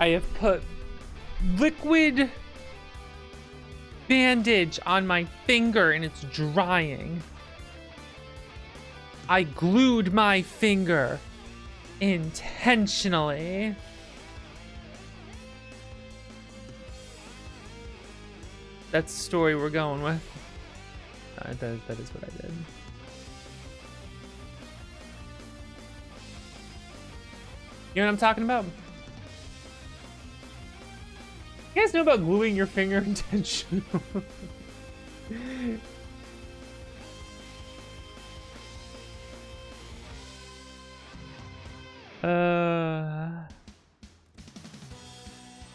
I have put liquid bandage on my finger and it's drying. I glued my finger intentionally. That's the story we're going with. That is what I did. You know what I'm talking about? You guys know about gluing your finger intentionally?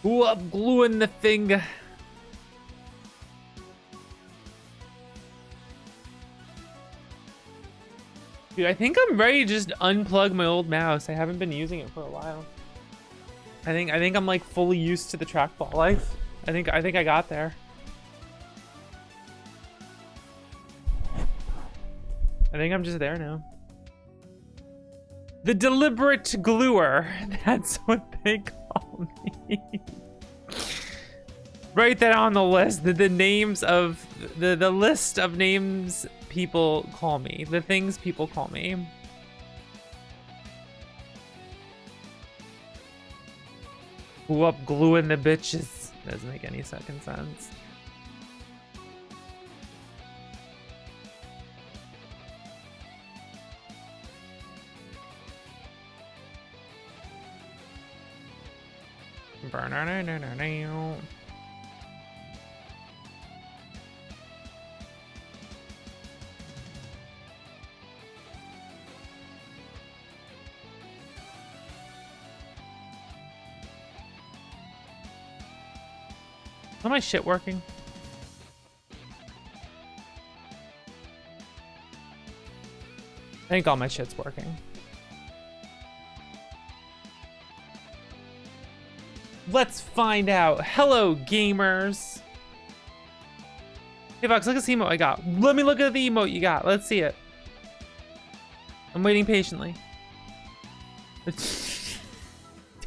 Who up gluing the finger? Dude, I think I'm ready to just unplug my old mouse. I haven't been using it for a while. I think I'm like fully used to the trackball life. I think I got there. I think I'm just there now. The deliberate gluer. That's what they call me. Write that on the list. The names of the list of names people call me. The things people call me. Who up gluing the bitches? Doesn't make any second sense. Is my shit working? I think all my shit's working. Let's find out. Hello, gamers. Hey, Vox, look at the emote I got. Let me look at the emote you got. Let's see it. I'm waiting patiently.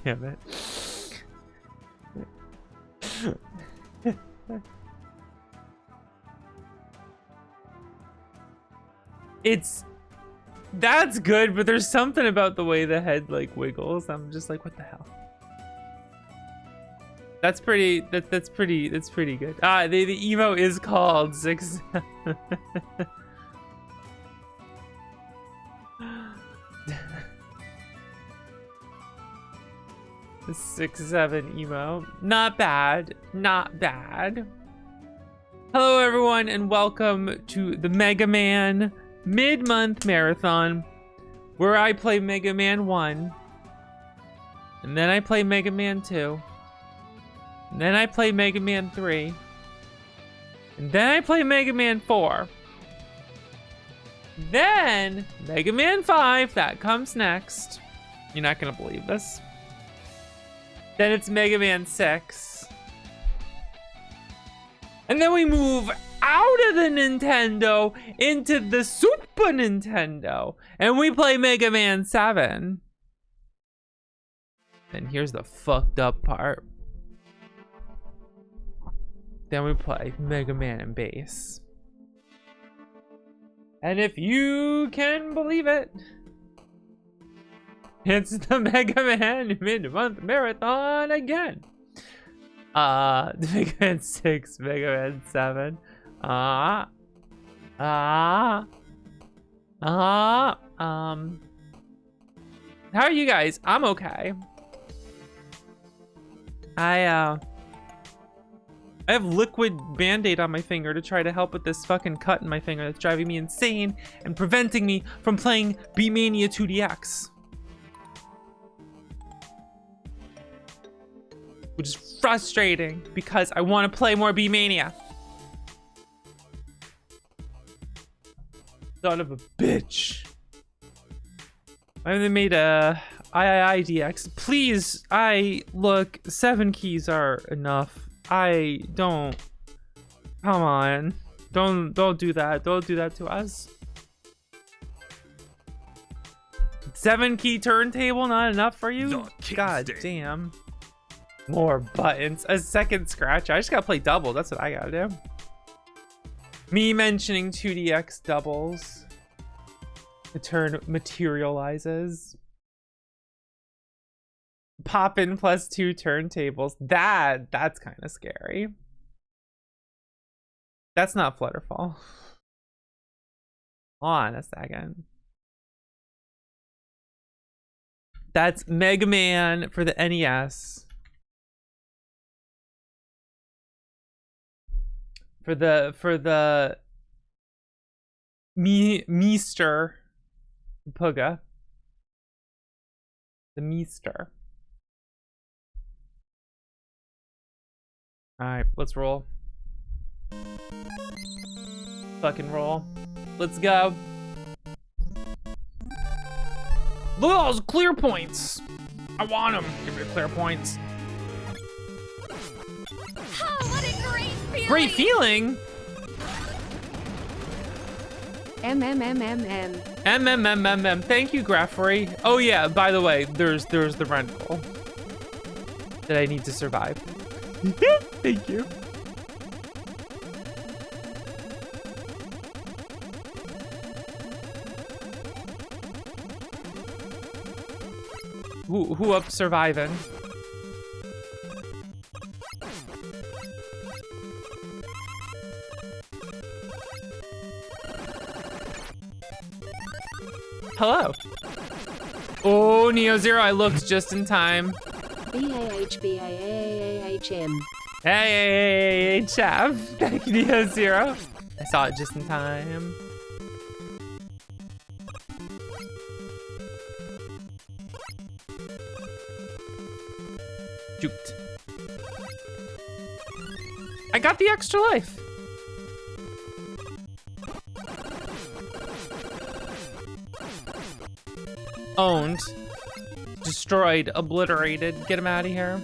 Damn it. That's good, but there's something about the way the head like wiggles. I'm just like, what the hell? That's pretty good. The emo is called 6 the 6-7 emo. Not bad. Hello everyone and welcome to the Mega Man mid-month marathon, where I play Mega Man 1 and then I play Mega Man 2. And then I play Mega Man 3. And then I play Mega Man 4. Then Mega Man 5, that comes next. You're not gonna believe this. Then it's Mega Man 6. And then we move out of the Nintendo into the Super Nintendo. And we play Mega Man 7. And here's the fucked up part. Then we play Mega Man and Bass. And if you can believe it, it's the Mega Man mid-month marathon again. Mega Man 6, Mega Man 7. How are you guys? I'm okay. I have liquid Band-Aid on my finger to try to help with this fucking cut in my finger that's driving me insane and preventing me from playing Beatmania 2DX. Which is frustrating because I want to play more Beatmania. Son of a bitch. Why haven't they made a III DX? Please, look, 7 keys are enough. Come on. Don't do that. Don't do that to us. 7 key turntable not enough for you? God damn. More buttons. A second scratch. I just gotta play double. That's what I gotta do. Me mentioning 2DX doubles. The turn materializes. Pop in +2 turntables. That's kind of scary. That's not Flutterfall. Hold on a second. That's Mega Man for the NES. For the Meester Puga. The Meester. Alright, let's roll. Fucking roll. Let's go. Look at all those clear points. I want them. Give me the clear points. Oh, what a great feeling! Great feeling. MMMMM. Thank you, Graffery. Oh yeah, by the way, there's the rental that I need to survive. Thank you. Who up surviving? Hello. Oh, Neo Zero, I looked just in time. BAHBAAAHM. Hey, Chav. Thank you, Neo Zero. I saw it just in time. Juked. I got the extra life. Owned. Destroyed. Obliterated. Get him out of here.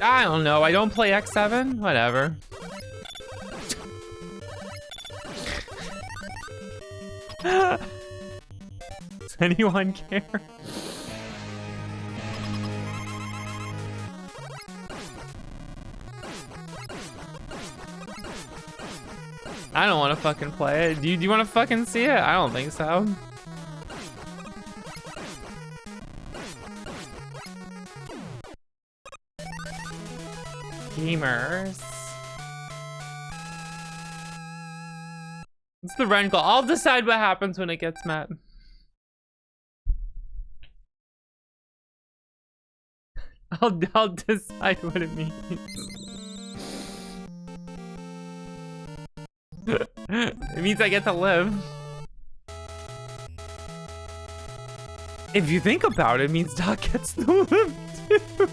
I don't know. I don't play X7. Whatever. Does anyone care? I don't want to fucking play it. Do you want to fucking see it? I don't think so. Gamers. It's the Rengal. I'll decide what happens when it gets met. I'll decide what it means. It means I get to live. If you think about it, it means Doc gets to live too.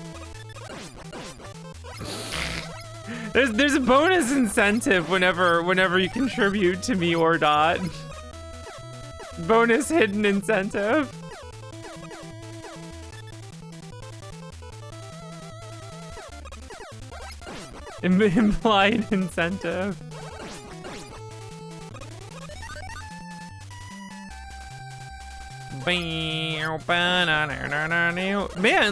There's a bonus incentive whenever you contribute to me or Dot. Bonus hidden incentive. Implied incentive. Man,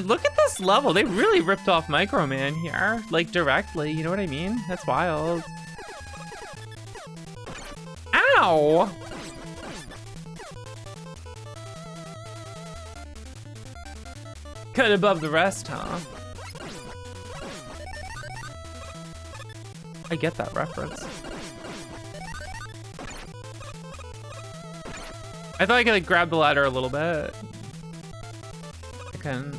look at this level. They really ripped off Micro Man here, like directly. You know what I mean? That's wild. Ow! Cut above the rest, huh? I get that reference. I thought I could like grab the ladder a little bit. I can.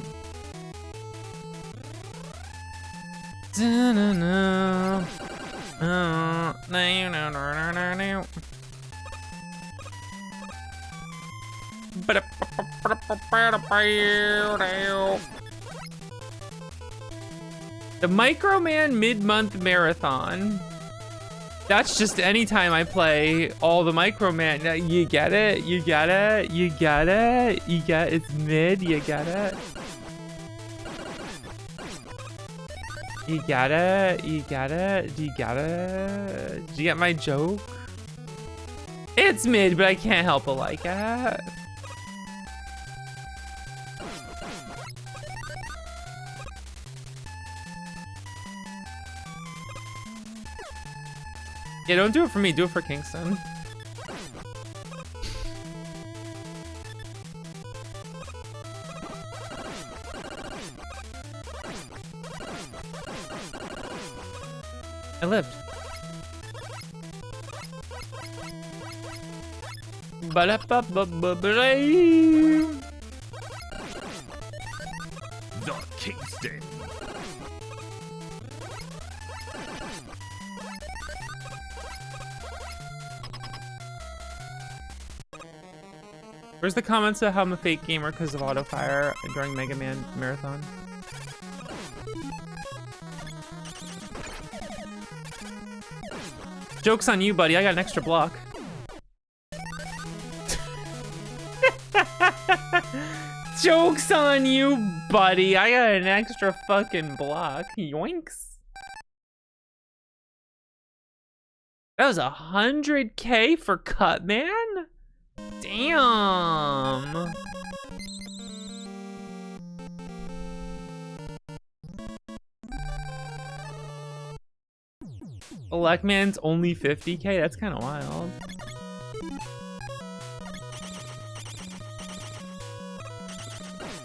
The Micro Man mid-month marathon. That's just anytime I play all the Micro Man. You get it? You get it? You get it? You get it's mid, you get it? You get it? You get it? Do you get it? Do you get my joke? It's mid, but I can't help but like it. Yeah, don't do it for me. Do it for Kingston. I lived. Ba-da-ba-ba-ba-ba-dee. The Kingston. Where's the comments about how I'm a fake gamer because of auto fire during Mega Man Marathon? Joke's on you, buddy. I got an extra block. Joke's on you, buddy. I got an extra fucking block. Yoinks. That was 100K for Cutman? Damn. Electman's only 50K? That's kind of wild.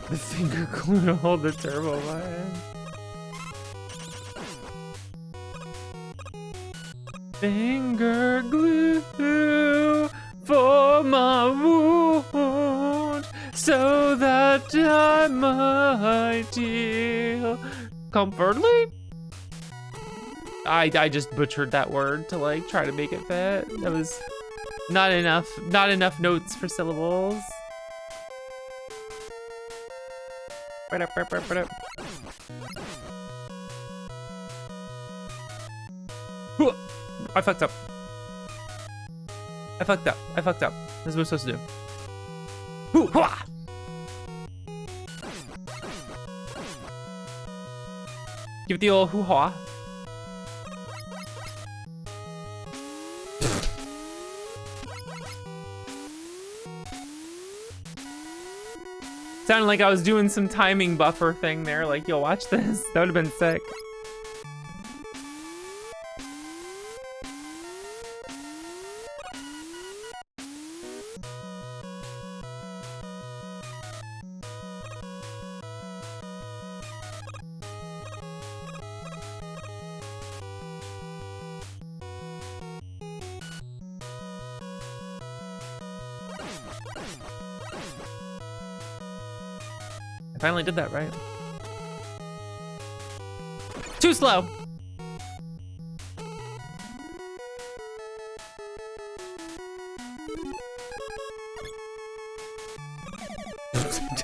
The finger glue to hold the turbo button. Finger glue for my wound so that I might heal comfortably. I just butchered that word to like try to make it fit. That was not enough notes for syllables. I fucked up. I fucked up. This is what we're supposed to do. Hoo-ha! Give it the old hoo-ha. Sounded like I was doing some timing buffer thing there, like, yo, watch this. That would have been sick. I finally did that right. Too slow.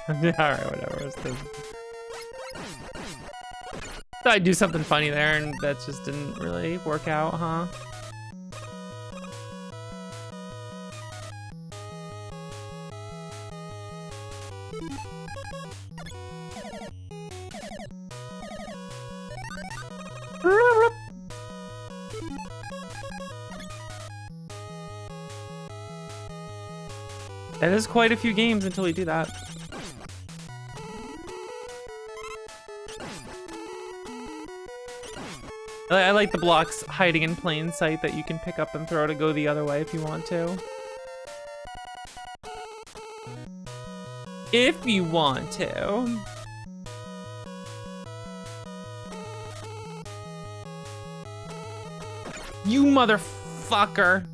Alright, whatever. Thought I'd do something funny there, and that just didn't really work out, huh? That is quite a few games until we do that. I like the blocks hiding in plain sight that you can pick up and throw to go the other way if you want to. If you want to. You motherfucker.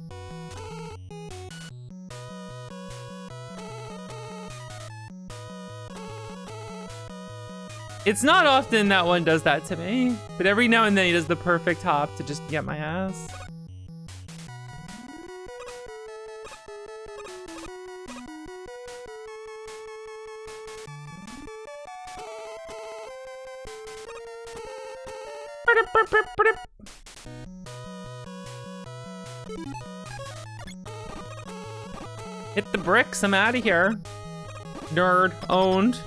It's not often that one does that to me, but every now and then he does the perfect hop to just get my ass. Hit the bricks, I'm out of here. Nerd owned.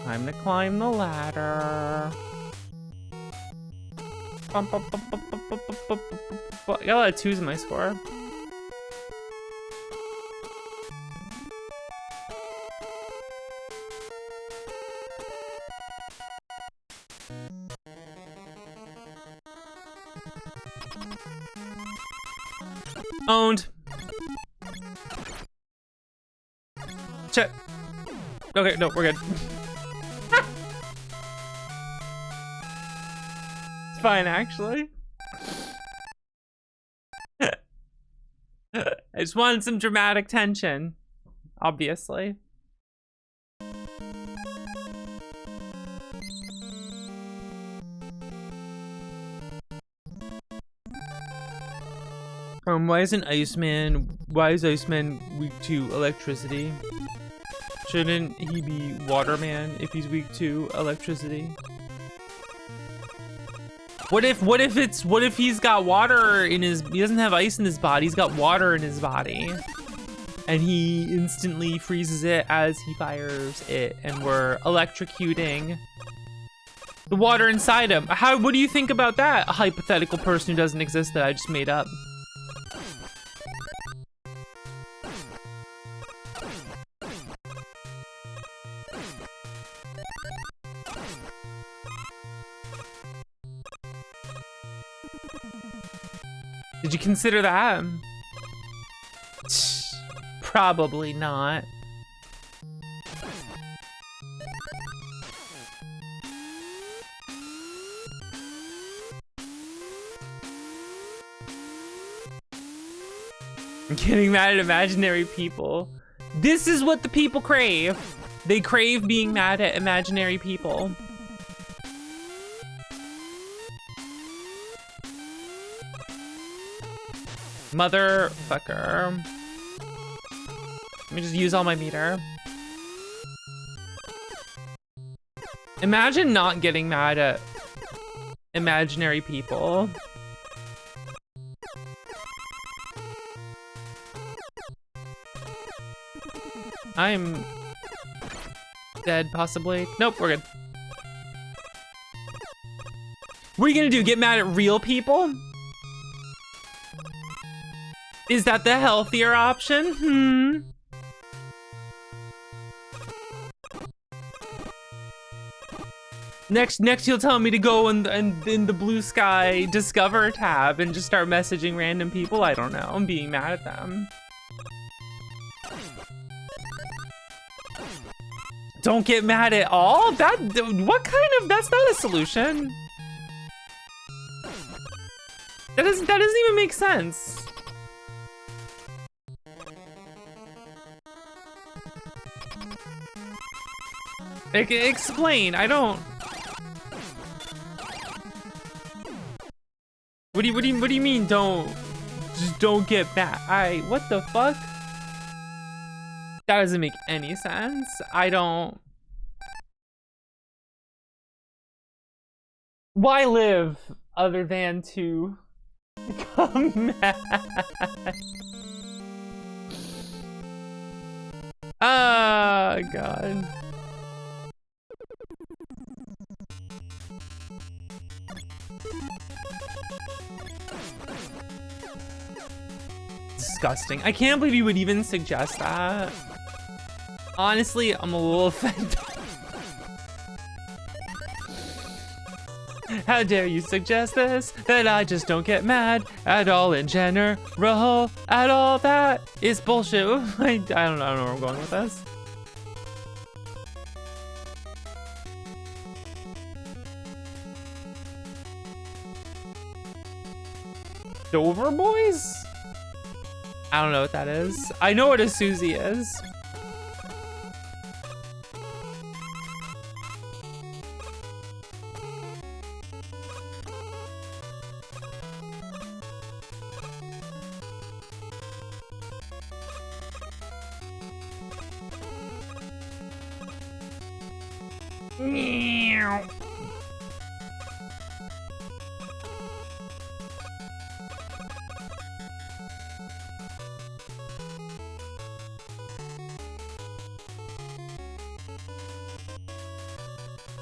Time to climb the ladder. I got a lot of twos in my score. Owned. Check. Okay, no, we're good. It's fine, actually. I just wanted some dramatic tension, obviously. Why is Iceman weak to electricity? Shouldn't he be Waterman if he's weak to electricity? What if he's got water in his, he doesn't have ice in his body, he's got water in his body. And he instantly freezes it as he fires it, and we're electrocuting the water inside him. What do you think about that? A hypothetical person who doesn't exist that I just made up. Did you consider that? Probably not. I'm getting mad at imaginary people. This is what the people crave. They crave being mad at imaginary people. Motherfucker. Let me just use all my meter. Imagine not getting mad at imaginary people. I'm dead, possibly. Nope, we're good. What are you gonna do? Get mad at real people? Is that the healthier option? Next he'll tell me to go in the Blue Sky Discover tab and just start messaging random people. I don't know. I'm being mad at them. Don't get mad at all? What kind of, that's not a solution. That doesn't even make sense. Explain, I don't. What do you mean just don't get mad? What the fuck? That doesn't make any sense. I don't. Why live other than to become mad? Oh, God. Disgusting. I can't believe you would even suggest that. Honestly, I'm a little offended. How dare you suggest this? That I just don't get mad at all in general at all. That is bullshit. I don't know where I'm going with this. Dover Boys? I don't know what that is. I know what a Susie is. Meow.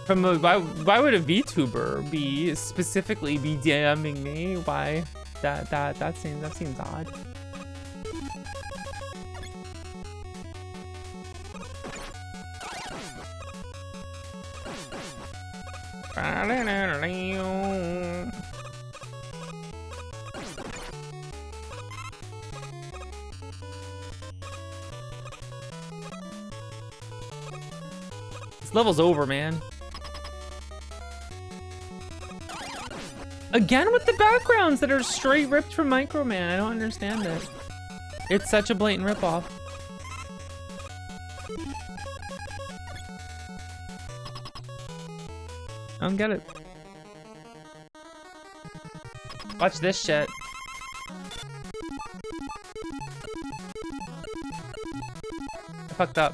From a, why would a VTuber be specifically be DMing me? Why? That seems odd. This level's over, man. Again with the backgrounds that are straight ripped from Microman. I don't understand it. It's such a blatant ripoff. I don't get it. Watch this shit. I fucked up.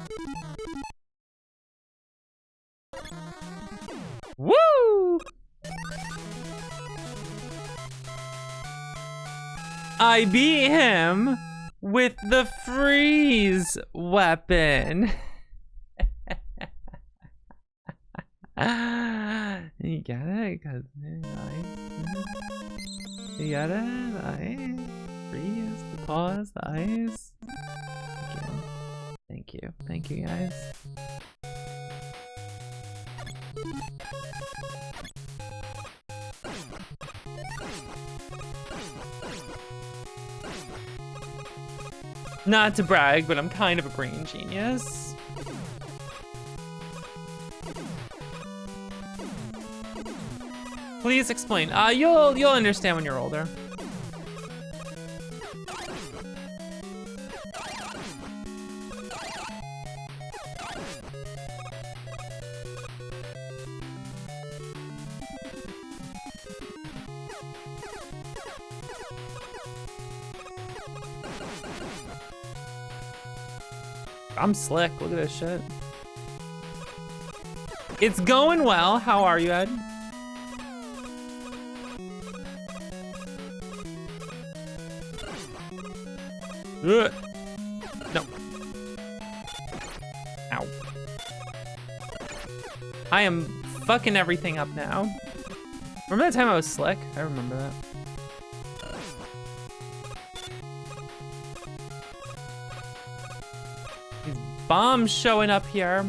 Woo! I beat him with the freeze weapon. You get it? Cause you get it? Ice. Freeze, the pause, the ice. Thank you. Thank you, guys. Not to brag, but I'm kind of a brain genius. Please explain. You'll understand when you're older. I'm slick. Look at this shit. It's going well. How are you, Ed? Ugh. No. Ow. I am fucking everything up now. Remember that time I was slick? I remember that. These bombs showing up here.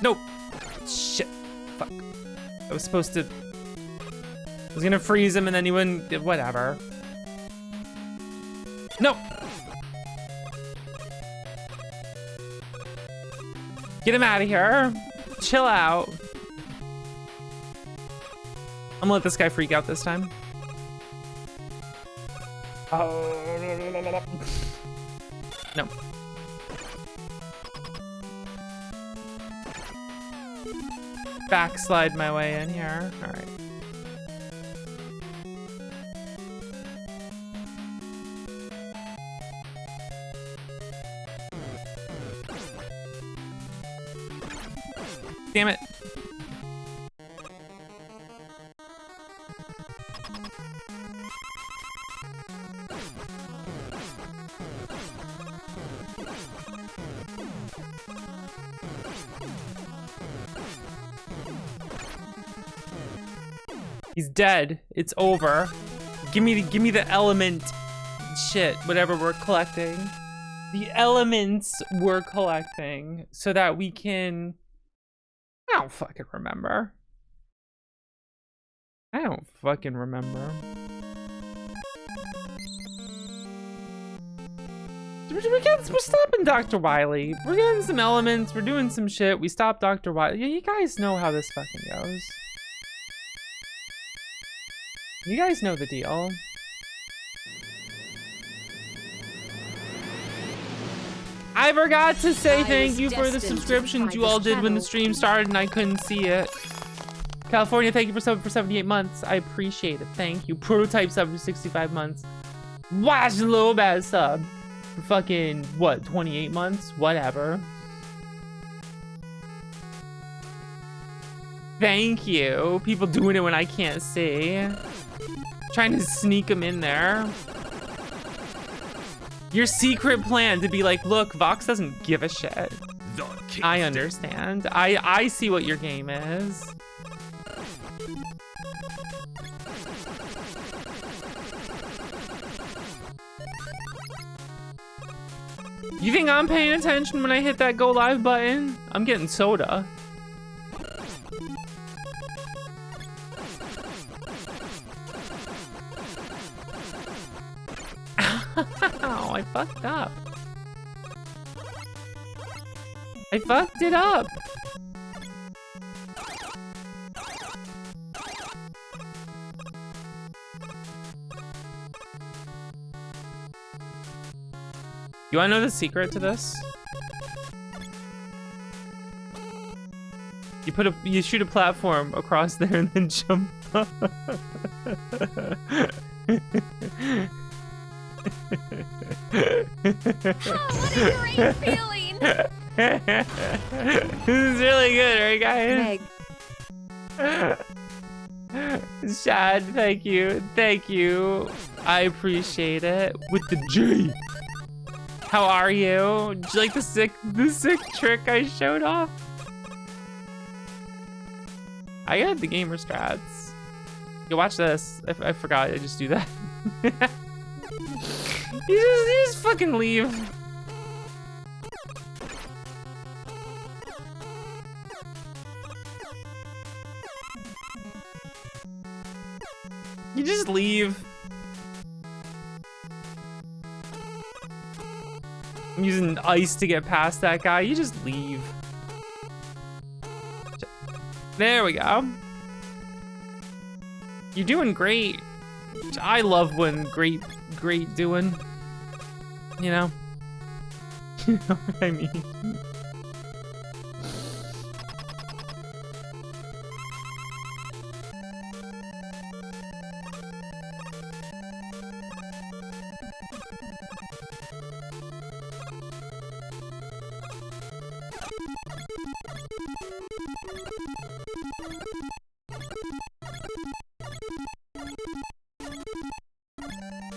Nope. Shit. Fuck. I was supposed to... I was gonna freeze him and then he wouldn't... Whatever. No! Get him out of here. Chill out. I'm gonna let this guy freak out this time. No. Backslide my way in here. All right. Damn it. He's dead. It's over. Give me the element shit, whatever we're collecting. The elements we're collecting so that we can... I don't fucking remember. I don't fucking remember. We're stopping Dr. Wily. We're getting some elements. We're doing some shit. We stopped Dr. Wily. Yeah, you guys know how this fucking goes. You guys know the deal. I forgot to say thank you for the subscriptions you all did when the stream started and I couldn't see it. California, thank you for 78 months. I appreciate it. Thank you. Prototype sub for 65 months. Watch a little bad sub for fucking, what, 28 months? Whatever. Thank you. People doing it when I can't see. Trying to sneak them in there. Your secret plan to be like, look, Vox doesn't give a shit. I understand. I see what your game is. You think I'm paying attention when I hit that go live button? I'm getting soda. Ow, I fucked up. I fucked it up. You wanna know the secret to this? You shoot a platform across there and then jump up. Oh, what a great feeling! This is really good, right, guys? Meg. Shad, thank you. Thank you. I appreciate it. With the G. How are you? Did you like the sick trick I showed off? I got the gamer strats. Yo, watch this. I forgot. I just do that. you just fucking leave. You just leave. I'm using ice to get past that guy. You just leave. There we go. You're doing great. I love when great doing. You know? You know what I mean?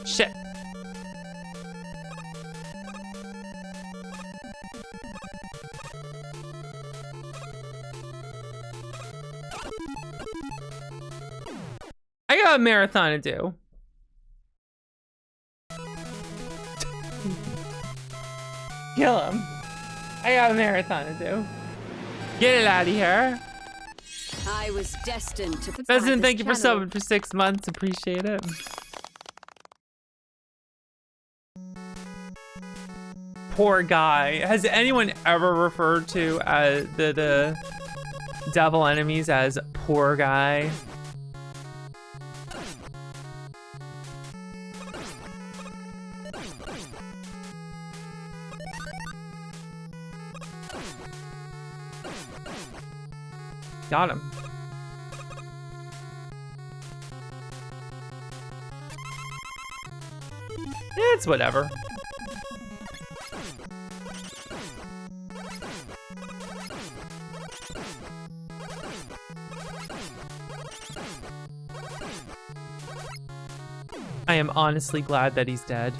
Shit. I got a marathon to do. Kill him. I got a marathon to do. Get it out of here. I was destined to. President, thank you for subbing for 6 months. Appreciate it. Poor guy. Has anyone ever referred to the devil enemies as poor guy? Got him. It's whatever. I am honestly glad that he's dead.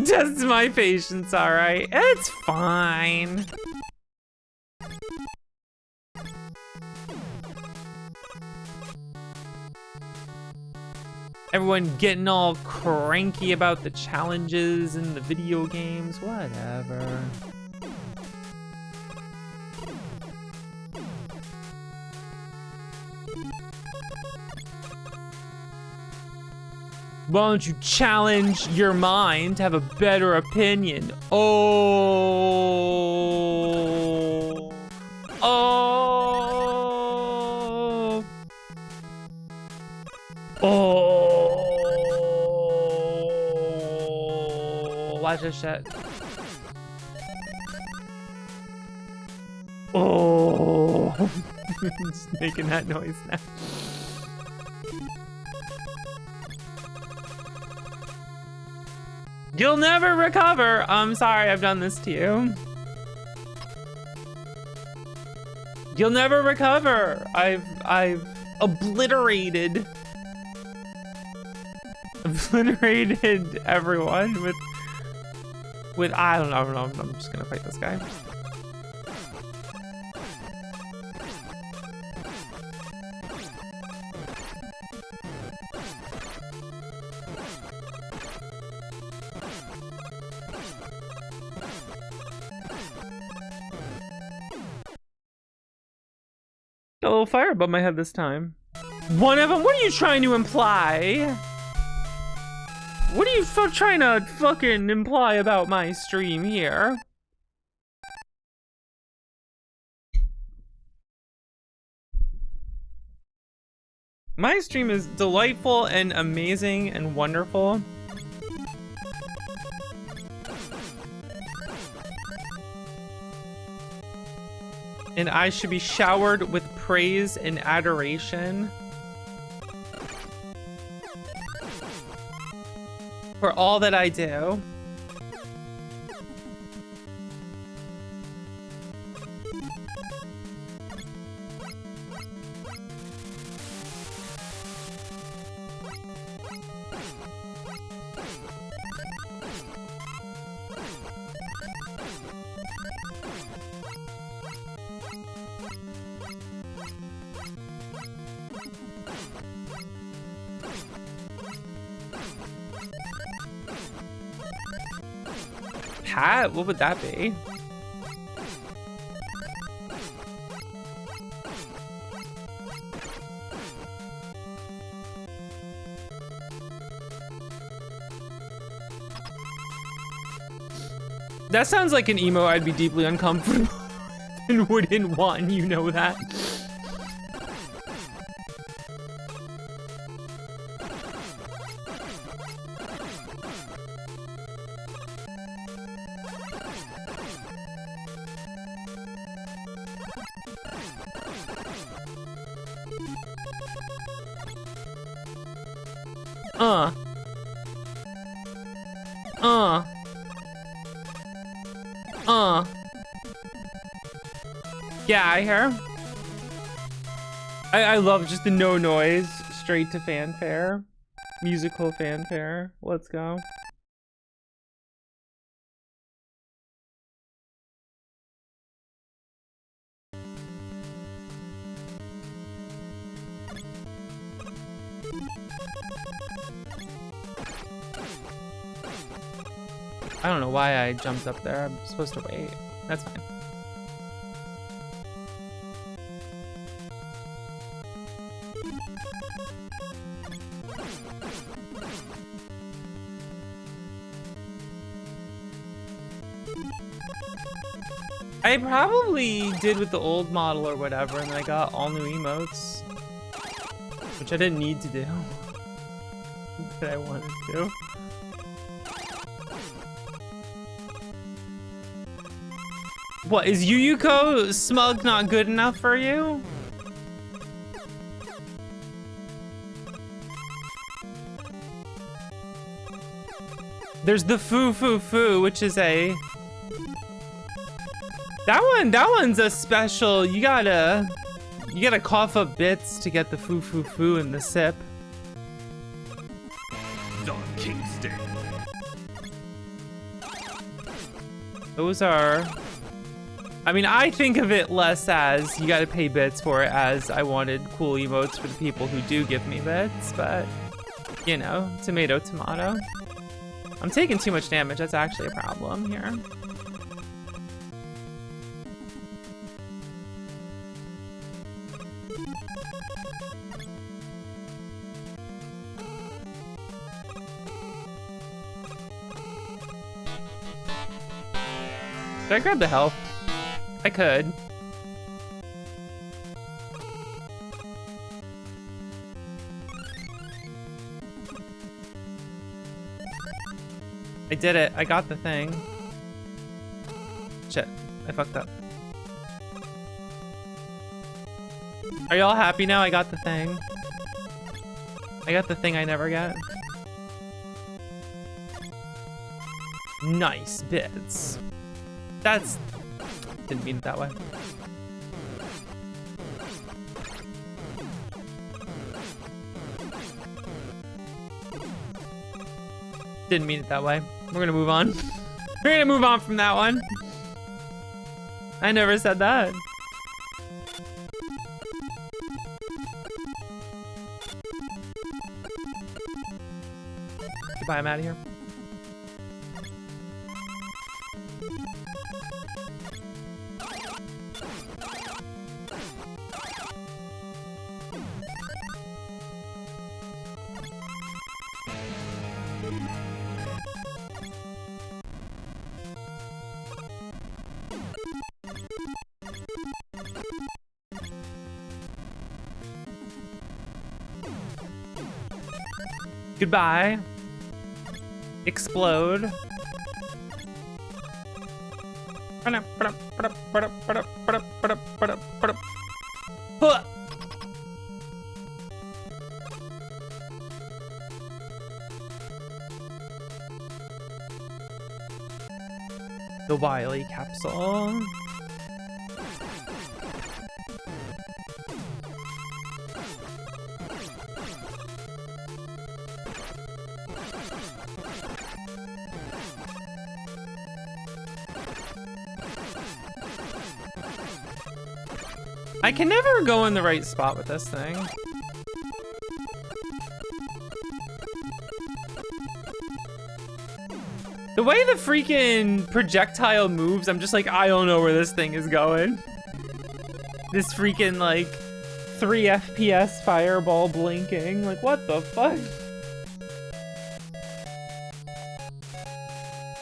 Test my patience, alright? It's fine. Everyone getting all cranky about the challenges in the video games, whatever. Why don't you challenge your mind to have a better opinion? Oh. Oh. Oh. Watch this shit. Oh. Just making that noise now. You'll never recover. I'm sorry I've done this to you. You'll never recover. I've obliterated everyone with I don't know. I'm just gonna fight this guy. Got a little fire above my head this time. One of them? What are you trying to imply? What are you trying to fucking imply about my stream here? My stream is delightful and amazing and wonderful. And I should be showered with praise and adoration for all that I do. Hat? What would that be? That sounds like an emo I'd be deeply uncomfortable and wouldn't want, you know that. Yeah, I hear. I love just the no noise, straight to fanfare. Musical fanfare. Let's go. I don't know why I jumped up there. I'm supposed to wait. That's fine. I probably did with the old model or whatever, and I got all new emotes, which I didn't need to do, but I wanted to. What, is Yuyuko smug not good enough for you? There's the Foo Foo Foo, which is a... That one's a special. You gotta cough up bits to get the Foo Foo Foo in the sip. The Kingston. Those are... I mean, I think of it less as you gotta pay bits for it, as I wanted cool emotes for the people who do give me bits, but, you know, tomato, tomato. I'm taking too much damage. That's actually a problem here. Did I grab the health? I could. I did it. I got the thing. Shit. I fucked up. Are y'all happy now? I got the thing. I got the thing I never got. Nice bits. That's... Didn't mean it that way. Didn't mean it that way. We're gonna move on. We're gonna move on from that one. I never said that. Goodbye, I'm out of here. Goodbye. Explode. Huh. The Wily capsule. I can never go in the right spot with this thing. The way the freaking projectile moves, I'm just like, I don't know where this thing is going. This freaking like 3 FPS fireball blinking. Like, what the fuck?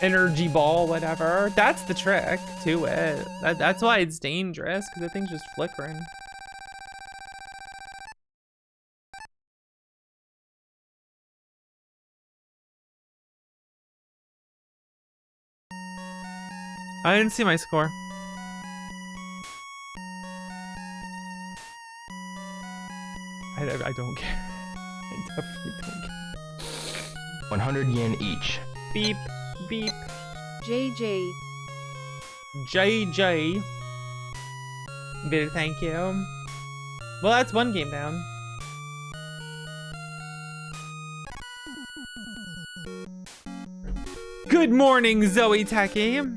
Energy ball, whatever. That's the trick to it. That's why it's dangerous, because the thing's just flickering. I didn't see my score. I don't care. I definitely don't care. 100 yen each. Beep, beep. JJ. JJ. Very thank you. Well, that's one game down. Good morning, Zoe Techie.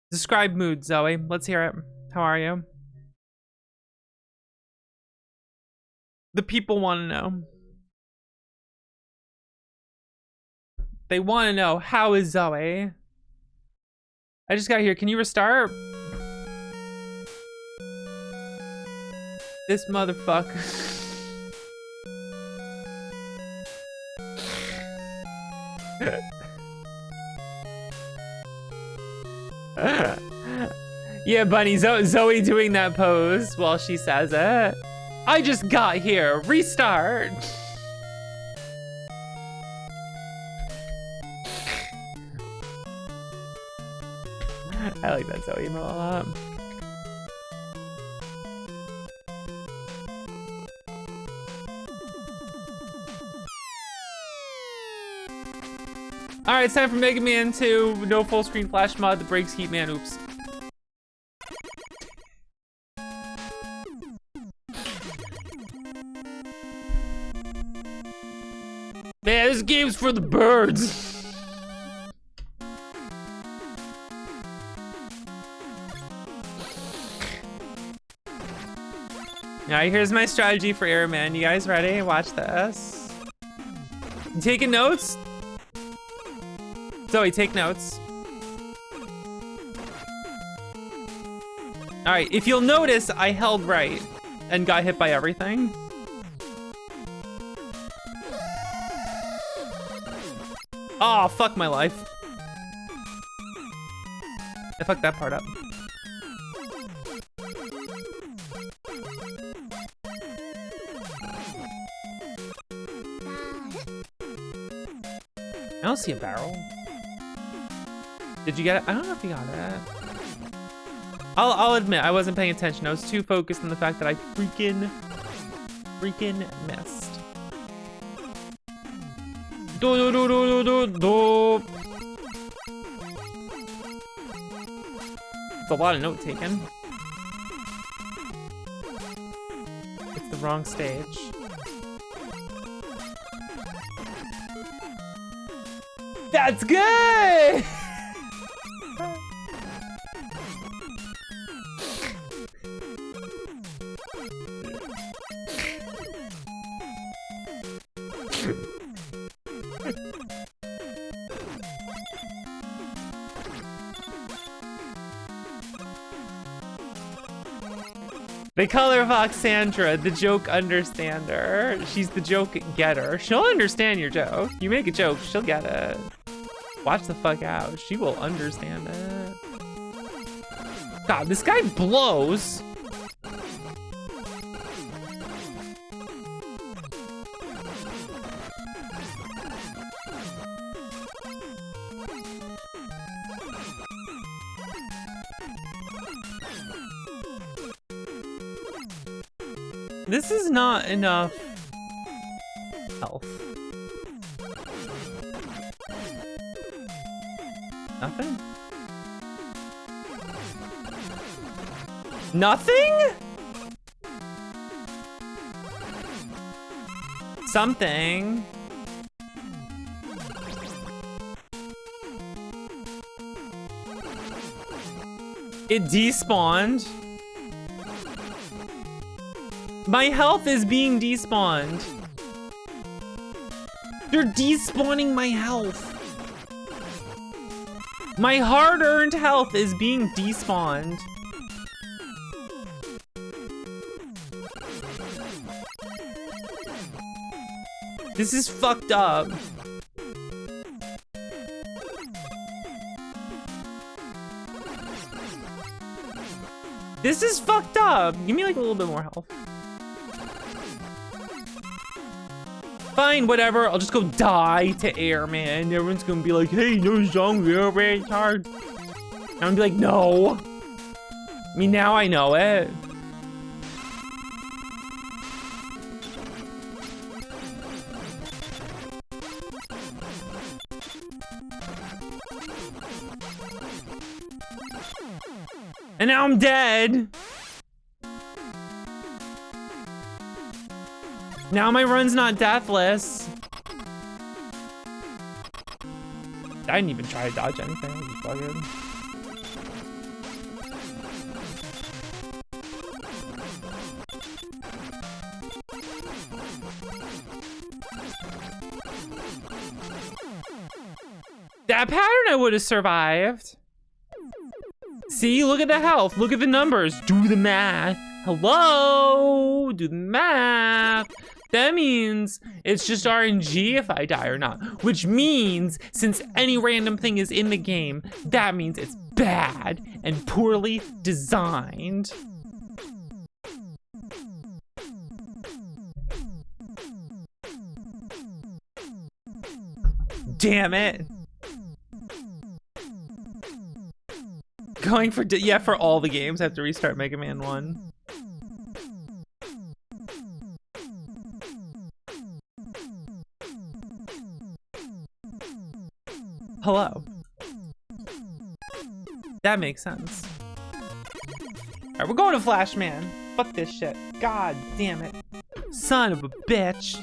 Describe mood, Zoe. Let's hear it. How are you? The people want to know. They want to know, how is Zoe? I just got here. Can you restart? This motherfucker. Yeah, Bunny, Zoe doing that pose while she says it. I just got here. Restart. I like that Zoe emote a lot. Alright, it's time for Mega Man 2. No full screen flash mod that breaks Heatman. Oops. Man, this game's for the birds. Alright, here's my strategy for Airman. You guys ready? Watch this. You taking notes? Zoe, take notes. Alright, if you'll notice, I held right and got hit by everything. Oh, fuck my life. I fucked that part up. I don't see a barrel. Did you get it? I don't know if you got it. I'll admit, I wasn't paying attention. I was too focused on the fact that I freaking missed. It's a lot of note taking. It's the wrong stage. That's good! They call her Voxandra, the joke understander. She's the joke getter. She'll understand your joke. You make a joke, she'll get it. Watch the fuck out. She will understand it. God, this guy blows. This is not enough health. Nothing? Nothing? Something. It despawned. My health is being despawned. They're despawning my health. My hard-earned health is being despawned. This is fucked up. This is fucked up. Give me like a little bit more health. Fine, whatever. I'll just go die to air, man. Everyone's gonna be like, hey, no song, you're very hard. I'm gonna be like, no. I mean, now I know it. And now I'm dead. Now my run's not deathless. I didn't even try to dodge anything. I was bugging. That pattern I would have survived. See, look at the health. Look at the numbers. Do the math. Hello? Do the math. That means it's just RNG if I die or not. Which means, since any random thing is in the game, that means it's bad and poorly designed. Damn it. Going for, yeah, for all the games, I have to restart Mega Man 1. Hello. That makes sense. Alright, we're going to Flash Man. Fuck this shit. God damn it. Son of a bitch.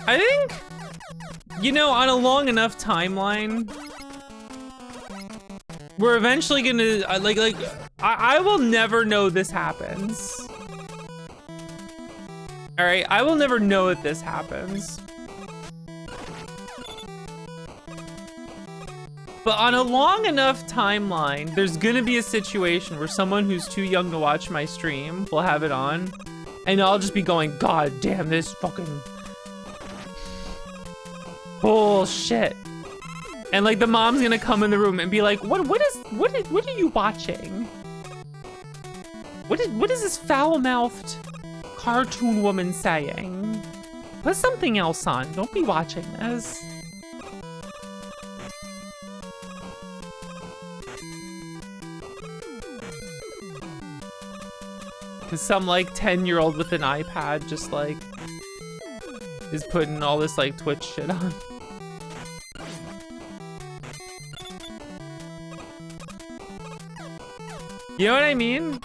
I think, you know, on a long enough timeline, we're eventually gonna, I will never know this happens. All right, I will never know that this happens. But on a long enough timeline, there's gonna be a situation where someone who's too young to watch my stream will have it on, and I'll just be going, God damn, this fucking bullshit. And like the mom's gonna come in the room and be like, what are you watching? What is this foul-mouthed cartoon woman saying? Put something else on. Don't be watching this. Cause some like 10-year-old with an iPad just like is putting all this like Twitch shit on. You know what I mean?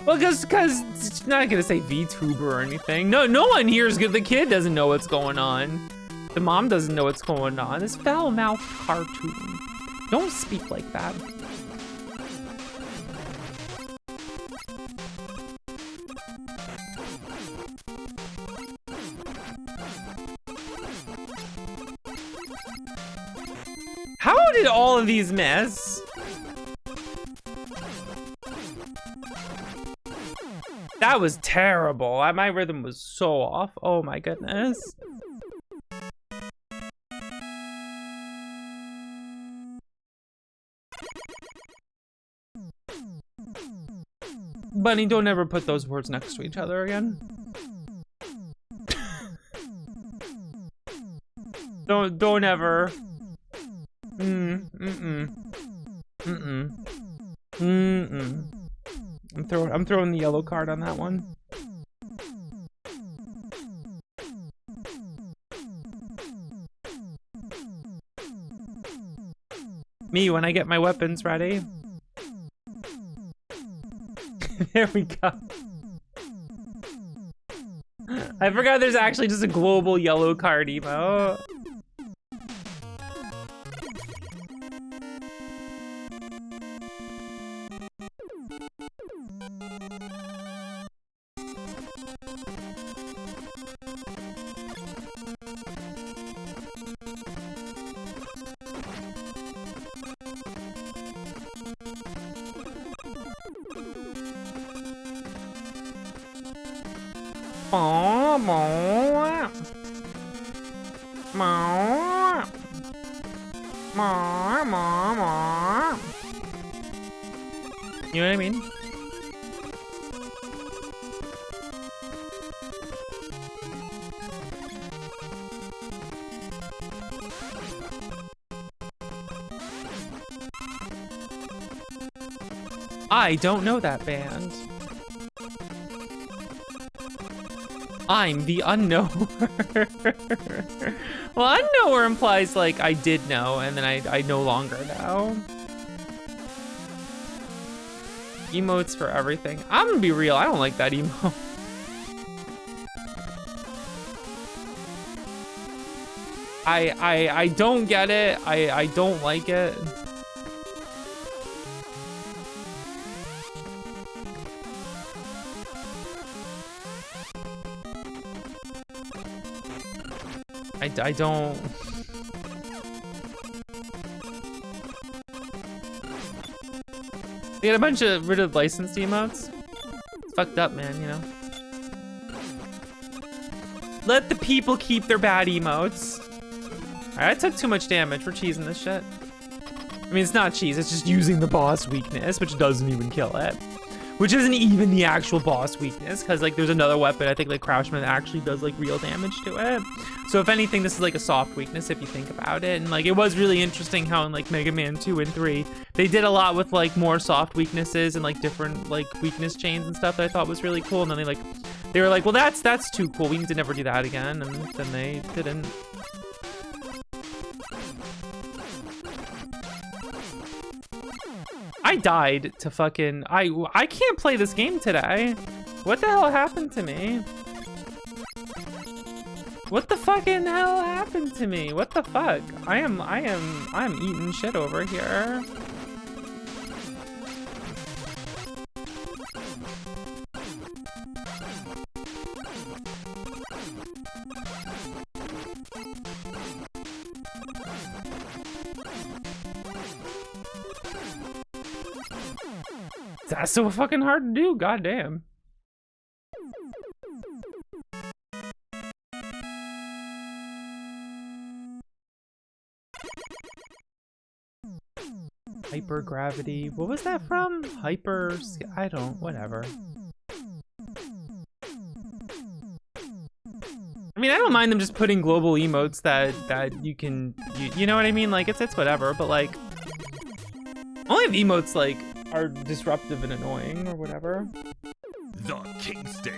Well, cause it's not gonna say VTuber or anything. No one here is good. The kid doesn't know what's going on. The mom doesn't know what's going on. This foul-mouthed cartoon. Don't speak like that. How did all of these miss? That was terrible. My rhythm was so off. Oh my goodness. Bunny, don't ever put those words next to each other again. Don't ever. I'm throwing the yellow card on that one. Me when I get my weapons ready. There we go. I forgot there's actually just a global yellow card emote. You know what I mean? I don't know that band. I'm the unknower. Well, unknower implies like I did know and then I no longer know. Emotes for everything. I'm gonna be real, I don't like that emote. I don't get it. I don't like it. I don't. They got a bunch of rid of licensed emotes. It's fucked up, man, you know. Let the people keep their bad emotes. Alright, I took too much damage. We're cheesing this shit. I mean, it's not cheese, it's just using the boss weakness, which doesn't even kill it. Which isn't even the actual boss weakness, because like there's another weapon, I think like Crouchman, that actually does like real damage to it. So if anything, this is like a soft weakness if you think about it. And like it was really interesting how in like Mega Man 2 and 3, they did a lot with like more soft weaknesses and like different like weakness chains and stuff that I thought was really cool. And then they were like, well, that's too cool. We need to never do that again. And then they didn't. I died to fucking, I can't play this game today. What the hell happened to me? What the fucking hell happened to me? What the fuck? I'm eating shit over here. That's so fucking hard to do, goddamn. Hypergravity. What was that from? Hyper... I don't... whatever. I mean, I don't mind them just putting global emotes that you can... You know what I mean? Like, it's whatever, but like... Only if emotes, like, are disruptive and annoying or whatever. The Kingston.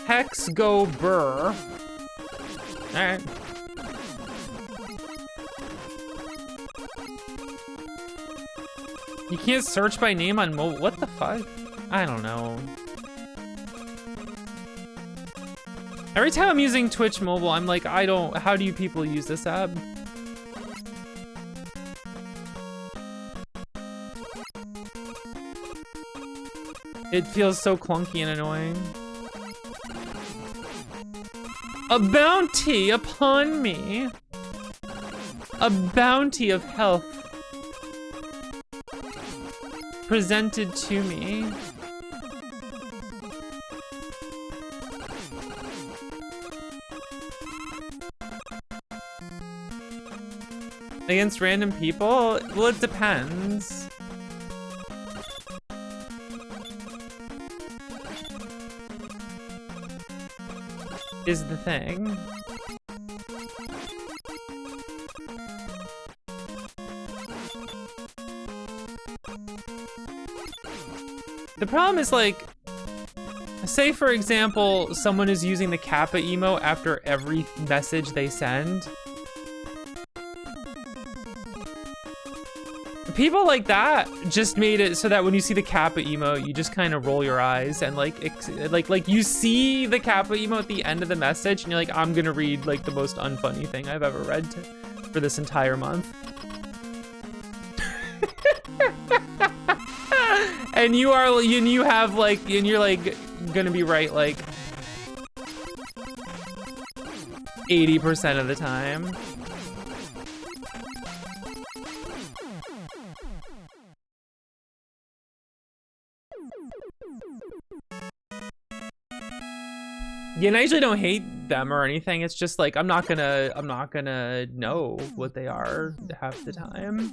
Hex go burr. Alright. You can't search by name on mobile. What the fuck? I don't know. Every time I'm using Twitch mobile, I'm like, how do you people use this app? It feels so clunky and annoying. A bounty upon me. A bounty of health presented to me. Against random people? Well, it depends. Is the thing. The problem is, like, say for example, someone is using the Kappa emo after every message they send. People like that just made it so that when you see the Kappa emo, you just kind of roll your eyes and like you see the Kappa emo at the end of the message and you're like, I'm gonna read like the most unfunny thing I've ever read for this entire month. And you have like, and you're like gonna be right like 80% of the time. Yeah, and I usually don't hate them or anything. It's just like I'm not gonna know what they are half the time.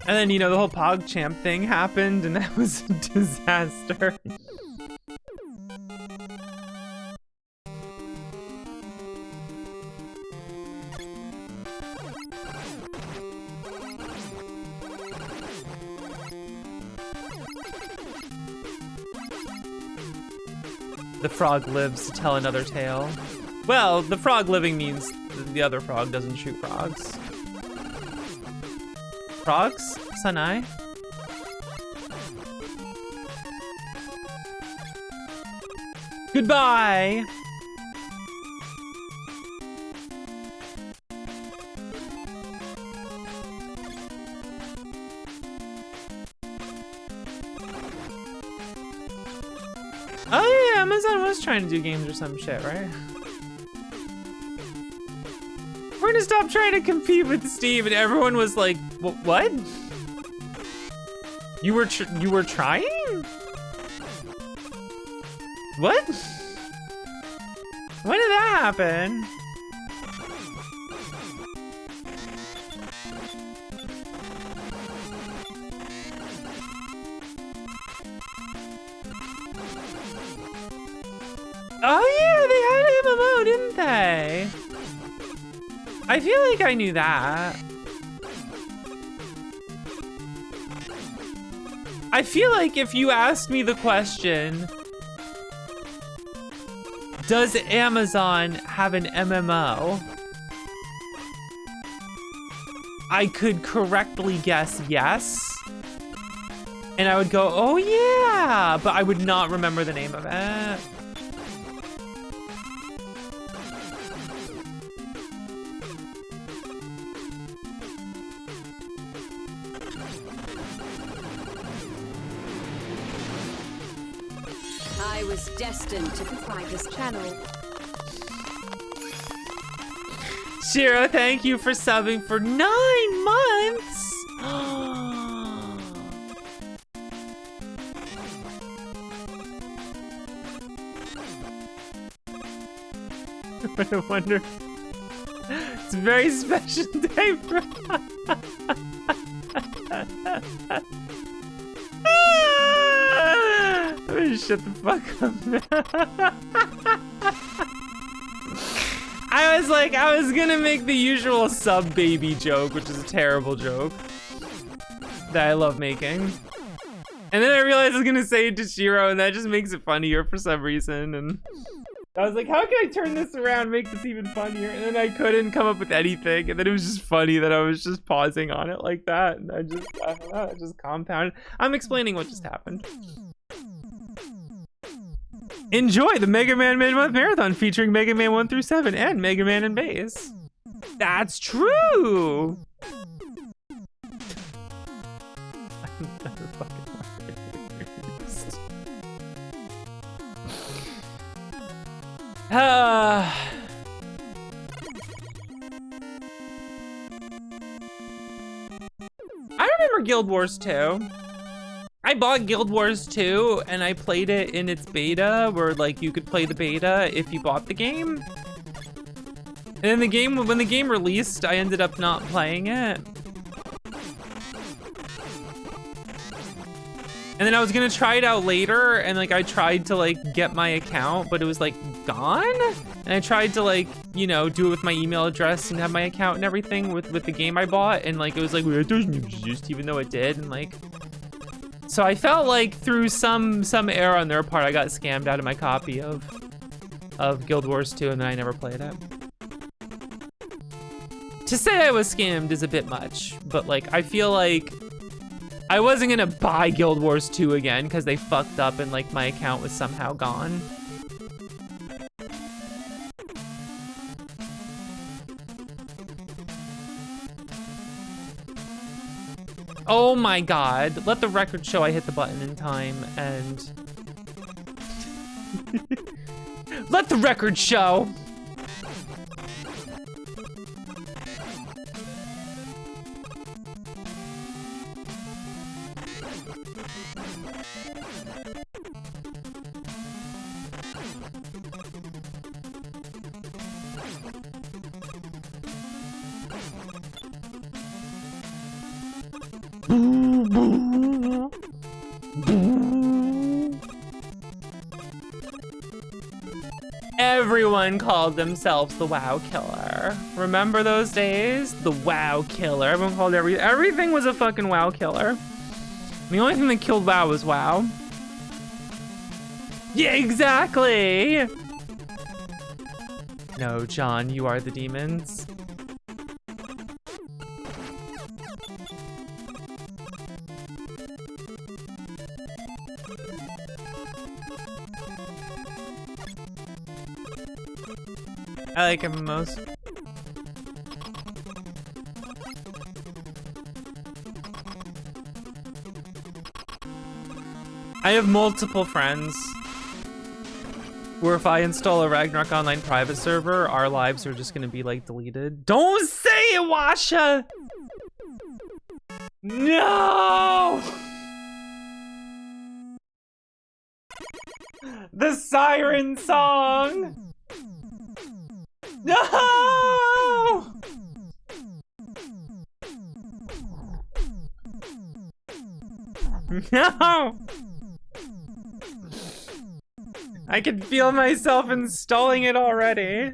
And then, you know, the whole PogChamp thing happened and that was a disaster. The frog lives to tell another tale. Well, the frog living means the other frog doesn't shoot frogs. Frogs? Sanai? Goodbye! Oh yeah, Amazon was trying to do games or some shit, right? We're gonna stop trying to compete with Steam, and everyone was like, "What? You were trying? What? When did that happen?" Oh yeah, they had an MMO, didn't they? I feel like I knew that. I feel like if you asked me the question, does Amazon have an MMO? I could correctly guess yes. And I would go, oh yeah, but I would not remember the name of it. I was destined to find this channel. Shiro, thank you for subbing for 9 months. What a wonder. It's a very special day for I'm gonna shut the fuck up now. I was gonna make the usual sub baby joke, which is a terrible joke that I love making. And then I realized I was gonna say it to Shiro, and that just makes it funnier for some reason. And I was like, how can I turn this around, make this even funnier? And then I couldn't come up with anything. And then it was just funny that I was just pausing on it like that. And I don't know, it just compounded. I'm explaining what just happened. Enjoy the Mega Man Mid-Month Marathon featuring Mega Man 1 through 7 and Mega Man and Bass. That's true. I remember Guild Wars 2. I bought Guild Wars 2 and I played it in its beta where like you could play the beta if you bought the game. And then when the game released, I ended up not playing it. And then I was gonna try it out later and like I tried to like get my account, but it was like gone. And I tried to like, you know, do it with my email address and have my account and everything with the game I bought. And like, it was like, well, it doesn't exist even though it did. And like, so I felt like through some error on their part, I got scammed out of my copy of Guild Wars 2 and then I never played it. To say I was scammed is a bit much, but like, I feel like I wasn't gonna buy Guild Wars 2 again because they fucked up and like my account was somehow gone. Oh my god, let the record show I hit the button in time and... Let the record show! Everyone called themselves the WoW Killer. Remember those days? The WoW Killer. Everyone called everything was a fucking WoW Killer. The only thing that killed WoW was WoW. Yeah, exactly! No, John, you are the demons. I like him most. I have multiple friends where if I install a Ragnarok Online private server, our lives are just gonna be like deleted. Don't say it, Washa! No! The siren song! No! No! I can feel myself installing it already.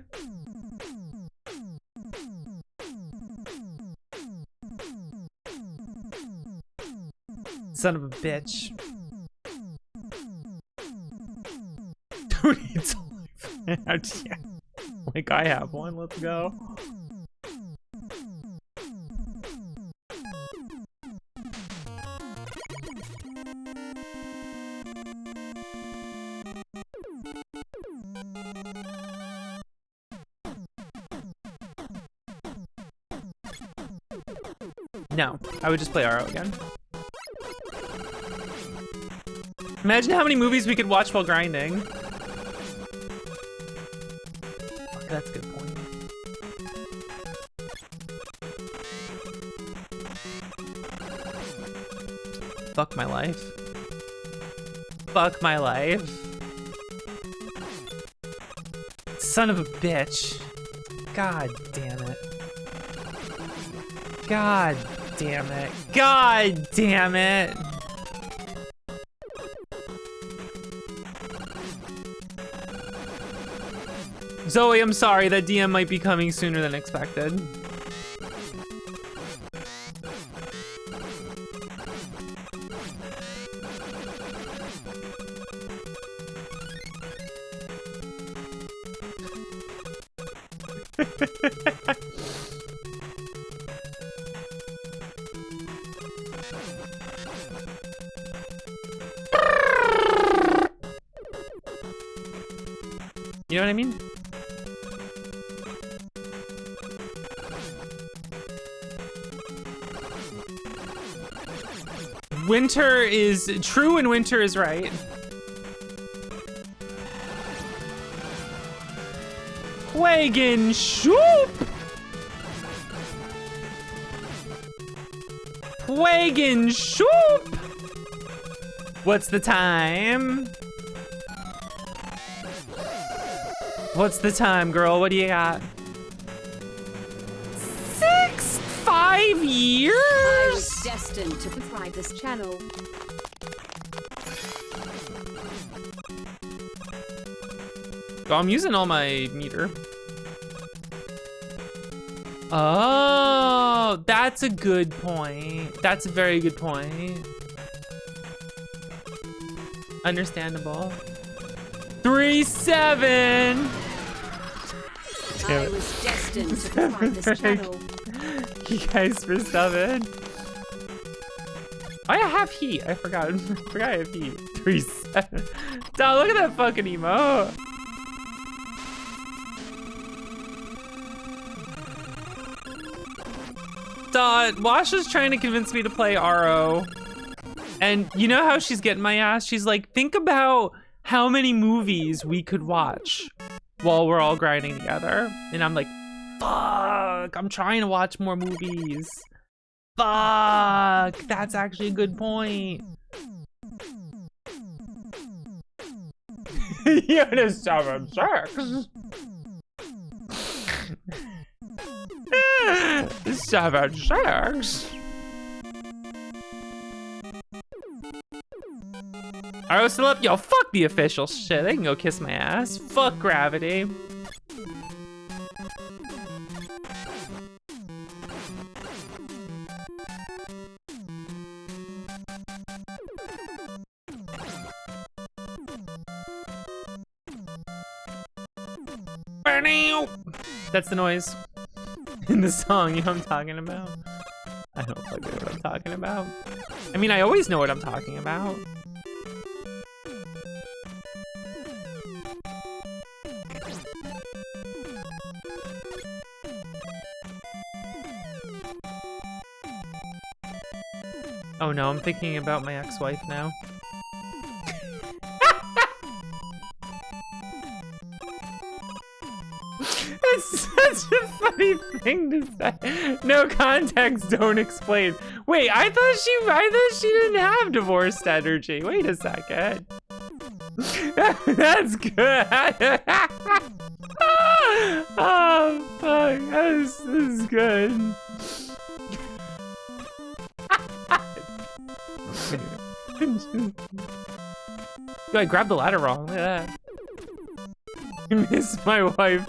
Son of a bitch. Who needs a life? Yeah. Like I have one, let's go. No, I would just play RO again. Imagine how many movies we could watch while grinding. Fuck, that's a good point. Fuck my life. Fuck my life. Son of a bitch. God damn it. God damn it. God damn it. Zoe, I'm sorry, that DM might be coming sooner than expected. You know what I mean? Winter is true and winter is right. Wagon shoop! Wagon shoop! What's the time? What's the time, girl? What do you got? 5 years? I was destined to provide this channel. Oh, I'm using all my meter. Oh, that's a good point. That's a very good point. Understandable. 3-7. I was destined to provide this channel. You guys for 7. I have heat. I forgot. I forgot I have heat. 3-7. Dog, look at that fucking emote. Dog, Washa's trying to convince me to play RO. And you know how she's getting my ass? She's like, think about how many movies we could watch while we're all grinding together. And I'm like, fuck, I'm trying to watch more movies. Fuck, that's actually a good point. You're the 7-6. 7-6. Alright, still up? Yo, fuck the official shit. They can go kiss my ass. Fuck gravity. That's the noise in the song, you know what I'm talking about? I don't fucking know what I'm talking about. I mean, I always know what I'm talking about. Oh no, I'm thinking about my ex-wife now. That's such a funny thing to say. No context, don't explain. Wait, I thought she didn't have divorced energy. Wait a second. That's good. Oh fuck, this is good. Yo, I grabbed the ladder wrong. Look at that. I miss my wife.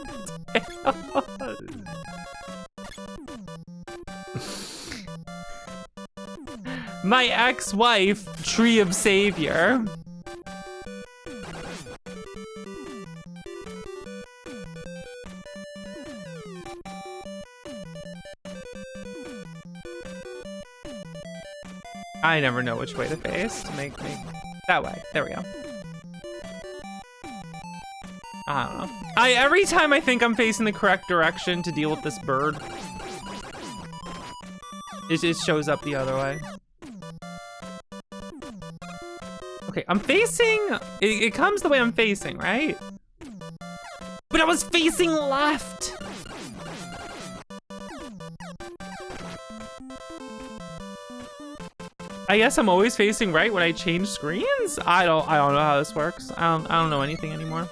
My ex-wife, Tree of Savior. I never know which way to face to make me that way. There we go. I don't know. Every time I think I'm facing the correct direction to deal with this bird, it shows up the other way. Okay, I'm facing, it comes the way I'm facing, right? But I was facing left. I guess I'm always facing right when I change screens? I don't know how this works. I don't know anything anymore.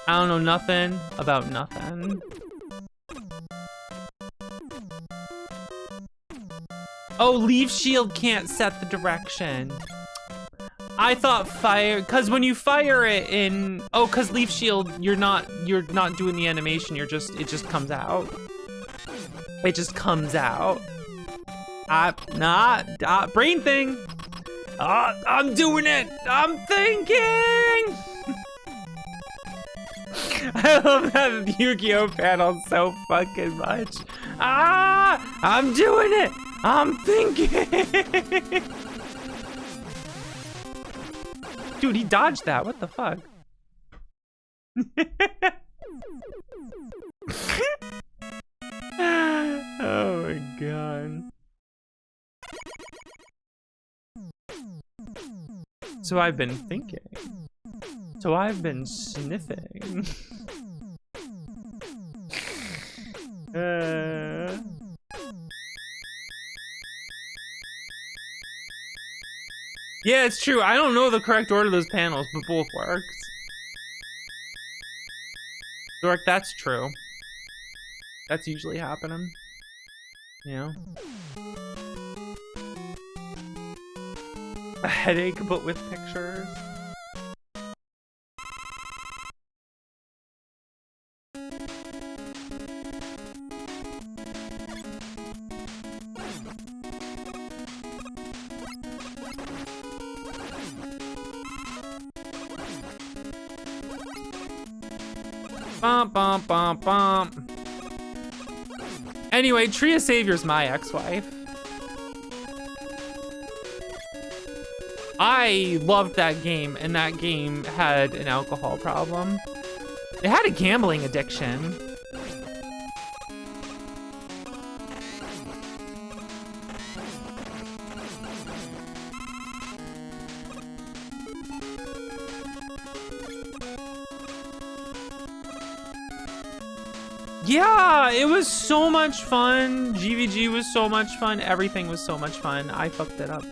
I don't know nothing about nothing. Oh, leaf shield can't set the direction. I thought fire, cause when you fire it in, oh, cause leaf shield, you're not doing the animation. It just comes out. It just comes out. Brain thing. I'm doing it. I'm thinking. I love that Yu-Gi-Oh panel so fucking much. I'm doing it. I'm thinking. Dude, he dodged that. What the fuck? Oh my god. So I've been thinking. So I've been sniffing. Yeah, it's true. I don't know the correct order of those panels, but both works. Dork, that's true. That's usually happening. You know? A headache, but with pictures. Bum, bum, bum, bum. Anyway, Tree of Savior's my ex-wife. I loved that game, and that game had an alcohol problem. It had a gambling addiction. Yeah, it was so much fun. GVG was so much fun. Everything was so much fun. I fucked it up.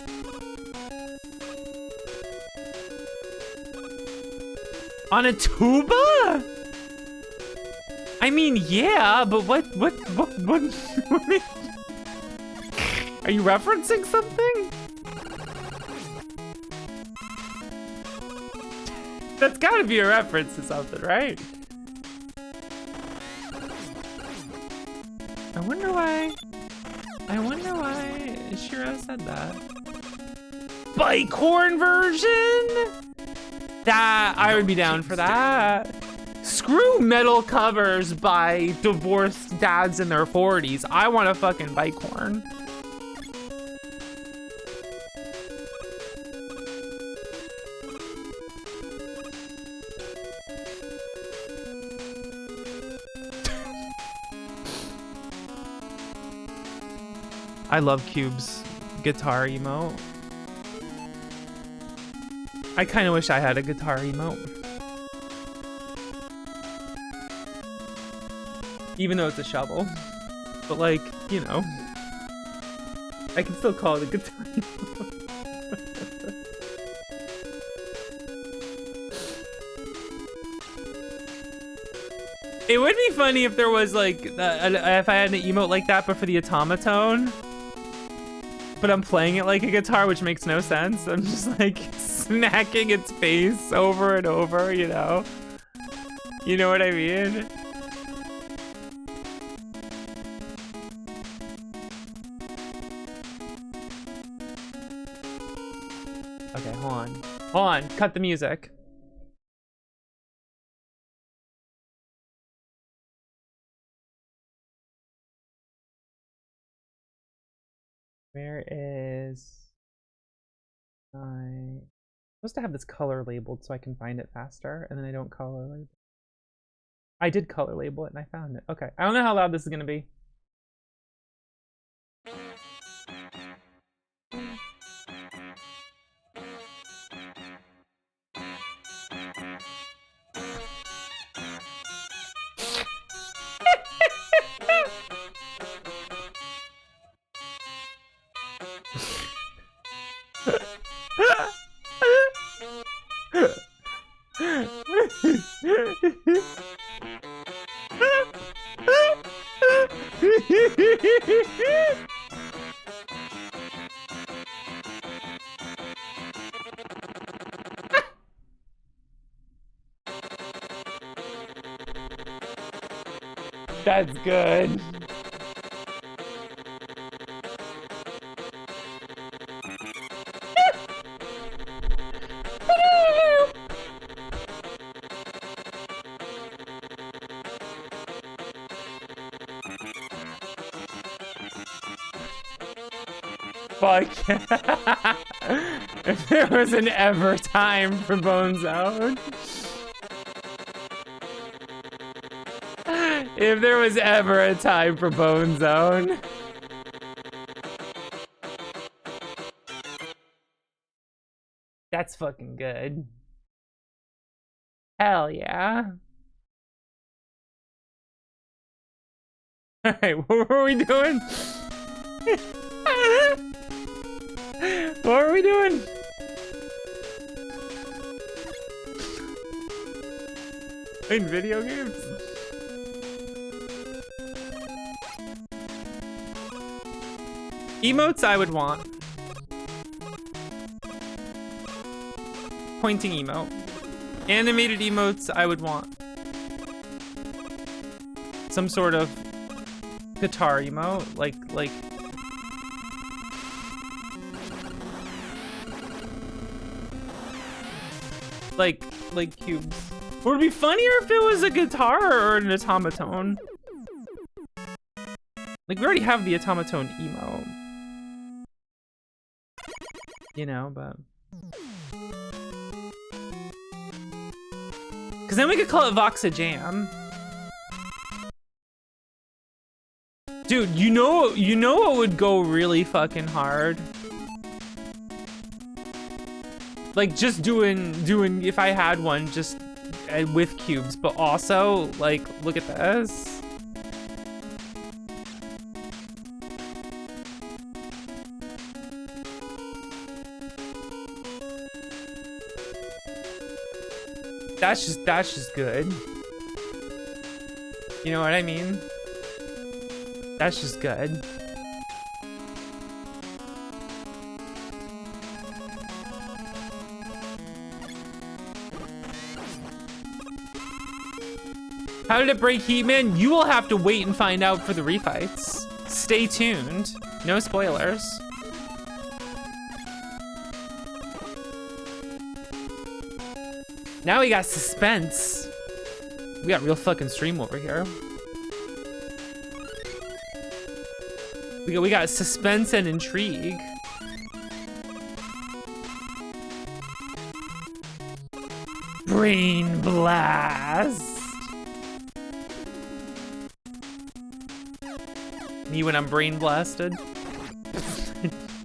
On a tuba? I mean, yeah, but what are you referencing something? That's gotta be a reference to something, right? I wonder why Shiro said that. Bike horn version? That, I would be down for that. Screw metal covers by divorced dads in their 40s. I want a fucking bike horn. I love Cube's guitar emote. I kind of wish I had a guitar emote. Even though it's a shovel. But like, you know. I can still call it a guitar emote. It would be funny if there was like, if I had an emote like that, but for the automaton. But I'm playing it like a guitar, which makes no sense. I'm just like smacking its face over and over, you know? You know what I mean? Okay, hold on. Hold on, cut the music. Where is I'm supposed to have this color labeled so I can find it faster, and then I don't color label. I did color label it and I found it. Okay, I don't know how loud this is gonna be. That's good. Fuck. If there was an ever time for Bone Zone. If there was ever a time for Bone Zone. That's fucking good. Hell yeah. Alright, what were we doing? What are we doing? Playing video games? Emotes I would want. Pointing emote. Animated emotes I would want. Some sort of guitar emote, like cubes. Would it be funnier if it was a guitar or an automaton? Like, we already have the automaton emote. You know, but... Because then we could call it Voxa Jam. Dude, you know what would go really fucking hard? Like, just doing if I had one, just with cubes, but also, like, look at this. That's just good. You know what I mean? That's just good. How did it break Heatman? You will have to wait and find out for the refights. Stay tuned. No spoilers. Now we got suspense. We got real fucking stream over here. We got suspense and intrigue. Brain blast. Me when I'm brain blasted.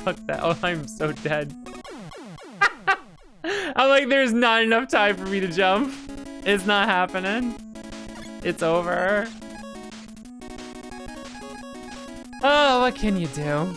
Fuck that. Oh, I'm so dead. I'm like, there's not enough time for me to jump. It's not happening. It's over. Oh, what can you do?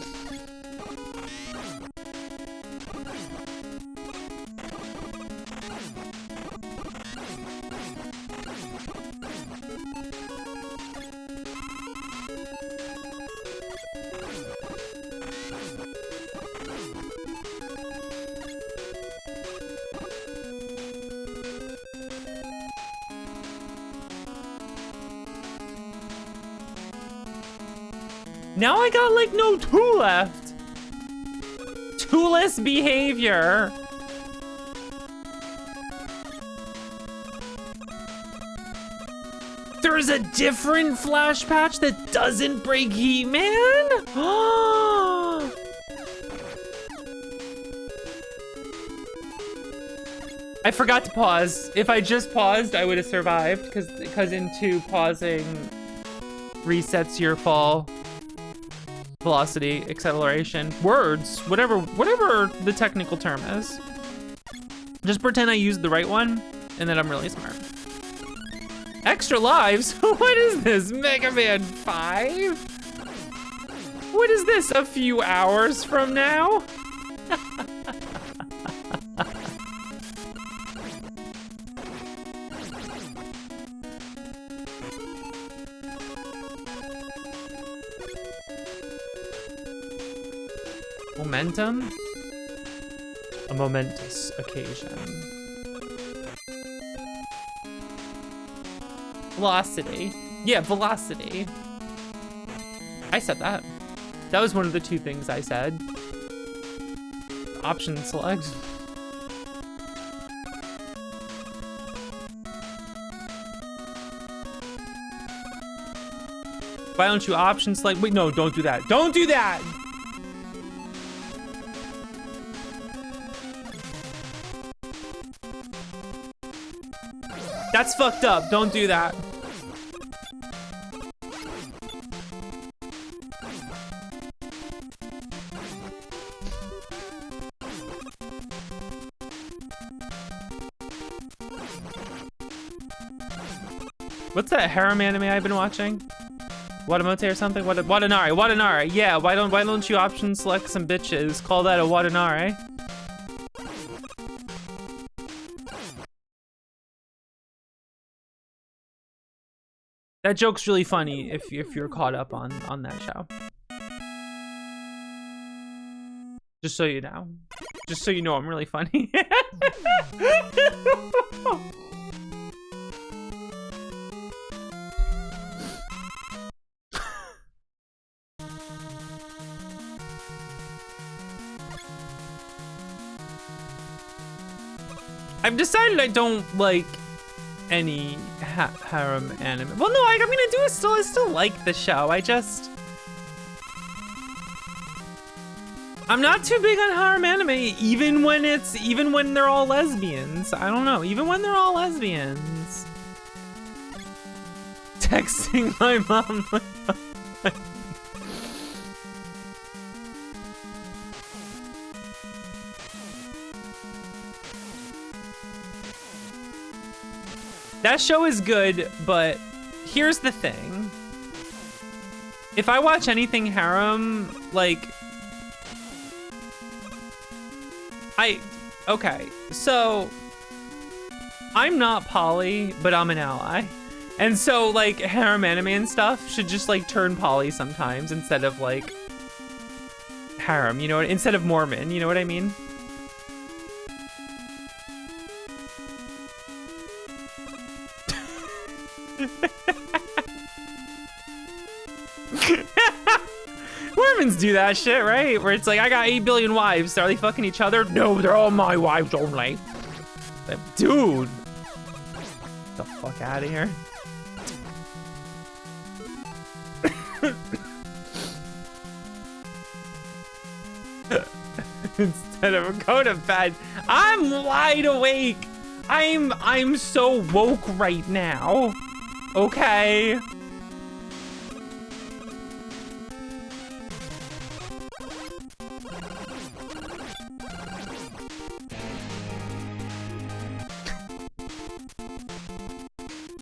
Now I got like no two left. Two-less behavior. There's a different flash patch that doesn't break Heatman? I forgot to pause. If I just paused, I would have survived because in 2 pausing resets your fall velocity, acceleration, words, whatever the technical term is. Just pretend I used the right one, and then I'm really smart. Extra lives? What is this? Mega Man 5? What is this? A few hours from now? Momentum? A momentous occasion. Velocity. Yeah, velocity. I said that. That was one of the 2 things I said. Option select. Why don't you option select? Wait, no, don't do that. Don't do that! That's fucked up. Don't do that. What's that harem anime I've been watching? Watamote or something? Watanari. Yeah, why don't you option select some bitches? Call that a Watanari. That joke's really funny if you're caught up on that show. Just so you know. Just so you know I'm really funny. I've decided I don't like any harem anime. Well, no, I mean I still like the show. I'm not too big on harem anime, even when they're all lesbians. I don't know, even when they're all lesbians. Texting my mom. That show is good, but here's the thing. If I watch anything harem, like, okay, so I'm not poly, but I'm an ally. And so like harem anime and stuff should just like turn poly sometimes instead of like harem, you know, instead of Mormon, you know what I mean? Mormons do that shit, right? Where it's like, I got 8 billion wives. Are they fucking each other? No, they're all my wives only. Like, dude. Get the fuck out of here. Instead of go to bed, I'm wide awake. I'm so woke right now. Okay.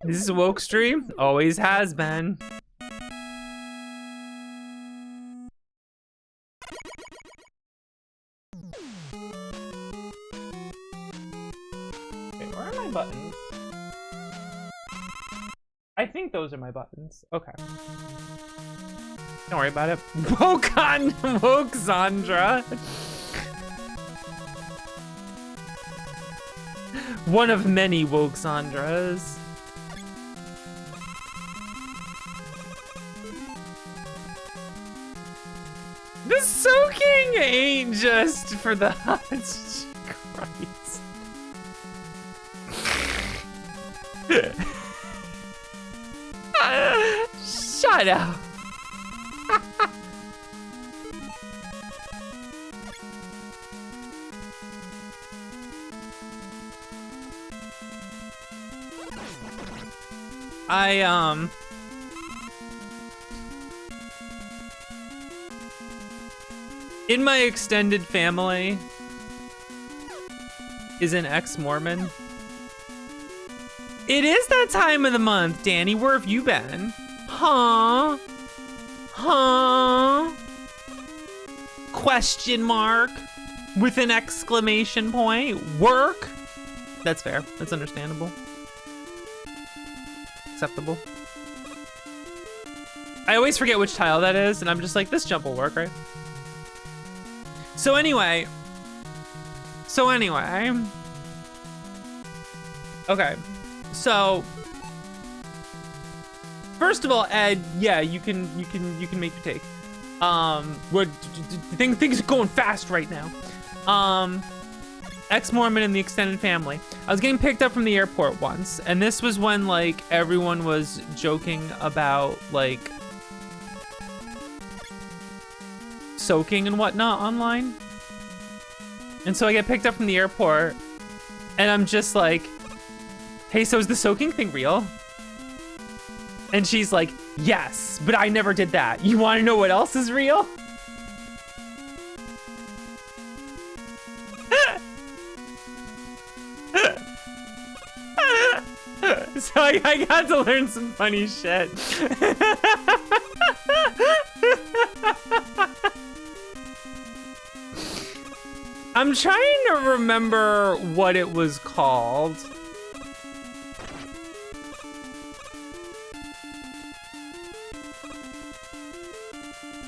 This is woke stream. Always has been. Okay, where are my buttons? I think those are my buttons. Okay. Don't worry about it. Woke on woke Zandra. One of many woke Zandras. The soaking ain't just for the hot Christ. Shut up. In my extended family is an ex-Mormon. It is that time of the month, Danny. Where have you been? Huh? Huh? Question mark with an exclamation point. Work? That's fair. That's understandable. Acceptable. I always forget which tile that is, and I'm just like, this jump will work, right? So anyway. Okay. So first of all, Ed, yeah, you can make your take. What things are going fast right now. Ex-Mormon in the extended family. I was getting picked up from the airport once, and this was when like everyone was joking about like soaking and whatnot online. And so I get picked up from the airport and I'm just like, hey, so is the soaking thing real? And she's like, yes, but I never did that. You want to know what else is real? So I got to learn some funny shit. I'm trying to remember what it was called.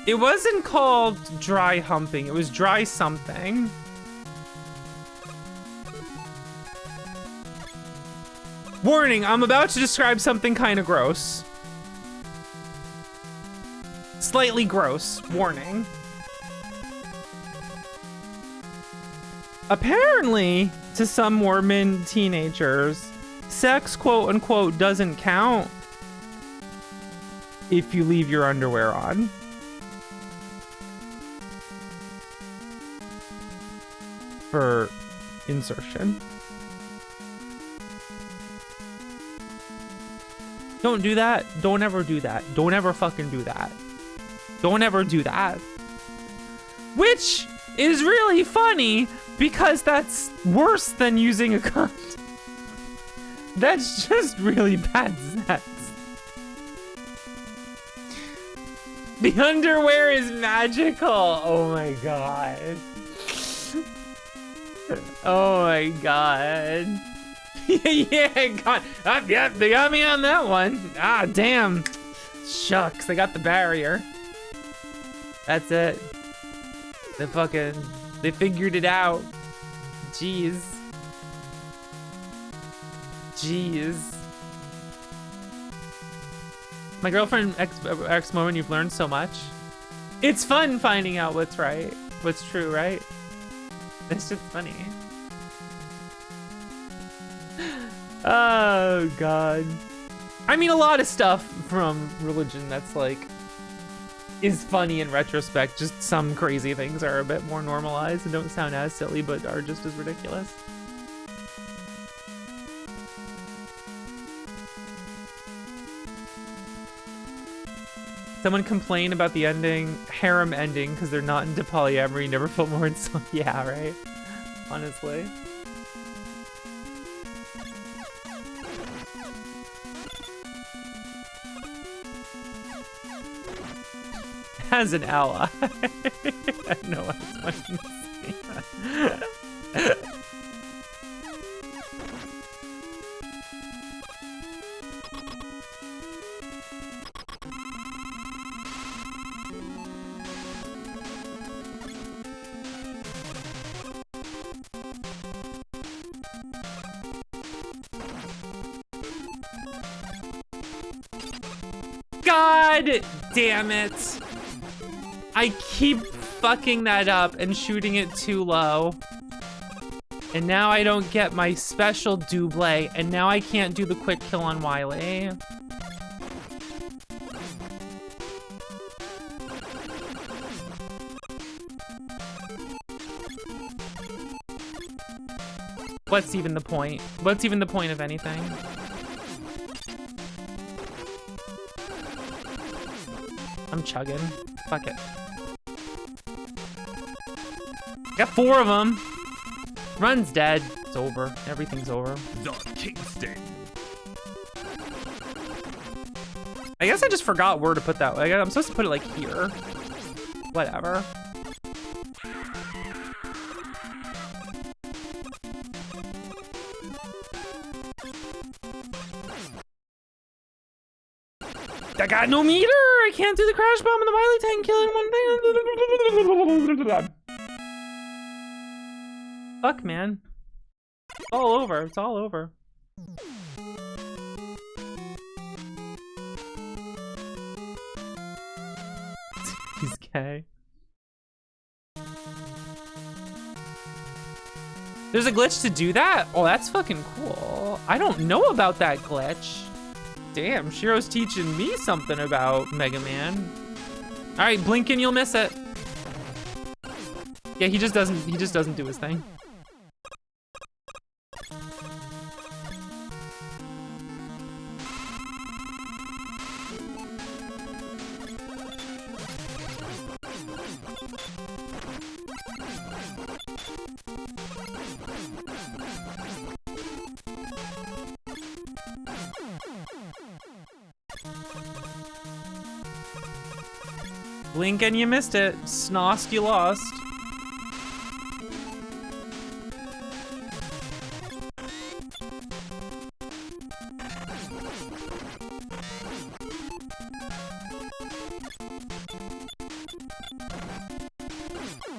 It wasn't called dry humping, it was dry something. Warning, I'm about to describe something kind of gross. Slightly gross, warning. Apparently, to some Mormon teenagers, sex, quote unquote, doesn't count if you leave your underwear on. For insertion. Don't do that. Don't ever do that. Don't ever fucking do that. Don't ever do that. Which is really funny because that's worse than using a condom. That's just really bad sex. The underwear is magical. Oh my god. Oh my god. Yeah, God. Yeah, they got me on that one. Ah, damn. Shucks, they got the barrier. That's it. They figured it out. Jeez. Jeez. My girlfriend, ex-Mormon, you've learned so much. It's fun finding out what's right, what's true, right? It's just funny. Oh, God. I mean, a lot of stuff from religion that's like, is funny in retrospect. Just some crazy things are a bit more normalized and don't sound as silly, but are just as ridiculous. Someone complained about the ending, harem ending, because they're not into polyamory, never felt more in so yeah, right? Honestly. As an ally. I know I was watching this. God damn it. I keep fucking that up and shooting it too low. And now I don't get my special double, and now I can't do the quick kill on Wiley. What's even the point? What's even the point of anything? I'm chugging. Fuck it. Got 4 of them. Run's dead. It's over. Everything's over. The Kingston. I guess I just forgot where to put that. I'm supposed to put it like here. Whatever. I got no meter. I can't do the crash bomb and the Wiley tank killing one thing. Fuck, man. It's all over. It's all over. He's gay. There's a glitch to do that? Oh, that's fucking cool. I don't know about that glitch. Damn, Shiro's teaching me something about Mega Man. All right, blink and you'll miss it. Yeah, he just doesn't do his thing. Blink and you missed it. Snost, you lost.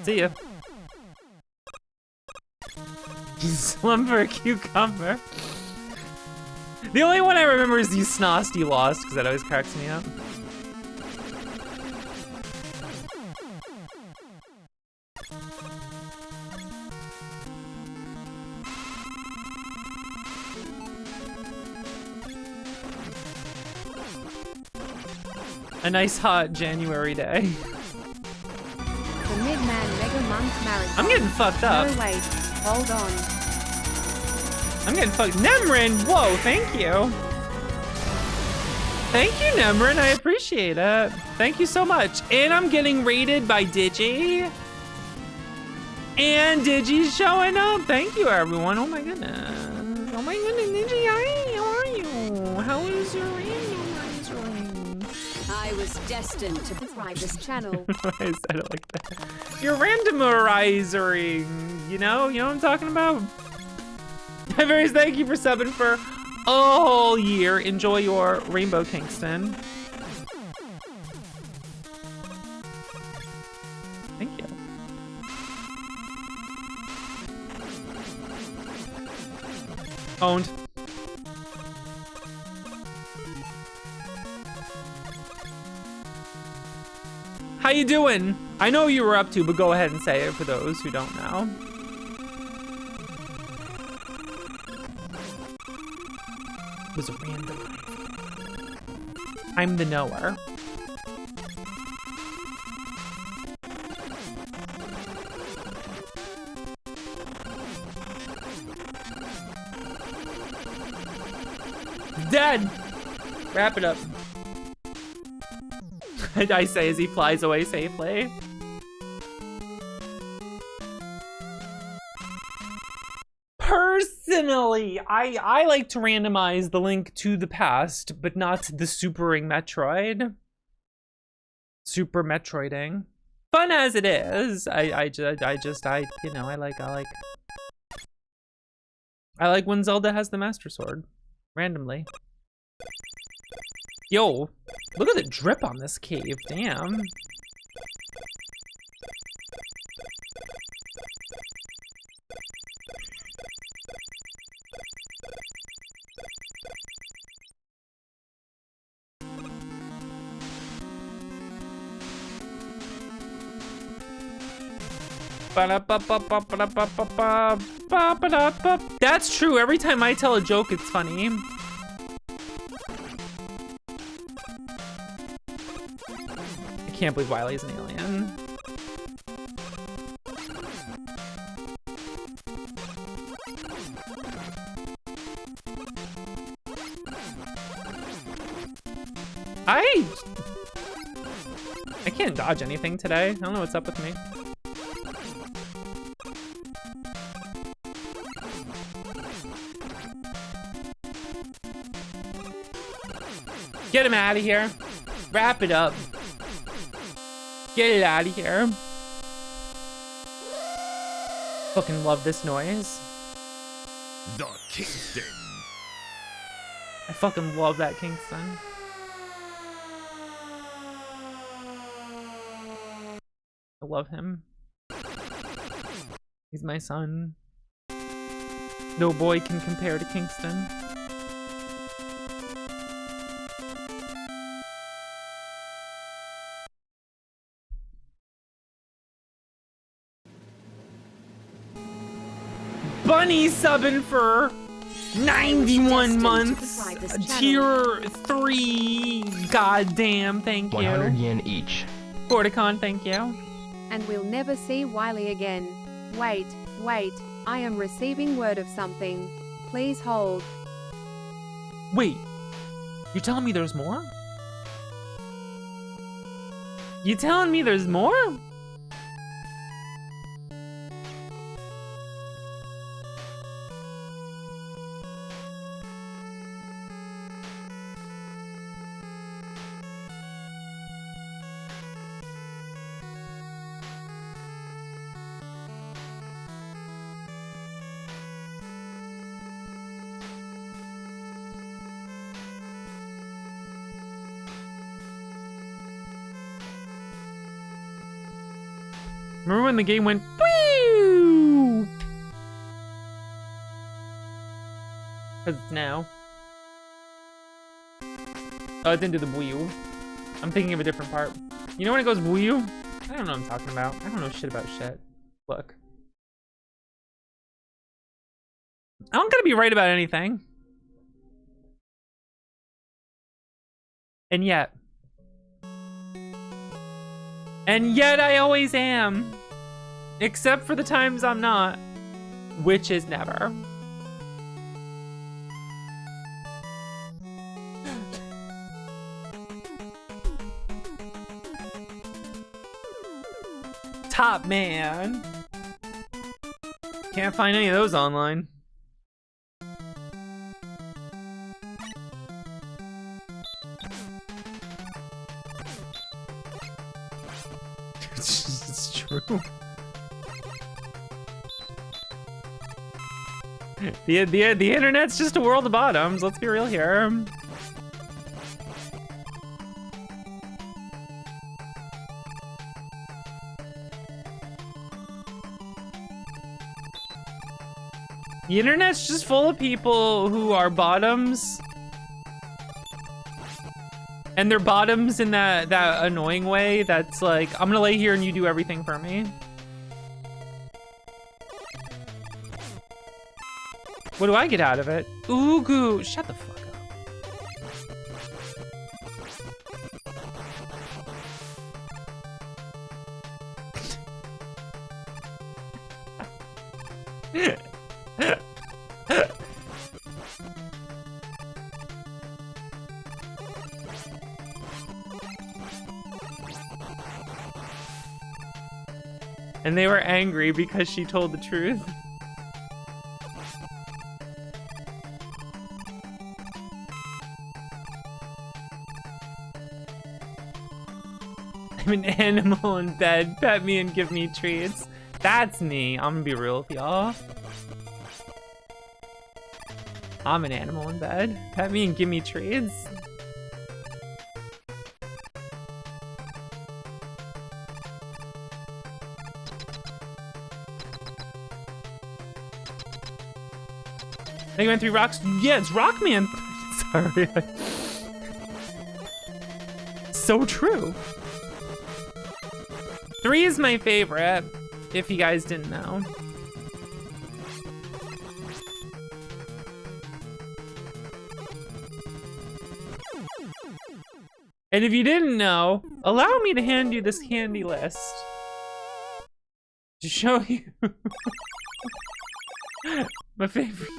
See ya. Slumber cucumber. The only one I remember is you snost, you lost, because that always cracks me up. A nice hot January day. The Mid-Man Mega Month Marathon. I'm getting fucked up. No, wait. Hold on. I'm getting fucked. Nemrin, whoa, thank you. Thank you, Nemrin, I appreciate it. Thank you so much. And I'm getting rated by Digi. And Digi's showing up. Thank you, everyone. Oh my goodness. Oh my goodness, Digi, hi, how are you? How is your randomizing? I was destined to thrive this channel. Why is that like that? You're randomizing, you know what I'm talking about? Diverse, thank you for subbing for a whole year. Enjoy your Rainbow Kingston. Thank you. Owned. How you doing? I know you were up to, but go ahead and say it for those who don't know. It was a random life. I'm the knower. Dead! Wrap it up. I say as he flies away safely. Personally, I like to randomize the Link to the Past, but not the Supering Metroid. Super Metroiding. Fun as it is, I like when Zelda has the Master Sword. Randomly. Yo, look at the drip on this cave, damn. That's true, every time I tell a joke, it's funny. I can't believe Wily's an alien. I can't dodge anything today. I don't know what's up with me. Get him out of here. Wrap it up. Get it out of here. Fucking love this noise. The Kingston. I fucking love that Kingston. I love him. He's my son. No boy can compare to Kingston. Bunny subbing for 91 months. Tier 3. Goddamn, thank you. 100 yen each. Forticon, thank you. And we'll never see Wily again. Wait, I am receiving word of something. Please hold. Wait, you're telling me there's more? You telling me there's more? Remember when the game went woo? Because it's now. Oh, it didn't do the woo. I'm thinking of a different part. You know when it goes woo? I don't know what I'm talking about. I don't know shit about shit. Look. I don't gotta be right about anything. And yet I always am. Except for the times I'm not. Which is never. Top man. Can't find any of those online. It's true. The internet's just a world of bottoms. Let's be real here. The internet's just full of people who are bottoms. And they're bottoms in that annoying way that's like, I'm gonna lay here and you do everything for me. What do I get out of it? Ooh, goo. Shut the fuck up. And they were angry because she told the truth. I'm an animal in bed. Pet me and give me treats. That's me. I'm gonna be real with y'all. I'm an animal in bed. Pet me and give me treats. They went through rocks. Yeah, it's Rockman. Sorry. So true. 3 is my favorite, if you guys didn't know. And if you didn't know, allow me to hand you this candy list to show you my favorite.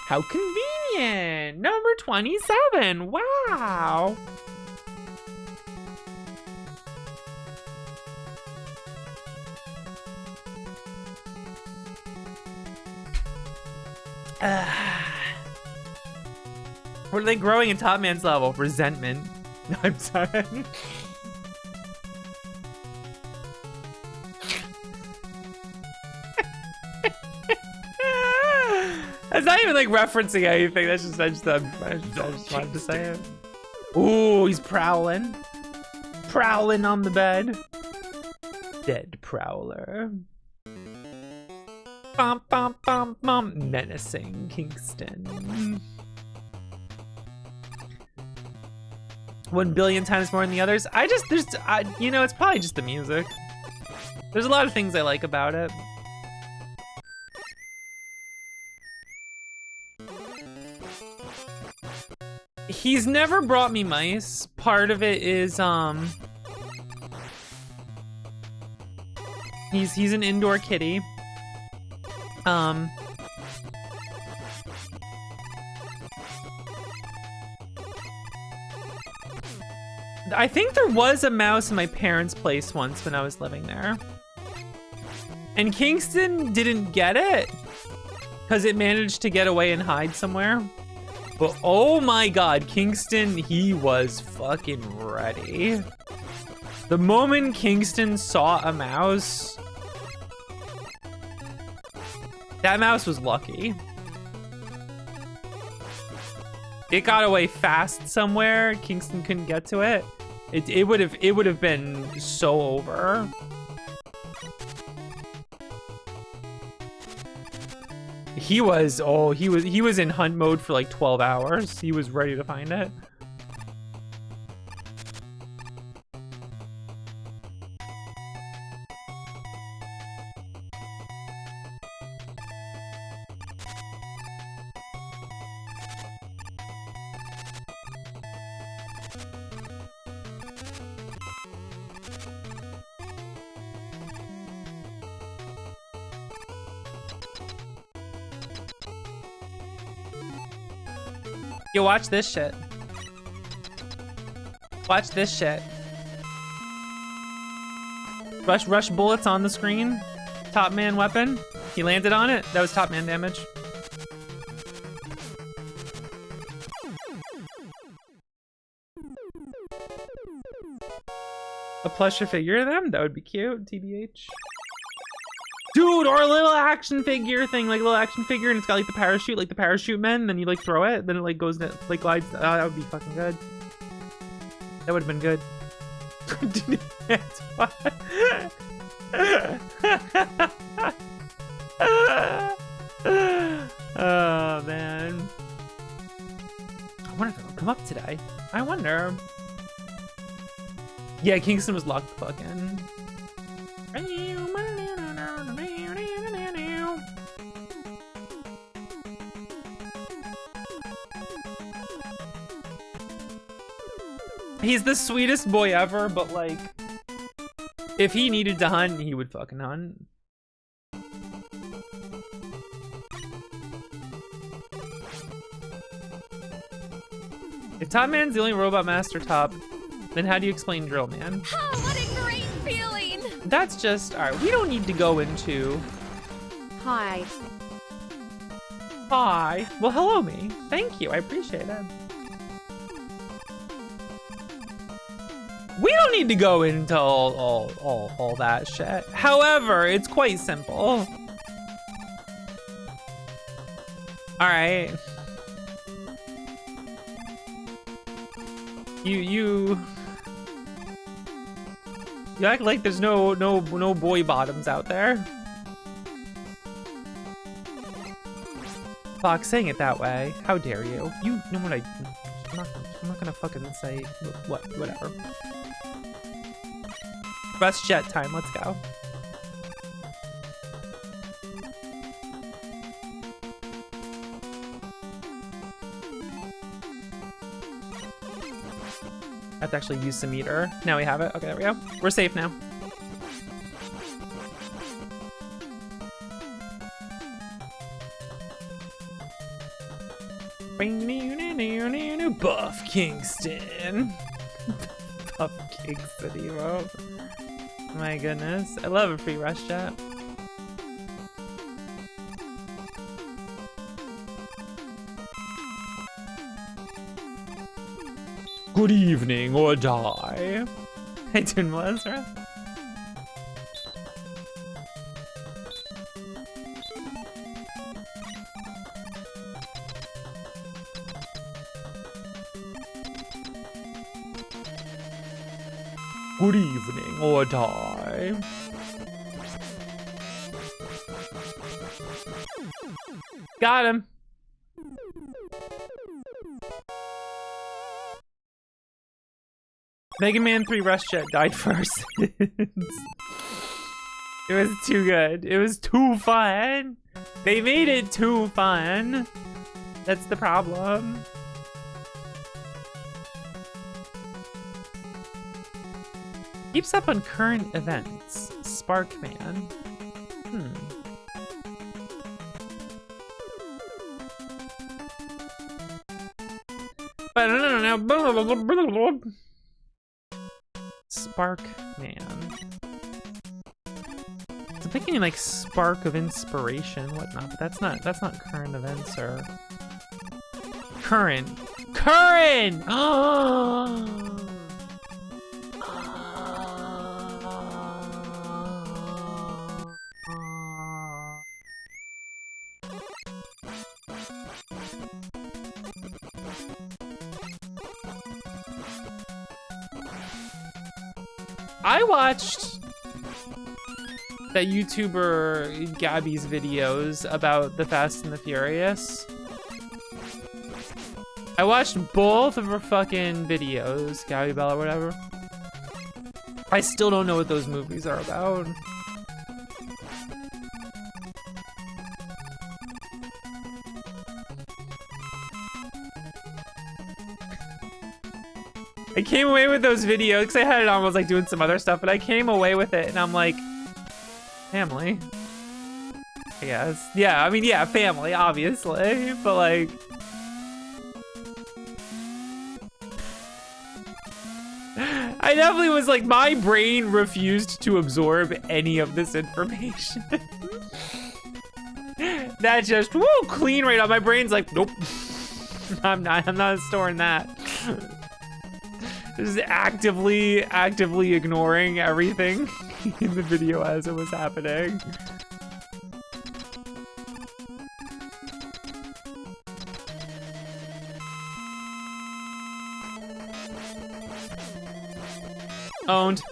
How convenient! Number 27. Wow. What are they growing in Top Man's level? Resentment. No, I'm sorry. That's not even like referencing anything. That's just I just wanted to say it. Ooh, he's prowling. Prowling on the bed. Dead prowler. Bum, bum, bum, bum. Menacing Kingston. 1 billion times more than the others. You know, it's probably just the music. There's a lot of things I like about it. He's never brought me mice. Part of it is, he's an indoor kitty. I think there was a mouse in my parents' place once when I was living there. And Kingston didn't get it because it managed to get away and hide somewhere. But oh my God, Kingston, he was fucking ready. The moment Kingston saw a mouse, that mouse was lucky. It got away fast somewhere. Kingston couldn't get to it. It would have been so over. He was in hunt mode for like 12 hours. He was ready to find it. Yo, watch this shit. Watch this shit. Rush bullets on the screen. Top man weapon. He landed on it. That was top man damage. A plushie figure of them? That would be cute. TBH. Dude, or a little action figure thing, like a little action figure, and it's got like the parachute, like the parachute men, then you like throw it, then it like goes, like glides. That would be fucking good. That would have been good. That's why. Oh man. I wonder if it'll come up today. I wonder. Yeah, Kingston was locked the fuck in. He's the sweetest boy ever, but like, if he needed to hunt, he would fucking hunt. If Top Man's the only robot master top, then how do you explain Drill Man? Oh, what a great feeling! That's just, all right, we don't need to go into... Hi. Hi. Well, hello me. Thank you, I appreciate it. We don't need to go into all that shit. However, it's quite simple. All right. You act like there's no boy bottoms out there. Fuck, saying it that way. How dare you? You know what I'm not gonna fucking say whatever. Rush jet time, let's go. I have to actually use the meter. Now we have it. Okay, there we go. We're safe now. Buff Kingston. Buff Kingston, Evo. My goodness. I love a free rush jet. Good evening, or die. Hey, Toon Melezra. Good evening, or die. Got him. Mega Man 3 Rush Jet died first. It was too good. It was too fun. They made it too fun. That's the problem. Keeps up on current events. Sparkman. Sparkman. I'm thinking like spark of inspiration, whatnot, but that's not current events or current. Oh. I watched that YouTuber Gabby's videos about the Fast and the Furious. I watched both of her fucking videos, Gabby Bell or whatever. I still don't know what those movies are about. I came away with those videos because I had it on, I was like doing some other stuff, but I came away with it and I'm like, family, I guess. Yeah, I mean, yeah, family, obviously, but like, I definitely was like, my brain refused to absorb any of this information. That just, woo, clean right out. My brain's like, nope, I'm not storing that. Just actively ignoring everything in the video as it was happening. Owned.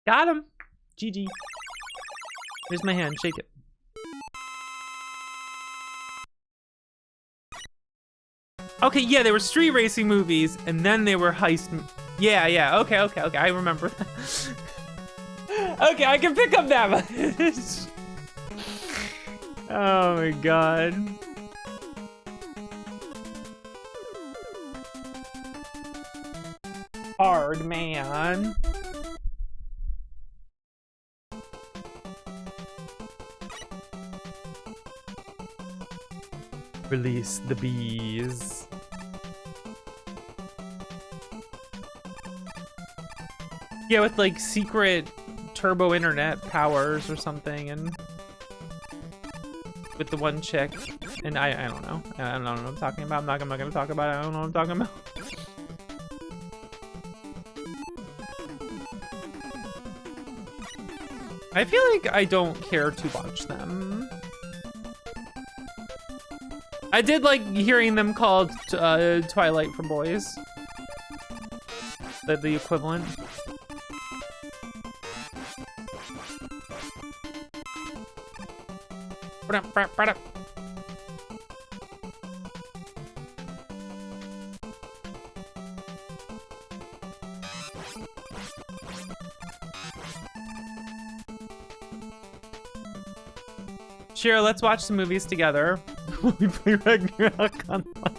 Got him. GG. Here's my hand. Shake it. Okay, yeah, they were street racing movies, and then they were heist. Yeah. Okay. I remember that. Okay, I can pick up that much. Oh my god. Hard man. Release the bees. Yeah, with like secret turbo internet powers or something, and with the one chick, and I don't know. I don't know what I'm talking about. I'm not gonna talk about it. I don't know what I'm talking about. I feel like I don't care to watch them. I did like hearing them called Twilight for boys. The equivalent. Sure, let's watch some movies together. We play Ragnarok online.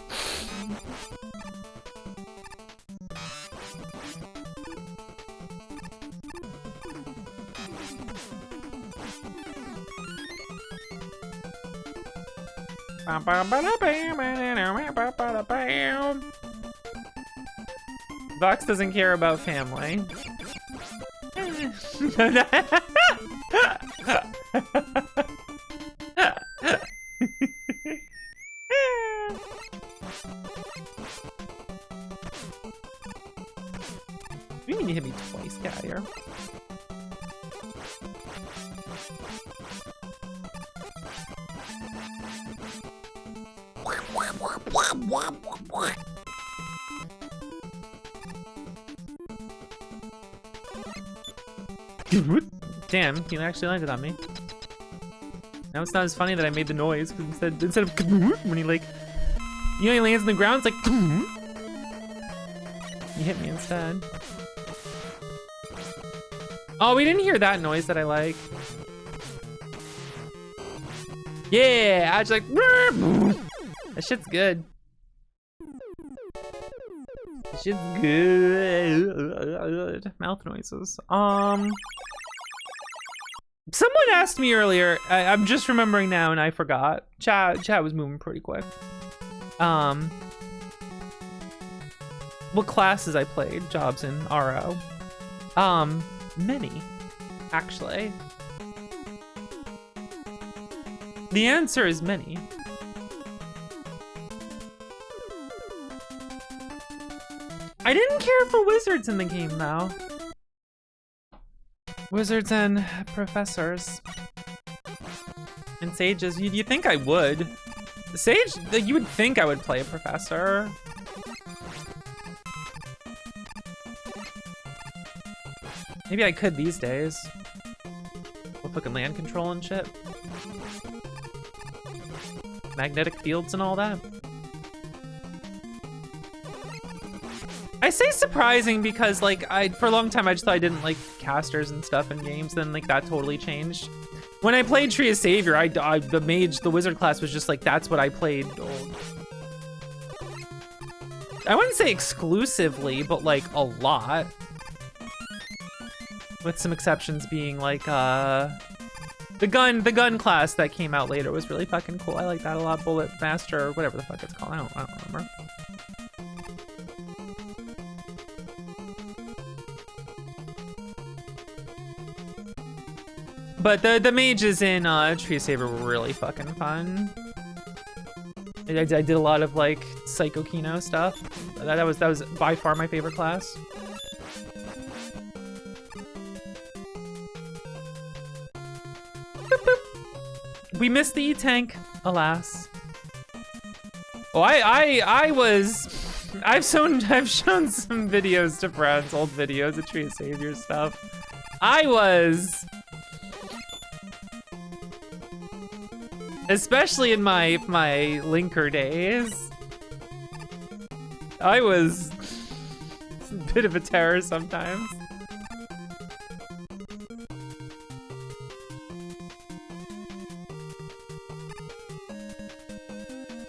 Vox doesn't care about family. You mean you hit me twice, get out of here. Damn, he actually landed on me. Now it's not as funny that I made the noise, because instead of when he like, you know, he lands on the ground, it's like you hit me instead. Oh, we didn't hear that noise that I like. Yeah, I was like, that shit's good. That shit's good. Mouth noises. Someone asked me earlier, I'm just remembering now and I forgot. Chat was moving pretty quick. What classes I played, jobs in RO. Many, actually. The answer is many. I didn't care for wizards in the game though. Wizards and professors. And sages, you think I would. The sage, you would think I would play a professor. Maybe I could these days. With fucking land control and shit. Magnetic fields and all that. I say surprising because like for a long time I just thought I didn't like casters and stuff in games, then like that totally changed. When I played Tree of Savior, the mage, the wizard class was just like, that's what I played. I wouldn't say exclusively, but like a lot. With some exceptions being like the gun class that came out later was really fucking cool. I like that a lot. Bullet Master or whatever the fuck it's called. I don't remember. But the mages in Tree of Savior were really fucking fun. I did a lot of like Psycho Kino stuff. That was by far my favorite class. Boop, boop. We missed the E-Tank, alas. Oh, I've shown some videos to friends, old videos of Tree of Savior stuff. I was, especially in my linker days, I was a bit of a terror sometimes.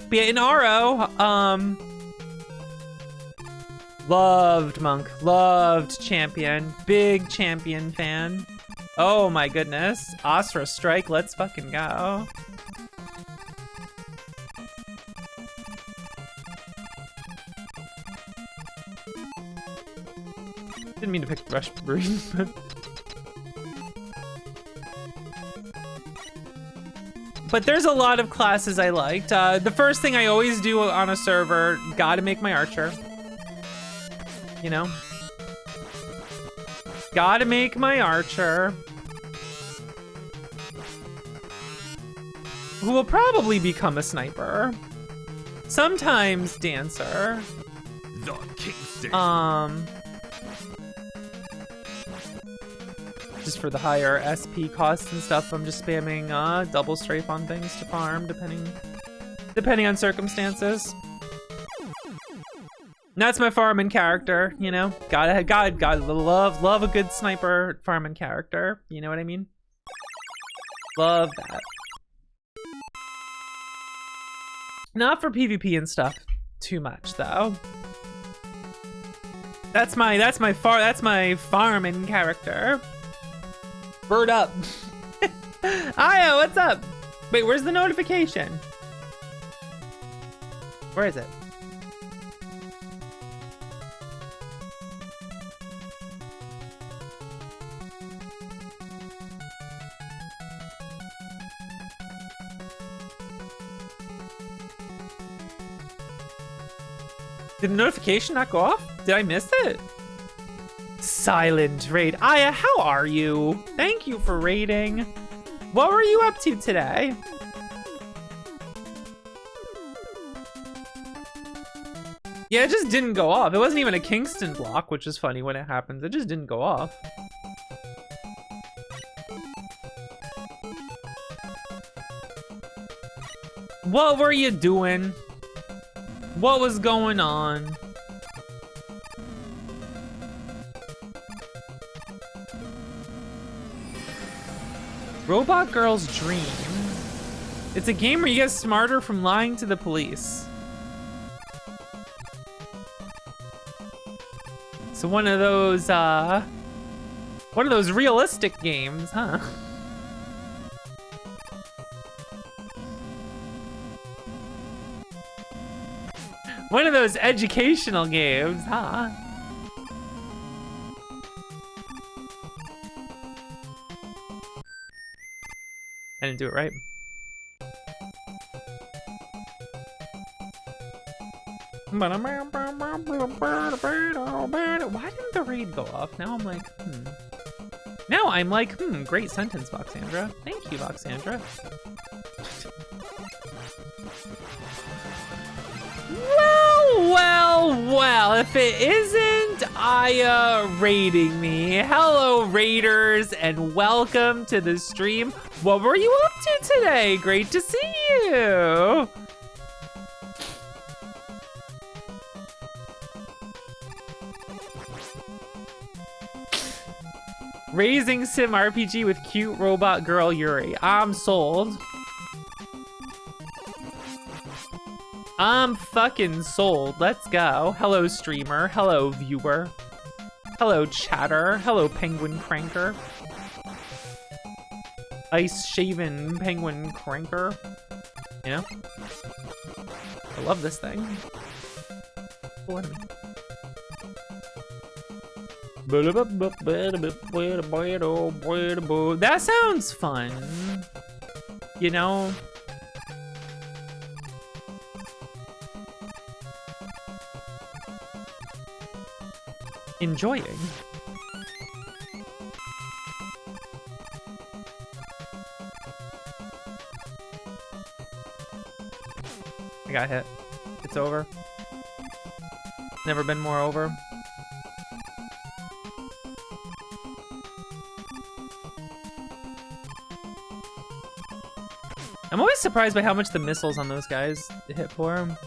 But yeah, in RO, loved Monk, loved Champion, big Champion fan. Oh my goodness, Astra Strike, let's fucking go. Didn't mean to pick Rush Breed, but there's a lot of classes I liked. The first thing I always do on a server, gotta make my archer. You know? Gotta make my archer. Who will probably become a sniper. Sometimes dancer. The Kingston. Just for the higher SP costs and stuff, I'm just spamming double strafe on things to farm, depending on circumstances. And that's my farming character, you know. Gotta love a good sniper farming character. You know what I mean? Love that. Not for PvP and stuff too much though. That's my farming character. Bird up. Aya, what's up? Wait, where's the notification? Where is it? Did the notification not go off? Did I miss it? Silent raid. Aya, how are you? Thank you for raiding. What were you up to today? Yeah, it just didn't go off. It wasn't even a Kingston block, which is funny when it happens. It just didn't go off. What were you doing? What was going on? Robot Girl's Dream. It's a game where you get smarter from lying to the police. So one of those realistic games, huh? One of those educational games, huh? I didn't do it right. Why didn't the raid go off? Now I'm like, Now I'm like, great sentence, Voxandra. Thank you, Voxandra. Well, if it isn't Aya raiding me. Hello, raiders, and welcome to the stream. What were you up to today? Great to see you. Raising Sim RPG with cute robot girl Yuri. I'm sold. I'm fucking sold. Let's go. Hello, streamer. Hello, viewer. Hello, chatter. Hello, penguin cranker. Ice shaven penguin cranker. You know? I love this thing. What? That sounds fun. You know? Enjoying. I got hit. It's over. Never been more over. I'm always surprised by how much the missiles on those guys hit for him.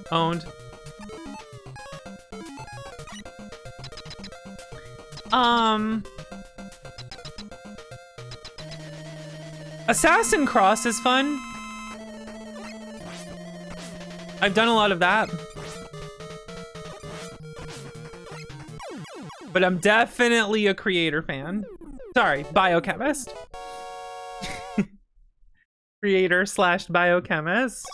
Owned. Assassin Cross is fun. I've done a lot of that. But I'm definitely a creator fan. Sorry, biochemist. Creator / biochemist.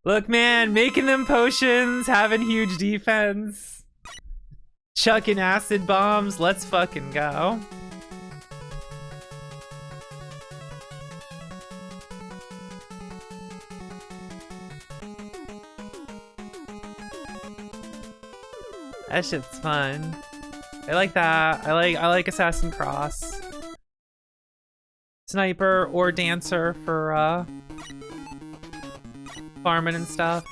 Look, man, making them potions, having huge defense, chucking acid bombs. Let's fucking go. That shit's fun. I like that. I like Assassin Cross. Sniper or Dancer for farming and stuff.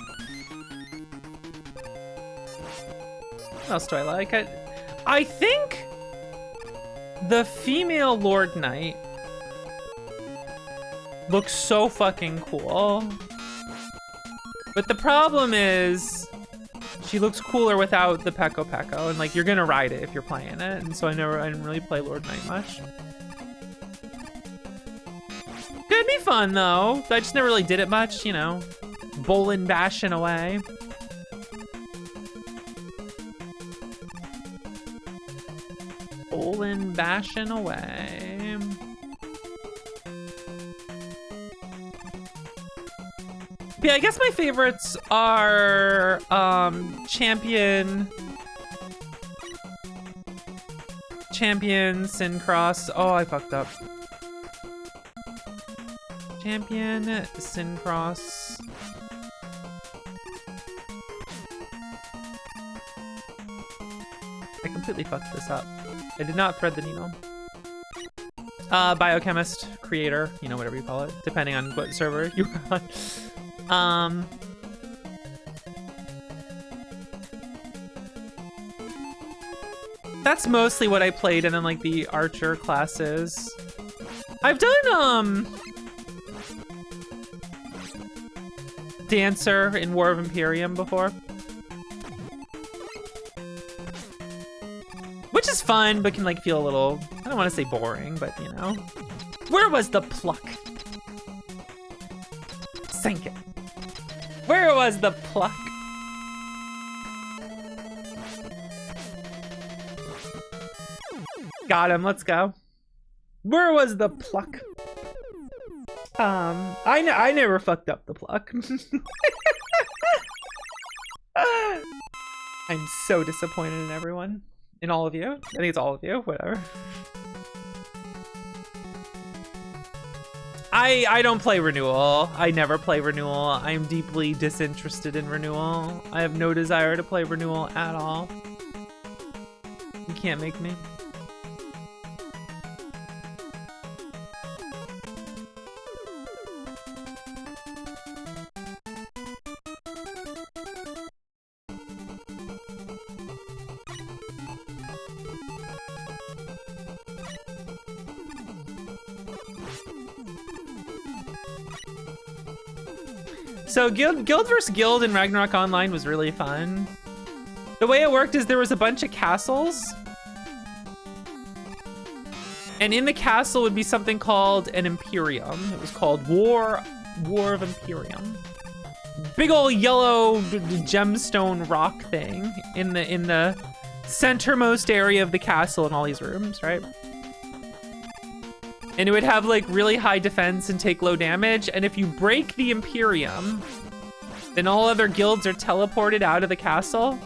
What else do I like? I think the female Lord Knight looks so fucking cool. But the problem is she looks cooler without the Peko Peko, and like you're gonna ride it if you're playing it, and so I didn't really play Lord Knight much. Could be fun though. I just never really did it much, you know. Bowling, bashing away. Bowling, bashing away. But yeah, I guess my favorites are Champion, Sin Cross. Oh, I fucked up. Champion, Sin Cross. I completely fucked this up. I did not thread the needle. Biochemist, creator, you know, whatever you call it, depending on what server you're on. That's mostly what I played, and then like the archer classes. I've done Dancer in War of Imperium before, which is fun, but can like feel a little, I don't want to say boring, but you know. Where was the pluck? Sink it. Where was the pluck? Got him, let's go. Where was the pluck? I never fucked up the pluck. I'm so disappointed in everyone. In all of you. I think it's all of you, whatever. I don't play Renewal. I never play Renewal. I'm deeply disinterested in Renewal. I have no desire to play Renewal at all. You can't make me. So Guild vs. Guild in Ragnarok Online was really fun. The way it worked is there was a bunch of castles. And in the castle would be something called an Imperium. It was called War of Imperium. Big old yellow gemstone rock thing in the centermost area of the castle in all these rooms, right? And it would have like really high defense and take low damage. And if you break the Imperium, then all other guilds are teleported out of the castle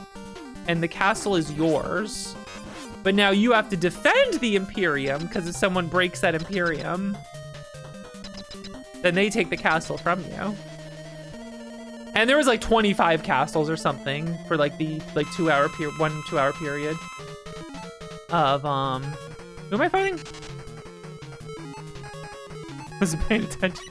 and the castle is yours. But now you have to defend the Imperium because if someone breaks that Imperium, then they take the castle from you. And there was like 25 castles or something for like the 2 hour period, 1 2 hour period of, who am I fighting? Wasn't paying attention.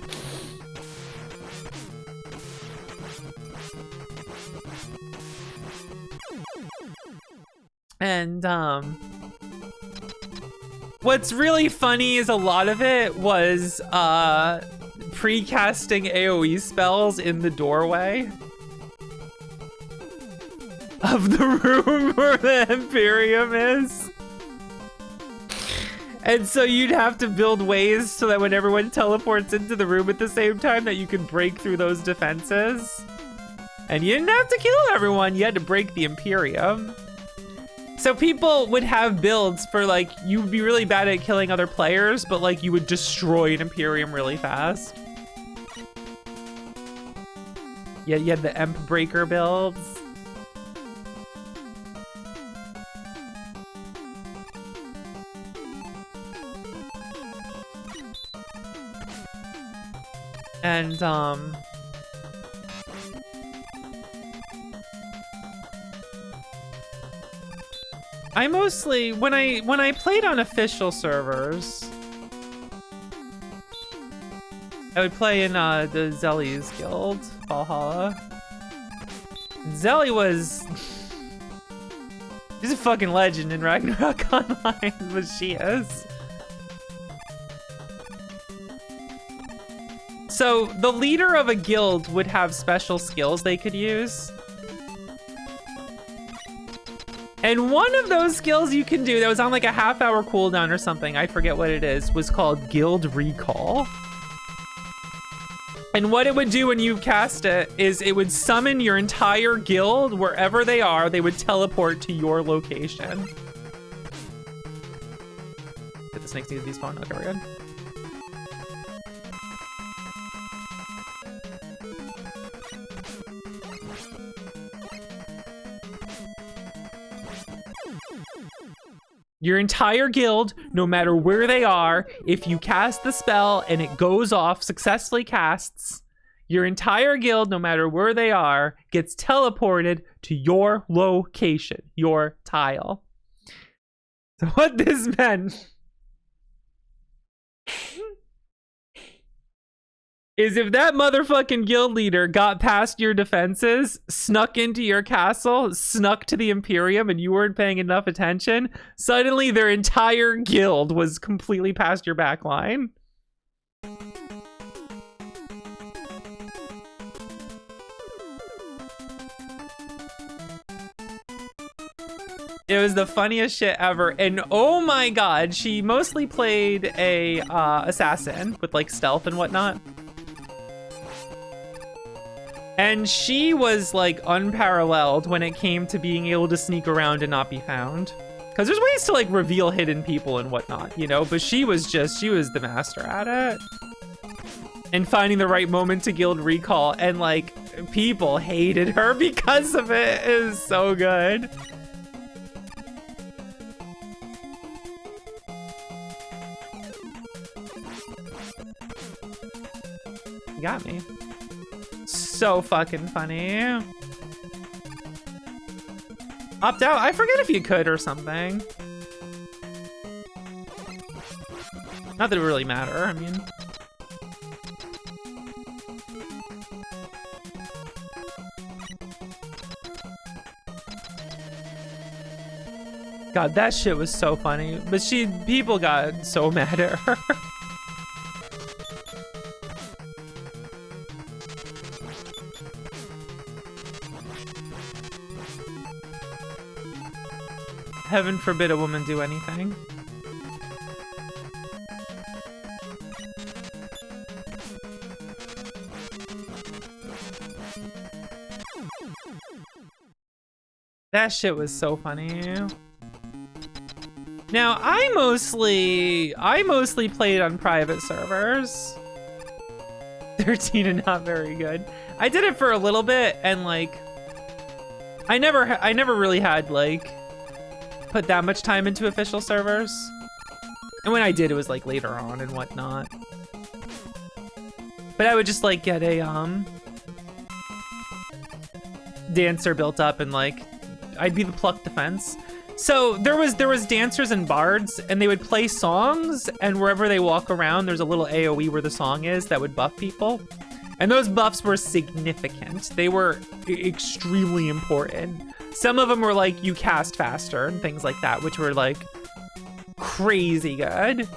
And what's really funny is a lot of it was pre-casting AoE spells in the doorway of the room where the Imperium is. And so you'd have to build ways so that when everyone teleports into the room at the same time that you can break through those defenses. And you didn't have to kill everyone, you had to break the Imperium. So people would have builds for like, you would be really bad at killing other players, but like you would destroy an Imperium really fast. Yeah, you had the Emp Breaker builds. And I mostly when I played on official servers, I would play in the Zelly's guild, Valhalla. Zelly was she's a fucking legend in Ragnarok Online, but she is. So the leader of a guild would have special skills they could use. And one of those skills you can do that was on like a half-hour cooldown or something, I forget what it is, was called Guild Recall. And what it would do when you cast it is it would summon your entire guild wherever they are. They would teleport to your location. But the snakes need to despawn. Okay, we're good. Your entire guild, no matter where they are, if you cast the spell and it goes off, successfully casts, your entire guild, no matter where they are, gets teleported to your location, your tile. So what this meant is if that motherfucking guild leader got past your defenses, snuck into your castle, snuck to the Imperium, and you weren't paying enough attention, suddenly their entire guild was completely past your back line. It was the funniest shit ever, and oh my god, she mostly played a assassin with like stealth and whatnot. And she was like unparalleled when it came to being able to sneak around and not be found. Because there's ways to like reveal hidden people and whatnot, you know? But she was the master at it. And finding the right moment to guild recall. And like, people hated her because of it. It was so good. You got me. So fucking funny. opt out? I forget if you could or something. Not that it would really matter, I mean. God, that shit was so funny. But people got so mad at her. Heaven forbid a woman do anything. That shit was so funny. Now, I mostly played on private servers. 13 and not very good. I did it for a little bit, and like, I never really had like put that much time into official servers. And when I did, it was like later on and whatnot. But I would just like get a dancer built up, and like I'd be the pluck defense. So there was dancers and bards, and they would play songs, and wherever they walk around, there's a little AoE where the song is that would buff people. And those buffs were significant. They were extremely important. Some of them were like you cast faster and things like that, which were like crazy good.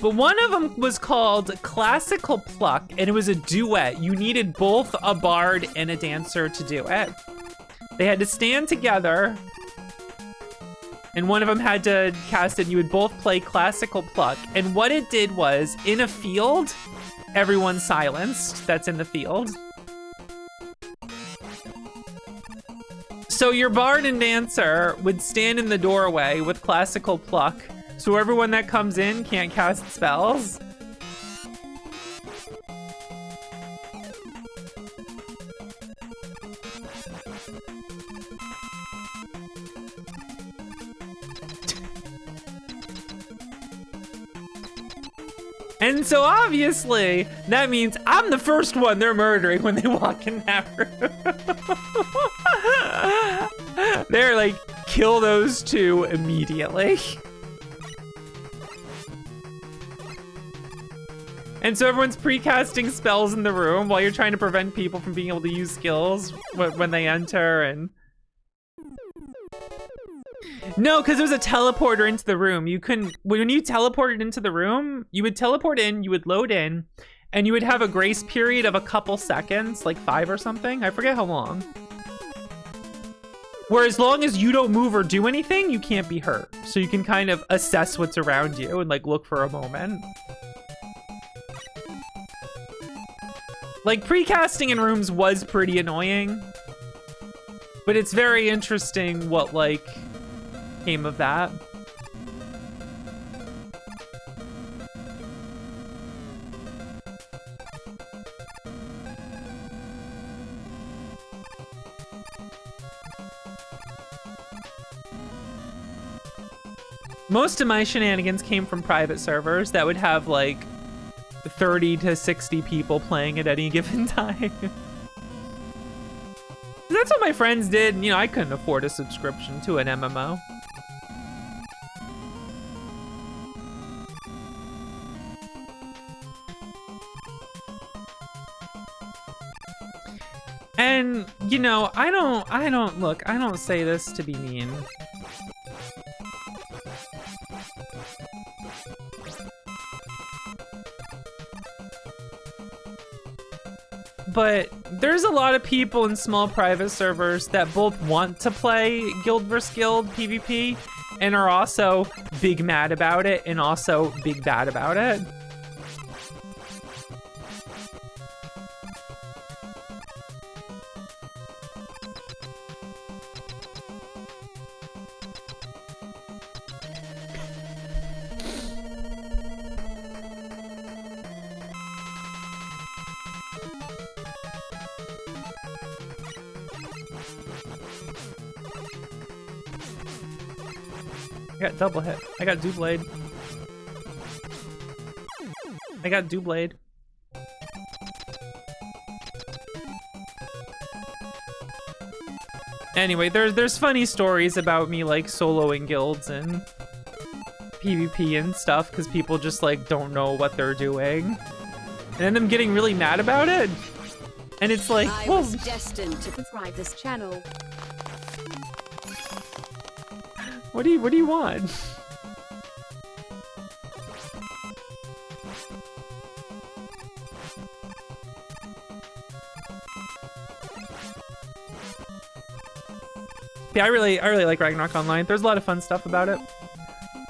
But one of them was called Classical Pluck, and it was a duet. You needed both a bard and a dancer to do it. They had to stand together, and one of them had to cast it, and you would both play Classical Pluck. And what it did was, in a field, everyone silenced that's in the field. So your bard and dancer would stand in the doorway with Classical Pluck, so everyone that comes in can't cast spells. And so obviously, that means I'm the first one they're murdering when they walk in that room. They're like, kill those two immediately. And so everyone's pre-casting spells in the room while you're trying to prevent people from being able to use skills when they enter. And no, because there was a teleporter into the room. You couldn't, when you teleported into the room, you would teleport in, you would load in, and you would have a grace period of a couple seconds, like 5 or something. I forget how long. Where as long as you don't move or do anything, you can't be hurt. So you can kind of assess what's around you and like look for a moment. Like pre-casting in rooms was pretty annoying, but it's very interesting what like came of that. Most of my shenanigans came from private servers that would have like 30 to 60 people playing at any given time. That's what my friends did, and you know, I couldn't afford a subscription to an MMO. And you know, I don't say this to be mean. But there's a lot of people in small private servers that both want to play Guild vs. Guild PvP and are also big mad about it and also big bad about it. I got double hit. I got Doublade. I got Doublade. Anyway, there's funny stories about me like soloing guilds and PvP and stuff because people just like don't know what they're doing, and then them getting really mad about it. And it's like, I well, was destined to Subscribe this channel. what do you want? Yeah, I really like Ragnarok Online. There's a lot of fun stuff about it.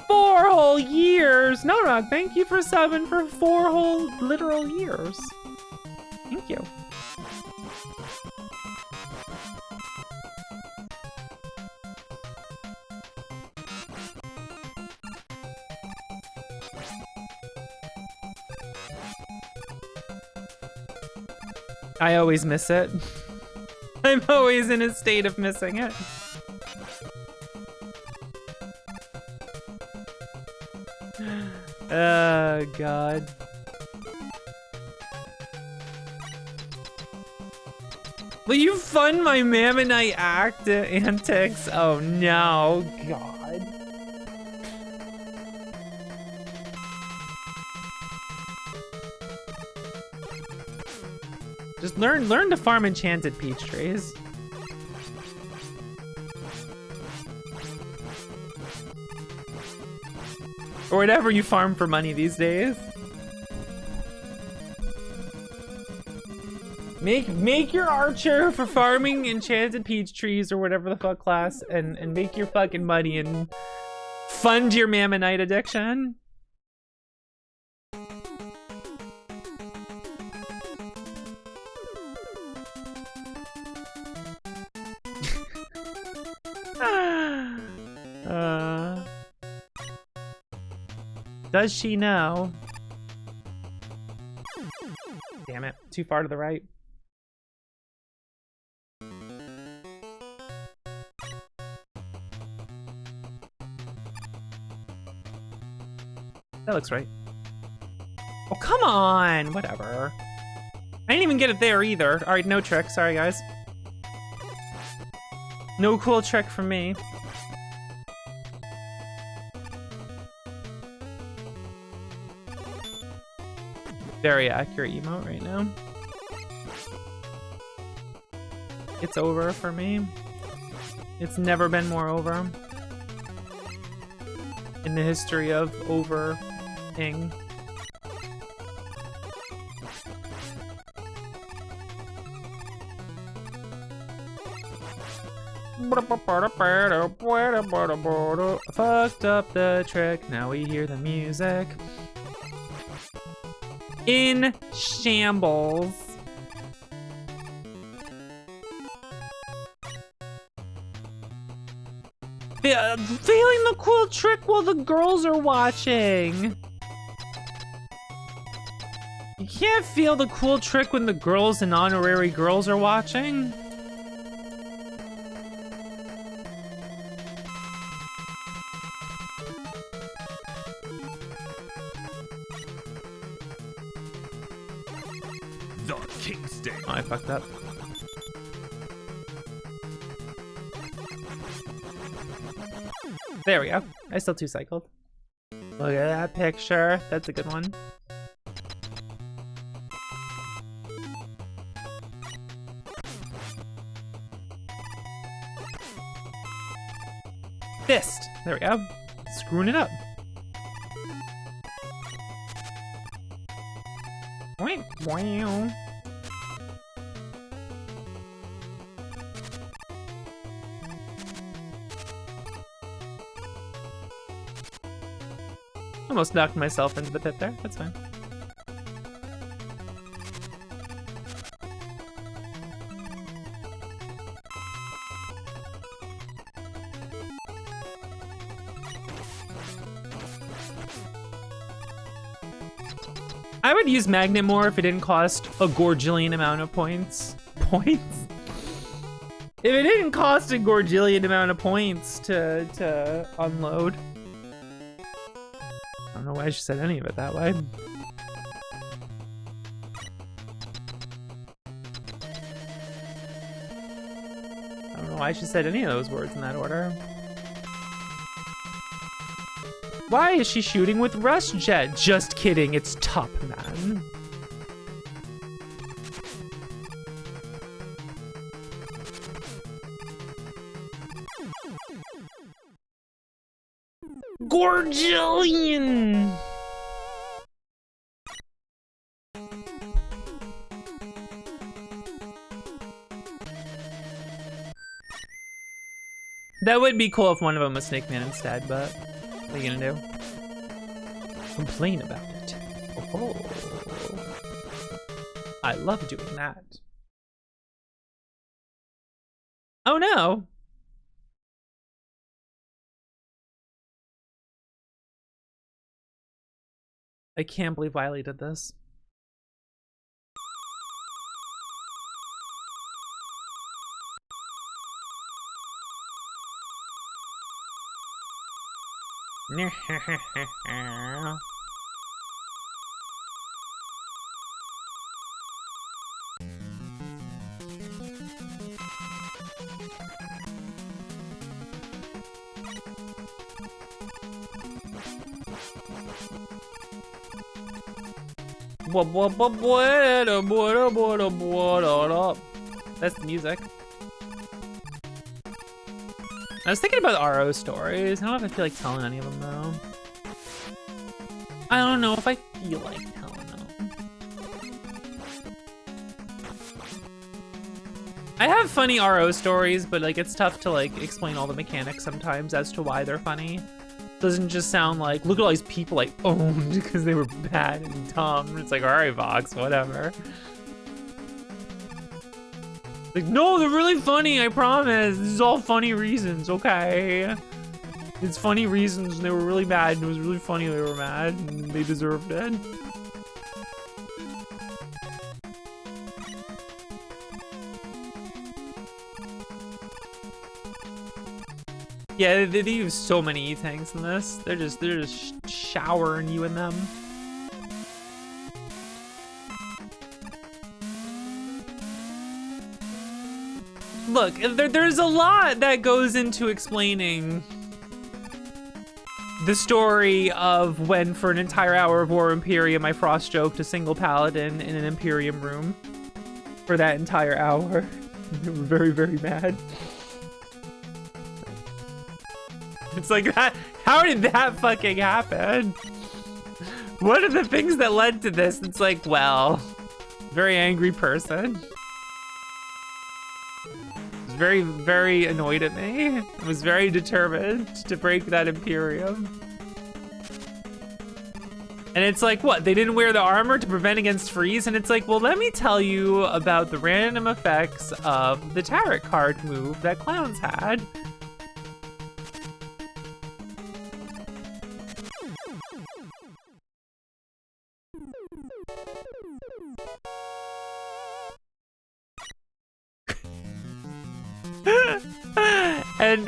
4 whole years! No, thank you for subbing for 4 whole literal years. Thank you. I always miss it. I'm always in a state of missing it. Oh, God. Will you fund my Mammonite antics? Oh, no. God. Just learn to farm enchanted peach trees. Or whatever you farm for money these days. Make your archer for farming enchanted peach trees or whatever the fuck class, and make your fucking money and fund your Mammonite addiction. Does she know? Damn it, too far to the right. That looks right. Oh, come on! Whatever. I didn't even get it there either. Alright, no trick. Sorry, guys. No cool trick from me. Very accurate emote right now. It's over for me. It's never been more over in the history of over-ing. Fucked up the trick, now we hear the music. In shambles. Failing the cool trick while the girls are watching. You can't feel the cool trick when the girls and honorary girls are watching. The Kingston. Oh, I fucked up. There we go. I still 2-cycled. Look at that picture. That's a good one. Fist. There we go. Screwing it up. Wow. Almost knocked myself into the pit there. That's fine. I would use Magnet more if it didn't cost a gorgillion amount of points. Points? If it didn't cost a gorgillion amount of points to unload. I don't know why she said any of it that way. I don't know why she said any of those words in that order. Why is she shooting with Rush Jet? Just kidding, it's Top Man. Gorgillion! That would be cool if one of them was Snake Man instead, but what are you gonna do? Complain about it. Oh, I love doing that. Oh no! I can't believe Wiley did this. That's the music. I was thinking about RO stories. I don't know if I feel like telling any of them though. I don't know if I feel like telling them. I have funny RO stories, but like it's tough to like explain all the mechanics sometimes as to why they're funny. Doesn't just sound like, look at all these people I owned because they were bad and dumb. It's like, all right, Vox, whatever. Like, no, they're really funny, I promise. This is all funny reasons, okay? It's funny reasons, and they were really mad, and it was really funny they were mad, and they deserved it. Yeah, they use so many E-tanks in this. They're just showering you in them. Look, there's a lot that goes into explaining the story of when, for an entire hour of War Imperium, I frost joked a single paladin in an Imperium room for that entire hour. They were very, very mad. It's like, that. How did that fucking happen? What are the things that led to this? It's like, well, very angry person. Was very, very annoyed at me. Was very determined to break that Imperium. And it's like, what? They didn't wear the armor to prevent against freeze? And it's like, well, let me tell you about the random effects of the tarot card move that clowns had.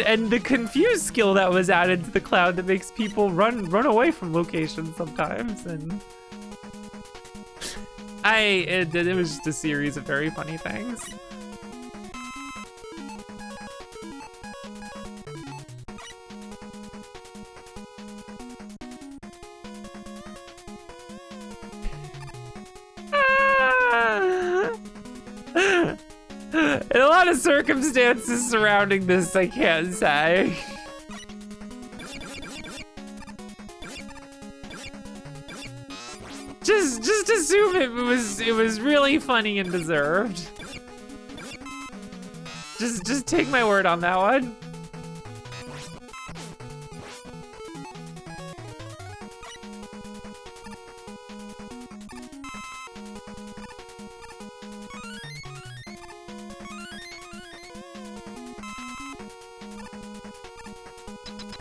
And the confuse skill that was added to the cloud that makes people run away from locations sometimes, and it was just a series of very funny things. In a lot of circumstances surrounding this, I can't say. Just assume it was really funny and deserved. Just take my word on that one.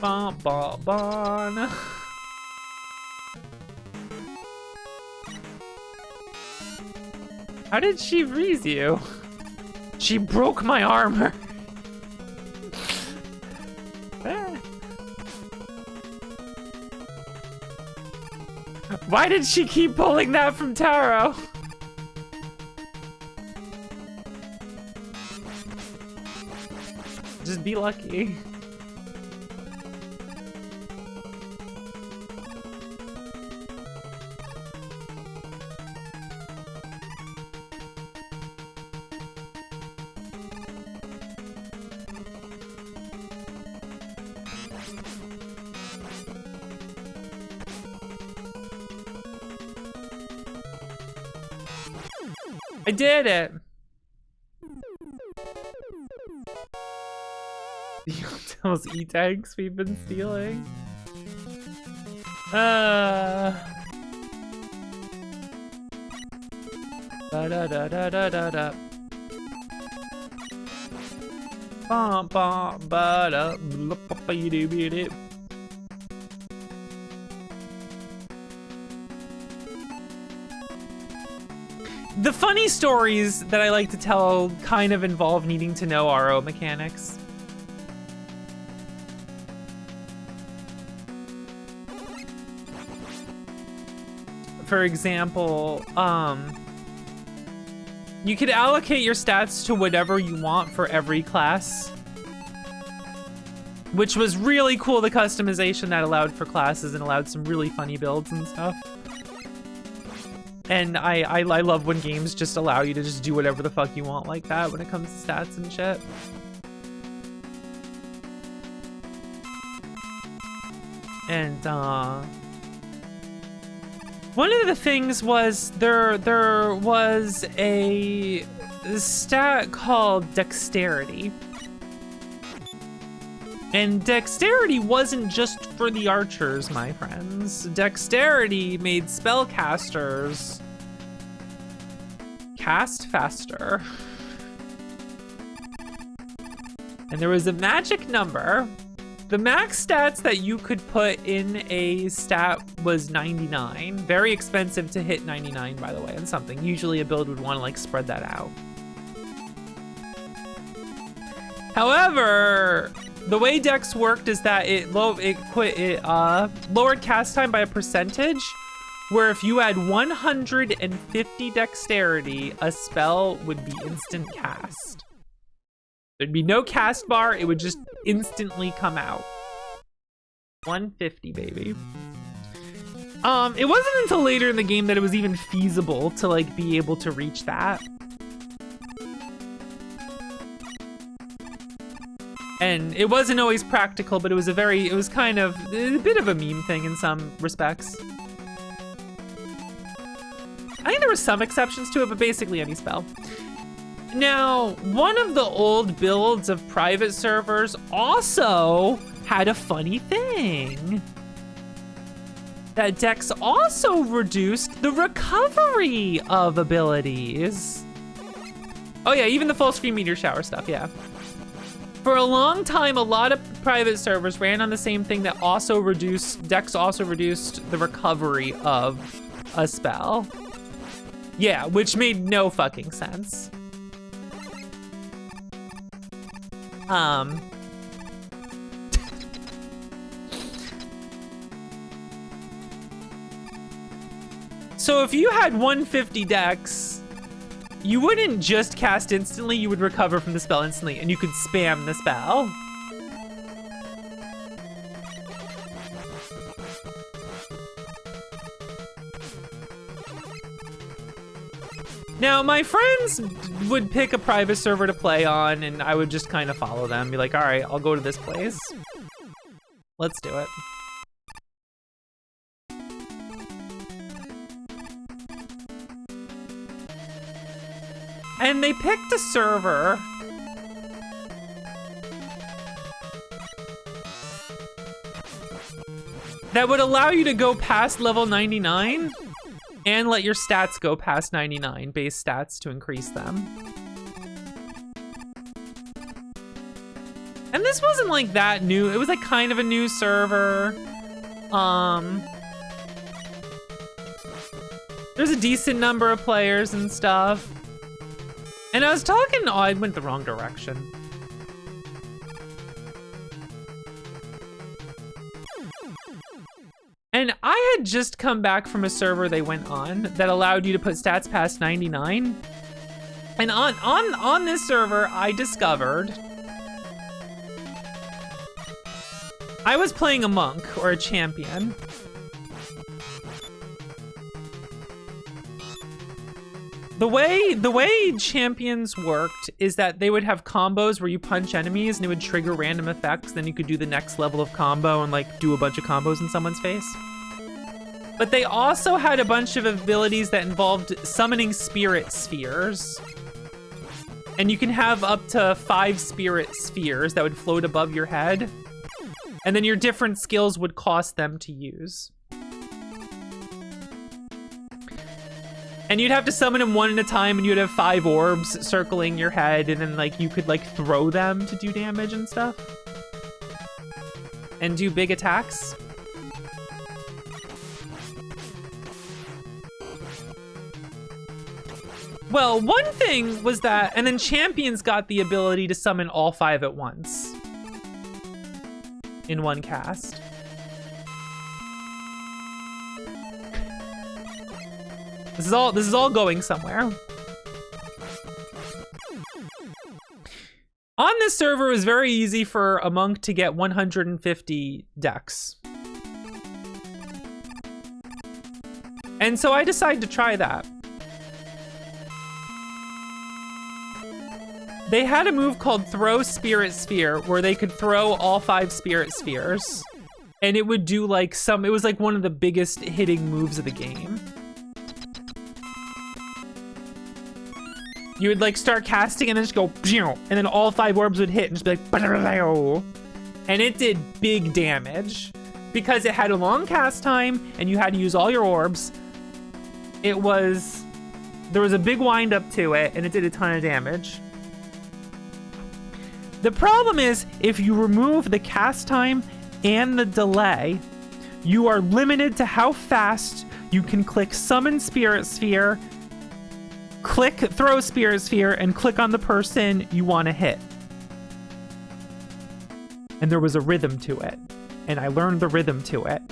Bon, bon, bon. How did she freeze you? She broke my armor. Why did she keep pulling that from Taro? Just be lucky. I did it. Those E-tanks we've been stealing. Da da da da da da da. Ba ba ba da ba ba dee dee dee. The funny stories that I like to tell kind of involve needing to know RO mechanics. For example, you could allocate your stats to whatever you want for every class, which was really cool, the customization that allowed for classes and allowed some really funny builds and stuff. And I love when games just allow you to just do whatever the fuck you want like that when it comes to stats and shit. And one of the things was there was a stat called dexterity. And dexterity wasn't just for the archers, my friends. Dexterity made spellcasters cast faster. And there was a magic number. The max stats that you could put in a stat was 99. Very expensive to hit 99, by the way, on something. Usually a build would want to like spread that out. However, the way Dex worked is that it lowered cast time by a percentage, where if you had 150 dexterity, a spell would be instant cast. There'd be no cast bar, it would just instantly come out. 150, baby. It wasn't until later in the game that it was even feasible to like be able to reach that. And it wasn't always practical, but it was kind of a bit of a meme thing in some respects. I think there were some exceptions to it, but basically any spell. Now, one of the old builds of private servers also had a funny thing. That Dex also reduced the recovery of abilities. Oh yeah, even the full screen meteor shower stuff, yeah. For a long time, a lot of private servers ran on the same thing that also reduced, Dex also reduced the recovery of a spell. Yeah, which made no fucking sense. So if you had 150 Dex, you wouldn't just cast instantly, you would recover from the spell instantly, and you could spam the spell. Now, my friends would pick a private server to play on, and I would just kind of follow them, be like, all right, I'll go to this place. Let's do it. And they picked a server that would allow you to go past level 99 and let your stats go past 99, base stats to increase them. And this wasn't like that new, it was like kind of a new server. There's a decent number of players and stuff. And I was talking, oh, I went the wrong direction. And I had just come back from a server they went on that allowed you to put stats past 99. And on this server, I discovered I was playing a monk or a champion. The way champions worked is that they would have combos where you punch enemies and it would trigger random effects. Then you could do the next level of combo and like do a bunch of combos in someone's face. But they also had a bunch of abilities that involved summoning spirit spheres. And you can have up to 5 spirit spheres that would float above your head. And then your different skills would cost them to use. And you'd have to summon them one at a time, and you'd have 5 orbs circling your head, and then like you could like throw them to do damage and stuff. And do big attacks. Well, one thing was that, and then champions got the ability to summon all 5 at once. In one cast. This is all going somewhere. On this server, it was very easy for a monk to get 150 dex. And so I decided to try that. They had a move called Throw Spirit Sphere, where they could throw all 5 spirit spheres. And it would do like it was like one of the biggest hitting moves of the game. You would like start casting and then just go, and then all 5 orbs would hit and just be like, and it did big damage because it had a long cast time and you had to use all your orbs. There was a big wind up to it and it did a ton of damage. The problem is if you remove the cast time and the delay, you are limited to how fast you can click Summon Spirit Sphere, click Throw Spirit Sphere, and click on the person you want to hit. And there was a rhythm to it. And I learned the rhythm to it.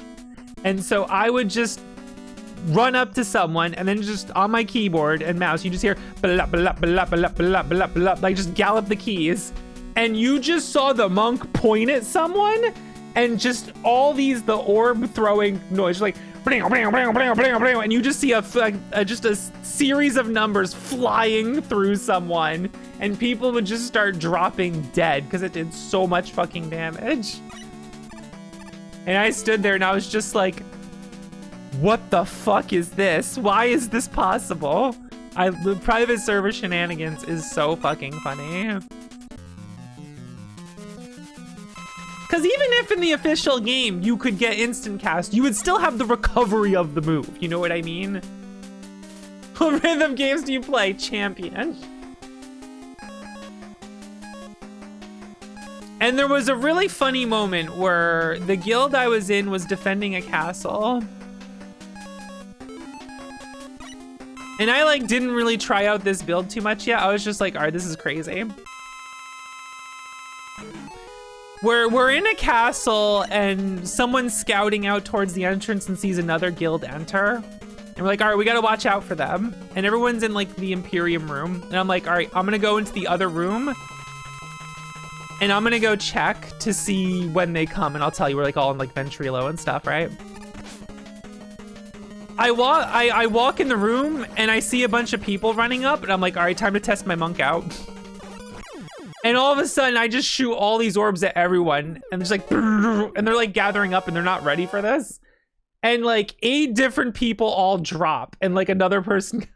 And so I would just run up to someone and then just on my keyboard and mouse, you just hear blah, blah, blah, blah, blah, blah, blah, like just gallop the keys. And you just saw the monk point at someone and just all the orb throwing noise, like, and you just see just a series of numbers flying through someone, and people would just start dropping dead because it did so much fucking damage. And I stood there and I was just like, what the fuck is this? Why is this possible? The private server shenanigans is so fucking funny. Because even if in the official game you could get instant cast, you would still have the recovery of the move. You know what I mean? What rhythm games do you play? Champion. And there was a really funny moment where the guild I was in was defending a castle. And I like didn't really try out this build too much yet. I was just like, all right, this is crazy. We're in a castle and someone's scouting out towards the entrance and sees another guild enter. And we're like, all right, we gotta watch out for them. And everyone's in like the Imperium room. And I'm like, all right, I'm gonna go into the other room. And I'm gonna go check to see when they come. And I'll tell you, we're like all in like Ventrilo and stuff, right? I walk in the room and I see a bunch of people running up. And I'm like, all right, time to test my monk out. And all of a sudden, I just shoot all these orbs at everyone. And it's like, and they're like gathering up and they're not ready for this. And like 8 different people all drop. And like another person.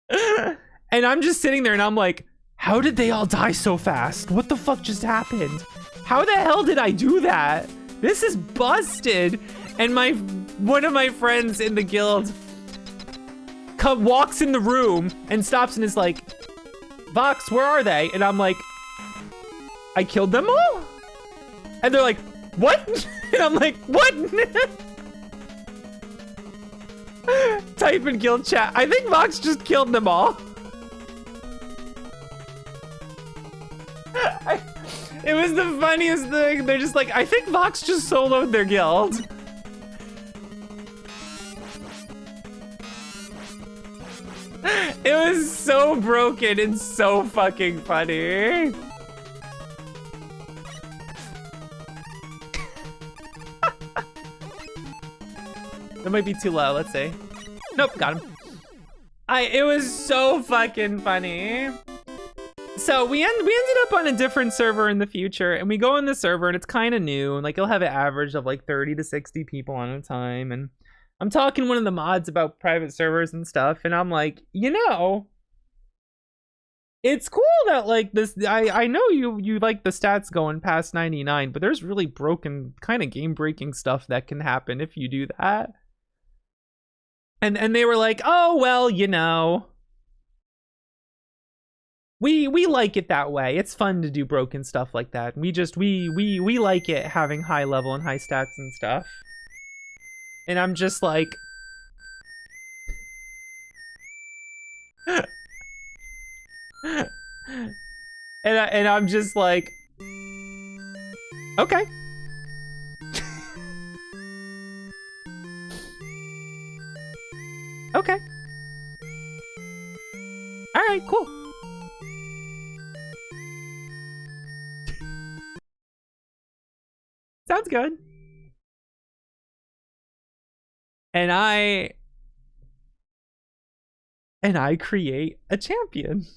And I'm just sitting there and I'm like, how did they all die so fast? What the fuck just happened? How the hell did I do that? This is busted. And one of my friends in the guild walks in the room and stops and is like, Vox, where are they? And I'm like, I killed them all? And they're like, what? And I'm like, what? Type in guild chat. I think Vox just killed them all. It was the funniest thing. They're just like, I think Vox just soloed their guild. It was so broken and so fucking funny. That might be too low. Let's see. Nope, got him. It was so fucking funny. So we ended up on a different server in the future, and we go in the server, and it's kind of new, and like it'll have an average of like 30 to 60 people on a time. And I'm talking to one of the mods about private servers and stuff, and I'm like, you know, it's cool that like this. I know you like the stats going past 99, but there's really broken kind of game breaking stuff that can happen if you do that. And they were like, oh well, you know. We like it that way. It's fun to do broken stuff like that. We like it having high level and high stats and stuff. And I'm just like and I'm just like, okay. Okay. All right, cool. Sounds good. And I create a champion.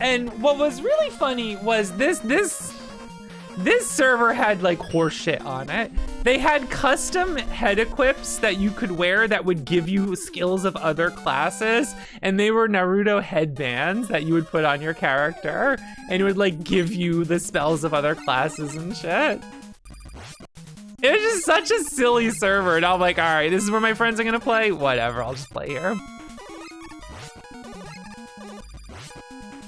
And what was really funny was this server had like horse shit on it. They had custom head equips that you could wear that would give you skills of other classes, and they were Naruto headbands that you would put on your character, and it would like give you the spells of other classes and shit. It was just such a silly server, and I'm like, all right, this is where my friends are gonna play? Whatever, I'll just play here.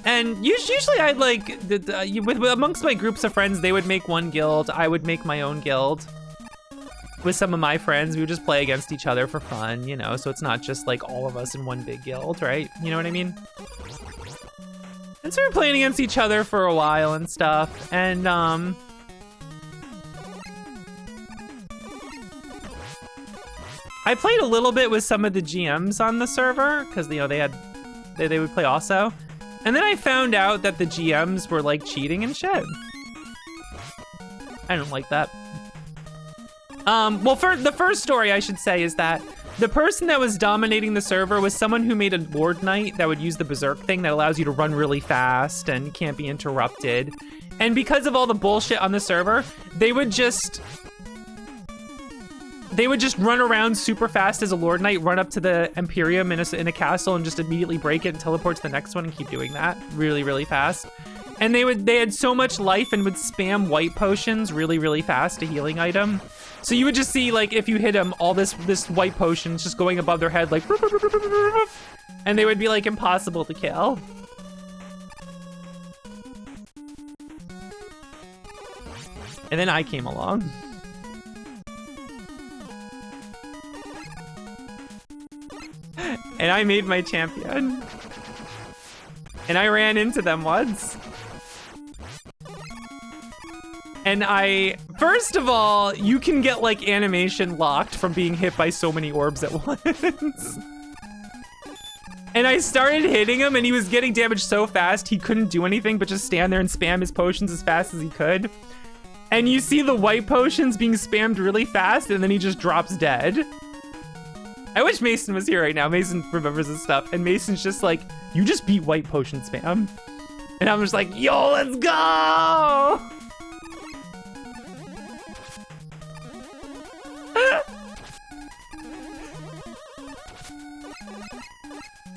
And usually I'd like, amongst my groups of friends, they would make one guild. I would make my own guild. With some of my friends, we would just play against each other for fun, you know? So it's not just like all of us in one big guild, right? You know what I mean? And so we were playing against each other for a while and stuff. And I played a little bit with some of the GMs on the server, because you know they would play also. And then I found out that the GMs were like cheating and shit. I don't like that. Well, for the first story I should say is that the person that was dominating the server was someone who made a Lord Knight that would use the Berserk thing that allows you to run really fast and can't be interrupted. And because of all the bullshit on the server, they would just run around super fast as a Lord Knight, run up to the Imperium in a castle and just immediately break it and teleport to the next one and keep doing that really, really fast. And they had so much life and would spam white potions really, really fast, a healing item. So you would just see, like, if you hit them, all this white potions just going above their head, like, and they would be, like, impossible to kill. And then I came along. And I made my champion. And I ran into them once. And first of all, you can get like animation locked from being hit by so many orbs at once. And I started hitting him and he was getting damaged so fast he couldn't do anything but just stand there and spam his potions as fast as he could. And you see the white potions being spammed really fast and then he just drops dead. I wish Mason was here right now. Mason remembers this stuff. And Mason's just like, you just beat white potion spam. And I'm just like, yo, let's go!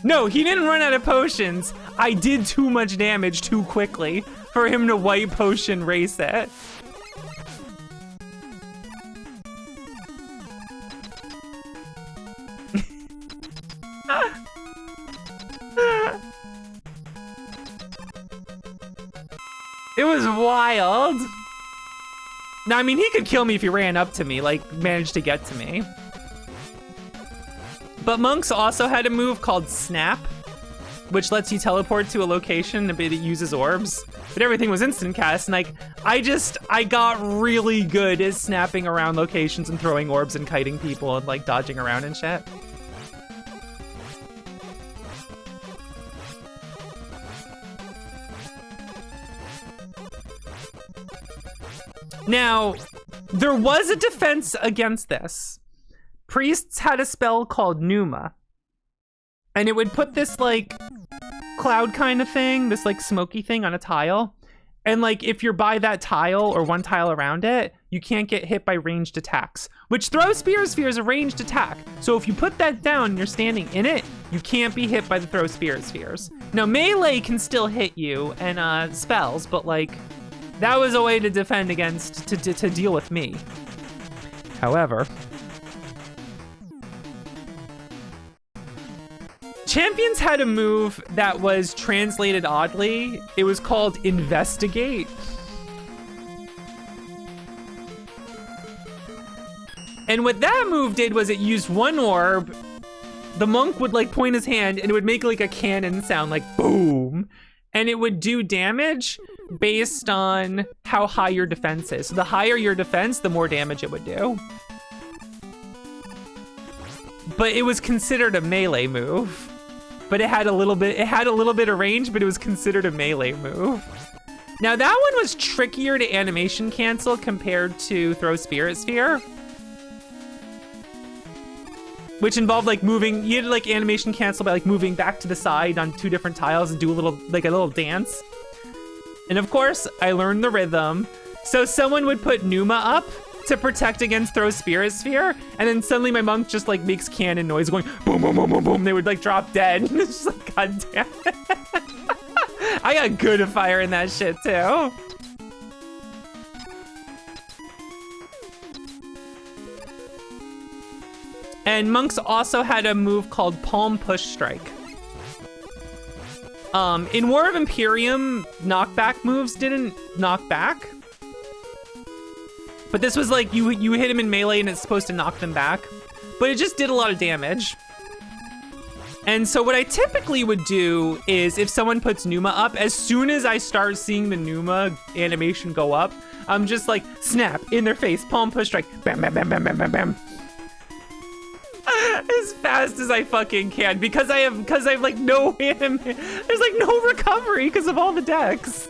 No, he didn't run out of potions. I did too much damage too quickly for him to white potion race it. It was wild. Now, I mean, he could kill me if he ran up to me, like, managed to get to me. But Monks also had a move called Snap, which lets you teleport to a location that uses orbs. But everything was instant cast, and like, I got really good at snapping around locations and throwing orbs and kiting people and like dodging around and shit. Now, there was a defense against this. Priests had a spell called Pneuma. And it would put this, like, cloud kind of thing, this, like, smoky thing on a tile. And, like, if you're by that tile or one tile around it, you can't get hit by ranged attacks. Which Throw Spear Sphere is a ranged attack. So if you put that down and you're standing in it, you can't be hit by the Throw Spear Spheres. Now, melee can still hit you and spells, but, like, that was a way to defend against, to deal with me. However, Champions had a move that was translated oddly. It was called Investigate. And what that move did was it used one orb. The monk would like point his hand and it would make like a cannon sound, like boom. And it would do damage based on how high your defense is. So the higher your defense, the more damage it would do. But it was considered a melee move. But it had a little bit of range, but it was considered a melee move. Now that one was trickier to animation cancel compared to Throw Spirit Sphere. Which involved like moving, you had to like animation cancel by like moving back to the side on 2 different tiles and do a little dance. And of course, I learned the rhythm. So someone would put Pneuma up to protect against Throw Spirit Sphere, and then suddenly my monk just like makes cannon noise going boom, boom, boom, boom, boom. They would like drop dead. It's just like, god damn it. I got good at fire in that shit too. And monks also had a move called Palm Push Strike. In War of Imperium, knockback moves didn't knock back. But this was like, you hit him in melee and it's supposed to knock them back. But it just did a lot of damage. And so what I typically would do is if someone puts Pneuma up, as soon as I start seeing the Pneuma animation go up, I'm just like, snap, in their face, palm push strike, bam, bam, bam, bam, bam, bam, bam. As fast as I fucking can, because I've like no there's like no recovery because of all the decks.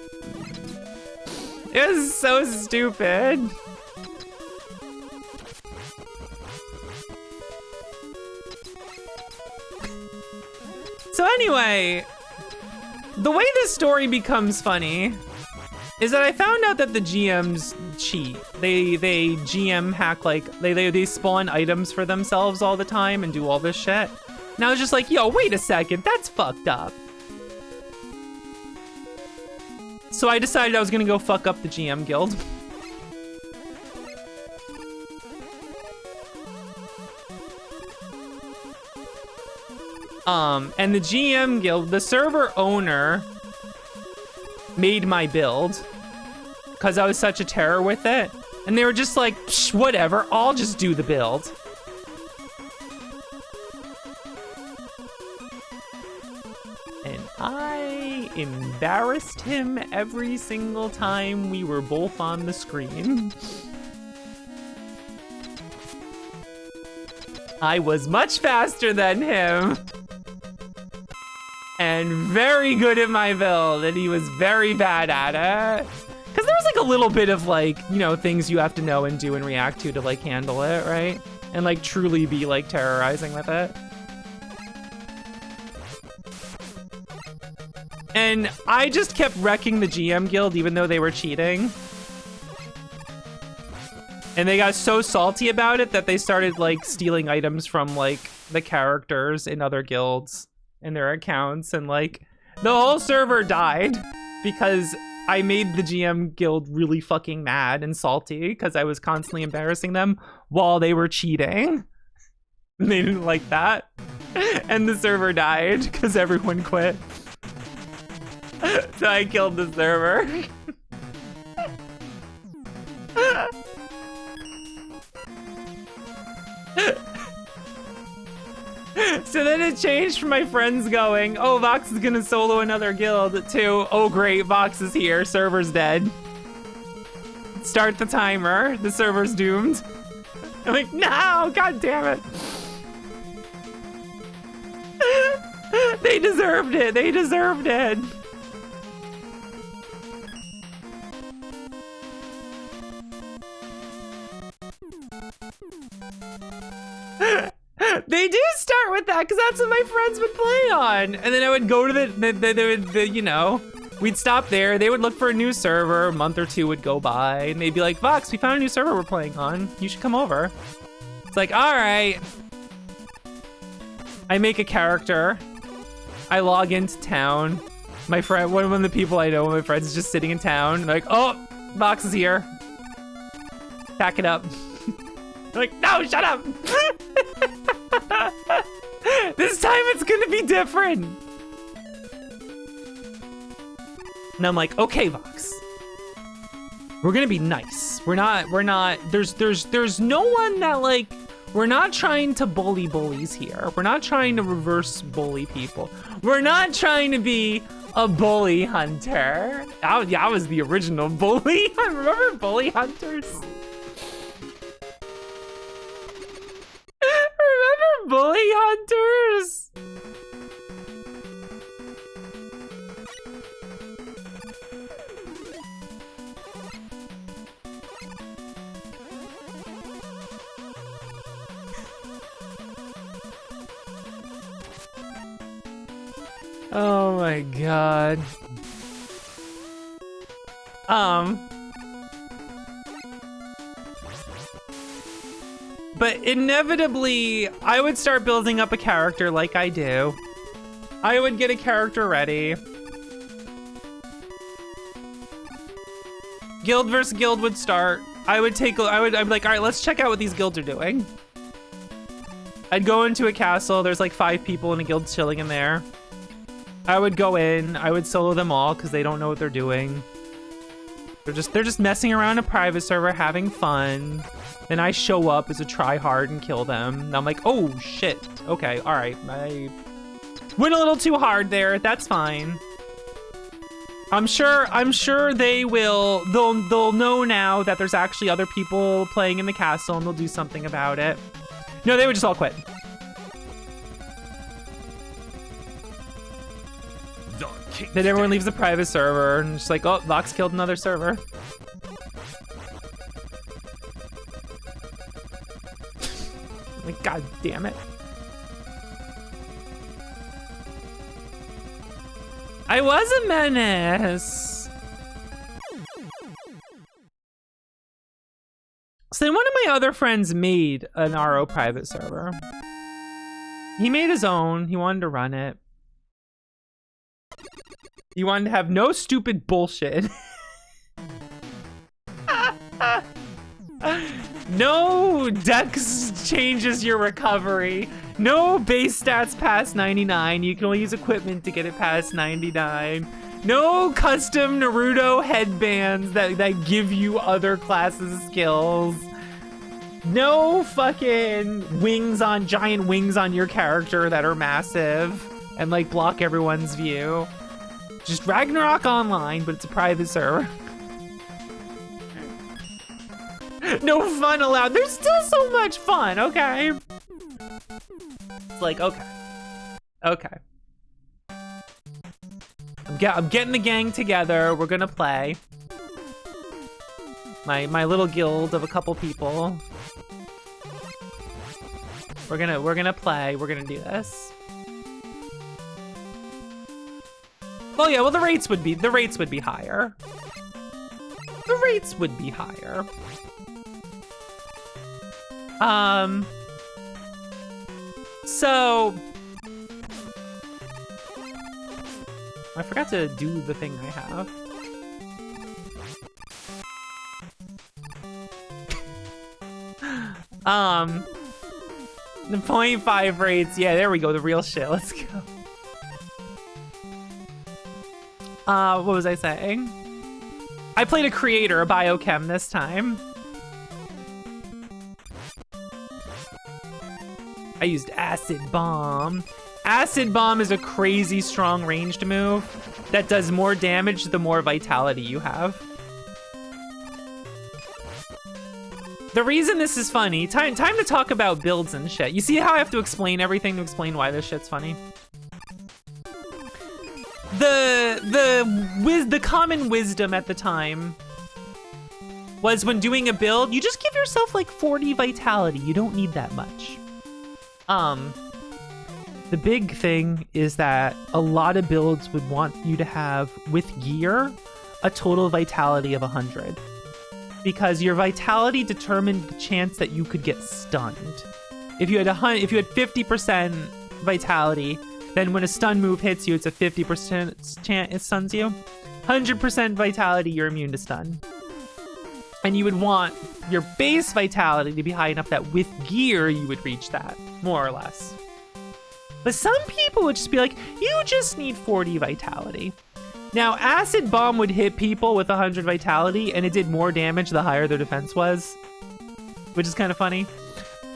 It was so stupid. So anyway, the way this story becomes funny is that I found out that the GMs cheat. They GM hack, like they spawn items for themselves all the time and do all this shit. And I was just like, yo, wait a second, that's fucked up. So I decided I was gonna go fuck up the GM guild. And the GM guild, the server owner made my build because I was such a terror with it. And they were just like, psh, whatever, I'll just do the build. And I embarrassed him every single time we were both on the screen. I was much faster than him. And very good at my build, and he was very bad at it. Because there was like a little bit of like, you know, things you have to know and do and react to like handle it, right? And like truly be like terrorizing with it. And I just kept wrecking the GM guild even though they were cheating. And they got so salty about it that they started like stealing items from like the characters in other guilds and their accounts, and like the whole server died because I made the GM guild really fucking mad and salty because I was constantly embarrassing them while they were cheating. And they didn't like that. And the server died because everyone quit. So I killed the server. So then it changed from my friends going, oh, Vox is gonna solo another guild, to, oh great, Vox is here, server's dead. Start the timer, the server's doomed. I'm like, no, god damn it. They deserved it, they deserved it. They do start with that because that's what my friends would play on. And then I would go to the you know, we'd stop there. They would look for a new server. A month or two would go by and they'd be like, Vox, we found a new server we're playing on. You should come over. It's like, all right. I make a character. I log into town. My friend, one of the people I know, one of my friends is just sitting in town. They're like, oh, Vox is here. Pack it up. I'm like, no, shut up. This time it's gonna be different. And I'm like, okay, Vox. We're gonna be nice. We're not, there's no one that like, we're not trying to bully bullies here. We're not trying to reverse bully people. We're not trying to be a bully hunter. I was the original bully. I remember bully hunters. Remember bully hunters? Oh my god. But inevitably, I would start building up a character like I do. I would get a character ready. Guild versus guild would start. I'd be like, all right, let's check out what these guilds are doing. I'd go into a castle. There's like 5 people in a guild chilling in there. I would go in. I would solo them all because they don't know what they're doing. They're just messing around a private server, having fun. Then I show up as a tryhard and kill them. And I'm like, oh shit. Okay, all right. I went a little too hard there. That's fine. I'm sure they will. They'll know now that there's actually other people playing in the castle, and they'll do something about it. No, they would just all quit. Then everyone leaves the private server and just like, oh, Vox killed another server. Like, god damn it. I was a menace. So then one of my other friends made an RO private server. He made his own. He wanted to run it. He wanted to have no stupid bullshit. No dex changes your recovery. No base stats past 99. You can only use equipment to get it past 99. No custom Naruto headbands that give you other classes skills. No fucking giant wings on your character that are massive and like block everyone's view. Just Ragnarok Online, but it's a private server. No fun allowed. There's still so much fun, okay? It's like, okay. Okay. I'm getting the gang together. We're gonna play. My little guild of a couple people. We're gonna play. We're gonna do this. Oh yeah, well the rates would be higher. The rates would be higher. So I forgot to do the thing I have. The 0.5 rates, yeah, there we go, the real shit, let's go. What was I saying? I played a creator, a biochem this time. I used Acid Bomb. Acid Bomb is a crazy strong ranged move that does more damage the more vitality you have. The reason this is funny, time to talk about builds and shit. You see how I have to explain everything to explain why this shit's funny? The common wisdom at the time was when doing a build, you just give yourself like 40 vitality. You don't need that much. The big thing is that a lot of builds would want you to have, with gear, a total vitality of 100. Because your vitality determined the chance that you could get stunned. If you had 50% vitality, then when a stun move hits you, it's a 50% chance it stuns you. 100% vitality, you're immune to stun. And you would want your base vitality to be high enough that with gear, you would reach that, more or less. But some people would just be like, you just need 40 vitality. Now, Acid Bomb would hit people with 100 vitality, and it did more damage the higher their defense was, which is kind of funny.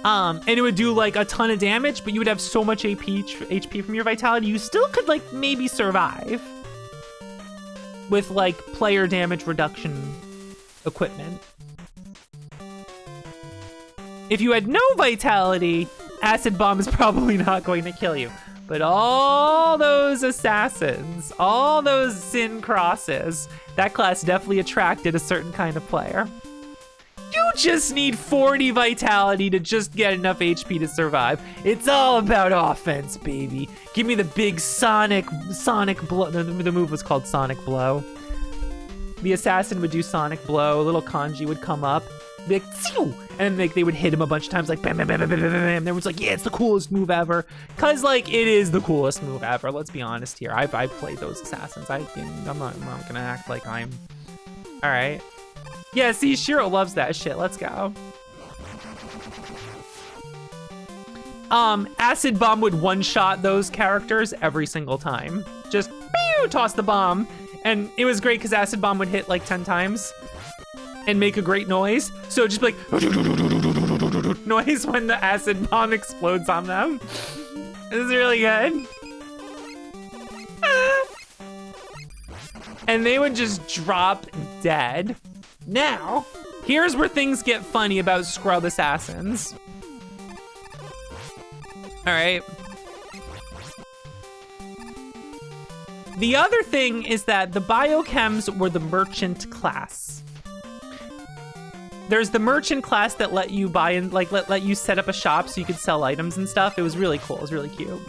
And it would do like a ton of damage, but you would have so much HP from your vitality, you still could like maybe survive with like player damage reduction equipment. If you had no vitality, Acid Bomb is probably not going to kill you. But all those assassins, all those Sin Crosses, that class definitely attracted a certain kind of player. You just need 40 vitality to just get enough HP to survive. It's all about offense, baby. Give me the big Sonic Blow. The move was called Sonic Blow. The assassin would do Sonic Blow. A little kanji would come up, be like, Phew! And like they would hit him a bunch of times, like bam, bam, bam, bam, bam, bam, bam. And everyone's like, yeah, it's the coolest move ever. Cause like it is the coolest move ever. Let's be honest here. I've played those assassins. I'm not gonna act like I'm. All right. Yeah, see, Shiro loves that shit. Let's go. Acid Bomb would one-shot those characters every single time. Just pew, toss the bomb. And it was great because Acid Bomb would hit like 10 times and make a great noise. So just like noise when the Acid Bomb explodes on them. This is really good. And they would just drop dead. Now, here's where things get funny about scrub assassins. All right. The other thing is that the biochems were the merchant class. There's the merchant class that let you buy and like let you set up a shop so you could sell items and stuff. It was really cool. It was really cute.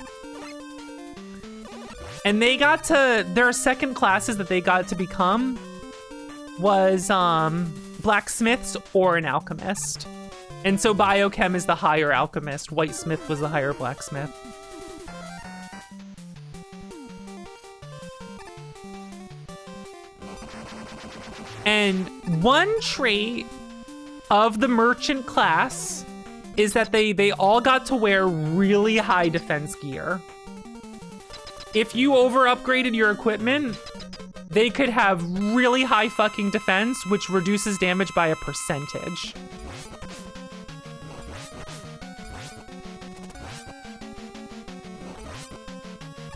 And they got to, their second classes that they got to become was blacksmiths or an alchemist. And so biochem is the higher alchemist. Whitesmith was the higher blacksmith. And one trait of the merchant class is that they all got to wear really high defense gear. If you over upgraded your equipment, they could have really high fucking defense, which reduces damage by a percentage.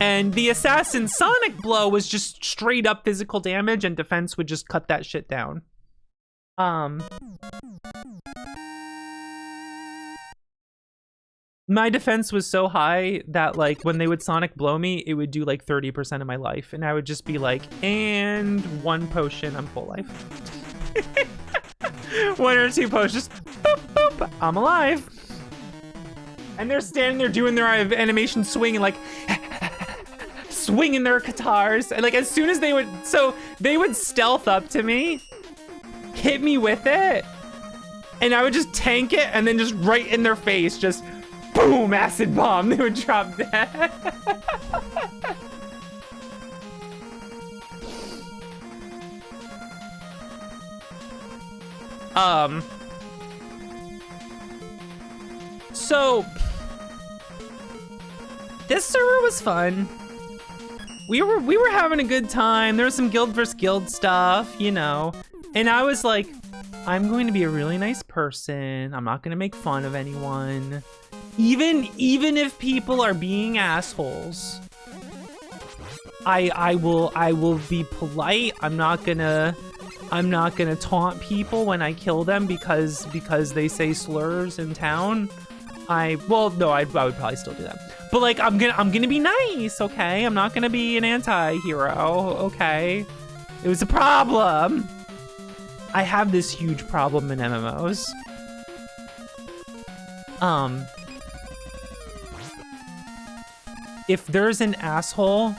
And the assassin Sonic Blow was just straight up physical damage, and defense would just cut that shit down. My defense was so high that like when they would Sonic Blow me, it would do like 30% of my life. And I would just be like, and 1 potion, I'm full life. 1 or 2 potions, boop, boop, I'm alive. And they're standing there doing their animation swinging like, swinging their guitars. And like as soon as they would, so they would stealth up to me, hit me with it, and I would just tank it, and then just right in their face, just boom, acid bomb. They would drop dead. So this server was fun. We were having a good time. There was some guild versus guild stuff, you know. And I was like, I'm going to be a really nice person. I'm not going to make fun of anyone. Even if people are being assholes, I will be polite. I'm not gonna taunt people when I kill them because they say slurs in town. I would probably still do that. But like I'm gonna be nice, okay? I'm not gonna be an anti-hero, okay? It was a problem. I have this huge problem in MMOs. If there's an asshole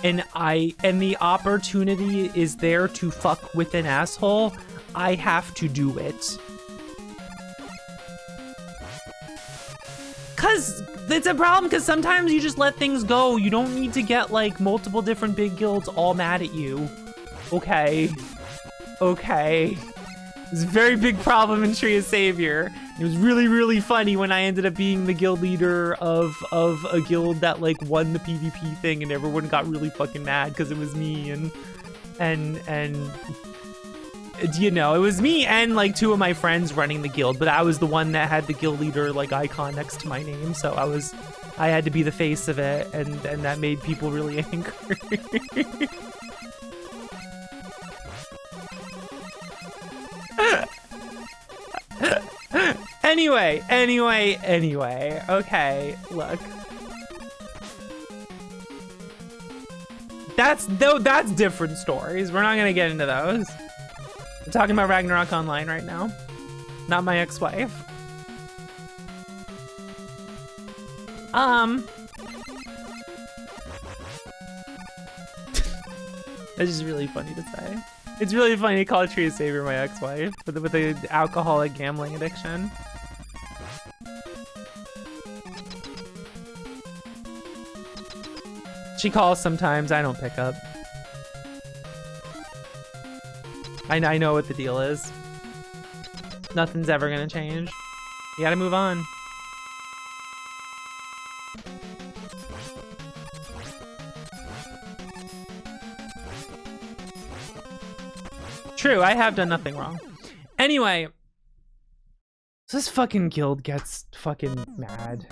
and the opportunity is there to fuck with an asshole, I have to do it. Cause it's a problem, because sometimes you just let things go. You don't need to get like multiple different big guilds all mad at you. Okay. Okay. It's a very big problem in Tree of Savior. It was really, really funny when I ended up being the guild leader of a guild that like won the PvP thing, and everyone got really fucking mad because it was me and you know, it was me and like 2 of my friends running the guild, but I was the one that had the guild leader like icon next to my name, so I had to be the face of it, and that made people really angry. Anyway, okay, look. That's different stories. We're not gonna get into those. We're talking about Ragnarok Online right now. Not my ex-wife. That's just really funny to say. It's really funny to call Tree of Savior my ex-wife with the alcoholic gambling addiction. She calls sometimes, I don't pick up. I know what the deal is. Nothing's ever gonna change. You gotta move on. True, I have done nothing wrong. Anyway, so this fucking guild gets fucking mad.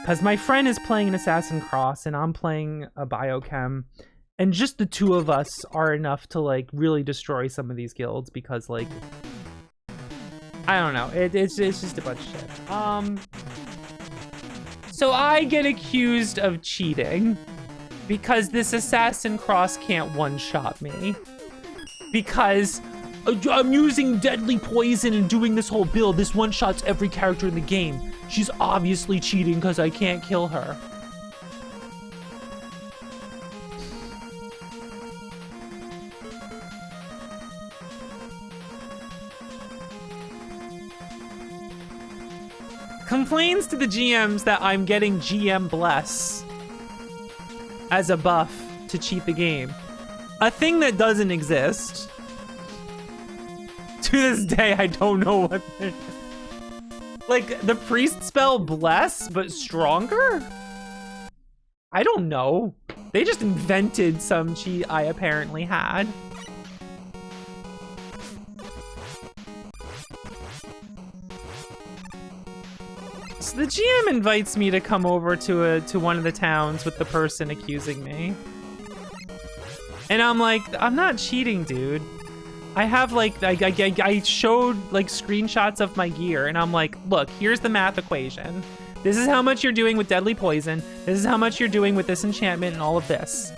Because my friend is playing an Assassin's Cross and I'm playing a Biochem. And just the 2 of us are enough to like really destroy some of these guilds because like, I don't know, it's just a bunch of shit. So I get accused of cheating because this Assassin's Cross can't one-shot me. Because I'm using deadly poison and doing this whole build. This one-shots every character in the game. She's obviously cheating because I can't kill her. Complains to the GMs that I'm getting GM Bless as a buff to cheat the game. A thing that doesn't exist. To this day, I don't know what they're... Like, the priest spell Bless, but stronger? I don't know. They just invented some cheat I apparently had. So the GM invites me to come over to one of the towns with the person accusing me. And I'm like, I'm not cheating, dude. I have like, I showed like screenshots of my gear and I'm like, look, here's the math equation. This is how much you're doing with deadly poison. This is how much you're doing with this enchantment and all of this.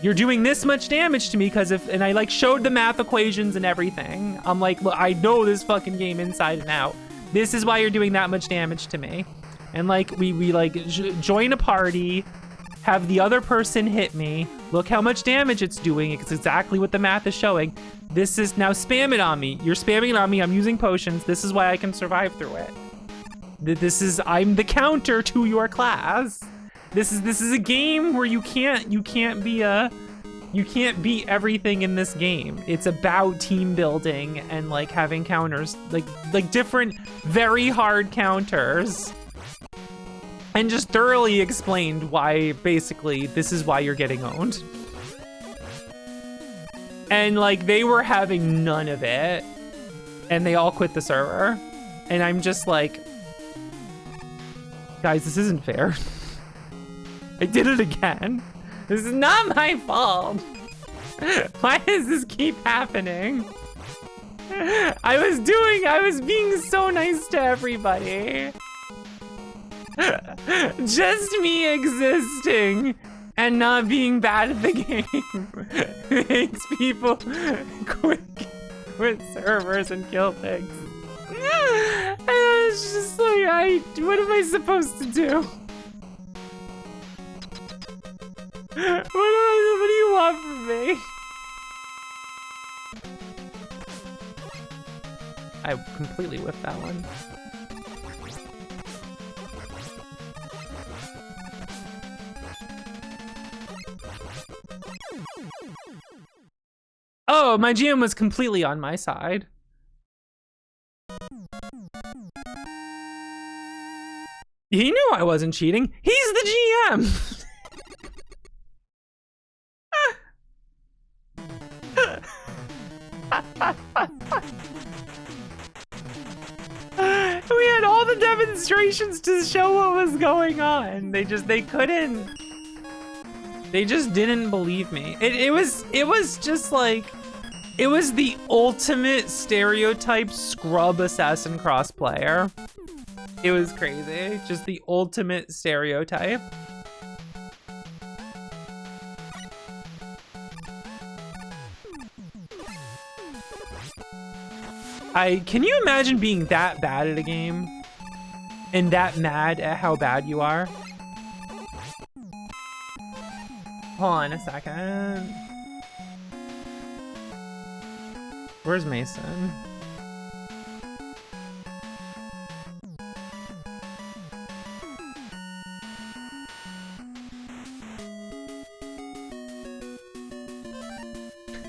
You're doing this much damage to me because and I like showed the math equations and everything. I'm like, look, I know this fucking game inside and out. This is why you're doing that much damage to me. And like, we like join a party, have the other person hit me. Look how much damage it's doing. It's exactly what the math is showing. This is now spam it on me. You're spamming it on me. I'm using potions. This is why I can survive through it. I'm the counter to your class. This is a game where you can't beat everything in this game. It's about team building and like having counters, like different very hard counters. And just thoroughly explained why, basically, this is why you're getting owned. And like, they were having none of it. And they all quit the server. And I'm just like, guys, this isn't fair. I did it again. This is not my fault. Why does this keep happening? I was being so nice to everybody. Just me existing and not being bad at the game makes people quit. with servers and kill things. And I was just like, what am I supposed to do? What do you want from me? I completely whiffed that one. Oh, my GM was completely on my side. He knew I wasn't cheating. He's the GM. We had all the demonstrations to show what was going on. They couldn't. They just didn't believe me. It was just like, it was the ultimate stereotype scrub assassin crossplayer. It was crazy. Just the ultimate stereotype. Can you imagine being that bad at a game and that mad at how bad you are? Hold on a second. Where's Mason?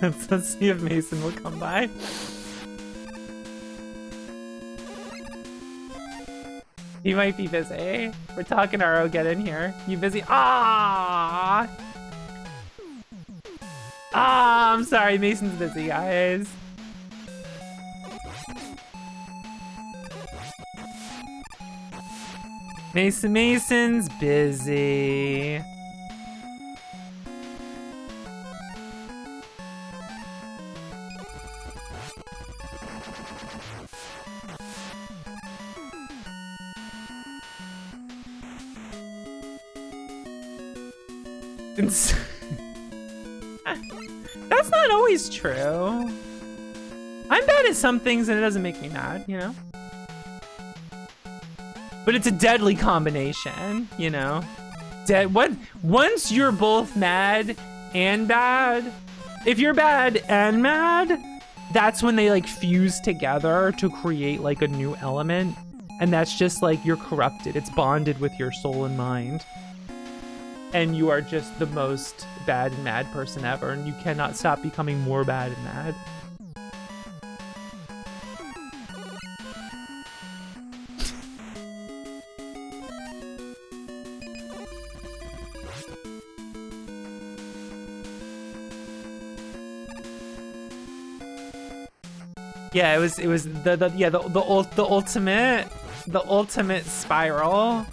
Let's see if Mason will come by. He might be busy. We're talking Aro, get in here. You busy? Ah! Ah, I'm sorry, Mason's busy, guys. Mason's busy. That's not always true. I'm bad at some things and it doesn't make me mad, you know? But it's a deadly combination, you know? Once you're both mad and bad, if you're bad and mad, that's when they like fuse together to create like a new element. And that's just like you're corrupted. It's bonded with your soul and mind. And you are just the most bad and mad person ever, and you cannot stop becoming more bad and mad. Yeah, it was the ultimate spiral.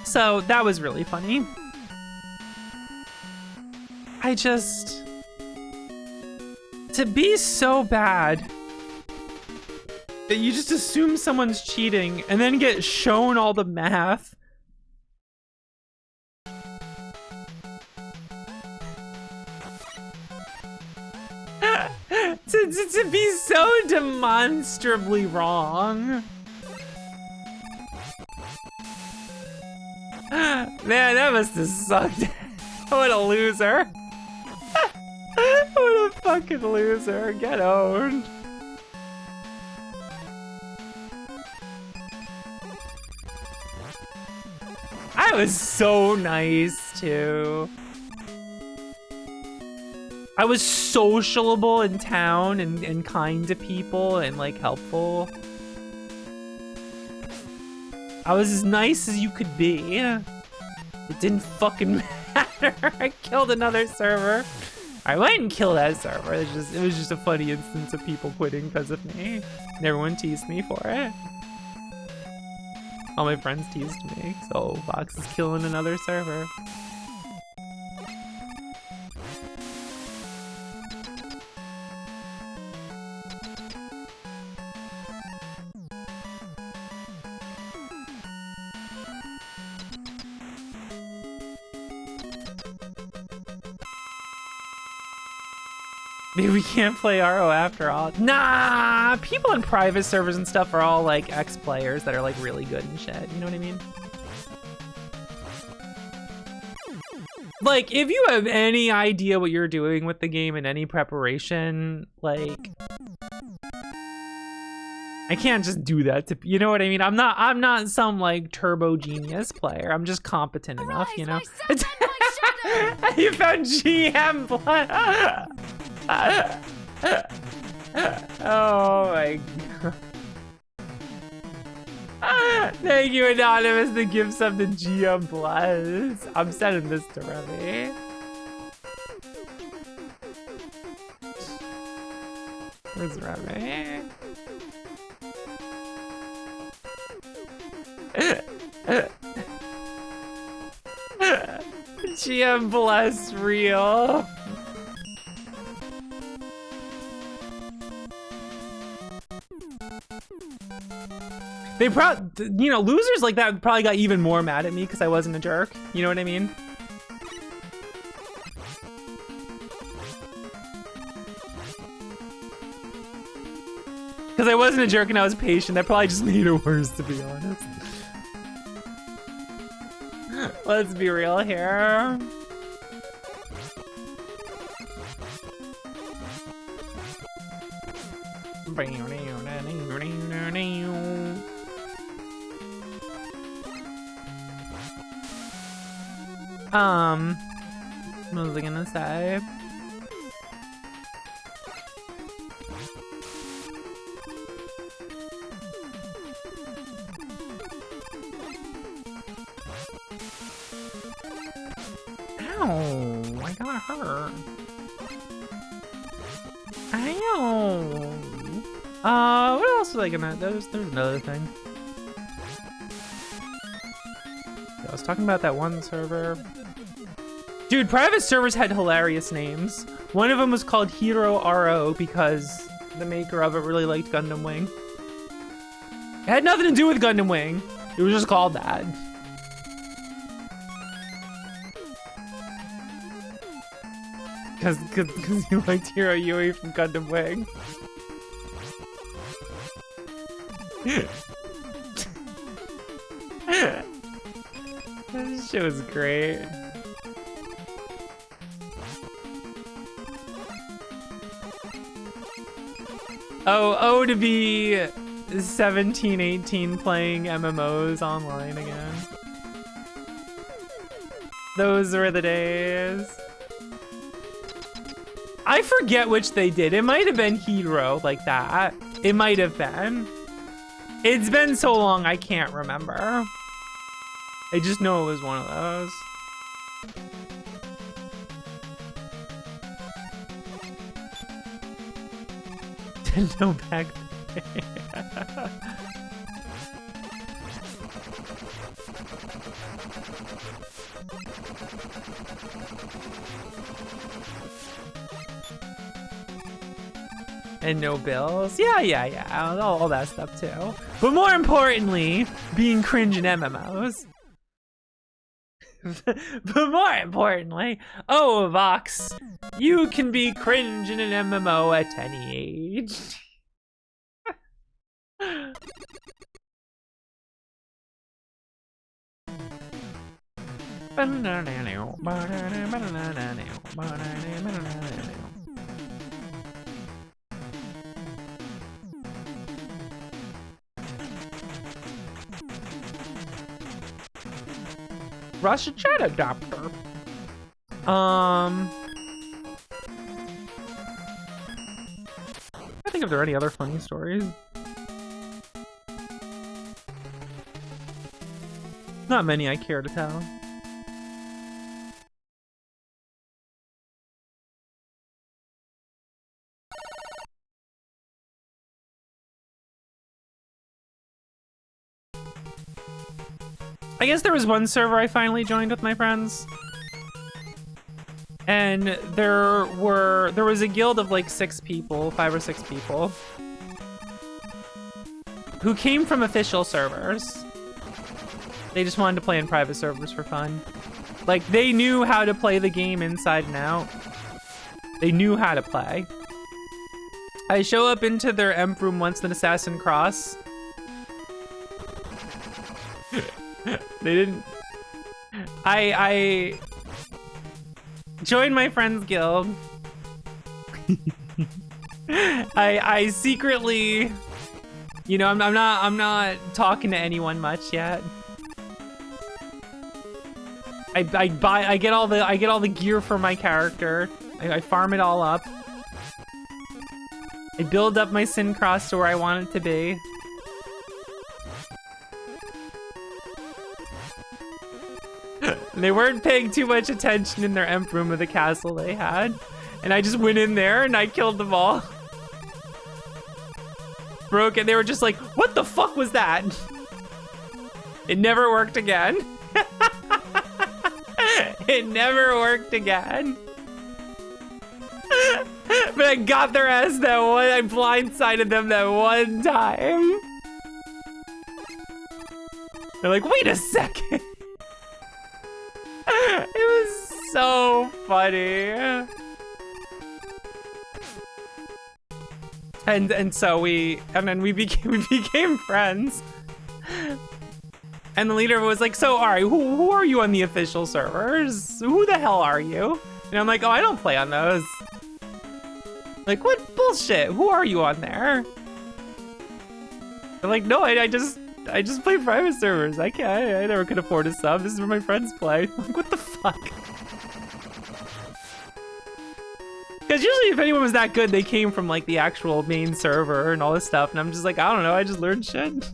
So that was really funny. To be so bad that you just assume someone's cheating and then get shown all the math. To be so demonstrably wrong. Man, that must have sucked. What a loser. What a fucking loser. Get owned. I was so nice too. I was sociable in town and kind to people and like helpful. I was as nice as you could be. It didn't fucking matter. I killed another server. I didn't kill that server. It was just a funny instance of people quitting because of me. And everyone teased me for it. All my friends teased me. So Vox is killing another server. Maybe we can't play RO after all. Nah, people in private servers and stuff are all like ex-players that are like really good and shit. You know what I mean? Like, if you have any idea what you're doing with the game and any preparation, like, I can't just do that to, you know what I mean? I'm not some like turbo genius player. I'm just competent enough, you know? You found GM blood. Oh my god. Thank you, Anonymous, to give some to GM Plus. I'm sending this to Remy. Where's Remy? GM Plus real. They probably, you know, losers like that probably got even more mad at me because I wasn't a jerk. You know what I mean? Because I wasn't a jerk and I was patient. That probably just made it worse, to be honest. Let's be real here. What was I gonna say? Ow, I got hurt. Ow. What else was I gonna, there's another thing. I was talking about that one server. Dude, private servers had hilarious names. One of them was called Hero RO because the maker of it really liked Gundam Wing. It had nothing to do with Gundam Wing. It was just called that. Because you liked Hero Yui from Gundam Wing. This shit was great. Oh, to be 17, 18 playing MMOs online again. Those were the days. I forget which they did. It might have been Hero like that. It might have been. It's been so long I can't remember. I just know it was one of those. No back there. And no bills. Yeah. All that stuff too. But more importantly, being cringe in MMOs. But more importantly, oh, Vox, you can be cringe in an MMO at any age. Russia chat adapter. I think if there are any other funny stories. Not many I care to tell. I guess there was one server I finally joined with my friends. And there was a guild of like 5 or 6 people who came from official servers. They just wanted to play in private servers for fun. Like, they knew how to play the game inside and out. They knew how to play. I show up into their emp room once in Assassin Cross. They didn't. I joined my friend's guild. I secretly, you know, I'm not talking to anyone much yet. I get all the gear for my character. I farm it all up. I build up my Sin Cross to where I want it to be. They weren't paying too much attention in their emp room of the castle they had. And I just went in there and I killed them all. Broke it. They were just like, what the fuck was that? It never worked again. It never worked again. But I got their ass that one. I blindsided them that one time. They're like, wait a second. It was so funny. And so we became friends. And the leader was like, so Ari, who are you on the official servers? Who the hell are you? And I'm like, oh, I don't play on those. Like, what bullshit? Who are you on there? They're like, no, I just play private servers. I never could afford a sub. This is where my friends play. I'm like, what the fuck? Because usually if anyone was that good, they came from like the actual main server and all this stuff. And I'm just like, I don't know, I just learned shit.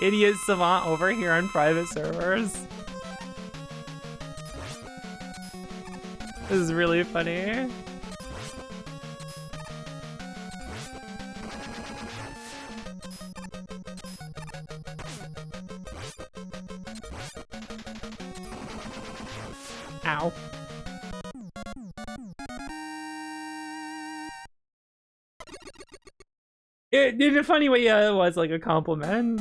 Idiot savant over here on private servers. This is really funny. Ow. In a funny way, yeah, it was like a compliment.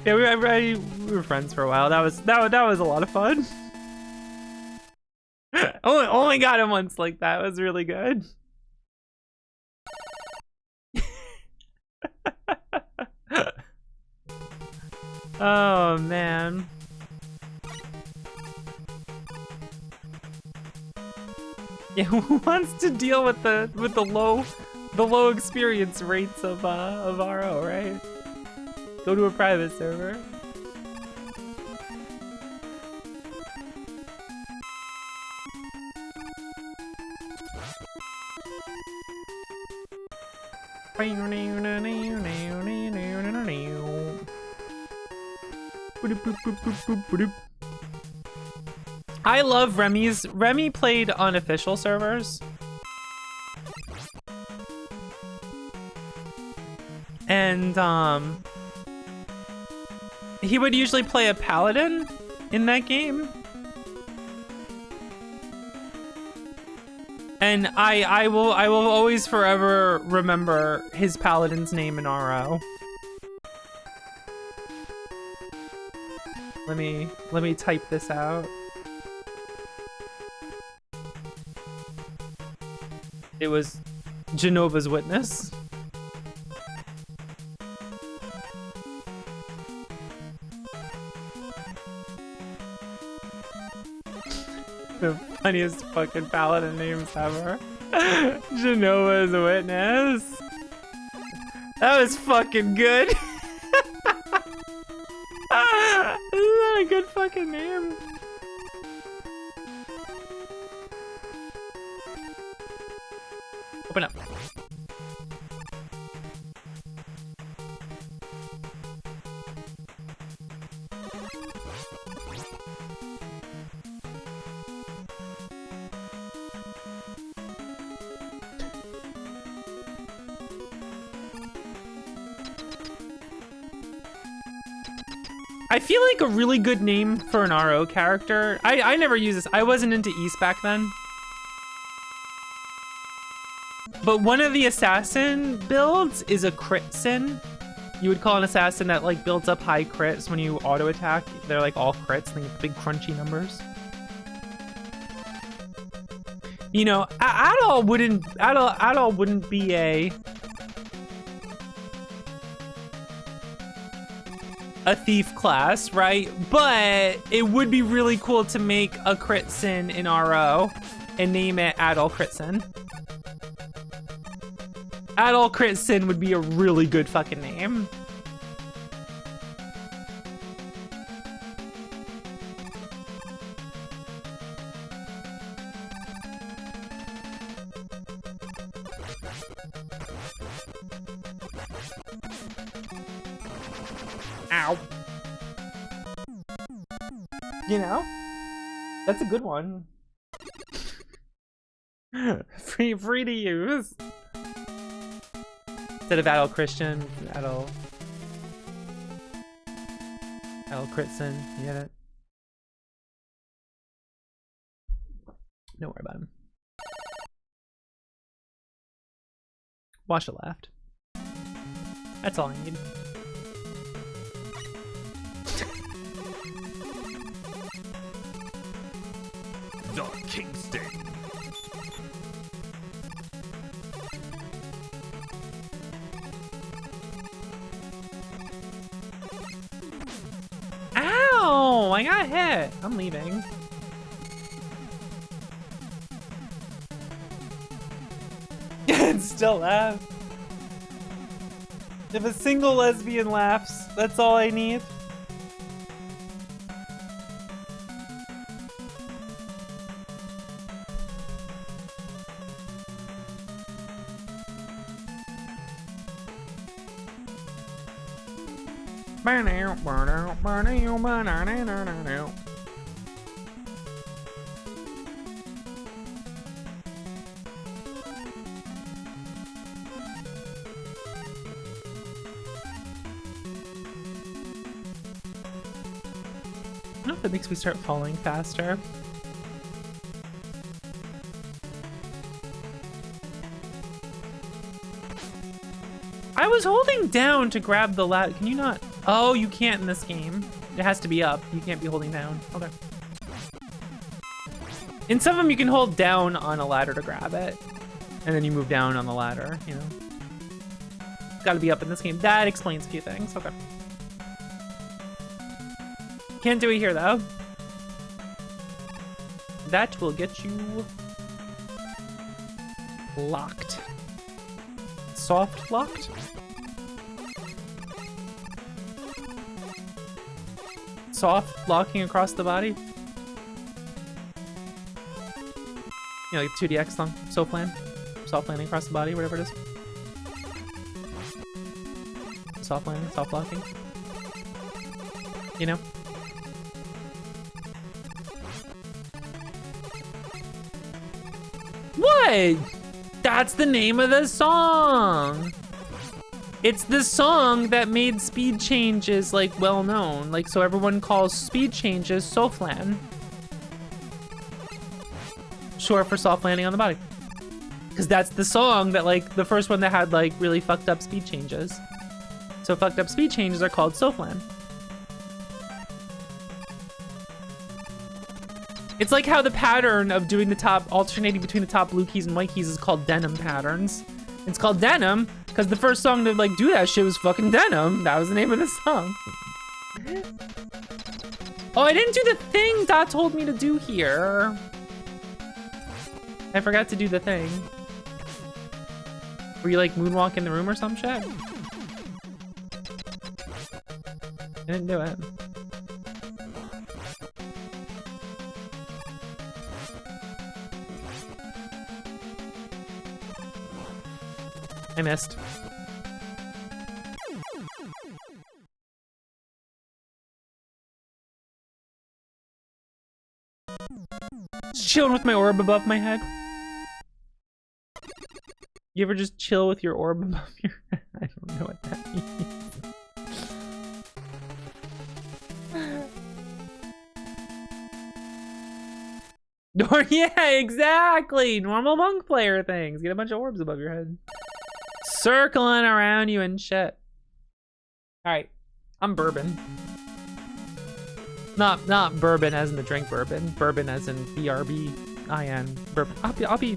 Yeah, we were friends for a while. That was a lot of fun. only got him once like that. It was really good. Oh man. Yeah, who wants to deal with the low experience rates of RO, right? Go to a private server. I love Remy's. Remy played on official servers. And he would usually play a paladin in that game. And I will always forever remember his paladin's name in RO. Let me type this out. It was Genova's Witness. The funniest fucking paladin names ever. Genova's Witness. That was fucking good. Isn't that a good fucking name? Open up. I feel like a really good name for an RO character. I never use this. I wasn't into East back then. But one of the assassin builds is a crit sin. You would call an assassin that like builds up high crits when you auto attack. They're like all crits, and they have big crunchy numbers. You know, Adol wouldn't be a thief class, right? But it would be really cool to make a crit sin in RO and name it Adol Crit Sin. Adol Crit Sin would be a really good fucking name. Ow. You know? That's a good one. free to use. Instead of Adol Christian, Adol Crit Sin. You get it? Don't worry about him. Watch it left. That's all I need. The Kingston. Ow! I got hit. I'm leaving. It still laughs. If a single lesbian laughs, that's all I need. I don't know if it makes me start falling faster. I was holding down to grab the ladder. Can you not? Oh, you can't in this game. It has to be up. You can't be holding down. Okay. In some of them, you can hold down on a ladder to grab it. And then you move down on the ladder, you know? It's gotta be up in this game. That explains a few things. Okay. Can't do it here, though. That will get you locked. Soft locked? Soft locking across the body? You know, like 2DX thumb, soft land. Soft landing across the body, whatever it is. Soft landing, soft locking. You know? What? That's the name of the song. It's the song that made speed changes like well known. Like, so everyone calls speed changes Soflan. Short for soft landing on the body. Because that's the song that, like, the first one that had like really fucked up speed changes. So fucked up speed changes are called Soflan. It's like how the pattern of doing the top, alternating between the top blue keys and white keys is called denim patterns. It's called denim because the first song to like do that shit was fucking Denim. That was the name of the song. Oh, I didn't do the thing Dot told me to do here. I forgot to do the thing. Were you like moonwalk in the room or some shit? I didn't do it. I missed. Just chilling with my orb above my head. You ever just chill with your orb above your head? I don't know what that means. Or yeah, exactly. Normal monk player things. Get a bunch of orbs above your head. Circling around you and shit. Alright. I'm bourbon. Not bourbon as in the drink bourbon. Bourbon as in BRB. I am. I'll be.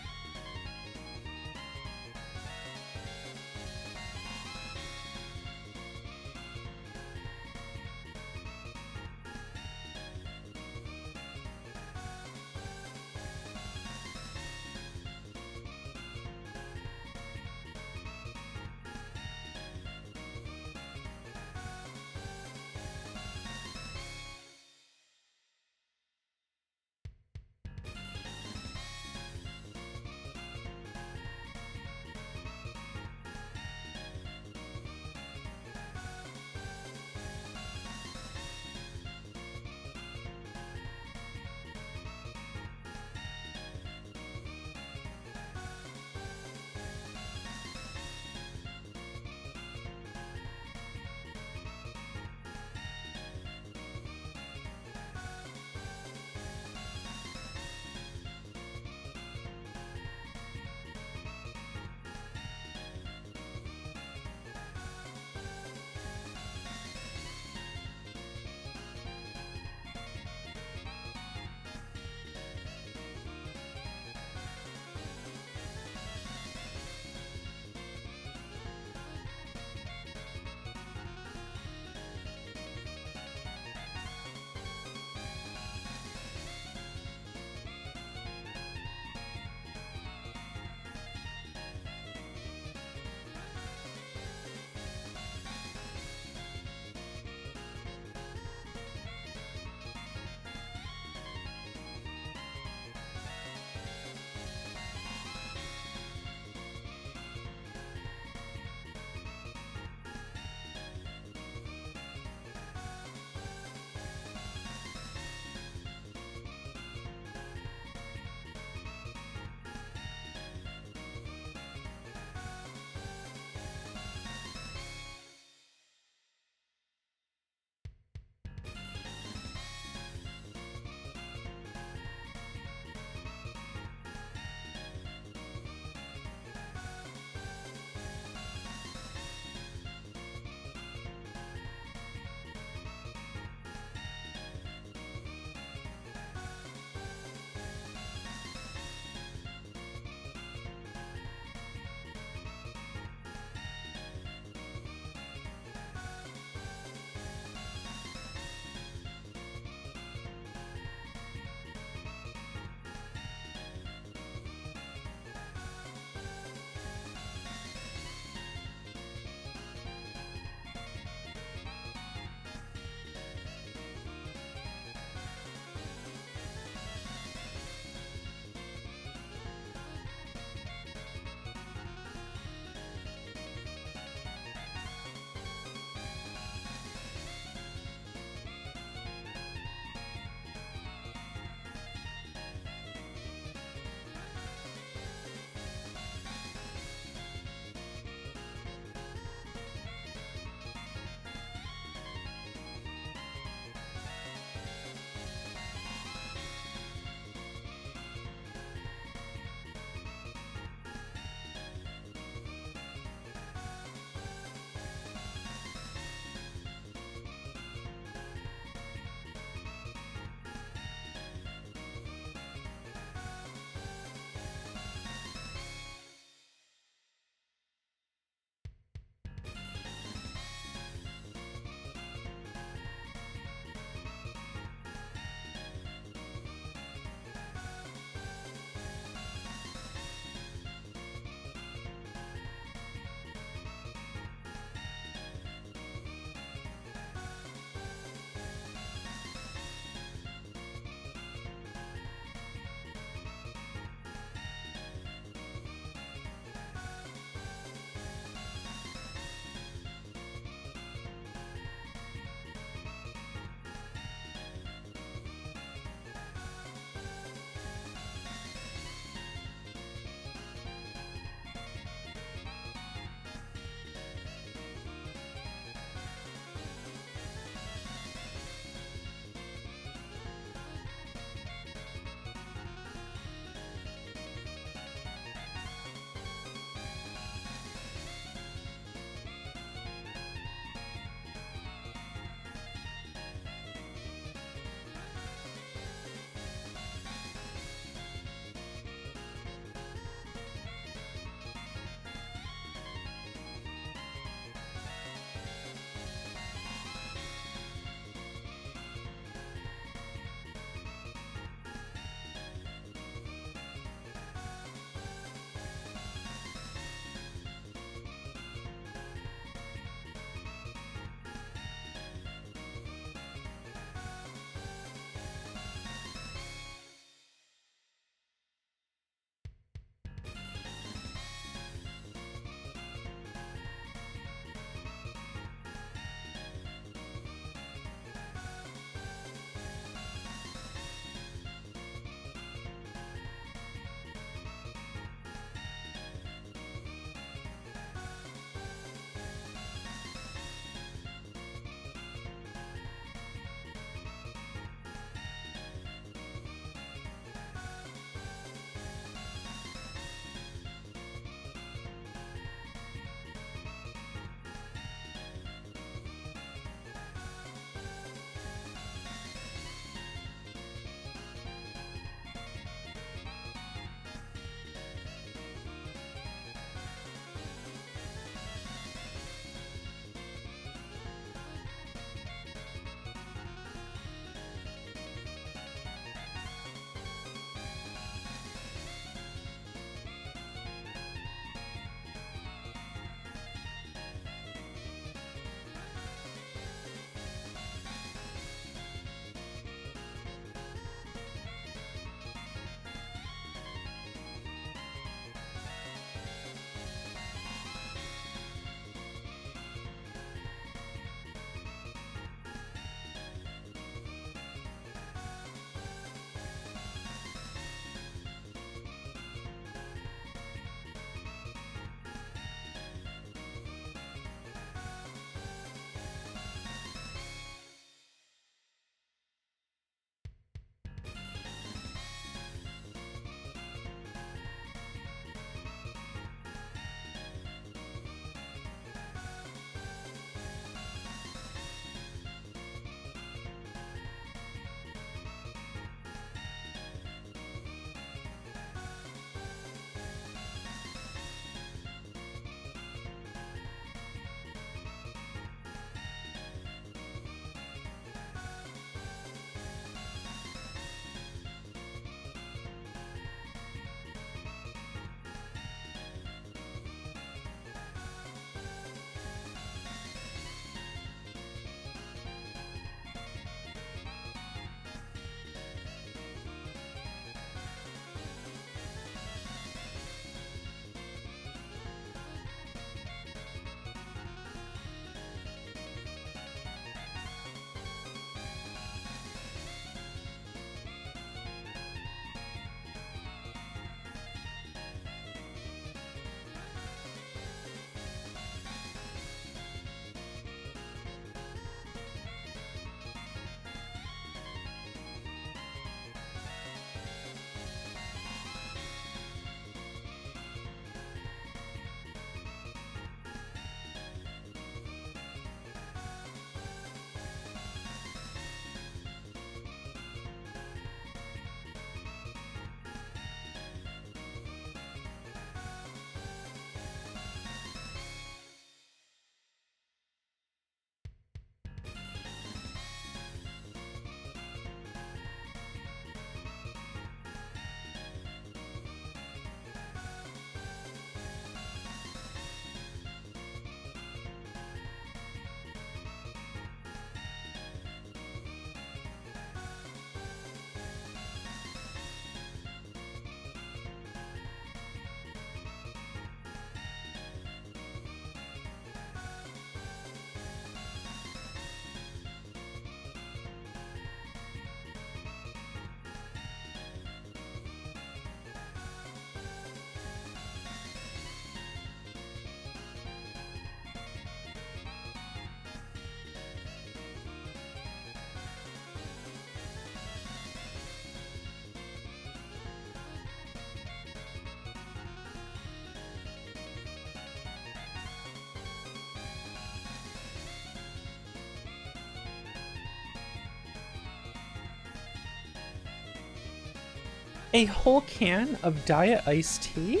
A whole can of Diet iced tea?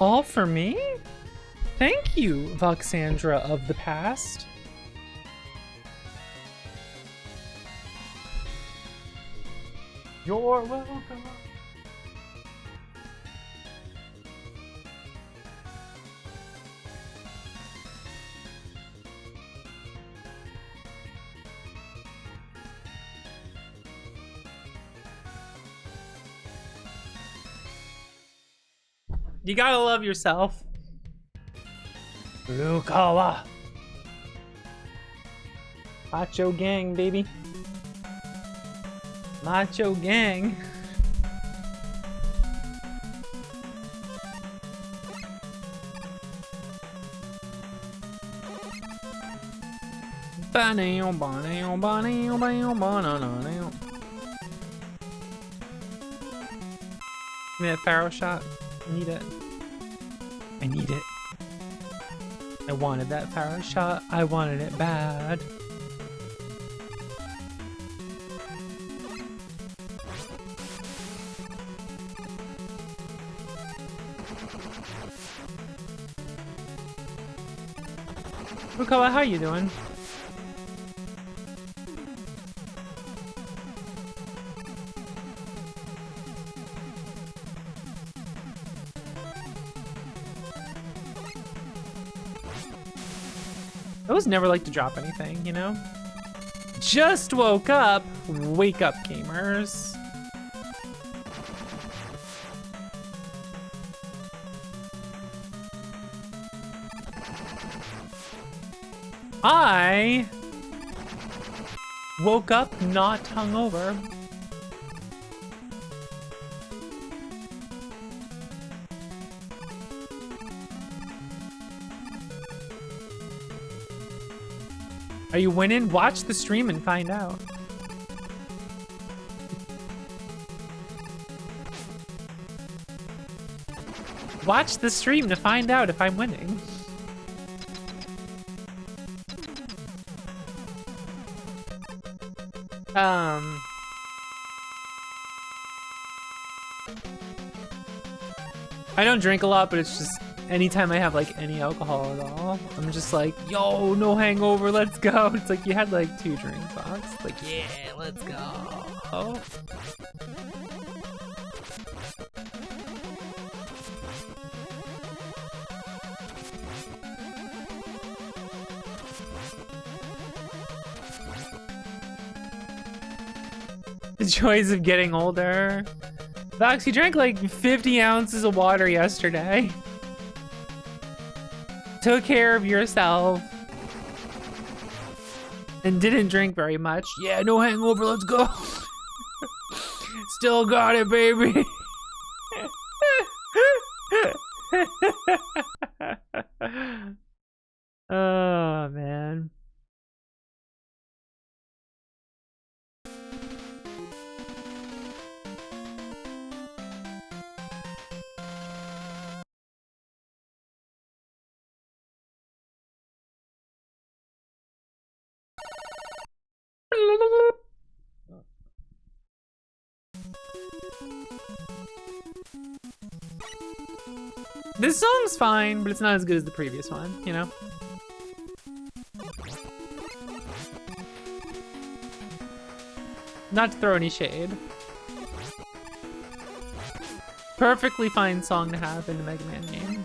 All for me? Thank you, Voxandra of the past. You're welcome. You gotta love yourself. Rukawa. Macho gang, baby. Macho gang. Banana, banana, banana, banana, banana. Give me that Pharaoh shot. I need it. I need it. I wanted that Pharaoh shot. I wanted it bad. Rukawa, how you doing? I was never like to drop anything, you know? Just woke up. Wake up, gamers. I woke up not hungover. Are you winning? Watch the stream and find out. Watch the stream to find out if I'm winning. I don't drink a lot, but it's just anytime I have like any alcohol at all, I'm just like, yo, no hangover, let's go. It's like you had like 2 drinks, Fox. Like, yeah, let's go. The joys of getting older. Fox, you drank like 50 ounces of water yesterday. Took care of yourself. And didn't drink very much. Yeah, no hangover, let's go. Still got it, baby. Oh, man. This song's fine, but it's not as good as the previous one, you know? Not to throw any shade. Perfectly fine song to have in the Mega Man game.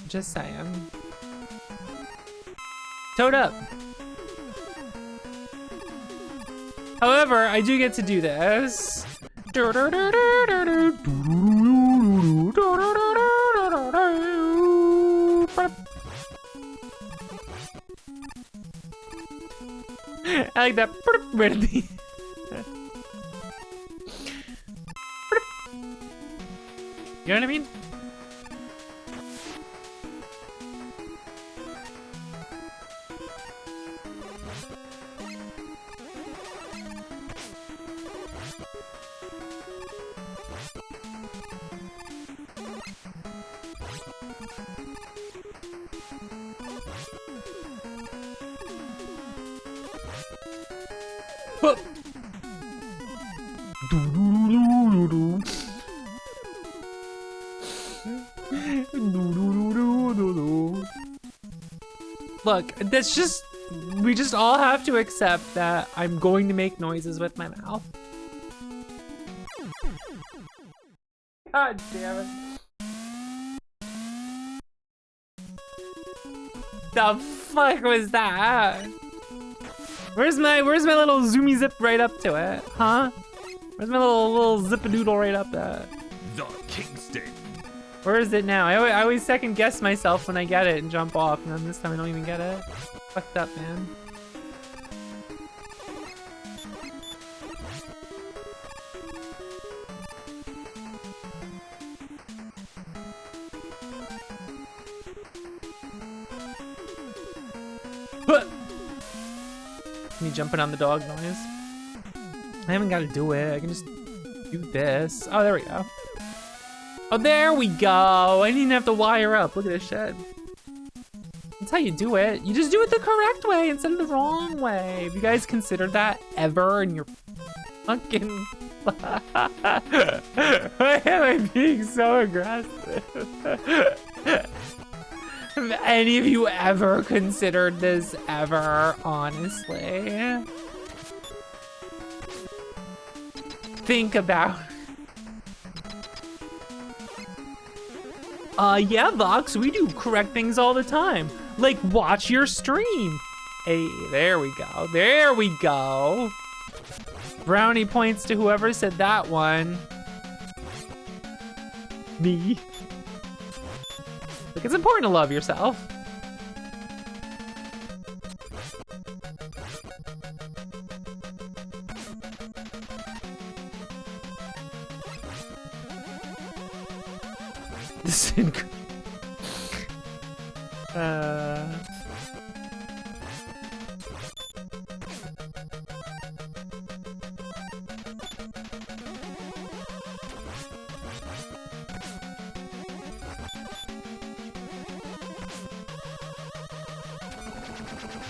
Just saying. Toad up! However, I do get to do this. I like that right at the You know what I mean? Whoop. Look, that's just, we just all have to accept that I'm going to make noises with my mouth. God damn it. The fuck was that? Where's my little zoomy zip right up to it? Huh? Where's my little zip-a-doodle right up there? The Kingston. Where is it now? I always second guess myself when I get it and jump off, and then this time I don't even get it. Fucked up, man. Me jumping on the dog noise. I haven't got to do it. I can just do this. Oh, there we go. Oh, there we go. I didn't even have to wire up. Look at this shit. That's how you do it. You just do it the correct way instead of the wrong way. Have you guys considered that ever in your fucking... Why am I being so aggressive? Have any of you ever considered this ever, honestly? Think about... yeah, Vox, we do correct things all the time. Like, watch your stream. Hey, there we go. There we go. Brownie points to whoever said that one. Me. Look, it's important to love yourself. This is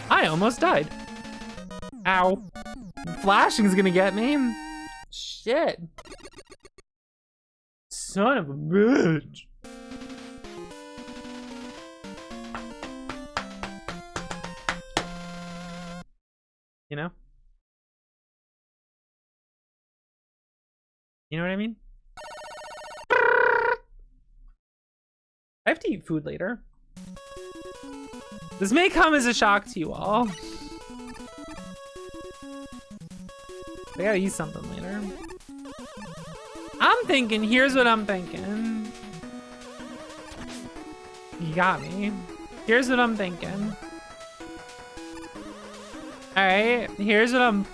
I almost died. Ow. Flashing's gonna get me. Shit. Son of a bitch. You know? You know what I mean? I have to eat food later. This may come as a shock to you all. I gotta eat something later. I'm thinking, here's what I'm thinking. You got me. Here's what I'm thinking. Alright, here's what I'm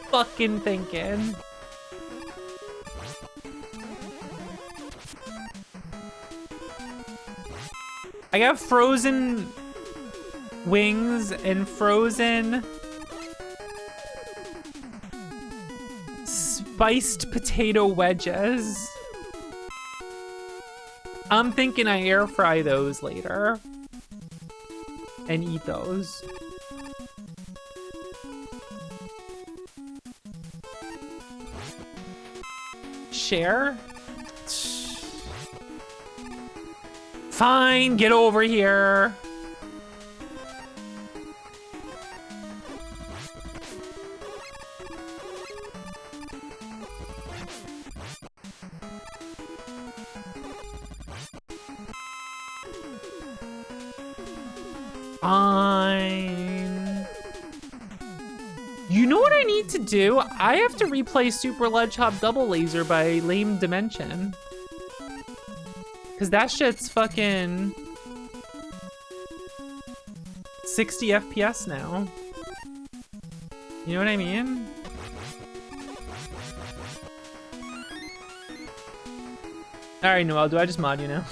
fucking thinking. I got frozen wings and frozen spiced potato wedges. I'm thinking I air fry those later and eat those. Share? Fine, get over here. Fine. You know what I need to do? I have to replay Super Ledge Hop Double Laser by Lame Dimension. Cause that shit's fucking 60 FPS now. You know what I mean? All right, Noel, do I just mod you now?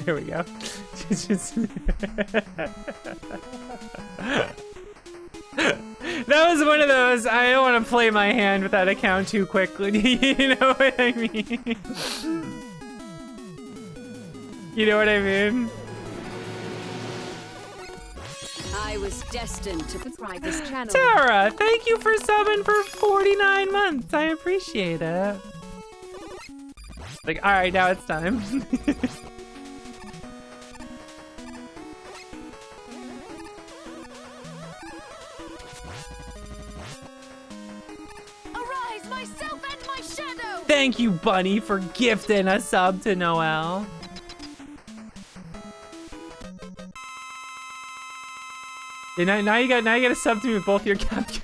There we go. That was one of those, I don't want to play my hand with that account too quickly. You know what I mean? You know what I mean? I was destined to Subscribe this channel. Tara, thank you for subbing for 49 months. I appreciate it. Like, all right, now it's time. Arise, myself and my shadow! Thank you, Bunny, for gifting a sub to Noel. Yeah, now you got a sub to me with both your capture.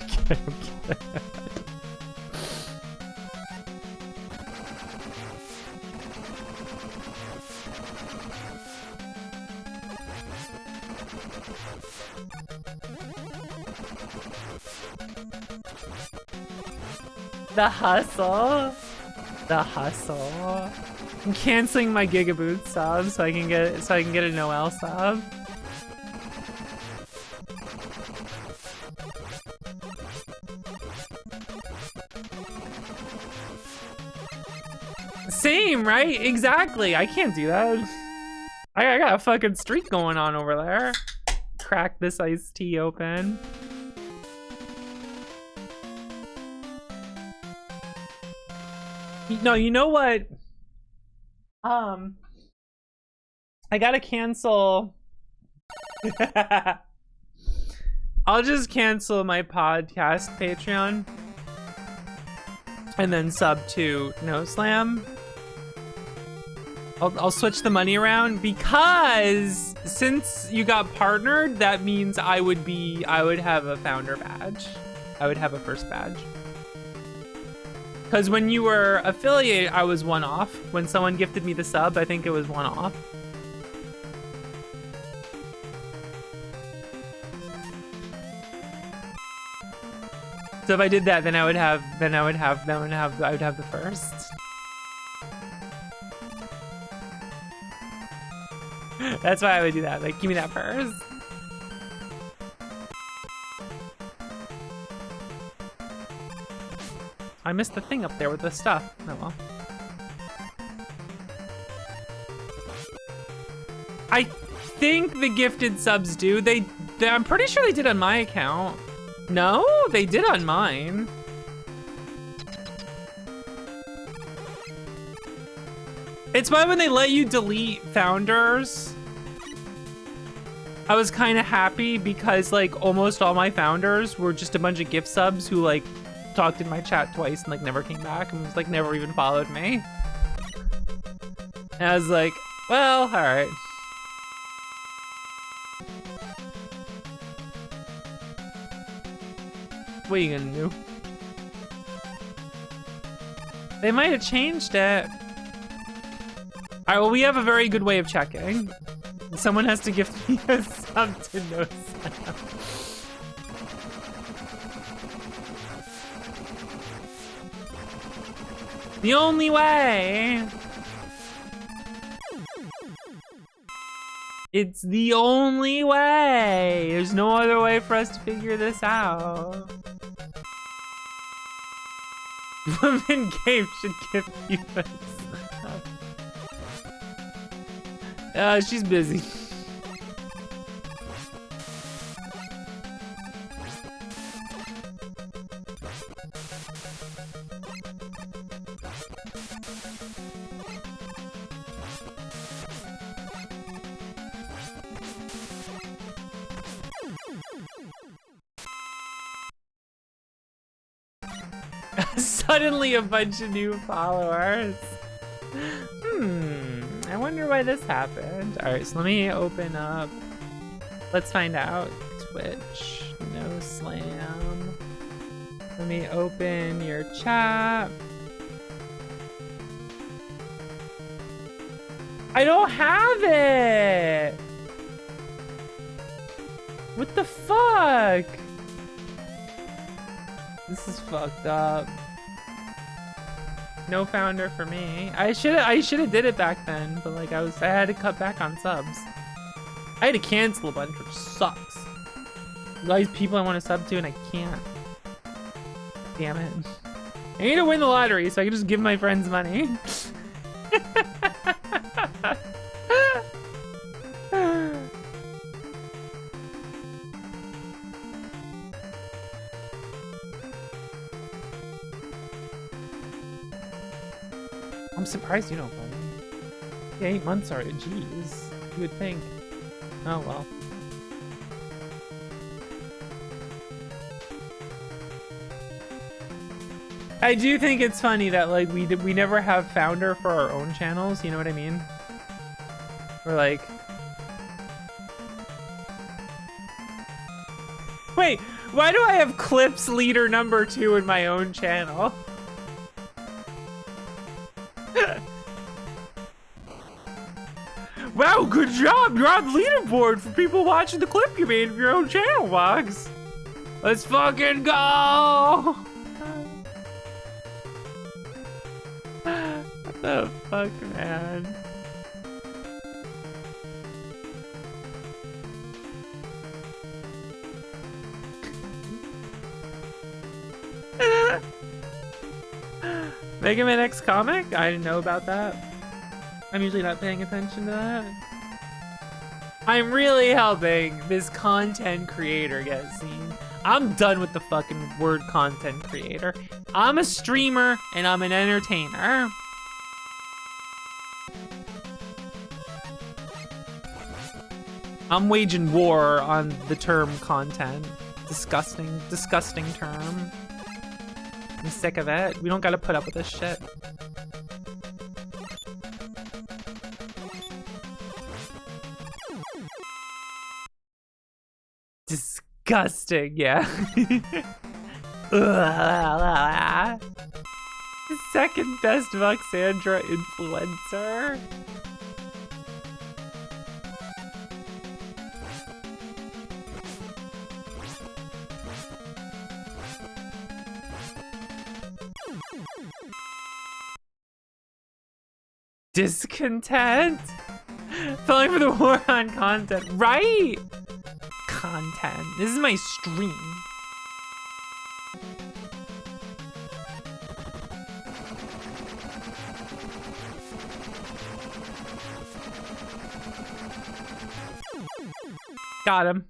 The hustle. The hustle. I'm canceling my Gigaboot sub so I can get a Noel sub. Same, right? Exactly. I can't do that. I got a fucking streak going on over there. Crack this iced tea open. No, you know what? I gotta cancel. I'll just cancel my podcast Patreon and then sub to No Slam. I'll switch the money around because since you got partnered, that means I would have a founder badge. I would have a first badge. Because when you were affiliated, I was one off. When someone gifted me the sub, I think it was one off. So if I did that, then I would have the first. That's why I would do that. Like, give me that first. I missed the thing up there with the stuff. Oh well. I think the gifted subs do. I'm pretty sure they did on my account. No, they did on mine. It's why when they let you delete founders, I was kind of happy because like almost all my founders were just a bunch of gift subs who like talked in my chat twice and like never came back and was like never even followed me. And I was like, well, all right. What are you gonna do? They might have changed it. All right, well, we have a very good way of checking. Someone has to gift me a sub to No Slam. The only way. It's the only way. There's no other way for us to figure this out. Woman Game should give you a she's busy. Suddenly a bunch of new followers. I wonder why this happened. All right, so let me open up. Let's find out. Twitch, No Slam. Let me open your chat. I don't have it. What the fuck? This is fucked up. No founder for me. I should have did it back then, but like I had to cut back on subs. I had to cancel a bunch, which sucks. All these people I want to sub to and I can't. Damn it. I need to win the lottery so I can just give my friends money. surprised you don't play. Yeah, 8 months already. Jeez. You would think. Oh, well. I do think it's funny that, like, we never have founder for our own channels, you know what I mean? We're like... Wait, why do I have Clips Leader number 2 in my own channel? Wow, good job! You're on the leaderboard for people watching the clip you made of your own channel, Vox. Let's fucking go! What the fuck, man? Mega Man X comic? I didn't know about that. I'm usually not paying attention to that. I'm really helping this content creator get seen. I'm done with the fucking word content creator. I'm a streamer and I'm an entertainer. I'm waging war on the term content. Disgusting, disgusting term. I'm sick of it. We don't gotta put up with this shit. Disgusting, yeah. The second best Voxandra influencer. Discontent? Falling for the war on content, right? Content. This is my stream. Got him.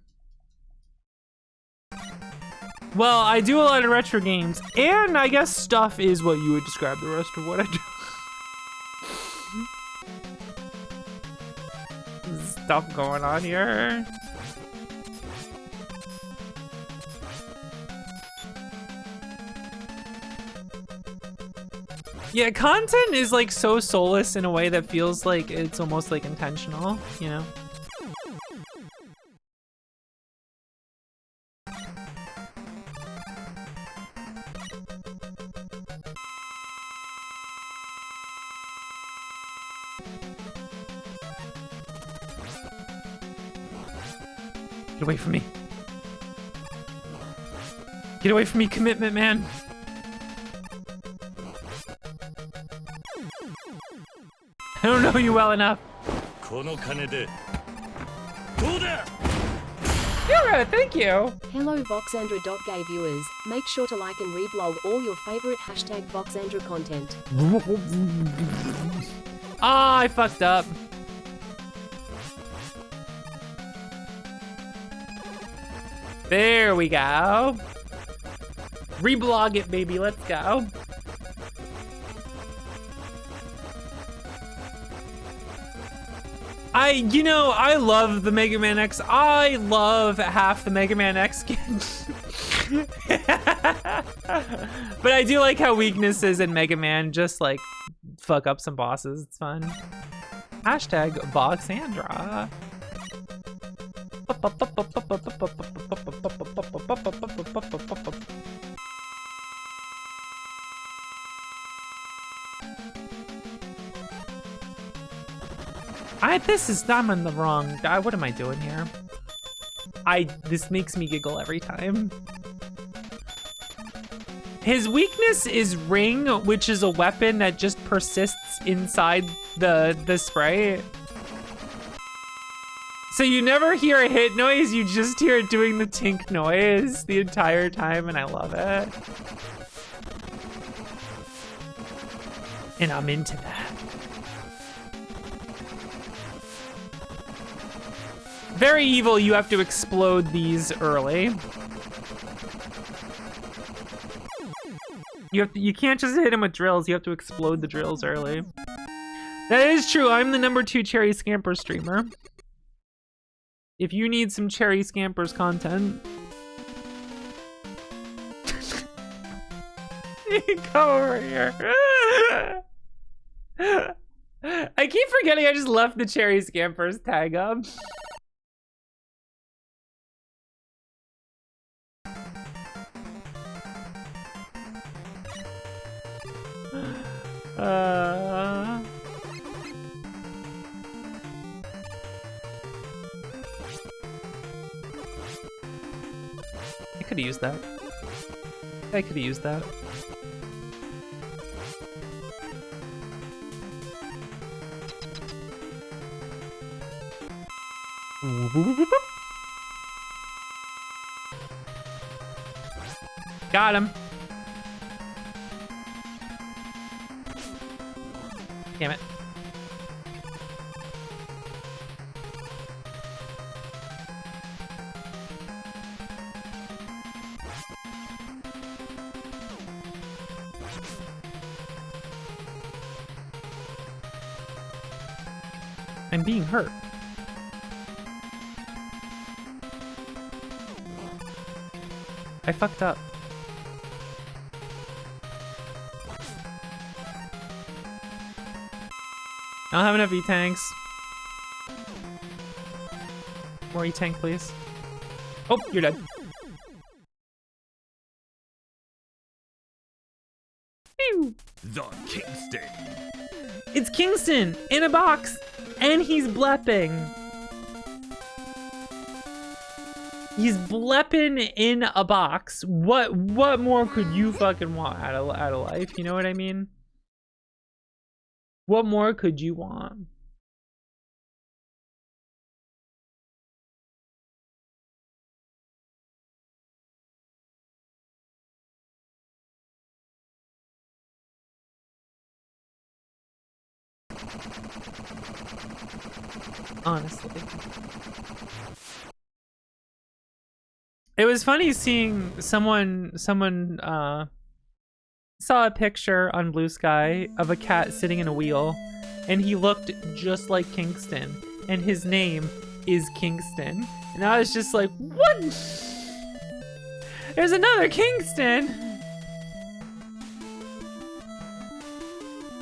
Well, I do a lot of retro games, and I guess stuff is what you would describe the rest of what I do. Stuff going on here. Yeah, content is like so soulless in a way that feels like it's almost like intentional, you know? Get away from me. Get away from me, commitment, man. I don't know you well enough. Hero, thank you. Hello Voxandra.gay viewers, make sure to like and reblog all your favorite hashtag Voxandra content. Ah, I fucked up. There we go. Reblog it, baby. Let's go. I love the Mega Man X. I love half the Mega Man X skins. But I do like how weaknesses in Mega Man just like fuck up some bosses. It's fun. Hashtag Voxandra. I'm in the wrong. What am I doing here? This makes me giggle every time. His weakness is Ring, which is a weapon that just persists inside the sprite. So you never hear a hit noise, you just hear it doing the tink noise the entire time, and I love it. And I'm into that. Very evil, you have to explode these early. You can't just hit him with drills, you have to explode the drills early. That is true. I'm the #2 Cherry Scamper streamer. If you need some Cherry Scampers content, come over here. I keep forgetting I just left the Cherry Scampers tag up. I could have used that. I could have used that. Got him. Damn it. I'm being hurt. I fucked up. I don't have enough E-tanks. More E-tank, please. Oh, you're dead. Pew. The Kingston. It's Kingston in a box, and he's blepping. He's blepping in a box. What more could you fucking want out of life? You know what I mean? What more could you want? Honestly. It was funny seeing someone saw a picture on Blue Sky of a cat sitting in a wheel, and he looked just like Kingston, and his name is Kingston. And I was just like, what? There's another Kingston.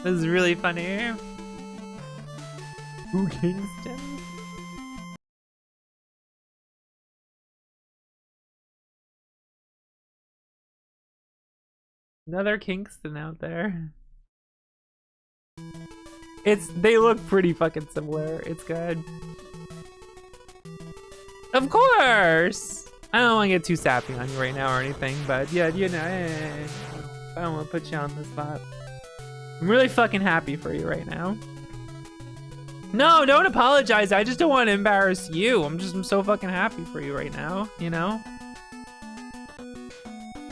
This is really funny. Who Kingston? Another Kingston out there. They look pretty fucking similar. It's good. Of course! I don't want to get too sappy on you right now or anything, but yeah, you know, I don't want to put you on the spot. I'm really fucking happy for you right now. No, don't apologize. I just don't want to embarrass you. I'm so fucking happy for you right now, you know?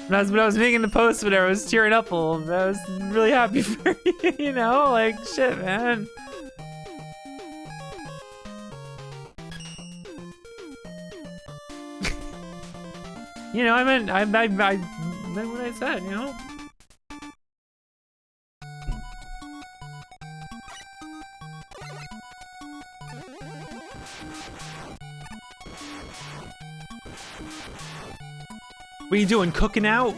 When I was making the post, when I was tearing up a little bit, I was really happy for you, you know? Like, shit, man. You know, I meant what I said, you know? What are you doing, cooking out?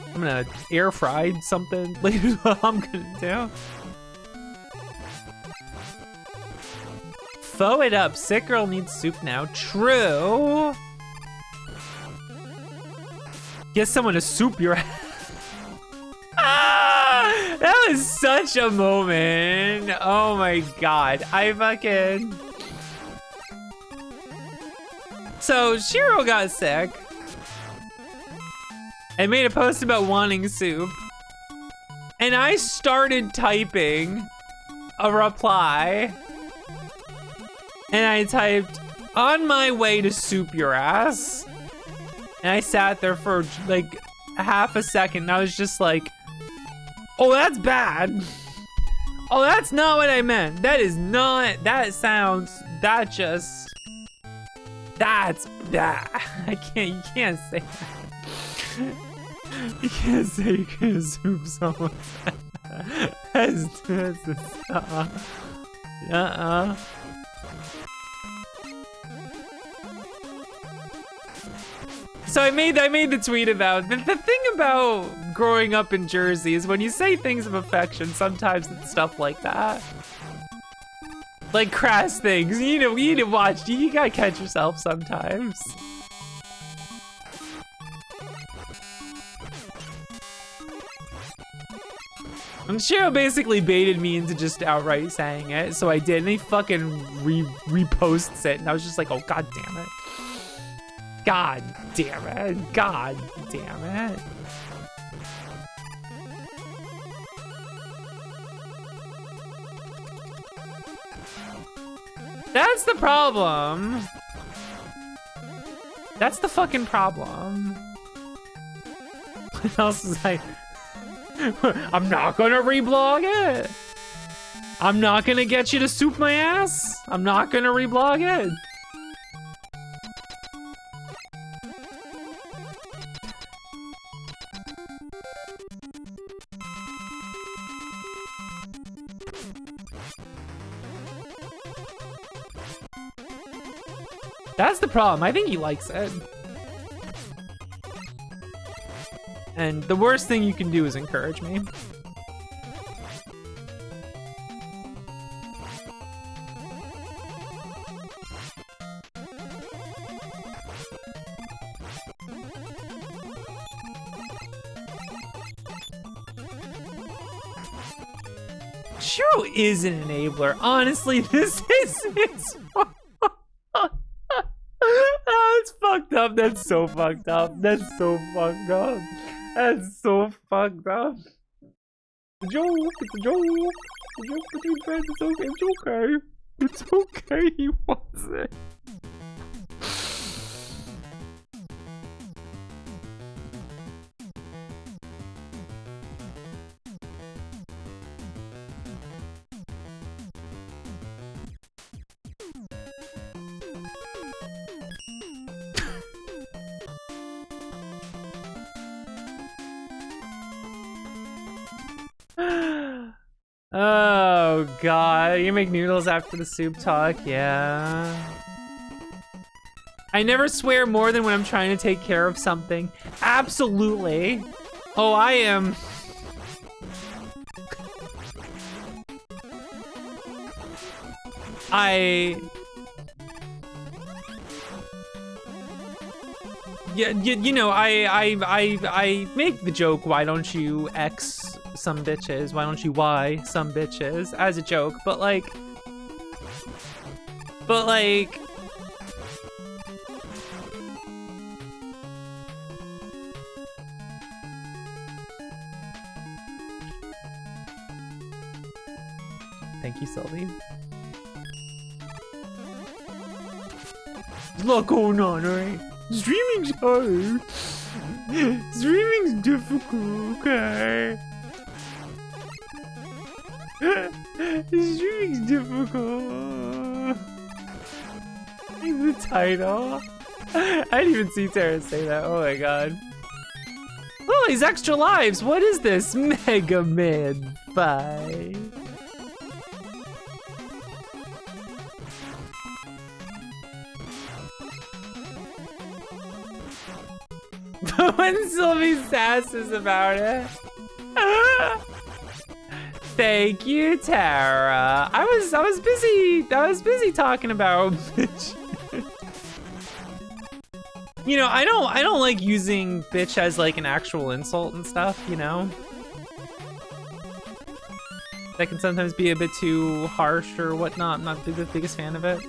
I'm gonna air fry something later. What I'm gonna do. Foe it up. Sick girl needs soup now. True. Get someone to soup your ass. Ah, that was such a moment. Oh my god. I fucking... So, Shiro got sick and made a post about wanting soup. And I started typing a reply. And I typed, on my way to soup your ass. And I sat there for like half a second and I was just like, oh, that's bad. Oh, that's not what I meant. That is not, that sounds, that just... That's bad. You can't say that. You can't say you can assume someone has So I made the tweet about the thing about growing up in Jersey is when you say things of affection, sometimes it's stuff like that. Like crass things. You need to watch. You gotta catch yourself sometimes. And Shiro basically baited me into just outright saying it, so I did, and he fucking reposts it, and I was just like, oh, god damn it. God damn it. God damn it. That's the problem. That's the fucking problem. What else is I... I'm not gonna reblog it. I'm not gonna get you to soup my ass. I'm not gonna reblog it. That's the problem. I think he likes it. And the worst thing you can do is encourage me. Shiro is an enabler. Honestly, this is it's fucked up. That's so fucked up. That's so fucked up. That's so fucked up. It's a joke. It's a joke. It's a joke between friends. It's okay. It's okay. It's okay. He wants it. Oh god, you make noodles after the soup talk? Yeah. I never swear more than when I'm trying to take care of something. Absolutely. Oh, I am. Yeah, you know, I make the joke, why don't you X some bitches? Why don't you Y some bitches? As a joke, but like... Thank you, Sylvie. There's a lot going on, alright? Streaming's hard. Streaming's difficult, okay? Streaming's difficult. In the title. I didn't even see Tara say that. Oh my god. Oh, these extra lives. What is this? Mega Man 5. When Sylvie sasses about it. Thank you, Tara. I was busy talking about bitch. You know, I don't like using bitch as like an actual insult and stuff, you know? That can sometimes be a bit too harsh or whatnot. I'm not the biggest fan of it.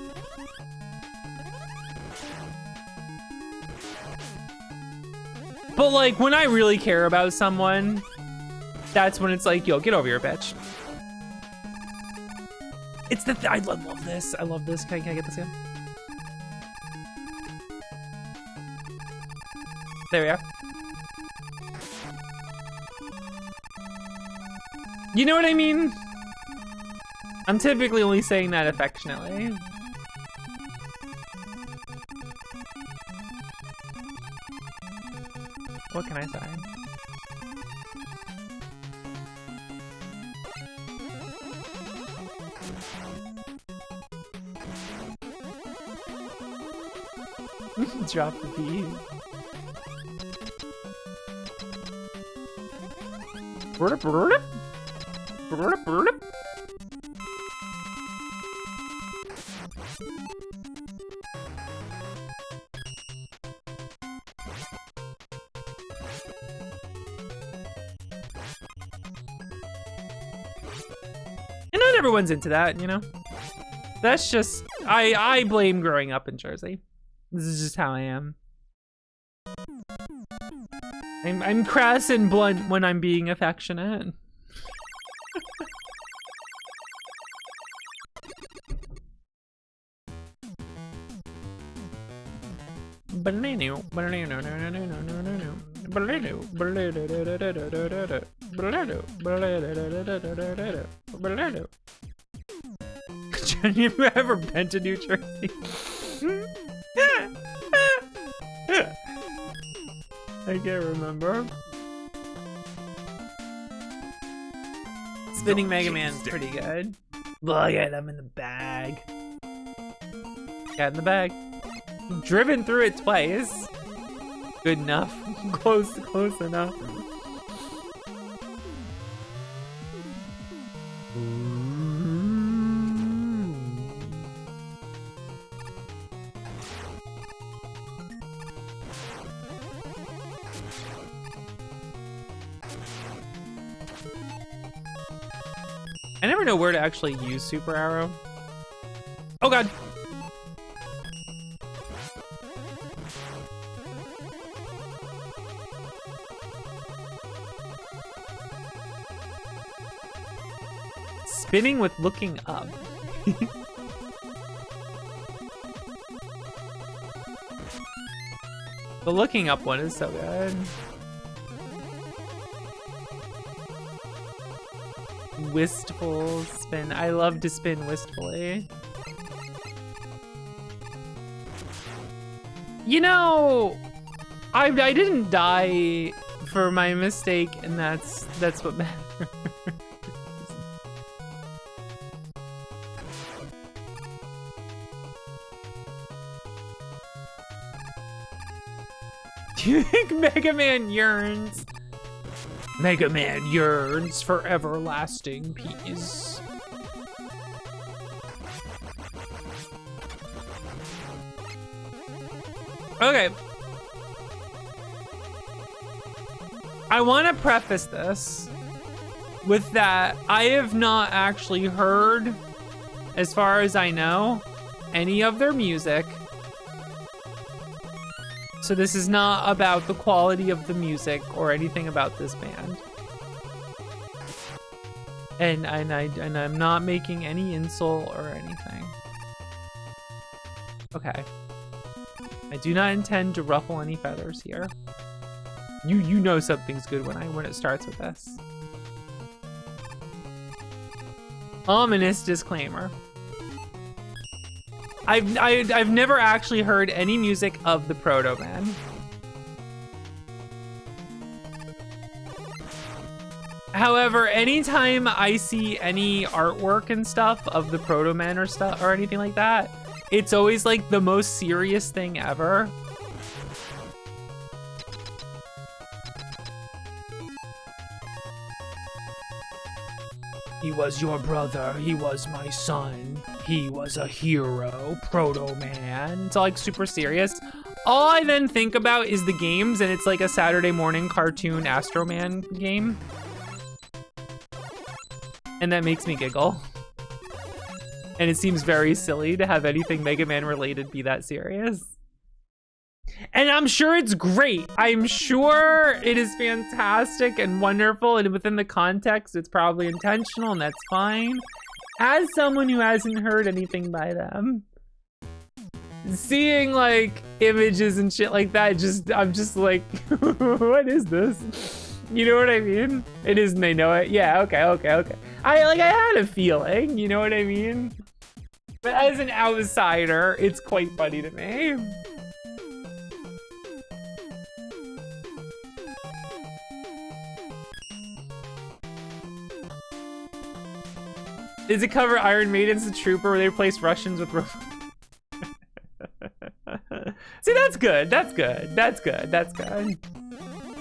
But like, when I really care about someone, that's when it's like, yo, get over here, bitch. It's the I love this. I love this. Can I get this in? There we are. You know what I mean? I'm typically only saying that affectionately. What can I say? Drop the beat. And not everyone's into that, you know? That's just, I blame growing up in Jersey. This is just how I am. I'm crass and blunt when I'm being affectionate. Have you ever been to New Jersey? I can't remember. Spinning Mega Man's pretty good. Look at them in the bag. Got in the bag. Driven through it twice. Good enough. Close enough. I never know where to actually use Super Arrow. Oh god. Spinning with looking up. The looking up one is so good. Wistful spin. I love to spin wistfully. You know, I didn't die for my mistake, and that's what matters. Do you think Mega Man yearns? Mega Man yearns for everlasting peace. Okay. I want to preface this with that I have not actually heard, as far as I know, any of their music. So this is not about the quality of the music or anything about this band. And I'm not making any insult or anything. Okay. I do not intend to ruffle any feathers here. You know something's good when it starts with this. Ominous disclaimer. I've never actually heard any music of the Proto Man. However, anytime I see any artwork and stuff of the Proto Man or stuff or anything like that, it's always like the most serious thing ever. He was your brother, he was my son, he was a hero, Proto Man. It's all like super serious. All I then think about is the games, and it's like a Saturday morning cartoon Astro Man game. And that makes me giggle. And it seems very silly to have anything Mega Man related be that serious. And I'm sure it's great. I'm sure it is fantastic and wonderful, and within the context, it's probably intentional, and that's fine. As someone who hasn't heard anything by them, seeing like images and shit like that, I'm just like, what is this? You know what I mean? It is, and they know it. Yeah, okay. I had a feeling, you know what I mean? But as an outsider, it's quite funny to me. Is it cover Iron Maiden's The Trooper where they replace Russians with See, that's good. That's good. That's good. That's good.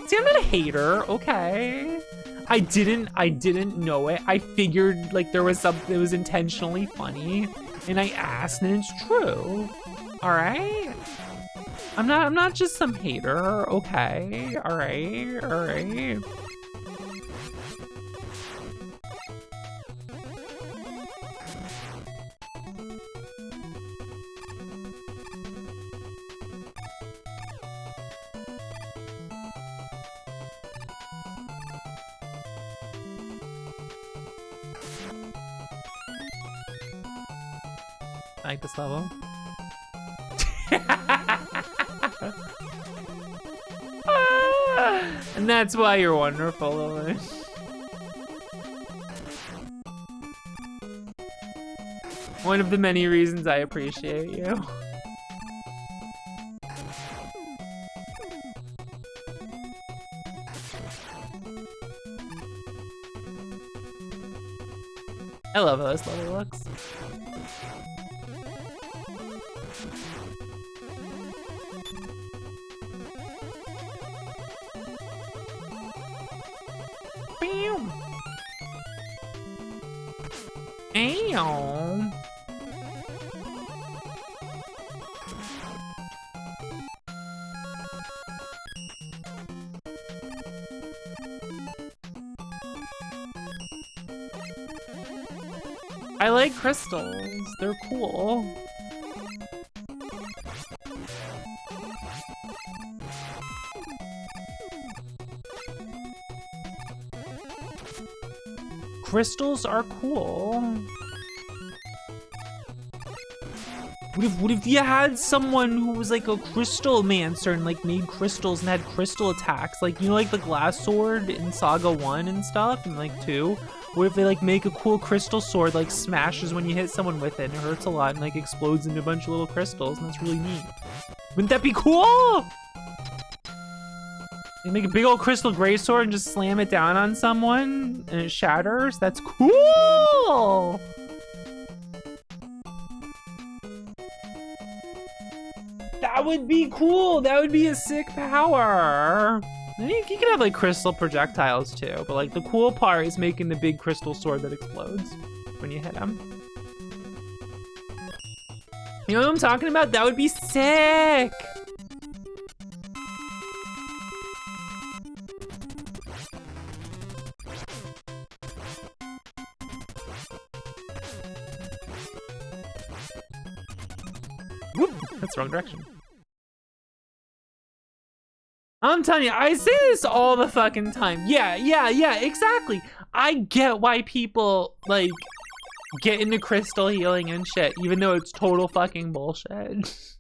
See, I'm not a hater. Okay. I didn't know it. I figured like there was something that was intentionally funny, and I asked, and it's true. All right. I'm not just some hater. Okay. All right. All right. I like this level. And that's why you're wonderful, Lily. One of the many reasons I appreciate you. I love how this level looks. Bam. Ow. I like crystals. They're cool. Crystals are cool. What if you had someone who was like a crystal mancer and like made crystals and had crystal attacks? Like, you know, like the glass sword in Saga 1 and stuff, and like 2? What if they like make a cool crystal sword, like smashes when you hit someone with it and it hurts a lot and like explodes into a bunch of little crystals, and that's really neat. Wouldn't that be cool? You make a big old crystal greatsword and just slam it down on someone and it shatters? That's cool! That would be cool! That would be a sick power! You can have like crystal projectiles too, but like the cool part is making the big crystal sword that explodes when you hit him. You know what I'm talking about? That would be sick! Whoop, that's the wrong direction. I'm telling you, I say this all the fucking time. Yeah, exactly. I get why people, like, get into crystal healing and shit, even though it's total fucking bullshit.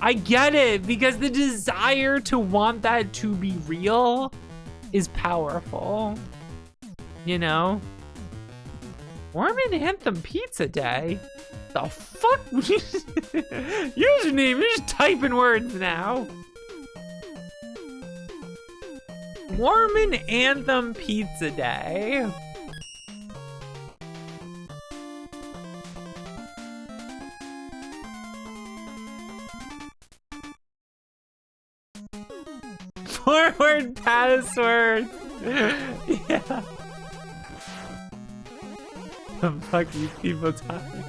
I get it, because the desire to want that to be real is powerful. You know? Mormon Anthem Pizza Day? The fuck? Username, you're just typing words now. Mormon Anthem Pizza Day. Forward password. Yeah. The fuck these people talking?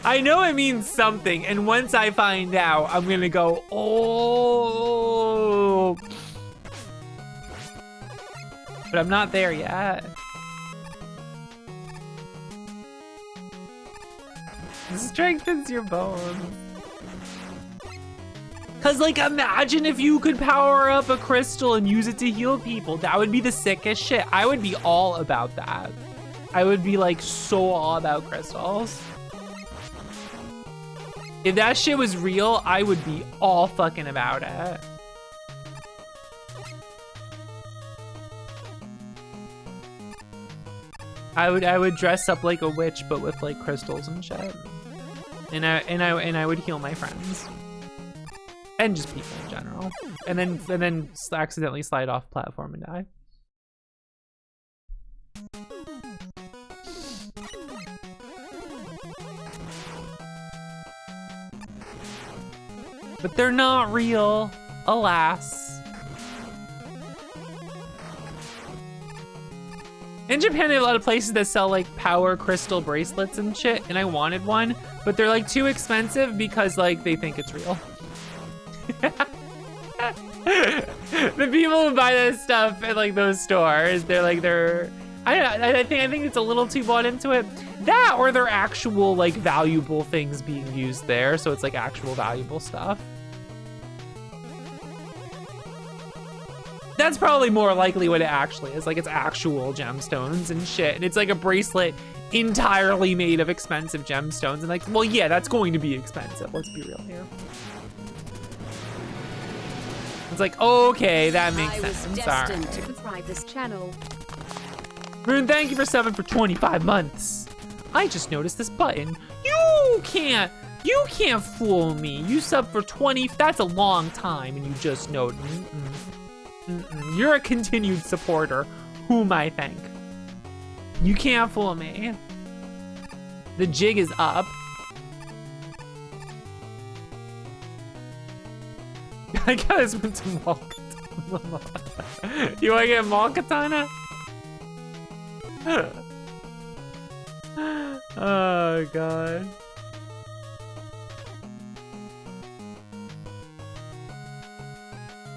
I know it means something, and once I find out, I'm gonna go, oh. But I'm not there yet. Strengthens your bones. Cause like, imagine if you could power up a crystal and use it to heal people. That would be the sickest shit. I would be all about that. I would be like so all about crystals. If that shit was real, I would be all fucking about it. I would dress up like a witch, but with like crystals and shit. And I would heal my friends. And just people in general. And then accidentally slide off platform and die. But they're not real, alas. In Japan, they have a lot of places that sell like power crystal bracelets and shit, and I wanted one, but they're like too expensive because like they think it's real. The people who buy this stuff at like those stores, I think it's a little too bought into it. That or they're actual like valuable things being used there, so it's like actual valuable stuff. That's probably more likely what it actually is. Like it's actual gemstones and shit. And it's like a bracelet entirely made of expensive gemstones. And like, well, yeah, that's going to be expensive. Let's be real here. It's like, okay, that makes sense. Sorry. to subscribe this channel. Moon, thank you for 7 for 25 months. I just noticed this button. You can't fool me. You sub for 20, that's a long time and you just know. You're a continued supporter, whom I thank. You can't fool me. The jig is up. I guess went to Malkatana. You wanna get Malkatana? Oh God.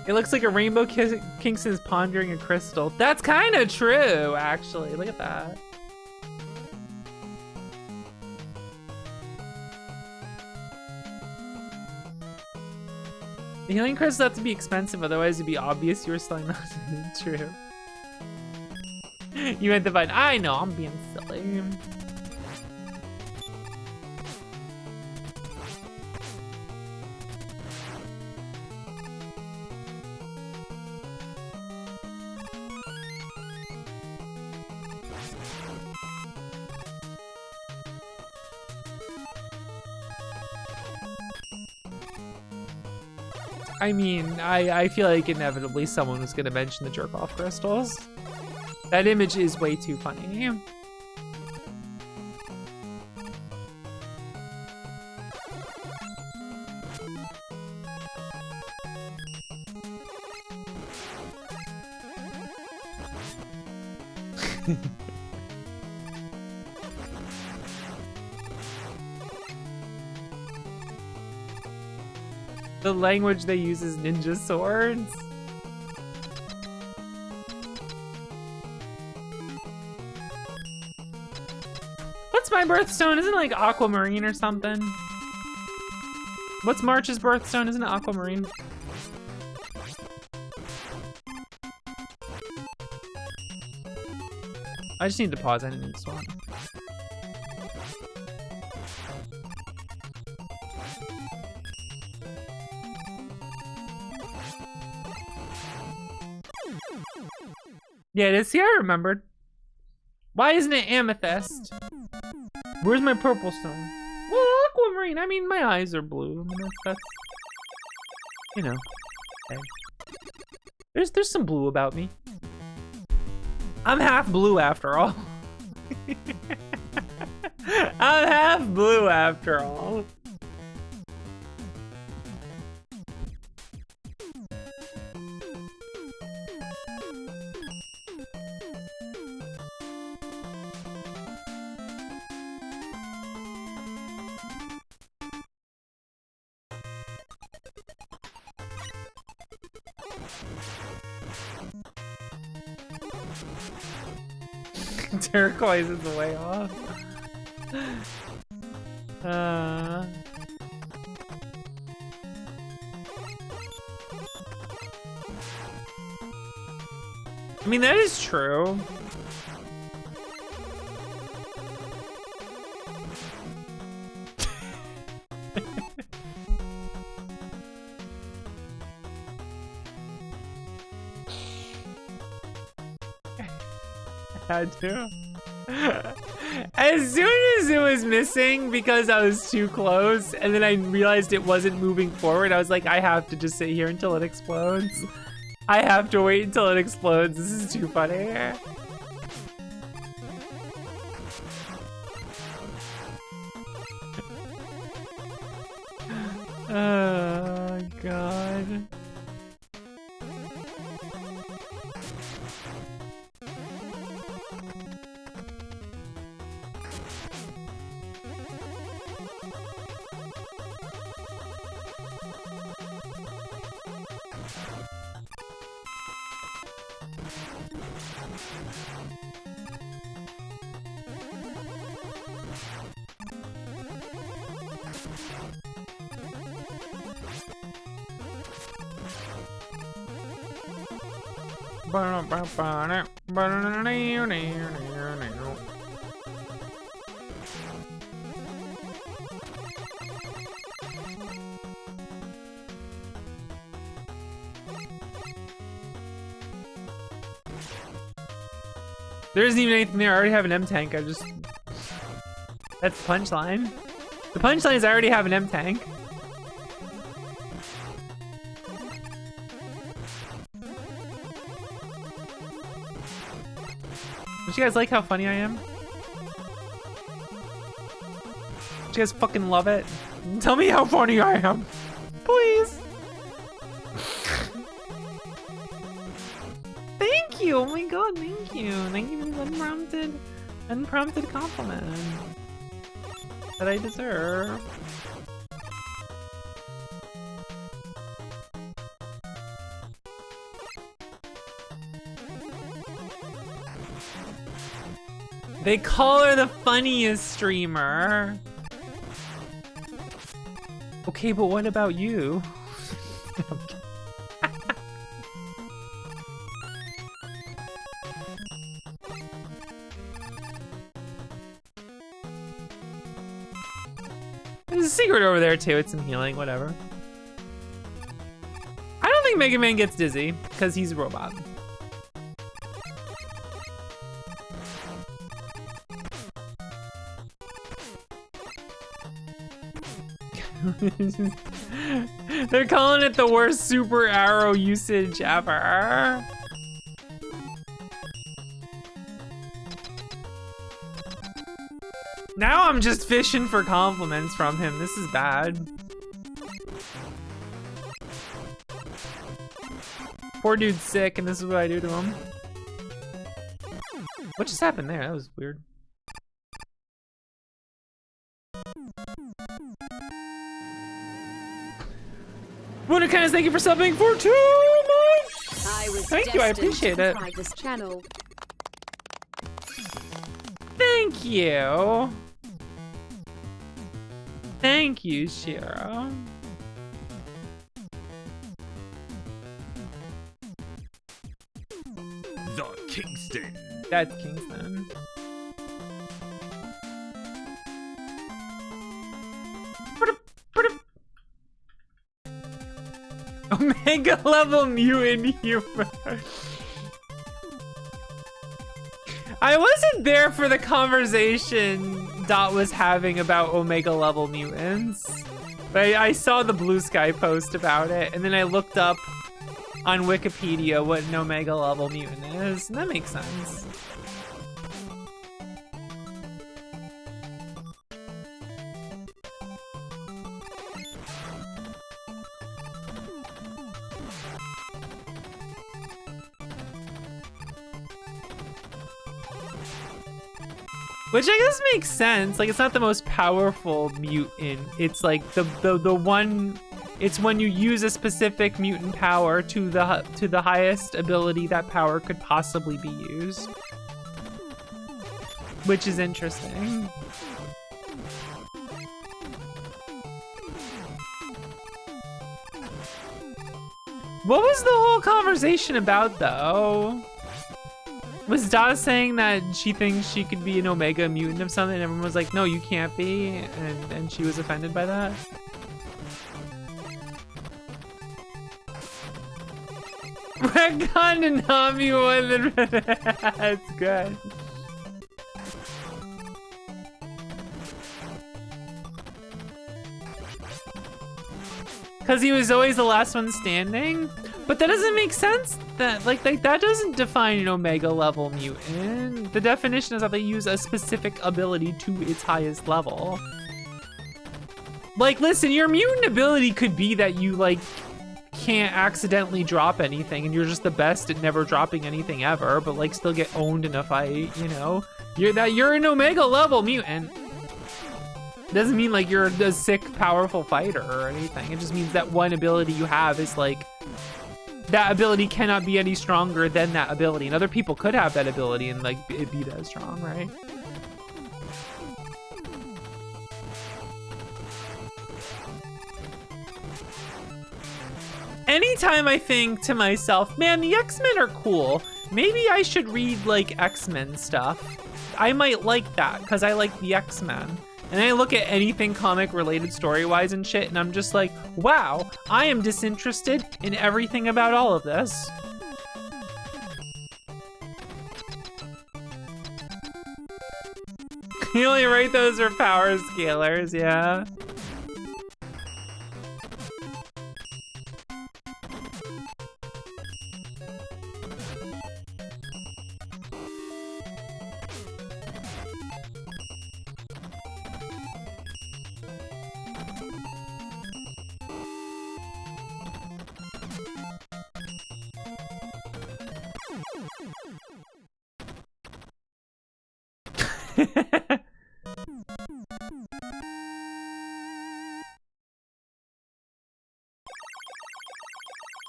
It looks like a Rainbow Kingston is pondering a crystal. That's kind of true, actually. Look at that. The healing crystals have to be expensive, otherwise it'd be obvious you were selling nothing. True. You meant the button. I know, I'm being silly. I mean, I feel like inevitably someone was gonna mention the jerk-off crystals. That image is way too funny. The language they use is ninja swords. What's my birthstone? Isn't it like aquamarine or something? What's March's birthstone? Isn't it aquamarine? I just need to pause. I didn't need to swap. Yeah, it is. See, I remembered. Why isn't it amethyst? Where's my purple stone? Well, aquamarine. I mean, my eyes are blue. I mean, that's you know. Okay. There's some blue about me. I'm half blue after all. I'm half blue after all. Turquoise is the way off. I mean, that is true. Had to. As soon as it was missing because I was too close and then I realized it wasn't moving forward, I was like, I have to just sit here until it explodes. I have to wait until it explodes. This is too funny. Oh, God. There isn't even anything there. I already have an M tank. I just... That's the punchline. The punchline is I already have an M tank. Don't you guys like how funny I am? Don't you guys fucking love it? Tell me how funny I am. Please. Thank you. Oh my god, thank you. Thank you for this unprompted compliment that I deserve. They call her the funniest streamer. Okay, but what about you? There's a secret over there too. It's some healing, whatever. I don't think Mega Man gets dizzy because he's a robot. They're calling it the worst super arrow usage ever. Now I'm just fishing for compliments from him. This is bad. Poor dude's sick and this is what I do to him. What just happened there? That was weird. Wunderkindness, thank you for subbing for 2 months! Thank you, I appreciate it. This channel. Thank you. Thank you, Shiro. The Kingston. That's Kingston. Omega level mutant humor. I wasn't there for the conversation Dot was having about Omega level mutants, but I saw the Blue Sky post about it, and then I looked up on Wikipedia what an Omega level mutant is, and that makes sense. Which I guess makes sense. Like, it's not the most powerful mutant. It's like the one. It's when you use a specific mutant power to the highest ability that power could possibly be used, which is interesting. What was the whole conversation about, though? Was Dot saying that she thinks she could be an Omega mutant of something and everyone was like, no, you can't be, and she was offended by that? Retcon and Nami more than that's good. Because he was always the last one standing? But that doesn't make sense. That that doesn't define an Omega level mutant. The definition is that they use a specific ability to its highest level. Like, listen, your mutant ability could be that you, like, can't accidentally drop anything and you're just the best at never dropping anything ever, but, like, still get owned in a fight, you know? You're an Omega level mutant. Doesn't mean, like, you're a sick, powerful fighter or anything. It just means that one ability you have is, like, that ability cannot be any stronger than that ability. And other people could have that ability and, like, it be that strong, right? Anytime I think to myself, man, the X-Men are cool. Maybe I should read, like, X-Men stuff. I might like that, because I like the X-Men. And I look at anything comic-related story-wise and shit, and I'm just like, wow, I am disinterested in everything about all of this. You only write those for power scalers, yeah.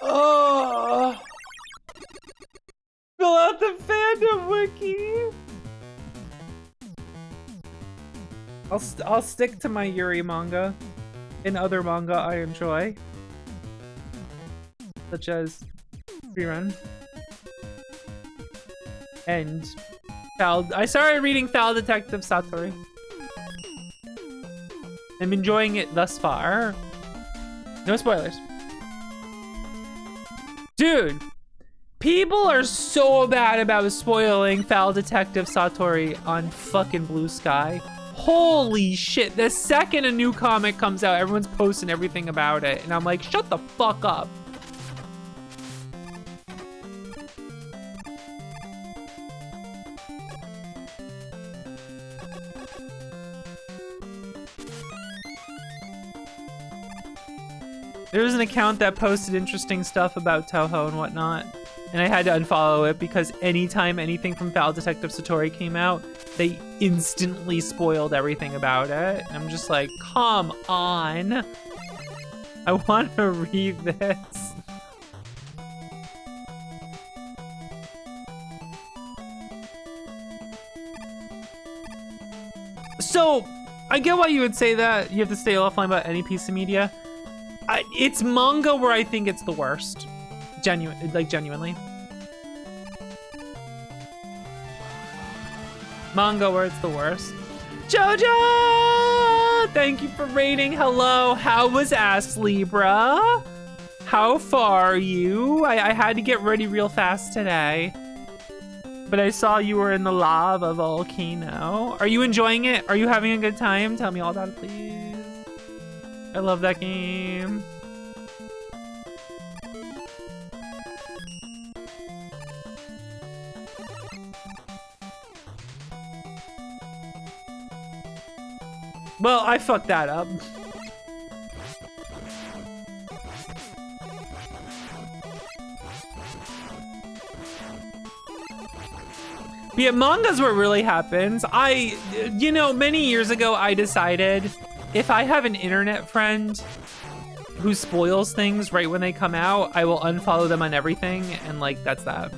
Oh, fill out the fandom wiki. I'll stick to my Yuri manga and other manga I enjoy, such as Rerun and I started reading Foul Detective Satori. I'm enjoying it thus far. No spoilers. Dude, people are so bad about spoiling Foul Detective Satori on fucking Blue Sky. Holy shit, the second a new comic comes out, everyone's posting everything about it. And I'm like, shut the fuck up. There was an account that posted interesting stuff about Toho and whatnot, and I had to unfollow it because anytime anything from Foul Detective Satori came out, they instantly spoiled everything about it. And I'm just like, come on. I want to read this. So, I get why you would say that. You have to stay offline about any piece of media. It's manga where I think it's the worst. Genuinely. Manga where it's the worst. Jojo! Thank you for rating. Hello. How was Ass Libra? How far are you? I had to get ready real fast today. But I saw you were in the lava volcano. Are you enjoying it? Are you having a good time? Tell me all about it, please. I love that game. Well, I fucked that up. But yeah, manga's what really happens. You know, many years ago, I decided if I have an internet friend who spoils things right when they come out, I will unfollow them on everything, and like that's that.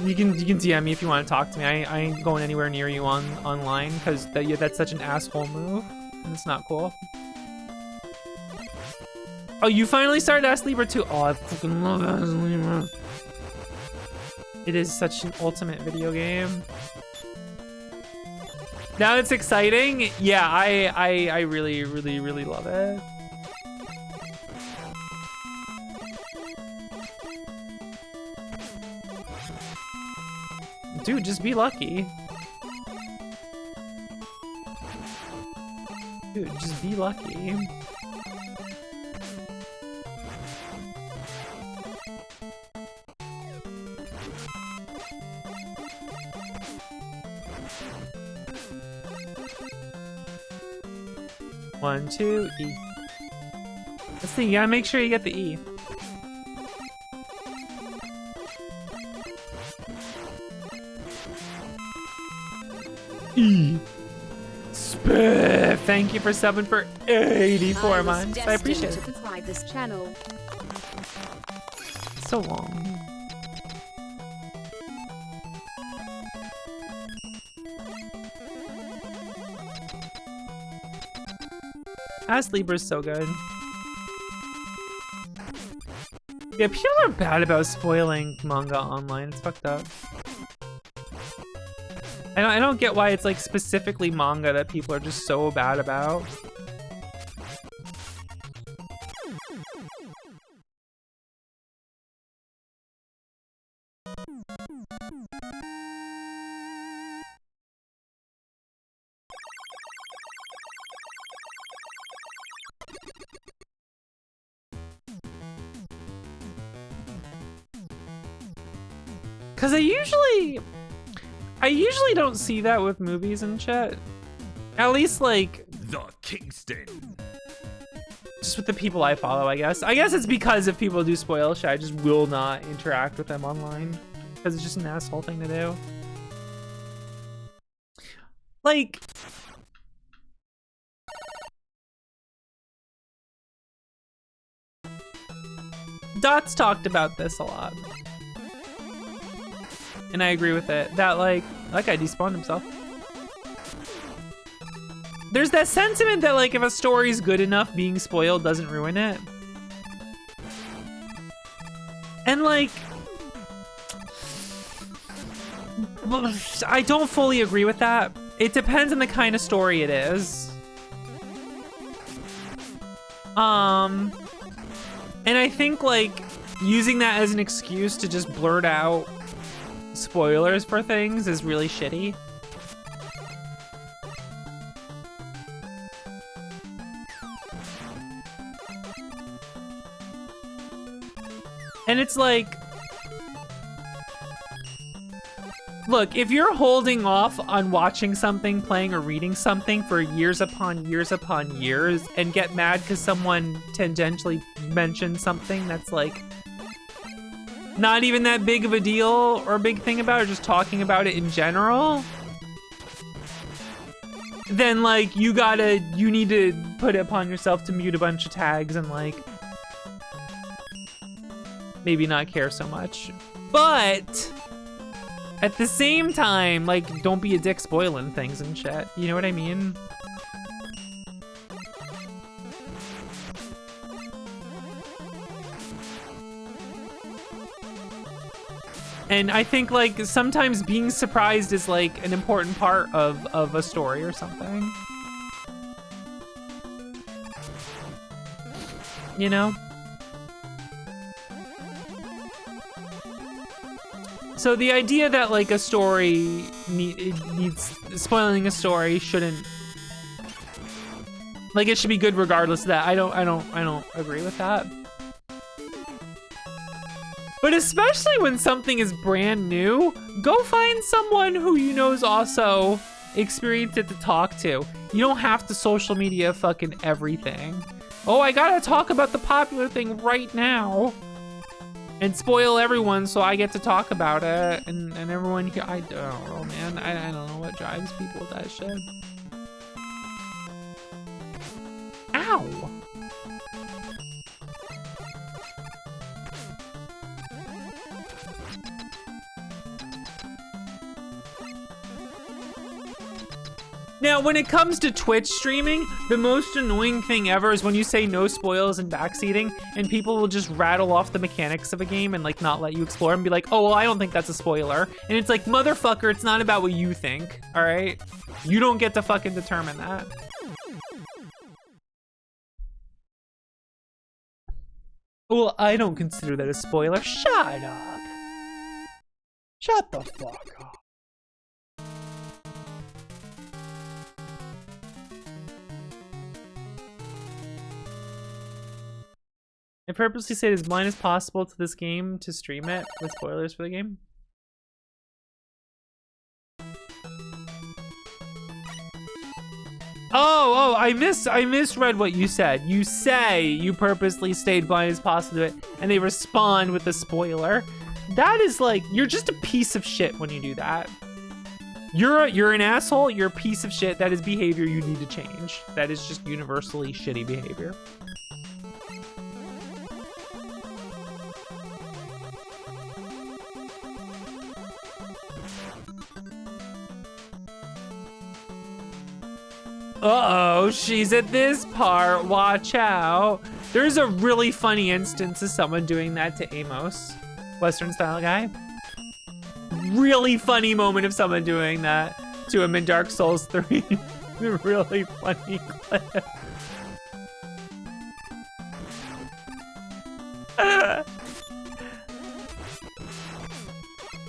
You can DM me if you want to talk to me. I ain't going anywhere near you online because that's such an asshole move, and it's not cool. Oh, you finally started Ass Libra too? Oh, I fucking love Ass Libra. It is such an ultimate video game. Now it's exciting. Yeah, I really, really, really love it. Dude, just be lucky. Dude, just be lucky. 1, 2, E. Let's see, you gotta make sure you get the E. E. Spiff! Thank you for subbing for 84 months. I appreciate it. Subscribe this channel. So long. Ass Libra's so good. Yeah, people are bad about spoiling manga online. It's fucked up. I don't get why it's like specifically manga that people are just so bad about. Cause I usually don't see that with movies and shit. At least like The Kingston. just with the people I follow, I guess. I guess it's because if people do spoil shit, I just will not interact with them online. Because it's just an asshole thing to do. Like, Dots talked about this a lot. And I agree with it. That like guy despawned himself. There's that sentiment that like if a story's good enough, being spoiled doesn't ruin it. And like, I don't fully agree with that. It depends on the kind of story it is. And I think like using that as an excuse to just blurt out spoilers for things is really shitty. And it's like, look, if you're holding off on watching something, playing, or reading something for years upon years upon years and get mad because someone tangentially mentioned something that's like not even that big of a deal or a big thing about it, just talking about it in general, then like you need to put it upon yourself to mute a bunch of tags and like maybe not care so much. But at the same time, like, don't be a dick spoiling things and shit. You know what I mean? And I think like sometimes being surprised is like an important part of a story or something. You know? So the idea that like a story needs spoiling a story shouldn't, like, it should be good regardless of that. I don't agree with that. But especially when something is brand new, go find someone who you know is also experienced it to talk to. You don't have to social media fucking everything. Oh, I gotta talk about the popular thing right now and spoil everyone so I get to talk about it and everyone here. I don't know, man. I don't know what drives people with that shit. Ow. Now, when it comes to Twitch streaming, the most annoying thing ever is when you say no spoils and backseating, and people will just rattle off the mechanics of a game and like not let you explore and be like, oh, well, I don't think that's a spoiler. And it's like, motherfucker, it's not about what you think, all right? You don't get to fucking determine that. Well, I don't consider that a spoiler. Shut up. Shut the fuck up. I purposely stayed as blind as possible to this game to stream it with spoilers for the game. Oh, I misread what you said. You say you purposely stayed blind as possible to it, and they respond with a spoiler. That is like, you're just a piece of shit when you do that. You're an asshole, you're a piece of shit. That is behavior you need to change. That is just universally shitty behavior. Uh-oh, she's at this part. Watch out. There's a really funny instance of someone doing that to Amos, Western style guy. Really funny moment of someone doing that to him in Dark Souls 3. Really funny clip.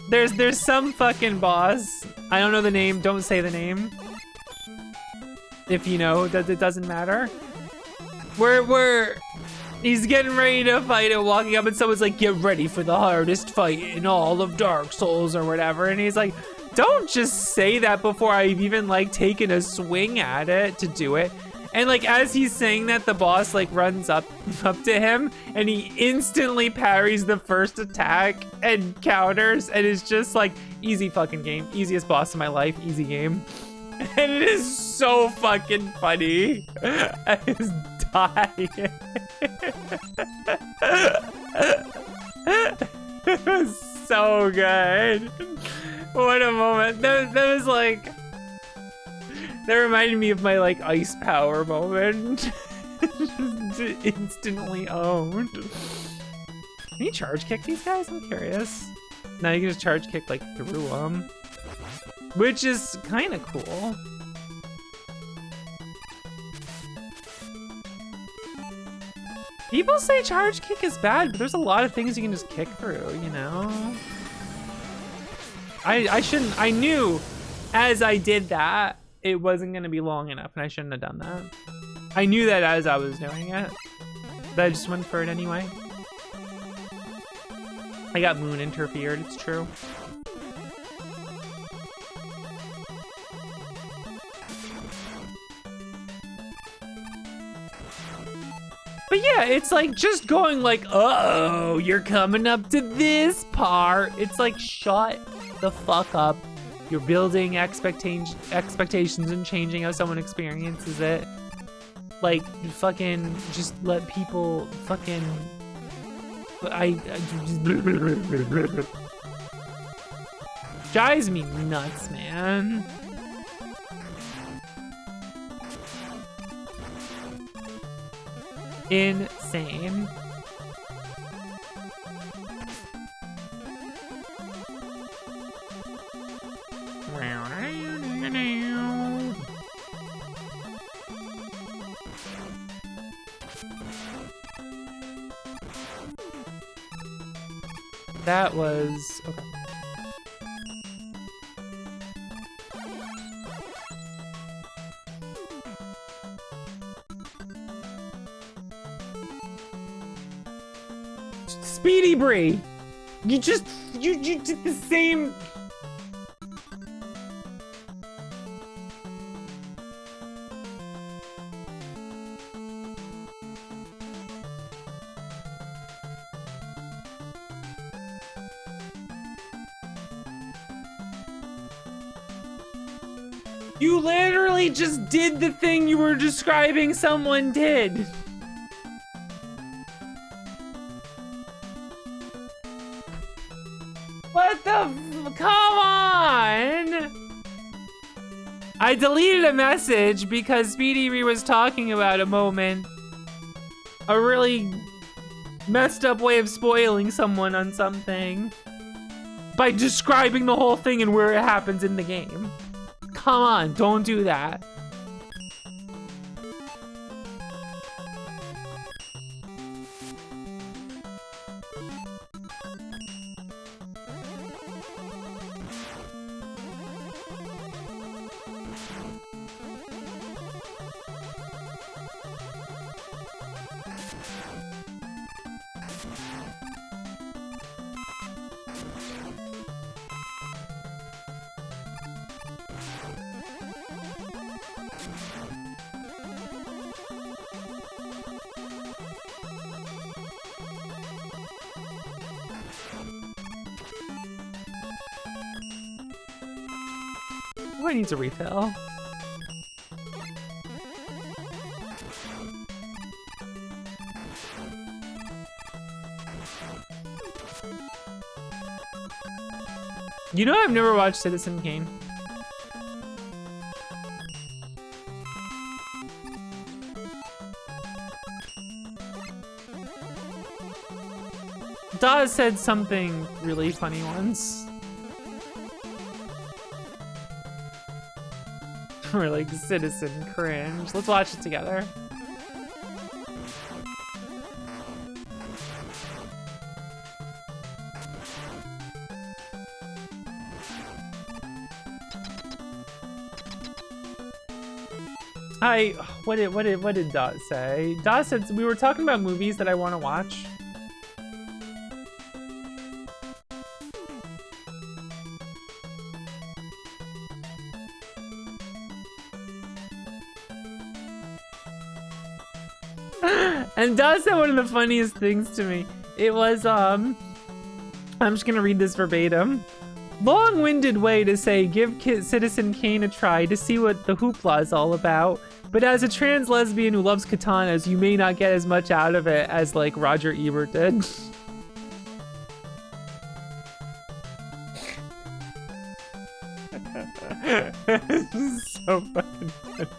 There's some fucking boss. I don't know the name. Don't say the name. If you know, that it doesn't matter. Where he's getting ready to fight and walking up and someone's like, get ready for the hardest fight in all of Dark Souls or whatever. And he's like, don't just say that before I've even like taken a swing at it to do it. And like, as he's saying that, the boss like runs up to him and he instantly parries the first attack and counters. And it's just like, easy fucking game. Easiest boss in my life, easy game. And it is so fucking funny. I was dying. It was so good. What a moment. That was like, that reminded me of my like ice power moment. Instantly owned. Can you charge kick these guys? I'm curious. Now you can just charge kick like through them. Which is kind of cool. People say charge kick is bad, but there's a lot of things you can just kick through, you know? I knew as I did that, it wasn't gonna be long enough and I shouldn't have done that. I knew that as I was doing it, but I just went for it anyway. I got moon interfered, it's true. But yeah, it's like just going like, uh-oh, you're coming up to this part. It's like, shut the fuck up. You're building expectations and changing how someone experiences it. Like, fucking just let people fucking... drives me nuts, man. Insane. That was okay. Speedy Bree, you did the same. You literally just did the thing you were describing someone did. What the come on! I deleted a message because Speedy Ree was talking about a moment. A really messed up way of spoiling someone on something. By describing the whole thing and where it happens in the game. Come on, don't do that. Who needs a refill? You know, I've never watched Citizen Kane. Dawes said something really funny once. We're like, Citizen cringe. Let's watch it together. What did Dawes say? Dawes said we were talking about movies that I want to watch. And Dawes said one of the funniest things to me. It was I'm just gonna read this verbatim. Long-winded way to say give Citizen Kane a try to see what the hoopla is all about. But as a trans lesbian who loves katanas, you may not get as much out of it as like Roger Ebert did. So fucking funny.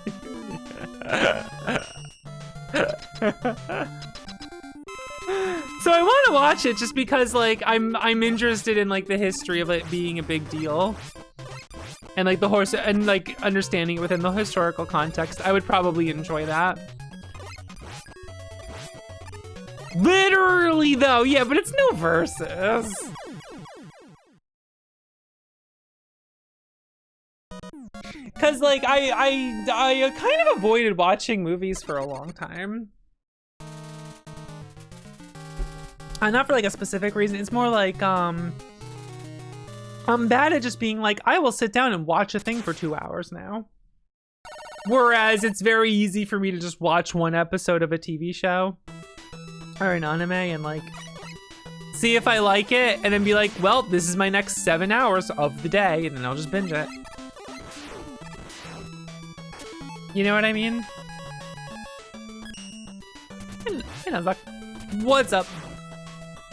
So I want to watch it just because like I'm interested in like the history of it being a big deal. And like the horse and like understanding it within the historical context. I would probably enjoy that. Literally though, yeah, but it's no verses. Cause like I kind of avoided watching movies for a long time. Not for like a specific reason. It's more like I'm bad at just being like, I will sit down and watch a thing for 2 hours now. Whereas it's very easy for me to just watch one episode of a TV show or an anime and like see if I like it and then be like, well, this is my next 7 hours of the day, and then I'll just binge it. You know what I mean? You know, like, what's up?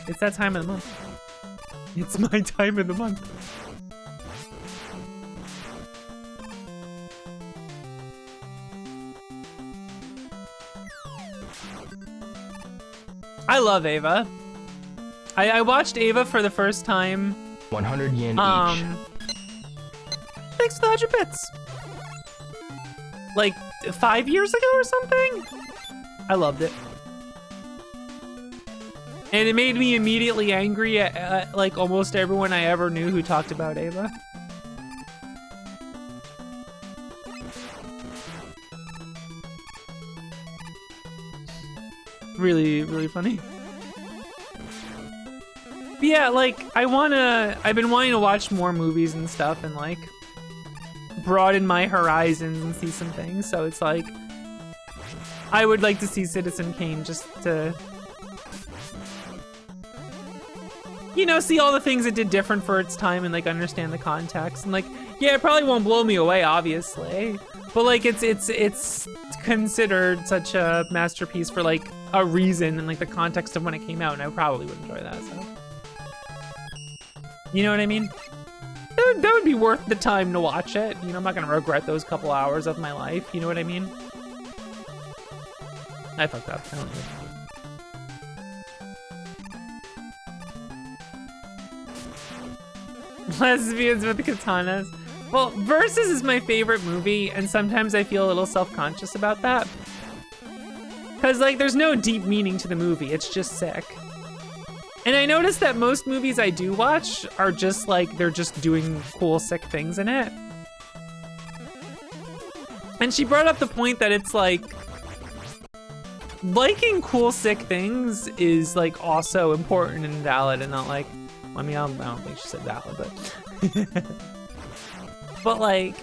It's that time of the month. It's my time of the month. I love Ava. I watched Ava for the first time. 100 yen each. Thanks for the 100 bits. Like 5 years ago or something? I loved it. And it made me immediately angry at like almost everyone I ever knew who talked about Ava. Really, really funny. But yeah, like I've been wanting to watch more movies and stuff and like broaden my horizons and see some things. So it's like, I would like to see Citizen Kane just to, you know, see all the things it did different for its time and like understand the context. And like, yeah, it probably won't blow me away, obviously, but like it's considered such a masterpiece for like a reason and like the context of when it came out, and I probably would enjoy that. So, you know what I mean? That would be worth the time to watch it. You know, I'm not gonna regret those couple hours of my life. You know what I mean? I fucked up. I don't know. Lesbians with katanas. Well, Versus is my favorite movie, and sometimes I feel a little self-conscious about that. Cause like there's no deep meaning to the movie, it's just sick. And I noticed that most movies I do watch are just like, they're just doing cool, sick things in it. And she brought up the point that it's like, liking cool, sick things is like also important and valid and not like, I mean, I don't think she said valid, but but like,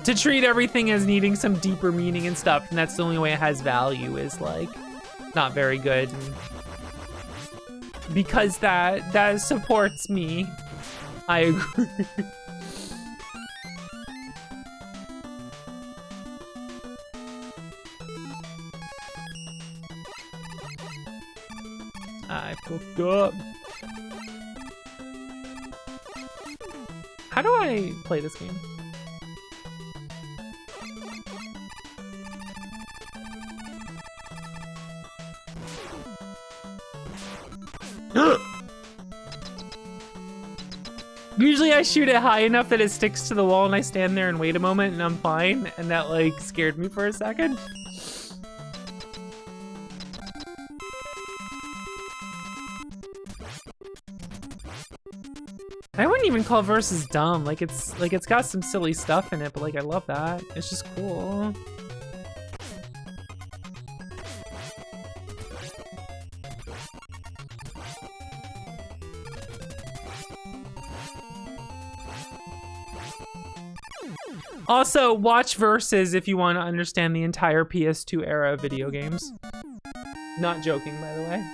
to treat everything as needing some deeper meaning and stuff, and that's the only way it has value, is like not very good. And because that supports me. I agree. I fucked up. How do I play this game? Usually I shoot it high enough that it sticks to the wall and I stand there and wait a moment and I'm fine, and that like scared me for a second. I wouldn't even call Versus dumb. Like it's got some silly stuff in it, but like I love that. It's just cool. Also, watch Versus if you want to understand the entire PS2 era of video games. Not joking, by the way.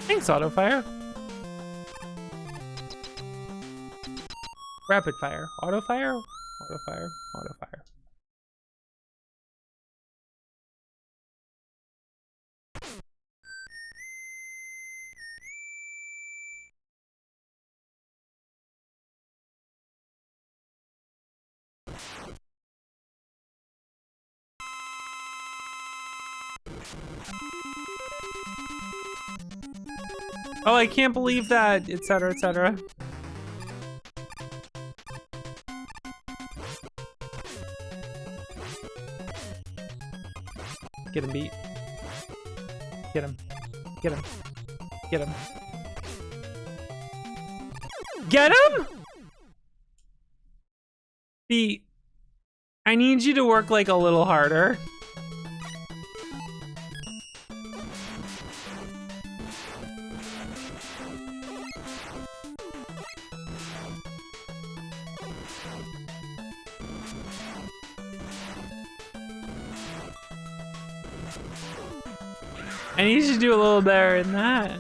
Thanks, Autofire. Rapid fire. Autofire? Autofire. Autofire. Oh, I can't believe that, etc., etc. Get him, beat. Get him. Get him. Get him. Get him? Beat. I need you to work like a little harder. I need you to do a little better than that.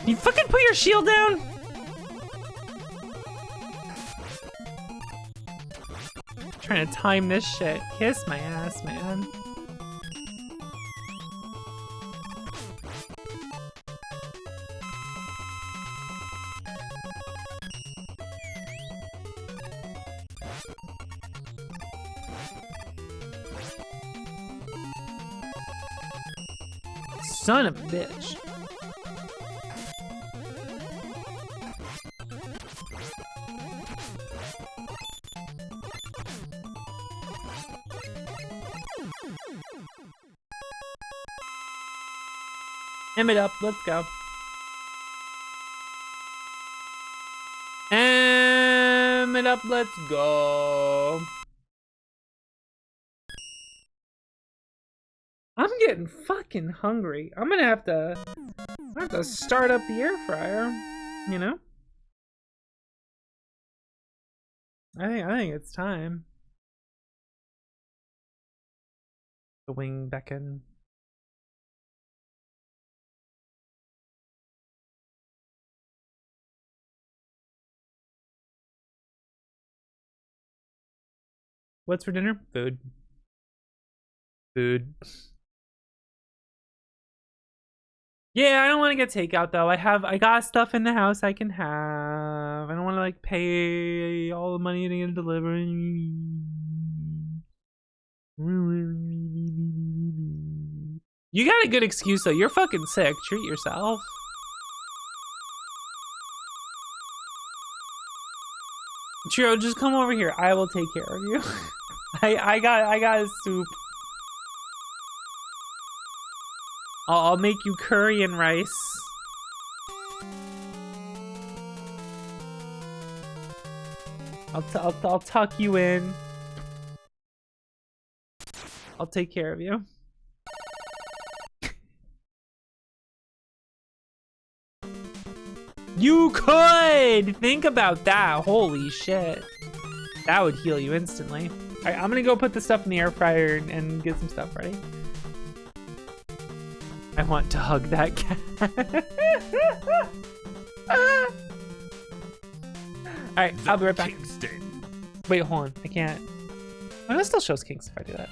You fucking put your shield down? Trying to time this shit. Kiss my ass, man. Son of a bitch. It up, let's go. It up, let's go. I'm getting fucking hungry. I'm gonna have to start up the air fryer, you know? I think it's time. The wing beckon. What's for dinner? Food. Food. Yeah, I don't want to get takeout though. I got stuff in the house I can have. I don't want to like pay all the money to get a delivery. You got a good excuse though. You're fucking sick. Treat yourself. Chiro, just come over here. I will take care of you. I got a soup. I'll make you curry and rice. I'll tuck you in. I'll take care of you. You could think about that. Holy shit. That would heal you instantly. All right, I'm gonna go put the stuff in the air fryer and get some stuff ready. I want to hug that cat. All right, I'll be right back. Kingston. Wait, hold on. I can't. Oh, that still shows kinks if I do that.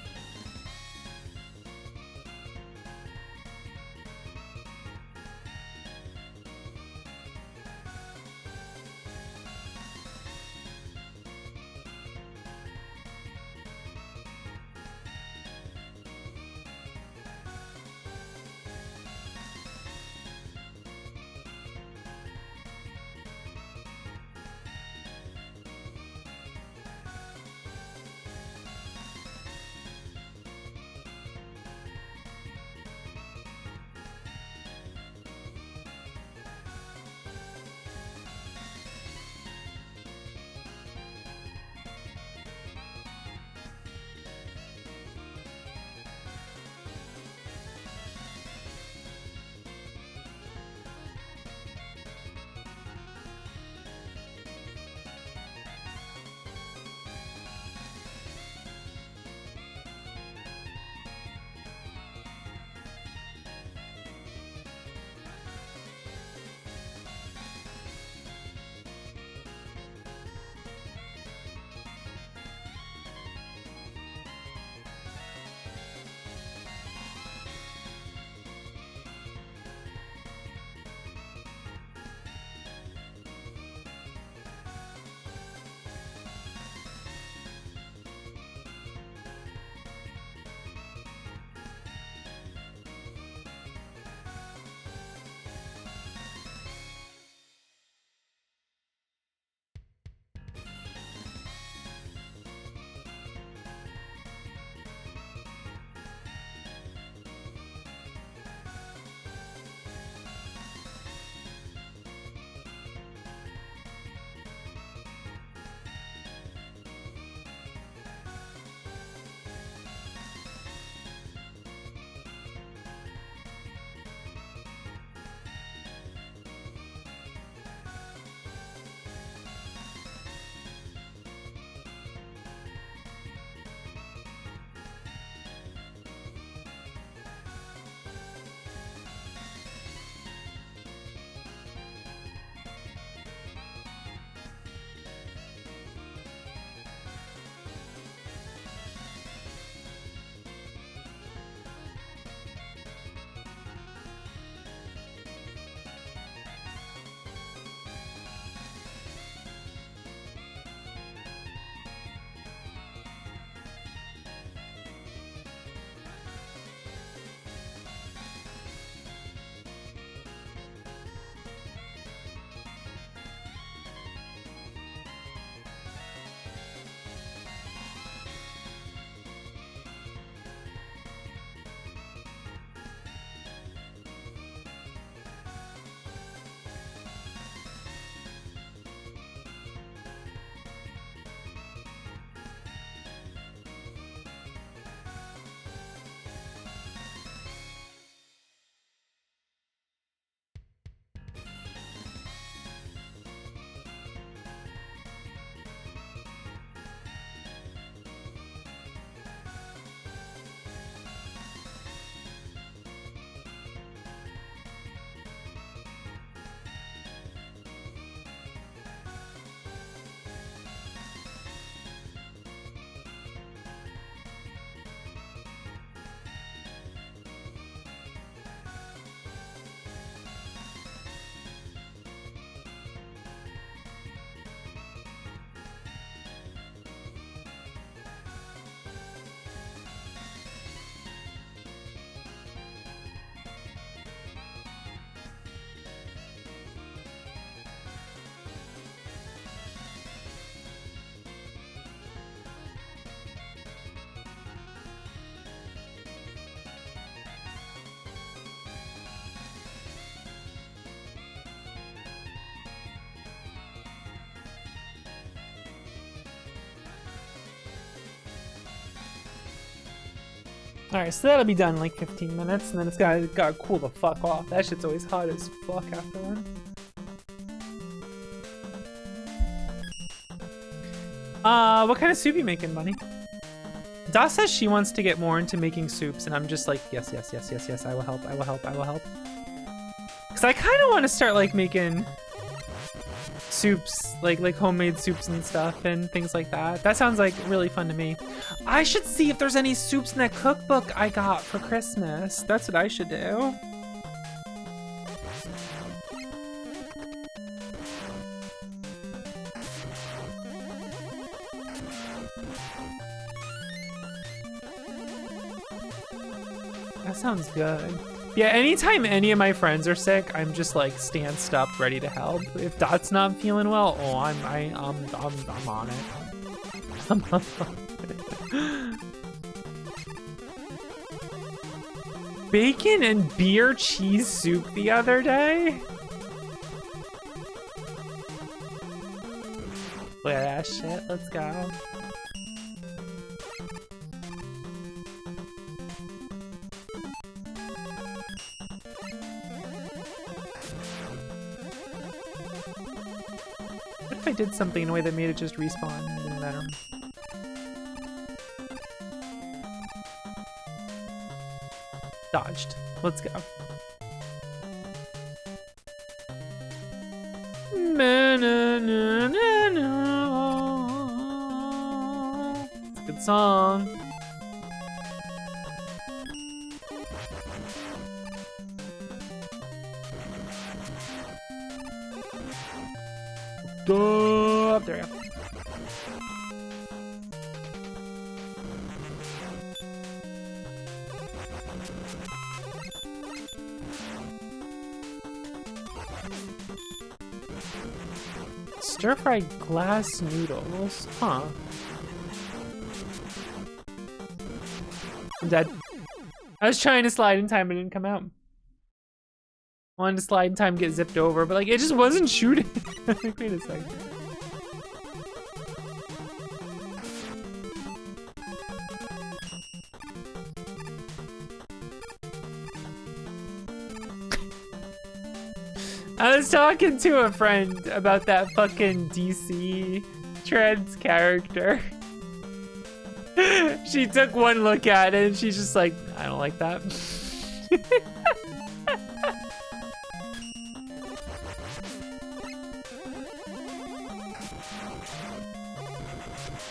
Alright, so that'll be done in like 15 minutes, and then it's gotta cool the fuck off. That shit's always hot as fuck after that. What kind of soup you making, Bunny? Da says she wants to get more into making soups, and I'm just like, yes, yes, yes, yes, yes, I will help, I will help, I will help. Because I kind of want to start like making soups, like homemade soups and stuff and things like that. That sounds like really fun to me. I should see if there's any soups in that cookbook I got for Christmas. That's what I should do. That sounds good. Yeah, anytime any of my friends are sick, I'm just like stanced up, ready to help. If Dot's not feeling well, oh, I'm on it. I'm on it. Bacon and beer cheese soup the other day. Look at that shit. Let's go. What if I did something in a way that made it just respawn? It didn't matter. Dodged. Let's go. Na, na, na, na, na. It's a good song. There we go. Stir-fried glass noodles. Huh. I'm dead. I was trying to slide in time, but it didn't come out. Wanted to slide in time, get zipped over, but like it just wasn't shooting. Like, wait a second. I was talking to a friend about that fucking DC Trends character. She took one look at it and she's just like, I don't like that.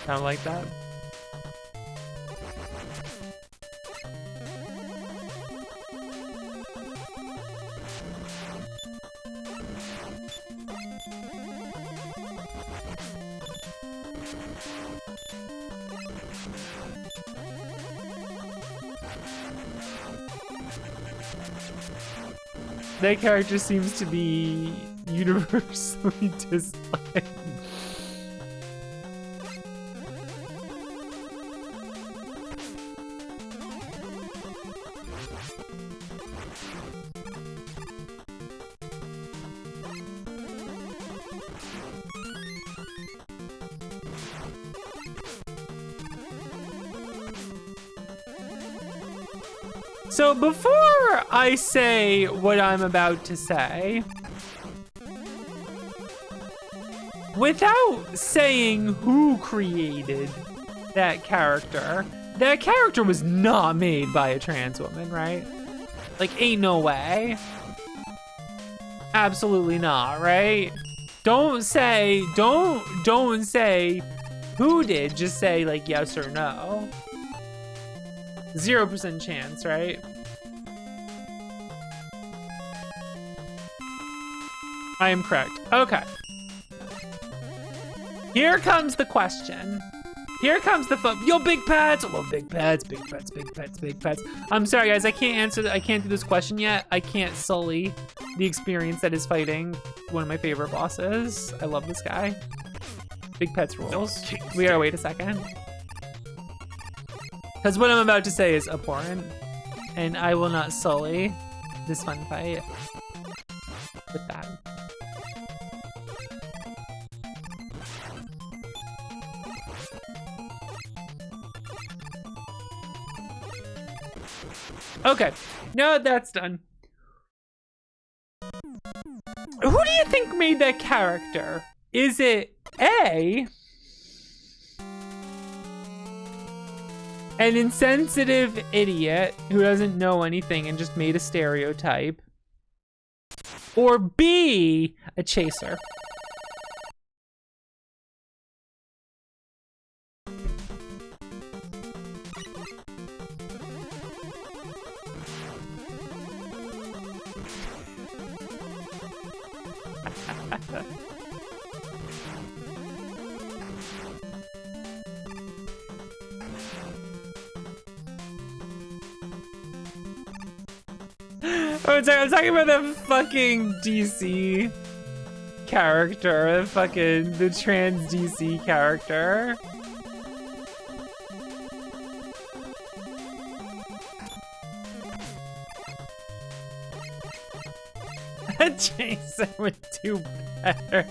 I don't like that. That character seems to be universally disliked. So before I say what I'm about to say, without saying who created that character was not made by a trans woman, right? Like, ain't no way. Absolutely not, right? Don't say who did, just say like yes or no. 0% chance, right? I am correct. Okay. Here comes the question. Here comes the yo, big pets. I love big pets, big pets, big pets, big pets. I'm sorry, guys. I can't answer. I can't do this question yet. I can't sully the experience that is fighting one of my favorite bosses. I love this guy. Big pets rules. We gotta wait a second. Because what I'm about to say is abhorrent, and I will not sully this fun fight with that. Okay, now that's done. Who do you think made that character? Is it A, an insensitive idiot who doesn't know anything and just made a stereotype? Or B, a chaser? I'm talking about the fucking DC character, the trans DC character. A chaser would do better.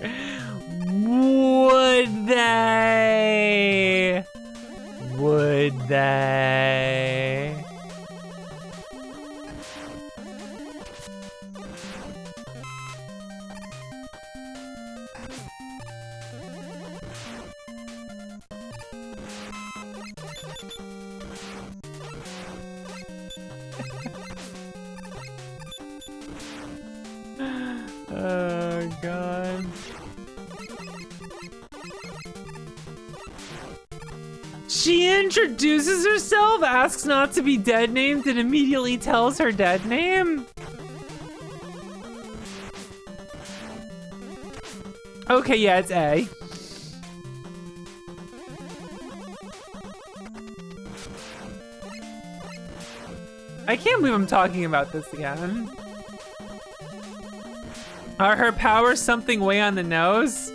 Would they? Would they? Oh, God. She introduces herself, asks not to be dead named, and immediately tells her dead name? Okay, yeah, it's A. I can't believe I'm talking about this again. Are her powers something way on the nose?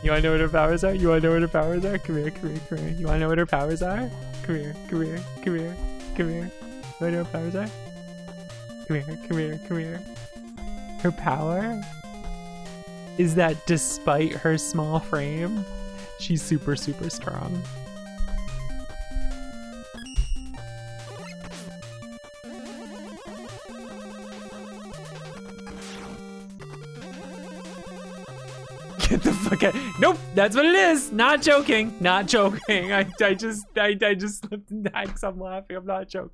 You wanna know what her powers are? You wanna know what her powers are? Come here, come here, come here. You wanna know what her powers are? Come here, come here, come here, come here. You wanna know what powers are? Come here, come here, come here. Her power is that despite her small frame, she's super, super strong. Get the fuck out. Nope, that's what it is. Not joking. Not joking. I just slipped into because I'm laughing. I'm not joking.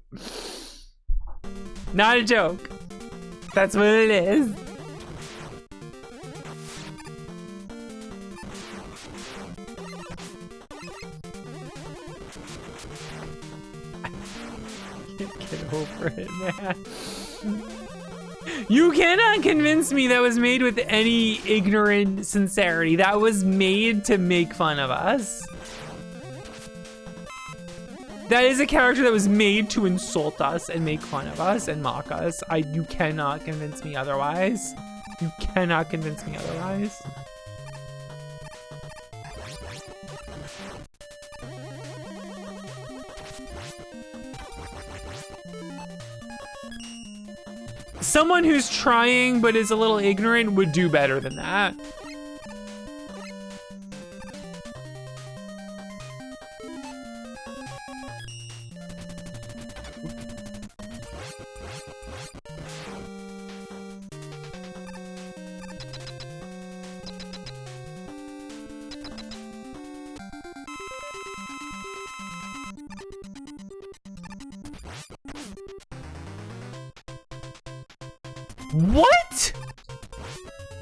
Not a joke. That's what it is. Get over it, man. You cannot convince me that was made with any ignorant sincerity. That was made to make fun of us. That is a character that was made to insult us and make fun of us and mock us. You cannot convince me otherwise. You cannot convince me otherwise. Someone who's trying but is a little ignorant would do better than that. What?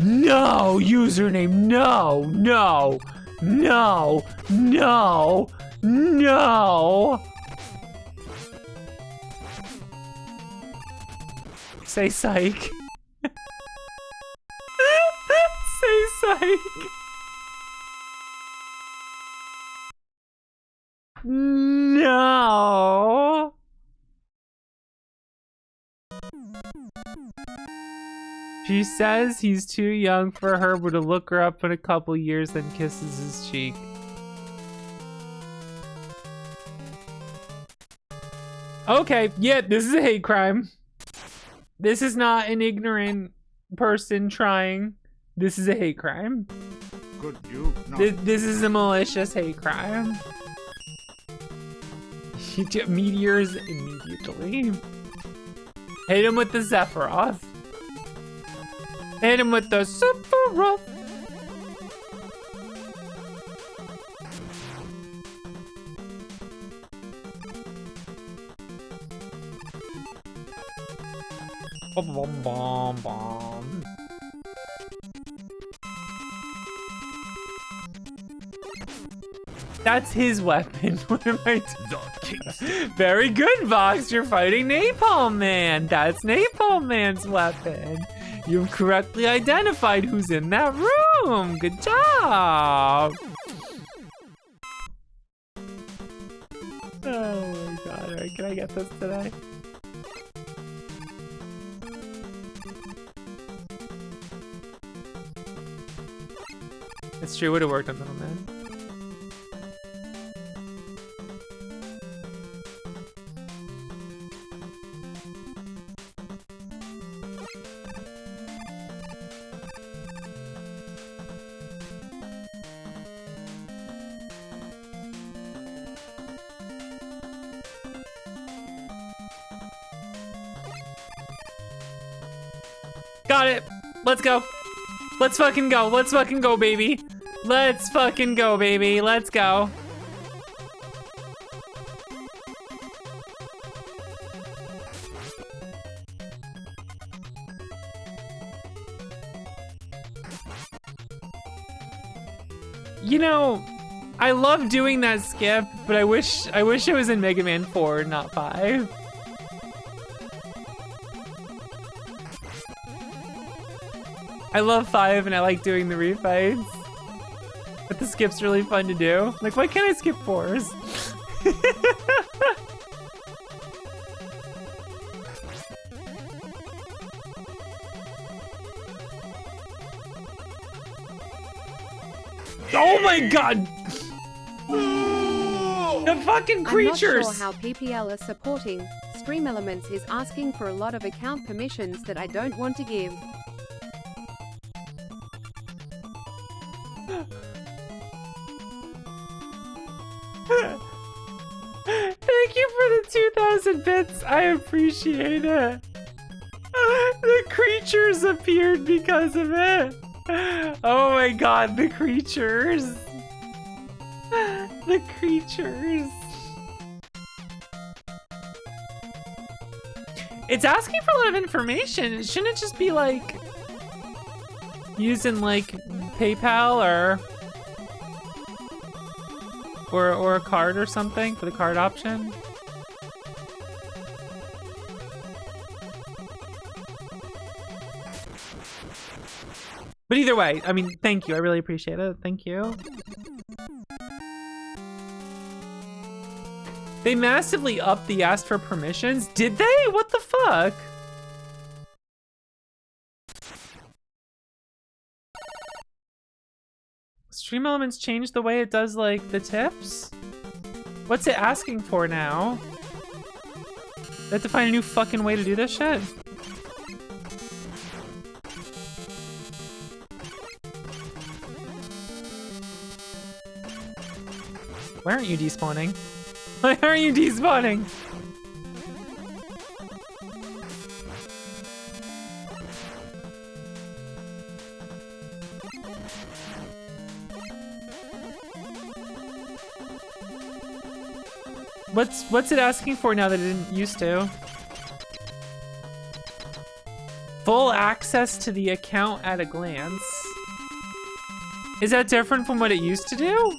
No, username, no, no, no, no, no. Say psych. Say psych. No. She says he's too young for her, but to look her up in a couple years, then kisses his cheek. Okay, yeah, this is a hate crime. This is not an ignorant person trying. This is a hate crime. Could you not? This is a malicious hate crime. Meteors immediately. Hit him with the Sephiroth. Hit him with the Sephiroth. Bom, bom, bom, bom. That's his weapon. What am I doing? The king stick. Very good, Vox. You're fighting Napalm Man. That's Napalm Man's weapon. You've correctly identified who's in that room. Good job. Oh my god. All right, can I get this today? It's true, would have worked on Middleman. Got it. Let's go. Let's fucking go. Let's fucking go, baby. Let's fucking go, baby. Let's go. You know, I love doing that skip, but I wish it was in Mega Man 4, not 5. I love 5 and I like doing the refights. But the skip's really fun to do. Like, why can't I skip 4s? Oh my god! The fucking creatures! I'm not sure how PPL is supporting. Stream Elements is asking for a lot of account permissions that I don't want to give. Thank you for the 2,000 bits. I appreciate it. The creatures appeared because of it. Oh my god, the creatures. The creatures. It's asking for a lot of information. Shouldn't it just be like using like PayPal or a card or something for the card option? But either way, I mean, thank you. I really appreciate it. Thank you. They massively upped the ask for permissions. Did they? What the fuck? Stream Elements changed the way it does like the tips? What's it asking for now? They have to find a new fucking way to do this shit? Why aren't you despawning? Why aren't you despawning? What's it asking for now that it didn't used to? Full access to the account at a glance. Is that different from what it used to do?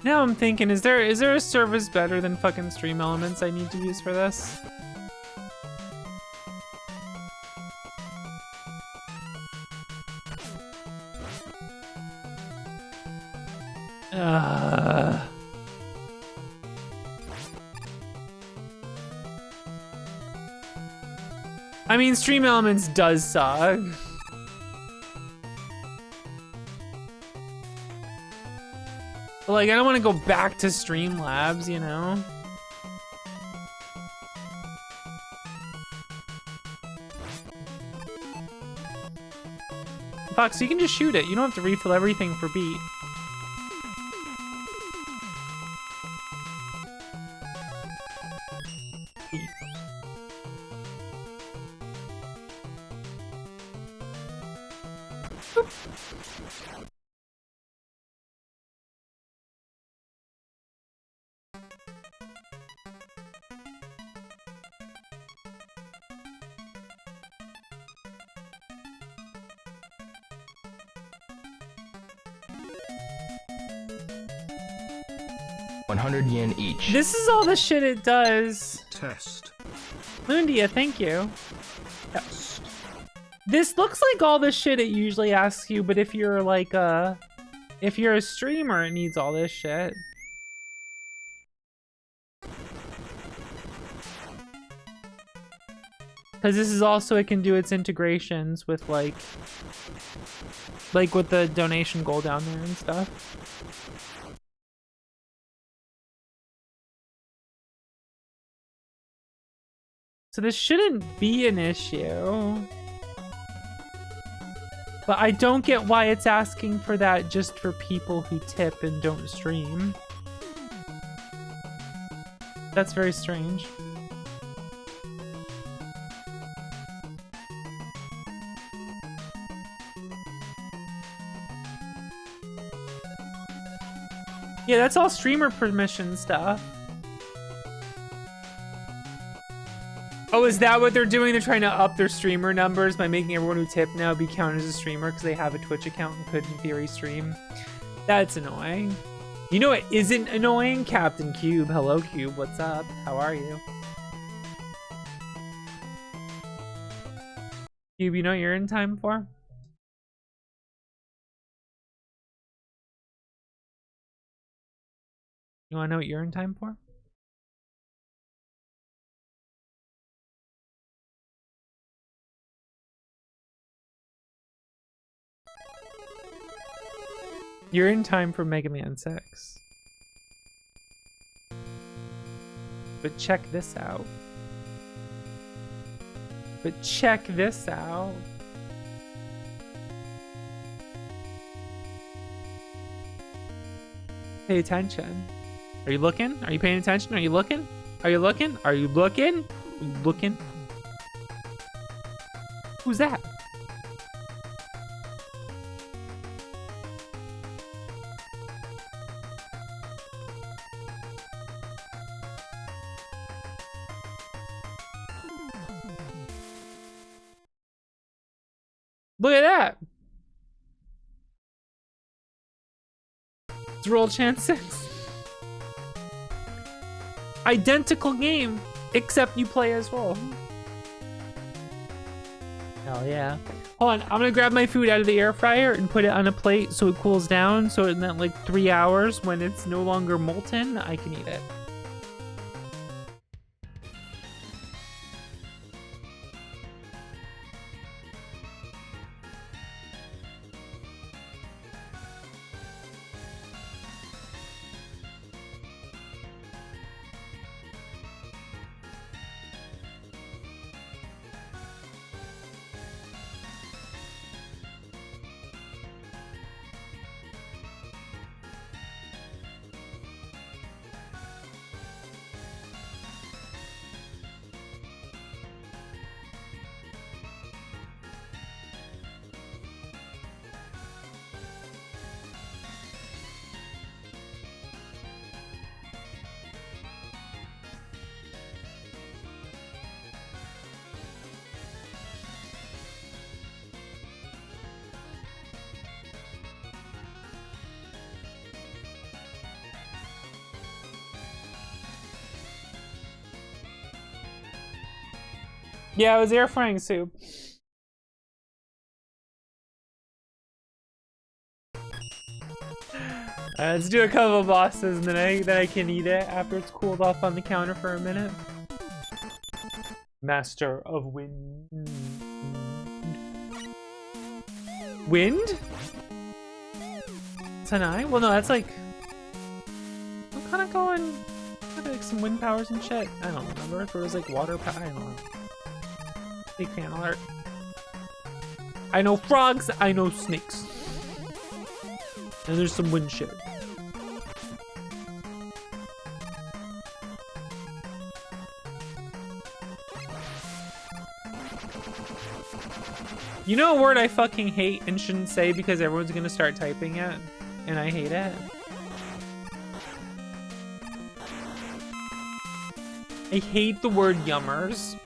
Now I'm thinking, is there a service better than fucking Stream Elements I need to use for this? I mean, Stream Elements does suck. But like, I don't want to go back to Streamlabs, you know? Fox, you can just shoot it. You don't have to refill everything for beat. Beat. 100 yen each. This is all the shit it does. Test. Lundia, thank you. Test. This looks like all the shit it usually asks you, but if you're like if you're a streamer, it needs all this shit. Because this is also, it can do its integrations with like with the donation goal down there and stuff. So this shouldn't be an issue. But I don't get why it's asking for that just for people who tip and don't stream. That's very strange. Yeah, that's all streamer permission stuff. Oh, is that what they're doing? They're trying to up their streamer numbers by making everyone who tip now be counted as a streamer because they have a Twitch account and could, in theory, stream. That's annoying. You know what isn't annoying? Captain Cube. Hello, Cube. What's up? How are you? Cube, you know what you're in time for? You want to know what you're in time for? You're in time for Mega Man 6. But check this out. But check this out. Pay attention. Are you looking? Are you paying attention? Are you looking? Are you looking? Are you looking? Are you looking? Who's that? Look at that. It's roll chance 6. Identical game, except you play as roll. Hell yeah. Hold on, I'm gonna grab my food out of the air fryer and put it on a plate so it cools down, so in that like 3 hours when it's no longer molten, I can eat it. Yeah, it was air frying soup. let's do a couple of bosses and then I can eat it after it's cooled off on the counter for a minute. Master of Wind. Wind? Tanai? Well, no, that's like... I'm kind of going... like some wind powers and shit. I don't remember if it was like water power. I don't know. Big fan alert. I know frogs, I know snakes. And there's some wind shit. You know a word I fucking hate and shouldn't say because everyone's gonna start typing it? And I hate it. I hate the word yummers.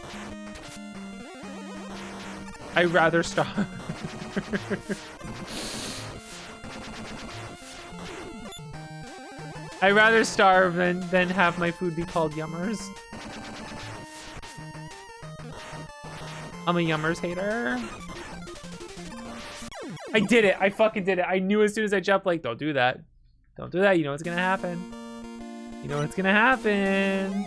I'd rather starve. I'd rather starve than have my food be called yummers. I'm a yummers hater. I did it. I fucking did it. I knew as soon as I jumped, like, don't do that. Don't do that. You know what's gonna happen. You know what's gonna happen.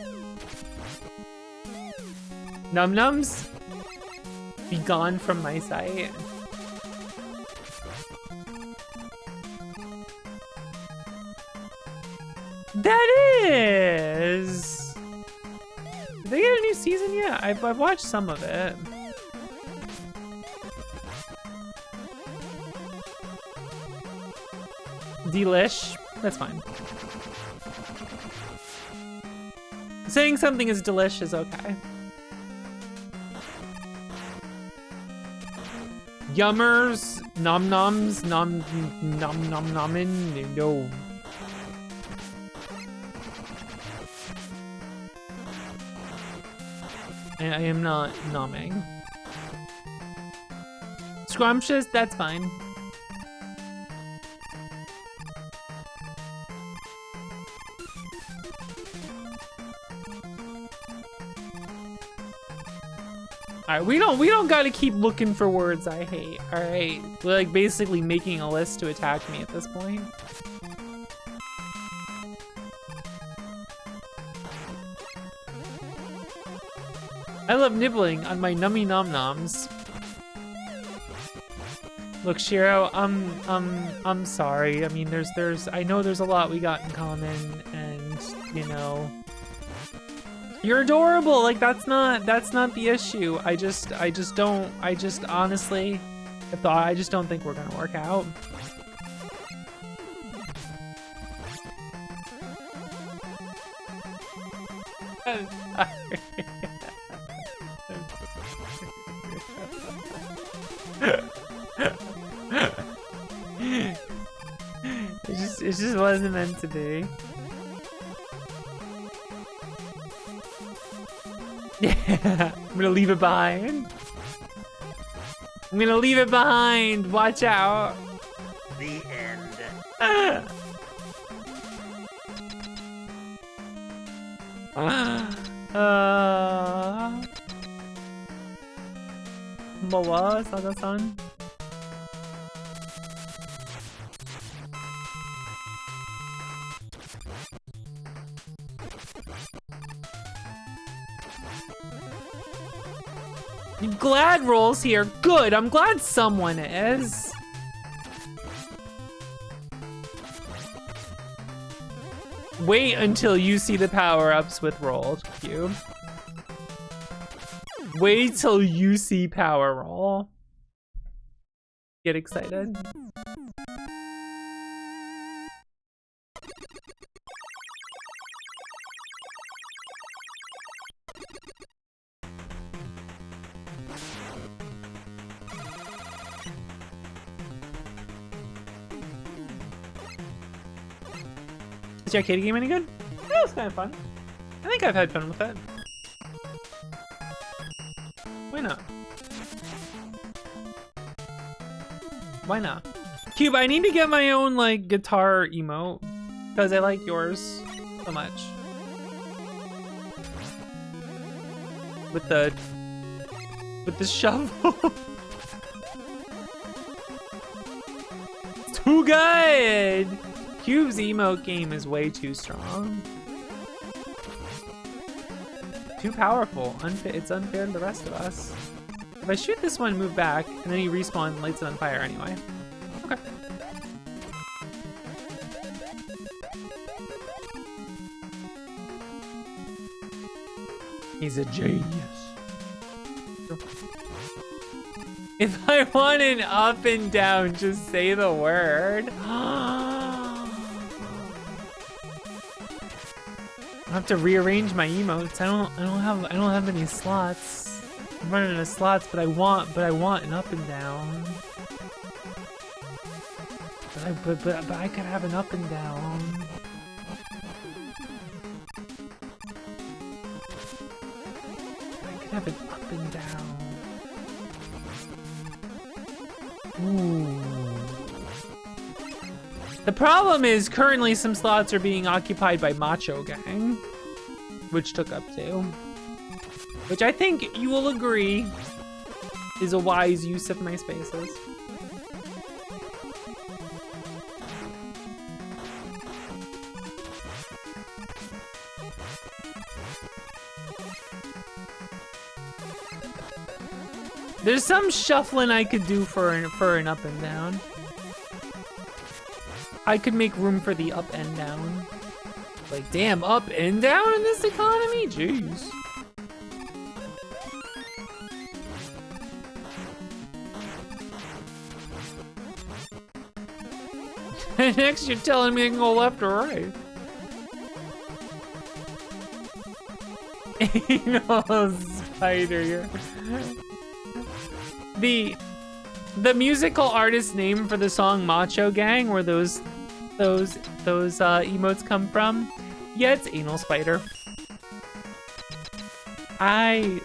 Num nums, be gone from my sight. That is. Did they get a new season yet? I've watched some of it. Delish. That's fine. Saying something is delish is okay. Yummers, nom noms, nom nomin, no. I am not nomming. Scrumptious, that's fine. Alright, we don't gotta keep looking for words I hate, alright? We're like basically making a list to attack me at this point. I love nibbling on my nummy nom noms. Look, Shiro, I'm sorry. I mean, I know there's a lot we got in common, and you know, you're adorable. Like that's not the issue. I just honestly, I just don't think we're gonna work out. It just wasn't meant to be. Yeah, I'm gonna leave it behind. I'm gonna leave it behind. Watch out. The end. Moa, Sada-san. Glad rolls here. Good. I'm glad someone is. Wait until you see the power-ups with rolled cube. Wait till you see power roll. Get excited. Is the arcade game any good? Yeah, it was kind of fun. I think I've had fun with it. Why not? Why not? Cube, I need to get my own like guitar emote because I like yours so much. With the shovel. It's too good. Cube's emote game is way too strong. Too powerful. It's unfair to the rest of us. If I shoot this one, move back, and then he respawns and lights it on fire anyway. Okay. He's a genius. If I want an up and down, just say the word. I have to rearrange my emotes. I don't have any slots. I'm running out of slots, but I want an up and down. But I could have an up and down. I could have an up and down. Ooh. The problem is currently some slots are being occupied by Macho Gang, which took up 2. Which I think you will agree is a wise use of my spaces. There's some shuffling I could do for an up and down. I could make room for the up and down. Like, damn, up and down in this economy? Jeez. Next, you're telling me I can go left or right. Anal spider, you're... The musical artist name for the song Macho Gang, where those emotes come from, yeah, it's Anal Spider. I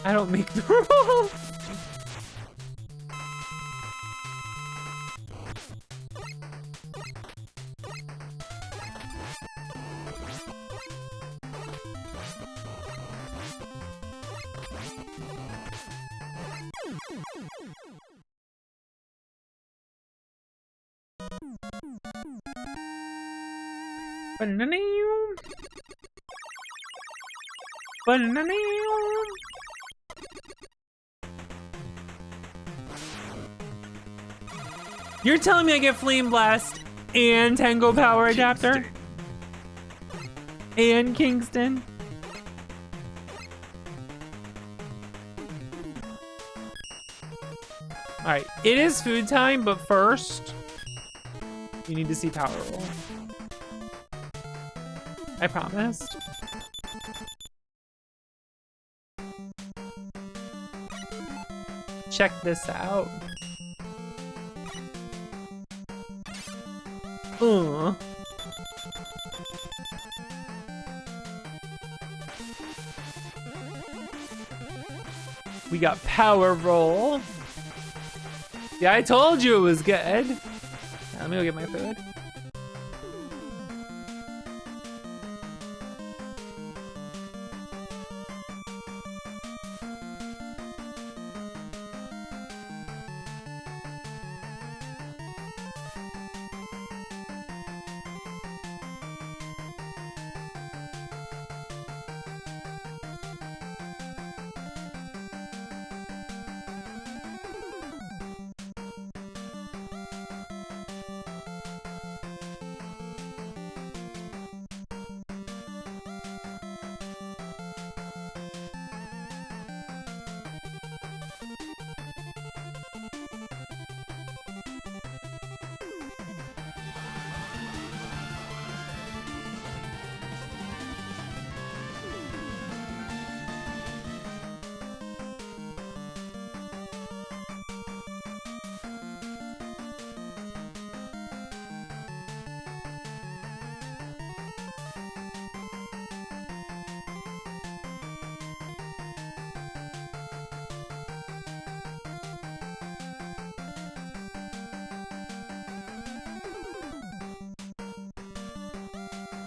don't make the rules. You're telling me I get Flame Blast and Tango Power Adapter? And Kingston? Alright, it is food time, but first, you need to see Power Roll. I promised. Check this out. We got Power Roll. Yeah, I told you it was good. Let me go get my food.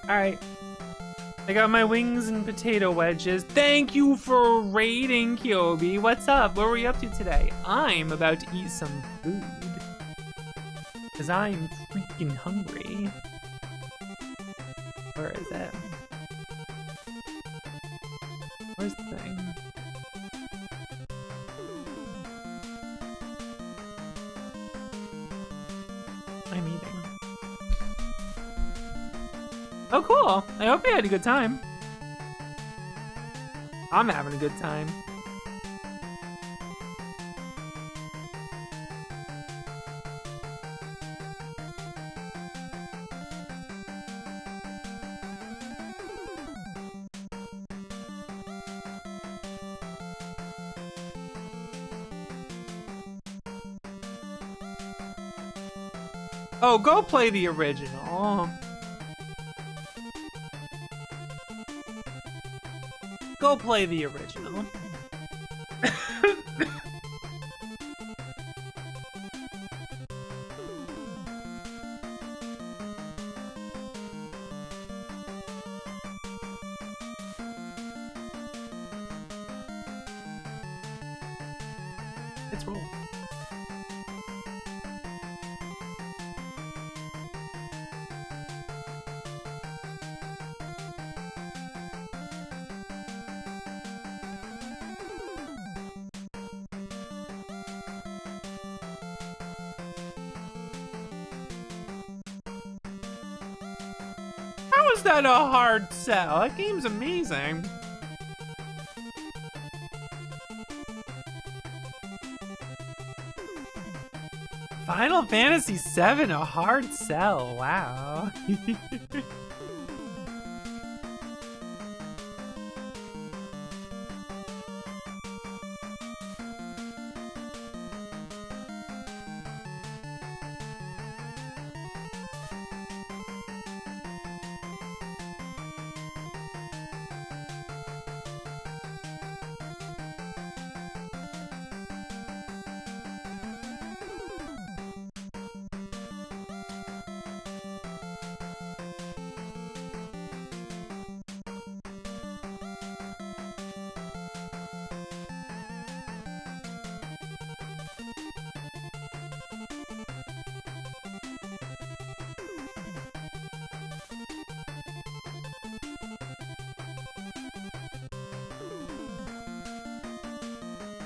All right. I got my wings and potato wedges. Thank you for raiding, Kyobi. What's up? What were you up to today? I'm about to eat some food. because I'm freaking hungry. Where is it? Where's the thing? I'm eating. Oh, cool. I hope you had a good time. I'm having a good time. Oh, go play the original. Go play the original. Let's roll. How is that a hard sell? That game's amazing. Final Fantasy VII, a hard sell. Wow.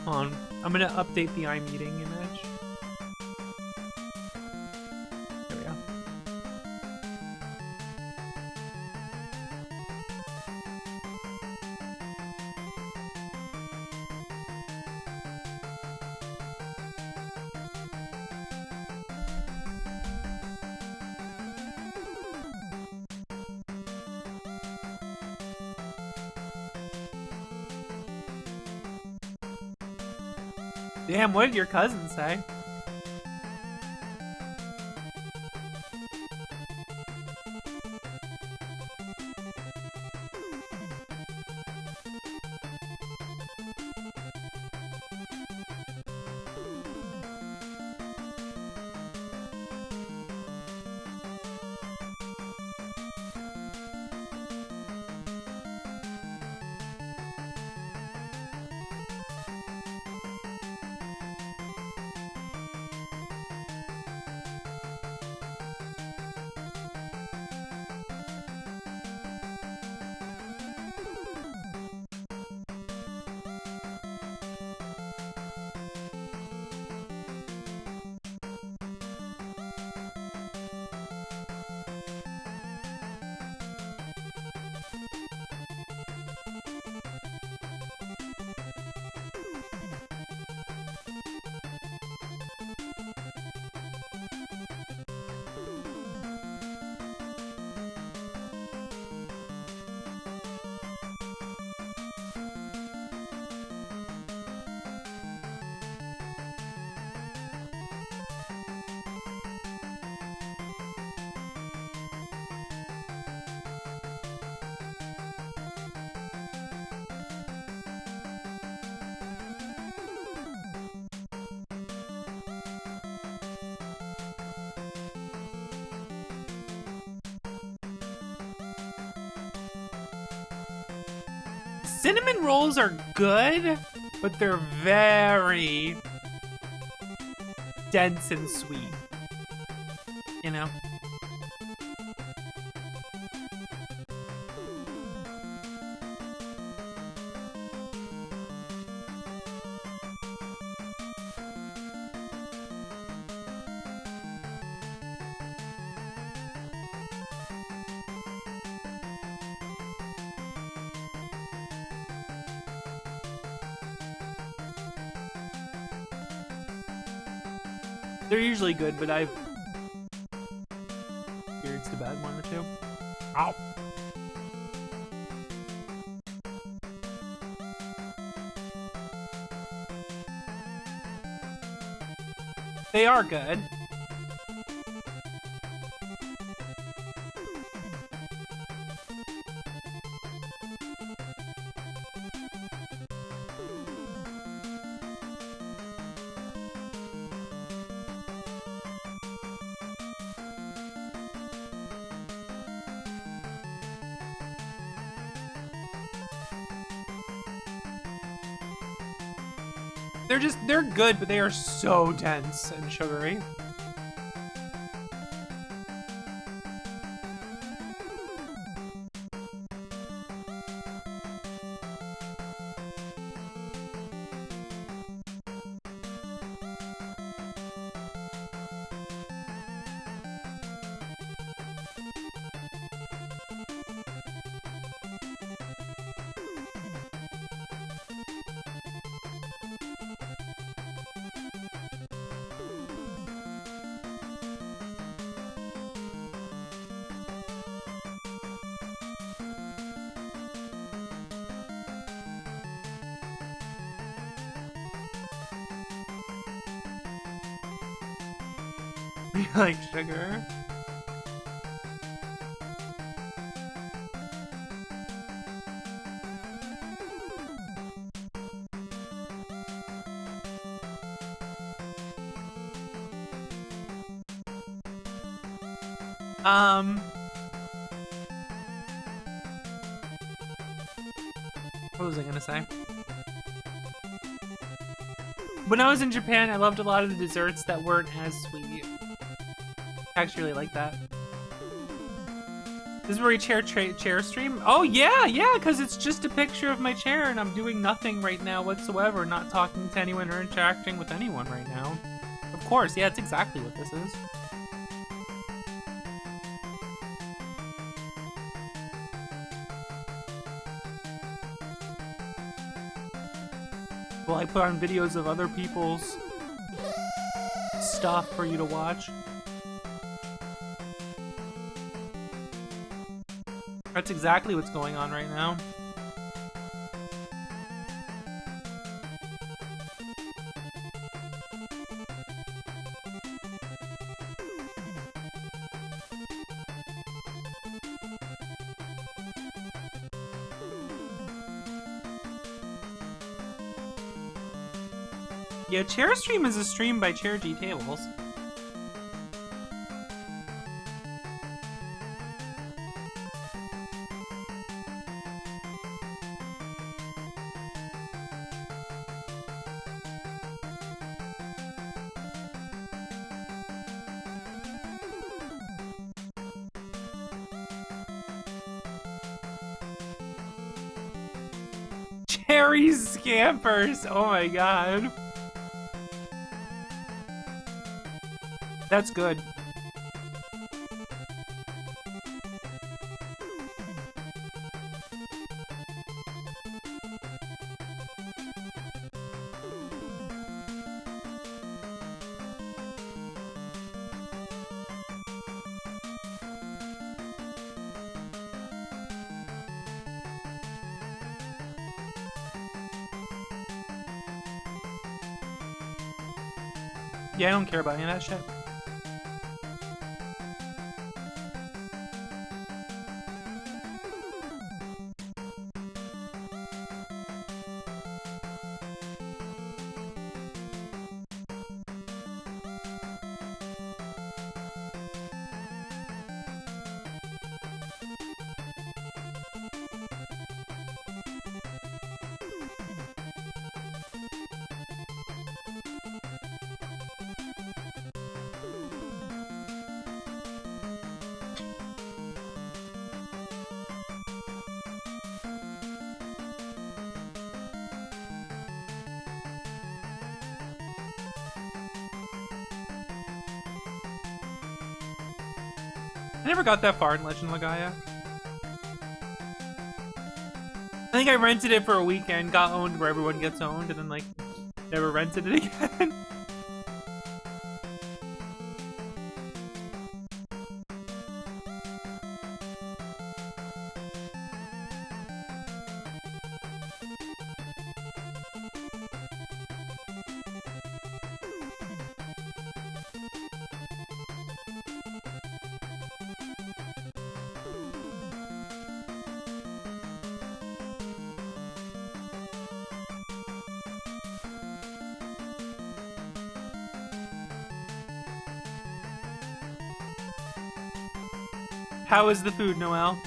Hold on. I'm gonna update the I'm eating image. There we go. Damn, what did your cousin say? Cinnamon rolls are good, but they're very dense and sweet. you know. They're usually good, but I've experienced a bad one or two. Ow. They are good. They're good, but they are so dense and sugary. You like sugar? What was I gonna say? When I was in Japan, I loved a lot of the desserts that weren't as sweet. I actually really like that. This is where you chair stream? Oh yeah, because it's just a picture of my chair and I'm doing nothing right now whatsoever, not talking to anyone or interacting with anyone right now. Of course, yeah, it's exactly what this is. Well, I put on videos of other people's stuff for you to watch. That's exactly what's going on right now. Yeah, Chair Stream is a stream by Chair G Tables. Cherry Scampers! Oh my god. That's good. Yeah, I don't care about any of that shit. I never got that far in Legend of Legaia. I think I rented it for a weekend, got owned where everyone gets owned, and then like never rented it again. How is the food, Noelle?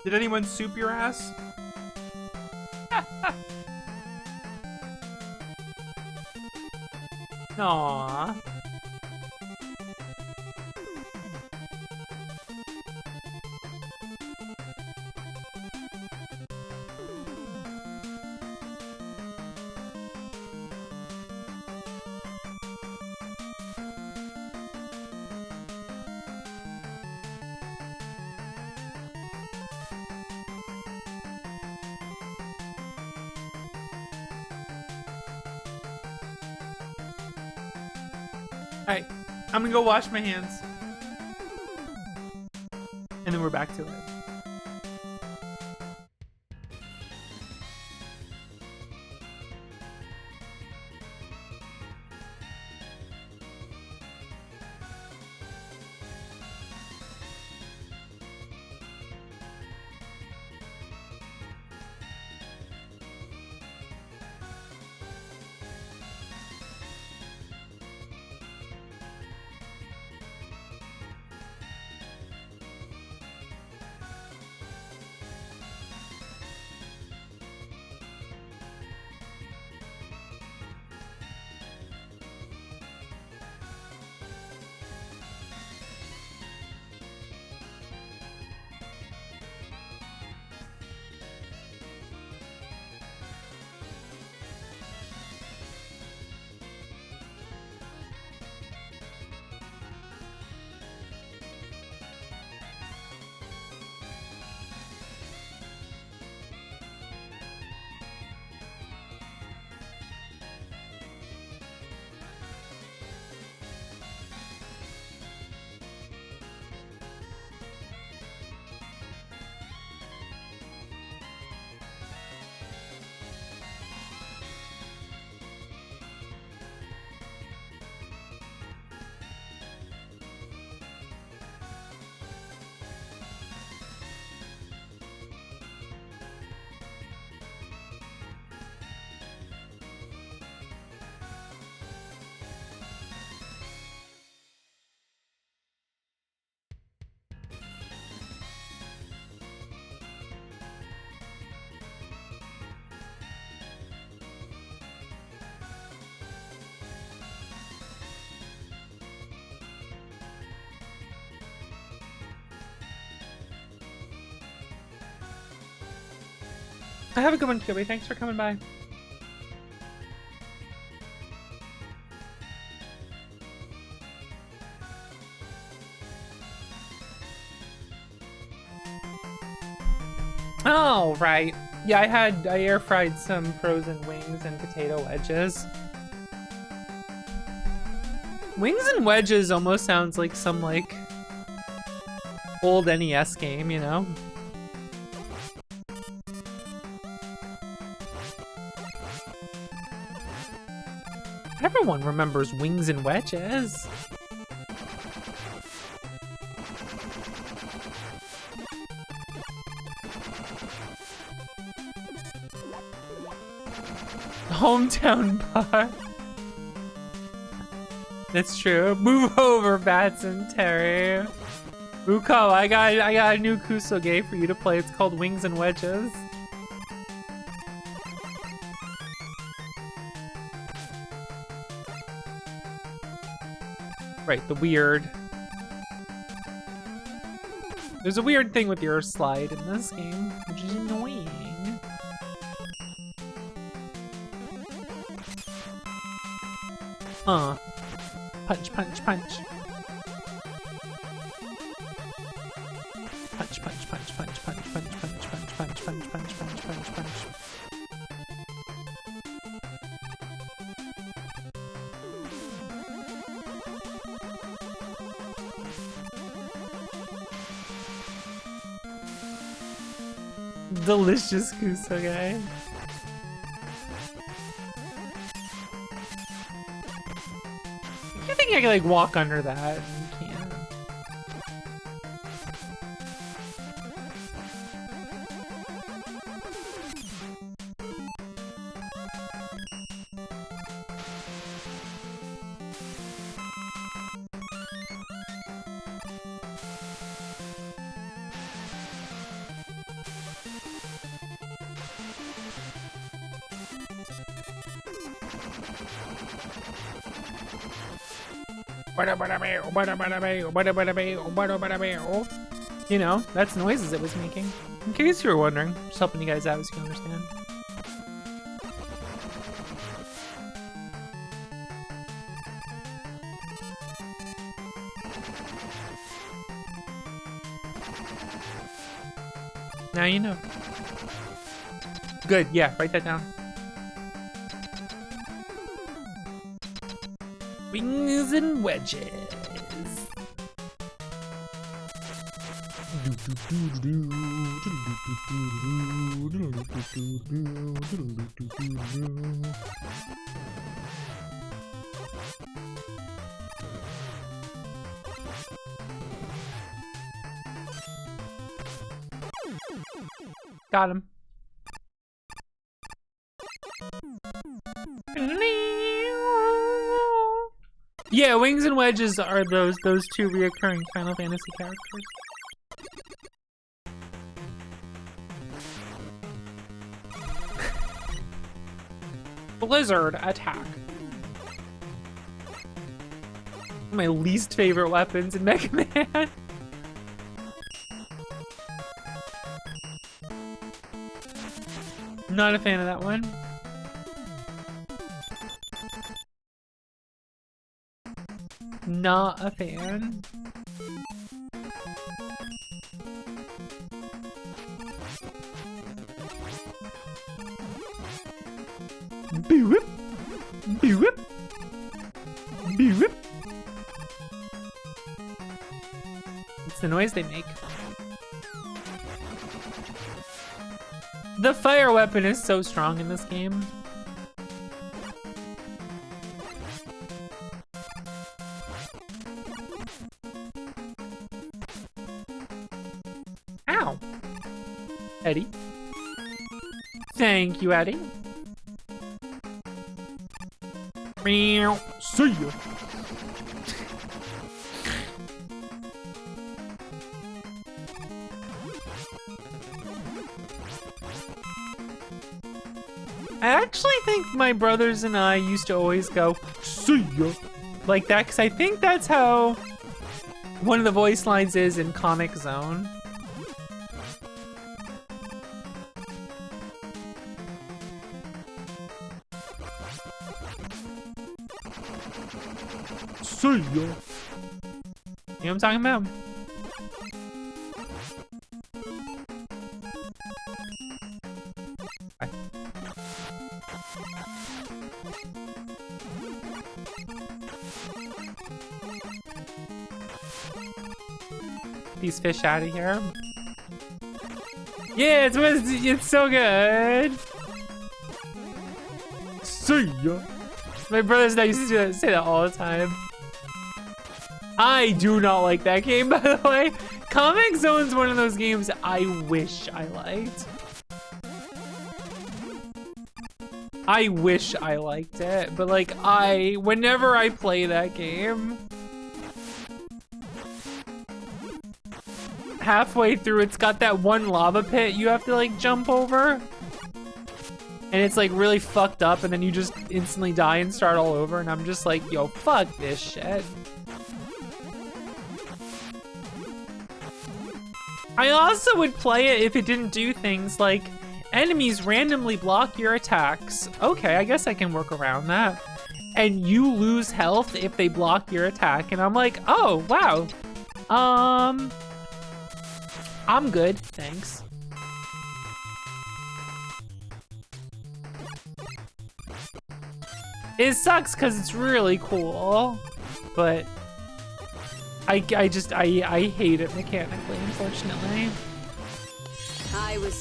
Did anyone soup your ass? Aww. Alright, I'm gonna go wash my hands. And then we're back to it. Have a good one, Joey. Thanks for coming by. Oh, right. Yeah, I air fried some frozen wings and potato wedges. Wings and wedges almost sounds like some like old NES game, you know? Everyone remembers Wings and Wedges. Hometown bar. That's true. Move over, Bats and Terry. Ruko, I got a new Kusoge for you to play. It's called Wings and Wedges. Right, the weird There's a weird thing with your slide in this game, which is annoying. Punch, punch, punch. Punch, punch, punch, punch, punch, punch, punch, punch, punch, punch, punch, punch, punch, punch. Delicious Kusa guy. I think I can like walk under that. You can't. You know, that's noises it was making. In case you were wondering, just helping you guys out so you can understand. Now you know. Good, yeah, write that down. Wings and wedges. Got him. Yeah, Wings and Wedges are those two reoccurring Final Fantasy characters. Blizzard attack. My least favorite weapons in Mega Man. Not a fan of that one. Not a fan. Boo-whip. Boo-whip. Boo-whip. It's the noise they make. The fire weapon is so strong in this game. Ow. Eddie. Thank you, Eddie. Meow. See ya. I actually think my brothers and I used to always go, see ya, like that, because I think that's how one of the voice lines is in Comic Zone. See ya. You know what I'm talking about? These fish out of here. Yeah, it's so good. See ya. My brothers and I used to say that all the time. I do not like that game, by the way. Comic Zone's one of those games I wish I liked. I wish I liked it, but like whenever I play that game, halfway through it's got that one lava pit you have to like jump over. And it's like really fucked up and then you just instantly die and start all over and I'm just like, yo, fuck this shit. I also would play it if it didn't do things like enemies randomly block your attacks. Okay, I guess I can work around that. And you lose health if they block your attack. And I'm like, oh, wow. I'm good, thanks. It sucks because it's really cool, but I hate it mechanically, unfortunately.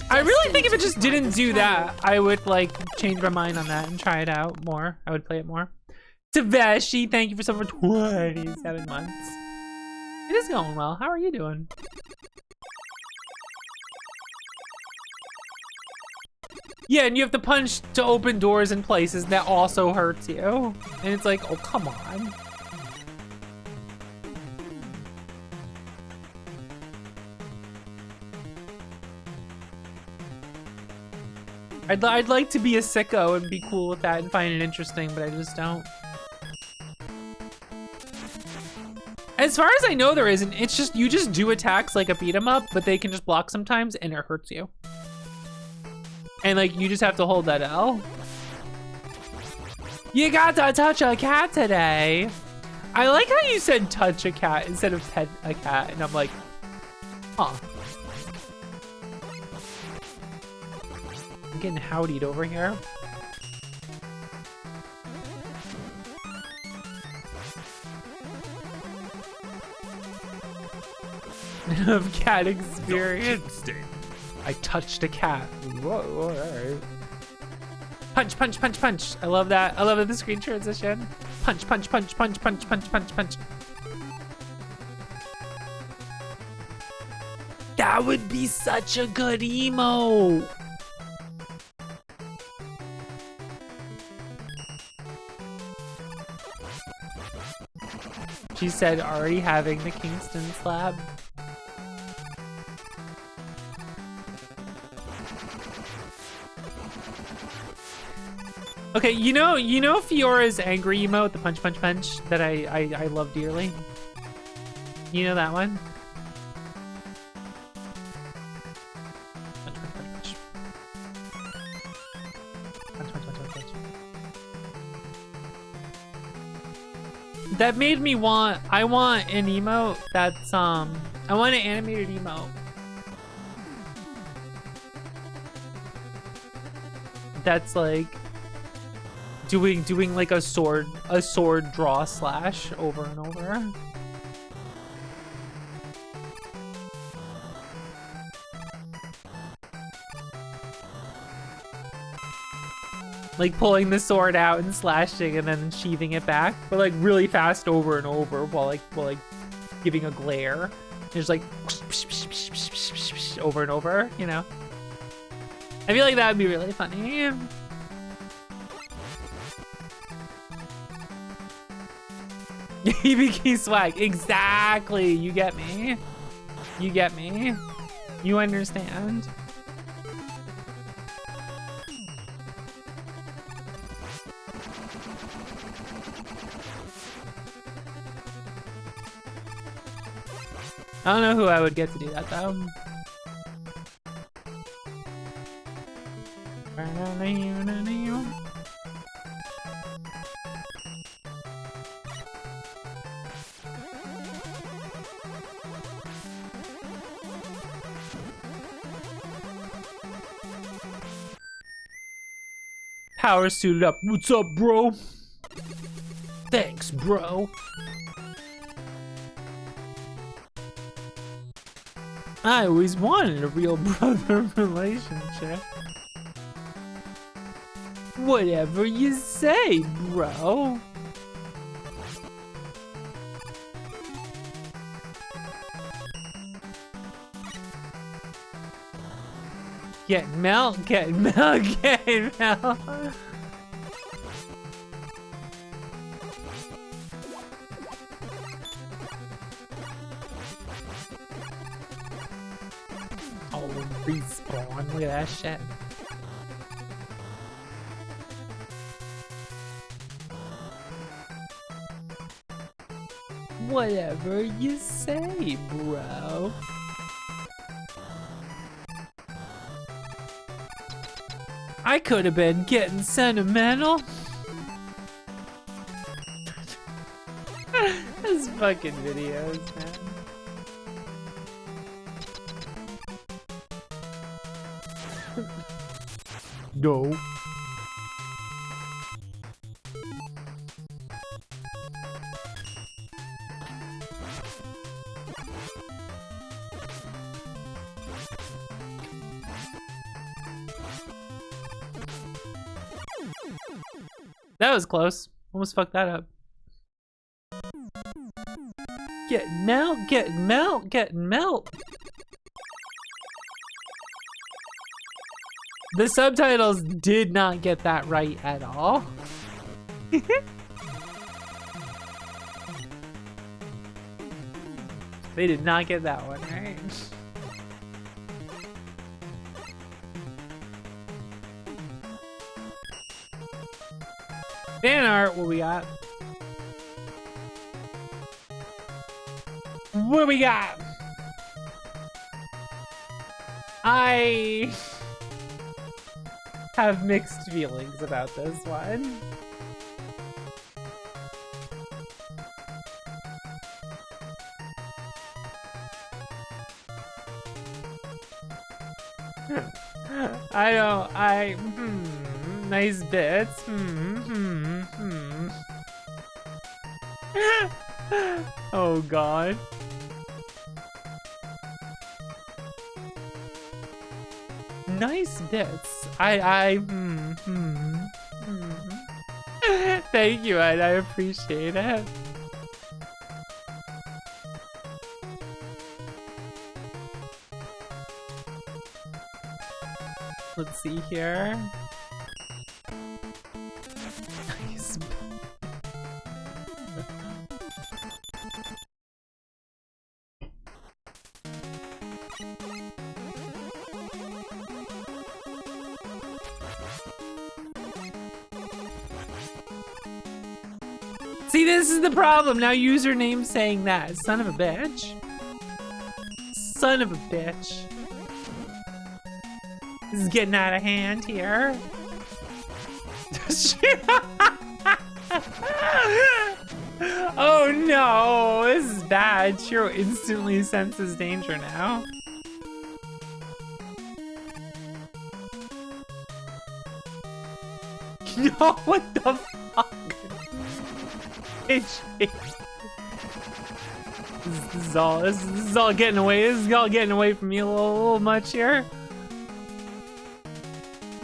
I really think if it just didn't do that, I would like change my mind on that and try it out more. I would play it more. Taveshi, thank you for over 27 months. It is going well. How are you doing? Yeah, and you have to punch to open doors in places that also hurts you. And it's like, oh, come on. I'd like to be a sicko and be cool with that and find it interesting, but I just don't. As far as I know, there isn't. It's just, you just do attacks like a beat 'em up, but they can just block sometimes and it hurts you. And like, you just have to hold that L. You got to touch a cat today. I like how you said touch a cat instead of pet a cat. And I'm like, huh. I'm getting howdied over here. Of cat experience. I touched a cat. Whoa, alright. Punch, punch, punch, punch. I love that. I love the screen transition. Punch, punch, punch, punch, punch, punch, punch, punch. That would be such a good emo. She said already having the Kingston slab. Okay, you know Fiora's angry emote, the punch punch punch, that I love dearly? You know that one? Punch, punch, punch, punch. Punch, punch, punch, punch, punch. That made me want, I want an emote that's, I want an animated emote. That's like, doing like a sword draw slash over and over. Like pulling the sword out and slashing and then sheathing it back, but like really fast over and over while like giving a glare. There's like over and over, you know. I feel like that would be really funny. EBK swag, exactly. You get me. You get me. You understand. I don't know who I would get to do that though. Power suited up. What's up, bro? Thanks, bro. I always wanted a real brother relationship. Whatever you say, bro. Get melt, get melt, get melt. Oh, respawn. Look at that shit. Whatever you say, bro. I could have been getting sentimental. Those fucking videos, man. No. That was close. Almost fucked that up. Getting melt, getting melt, getting melt. The subtitles did not get that right at all. They did not get that one right. Fan art, what we got? What do we got? I have mixed feelings about this one. Nice bits. Oh God. Nice bits. Thank you, Ed. I appreciate it. Let's see here. Nice. See, this is the problem. Now username saying that. Son of a bitch. Son of a bitch. This is getting out of hand here. Oh no, this is bad. Shiro instantly senses danger now. No, what the fuck? This is all getting away. This is all getting away from me a little much here.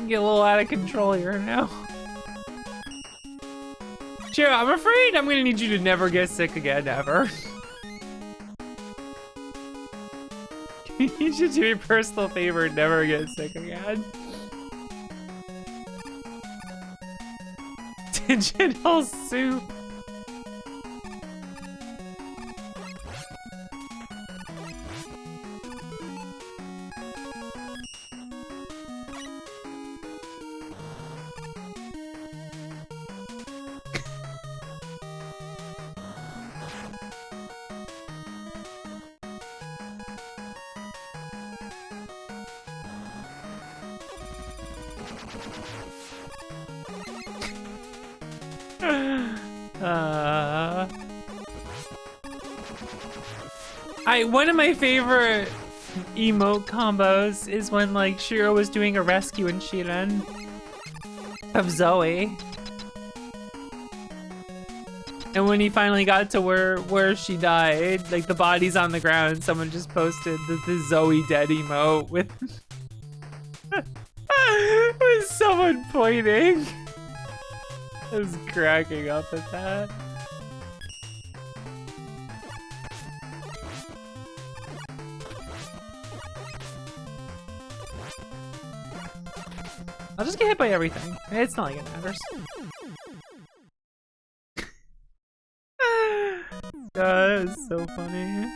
Get a little out of control here now. Shiro, I'm afraid I'm gonna need you to never get sick again, ever. You should do me a personal favor and never get sick again. Digital soup. One of my favorite emote combos is when like Shiro was doing a rescue in Shiren of Zoe. And when he finally got to where she died, like the body's on the ground, someone just posted the Zoe dead emote with with someone pointing. I was cracking up at that. I'll just get hit by everything. It's not like it matters. That is so funny.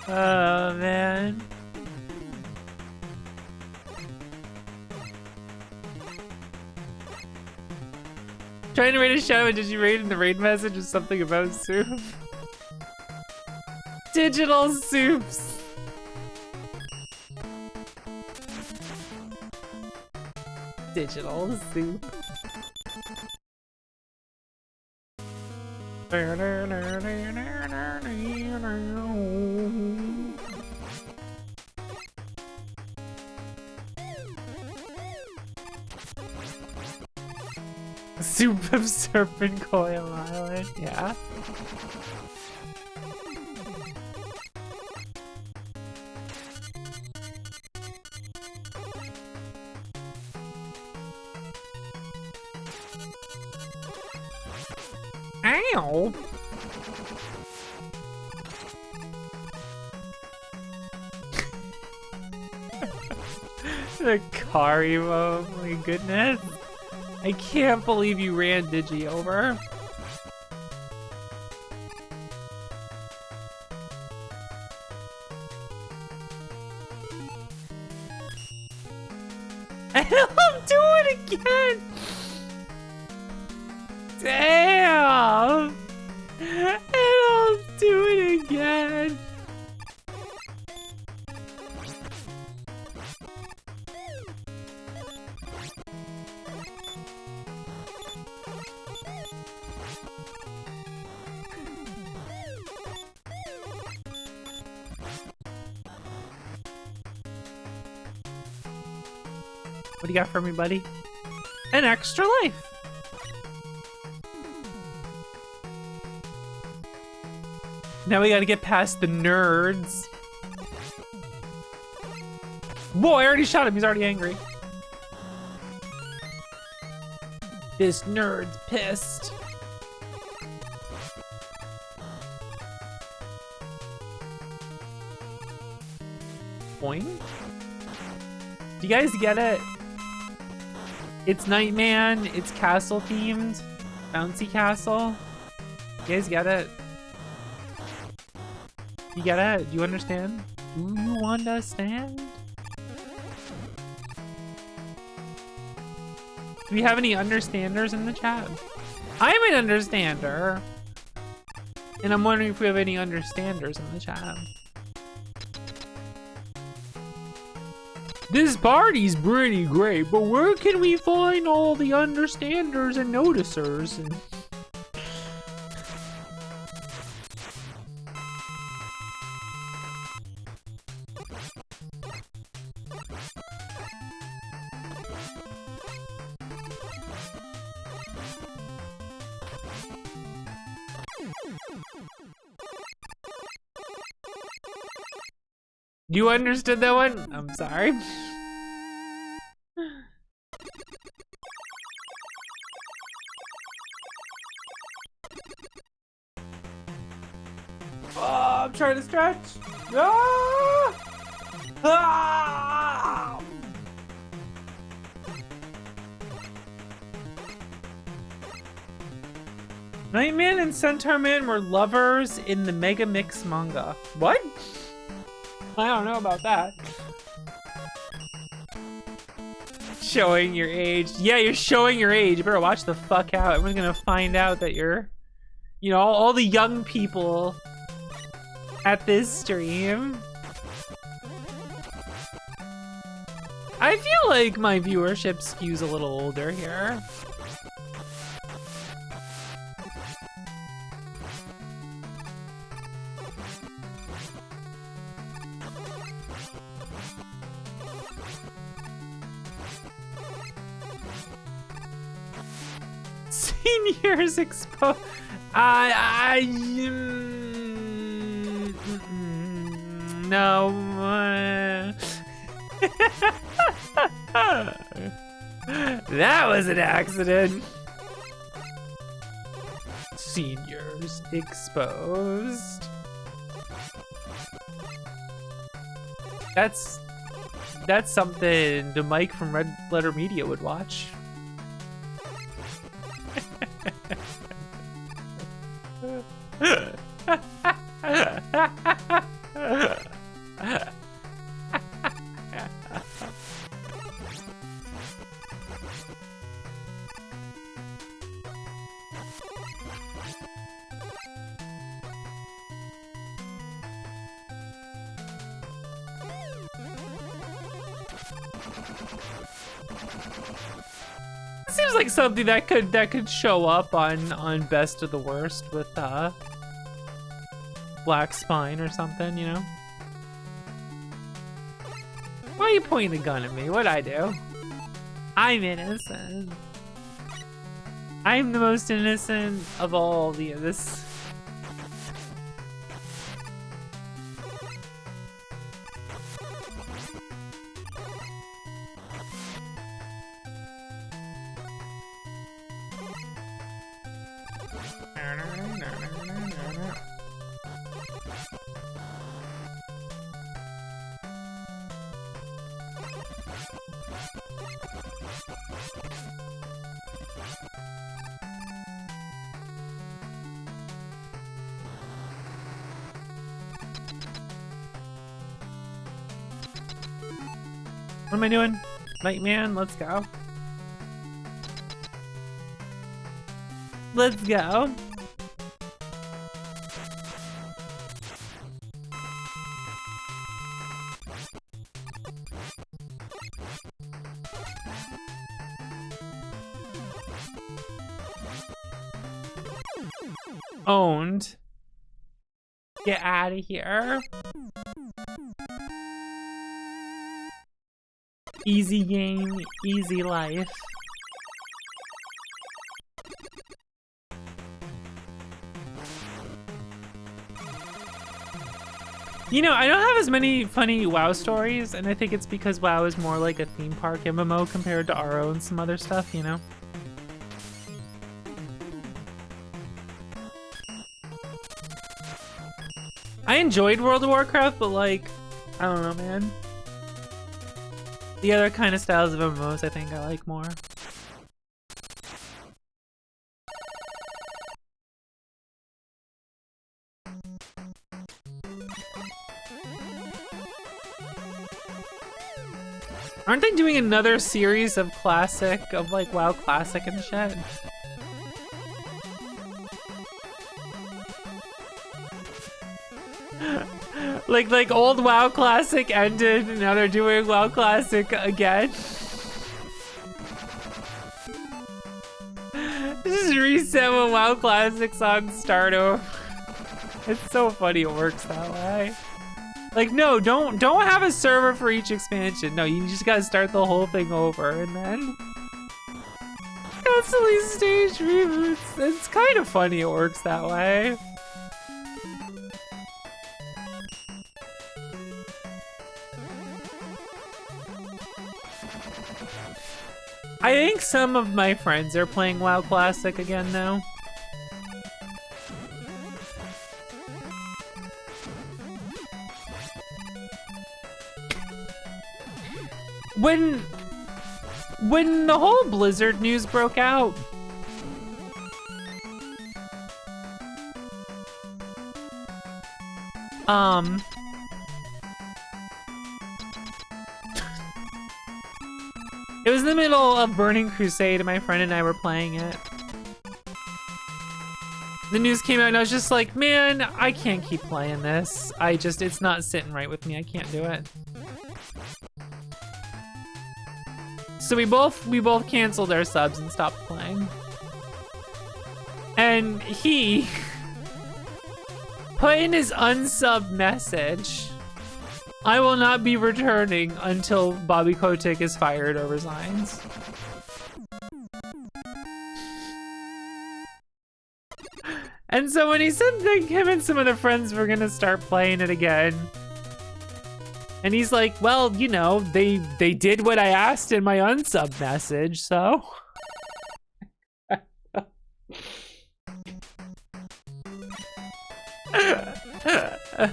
Oh man. Trying to raid a shadow, and did you raid in the raid message with something about soup? Digital soups. Digital soup. Soup of Serpent Coil Island, yeah. Ow! The car emo, oh my goodness. I can't believe you ran Digi over. And I'll do it again! Damn! And I'll do it again! What do you got for me, buddy? An extra life! Now we gotta get past the nerds. Whoa, I already shot him. He's already angry. This nerd's pissed. Boing. Do you guys get it? It's Nightman, it's castle themed. Bouncy castle. You guys get it? You get it? Do you understand? Do you understand? Do we have any understanders in the chat? I'm an understander. And I'm wondering if we have any understanders in the chat. This party's pretty great, but where can we find all the understanders and noticers? And you understood that one? I'm sorry. Oh, I'm trying to stretch. Ah! Ah! Nightman and Centaur Man were lovers in the Mega Mix manga. What? I don't know about that. Showing your age. Yeah, you're showing your age. You better watch the fuck out. Everyone's gonna find out that you're, you know, all the young people at this stream. I feel like my viewership skews a little older here. Seniors expo. No. That was an accident. Seniors exposed. That's something the Mike from Red Letter Media would watch. It seems like something that could show up on Best of the Worst with Black Spine or something, you know? Why are you pointing the gun at me? What'd I do? I'm innocent. I'm the most innocent of all the this. What am I doing? Nightman, let's go. Let's go. Owned. Get out of here. Easy game, easy life. You know, I don't have as many funny WoW stories, and I think it's because WoW is more like a theme park MMO compared to RO and some other stuff, you know? I enjoyed World of Warcraft, but like, I don't know, man. The other kind of styles of MMOs I think I like more. Aren't they doing another series of classic, of like WoW Classic and shit? Like old WoW Classic ended, and now they're doing WoW Classic again. Just reset when WoW Classic's on, start over. It's so funny it works that way. Like, no, don't have a server for each expansion. No, you just gotta start the whole thing over and then constantly stage reboots. It's kind of funny it works that way. I think some of my friends are playing WoW Classic again now. When the whole Blizzard news broke out, it was in the middle of Burning Crusade and my friend and I were playing it. The news came out and I was just like, man, I can't keep playing this. It's not sitting right with me. I can't do it. So we both canceled our subs and stopped playing. And he put in his unsub message, I will not be returning until Bobby Kotick is fired or resigns. And so when he said that him and some of the friends were gonna start playing it again, and he's like, well, you know, they did what I asked in my unsub message, so.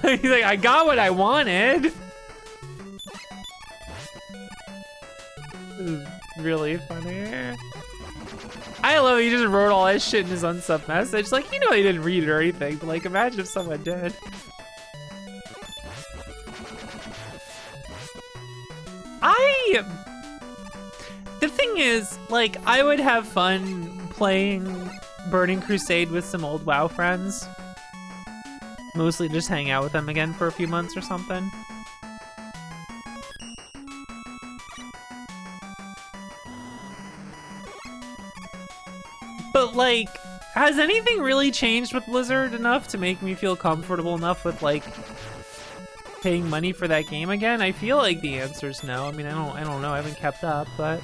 He's like, I got what I wanted. This is really funny. I love it. He just wrote all that shit in his unsub message. Like, you know, he didn't read it or anything, but like, imagine if someone did. The thing is, like, I would have fun playing Burning Crusade with some old WoW friends. Mostly just hang out with them again for a few months or something. But like, has anything really changed with Blizzard enough to make me feel comfortable enough with like paying money for that game again? I feel like the answer is no. I mean, I don't know. I haven't kept up, but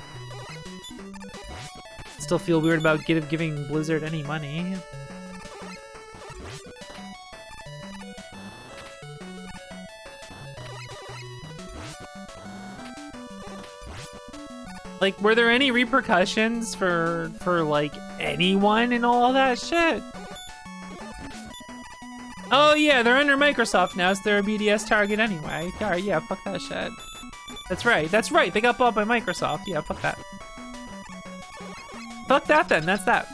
still feel weird about giving Blizzard any money. Like, were there any repercussions for like anyone and all that shit? Oh yeah, they're under Microsoft now, so they're a BDS target anyway. Yeah, fuck that shit. That's right, they got bought by Microsoft. Yeah, fuck that. Fuck that then, that's that.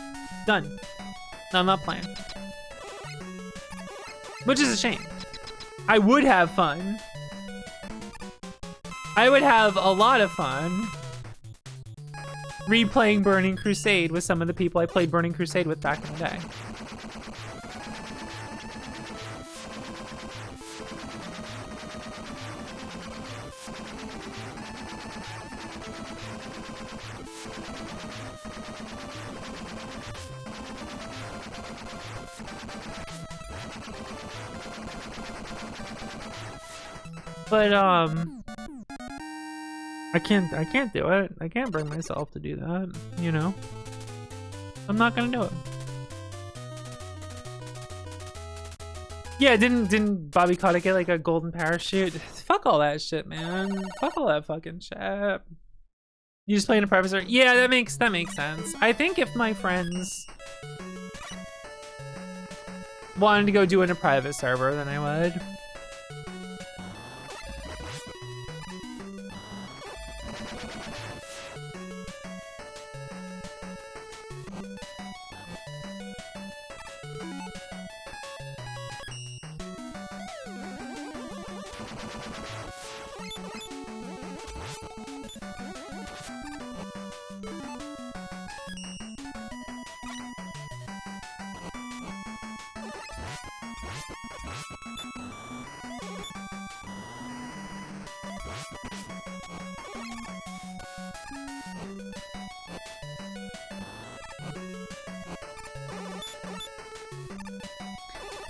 Done. No, I'm not playing. Which is a shame. I would have fun. I would have a lot of fun replaying Burning Crusade with some of the people I played Burning Crusade with back in the day. But I can't do it. I can't bring myself to do that, you know? I'm not gonna do it. Yeah, didn't Bobby Kotick get like a golden parachute? Fuck all that shit, man. Fuck all that fucking shit. You just play in a private server? Yeah, that makes sense. I think if my friends wanted to go do it in a private server, then I would.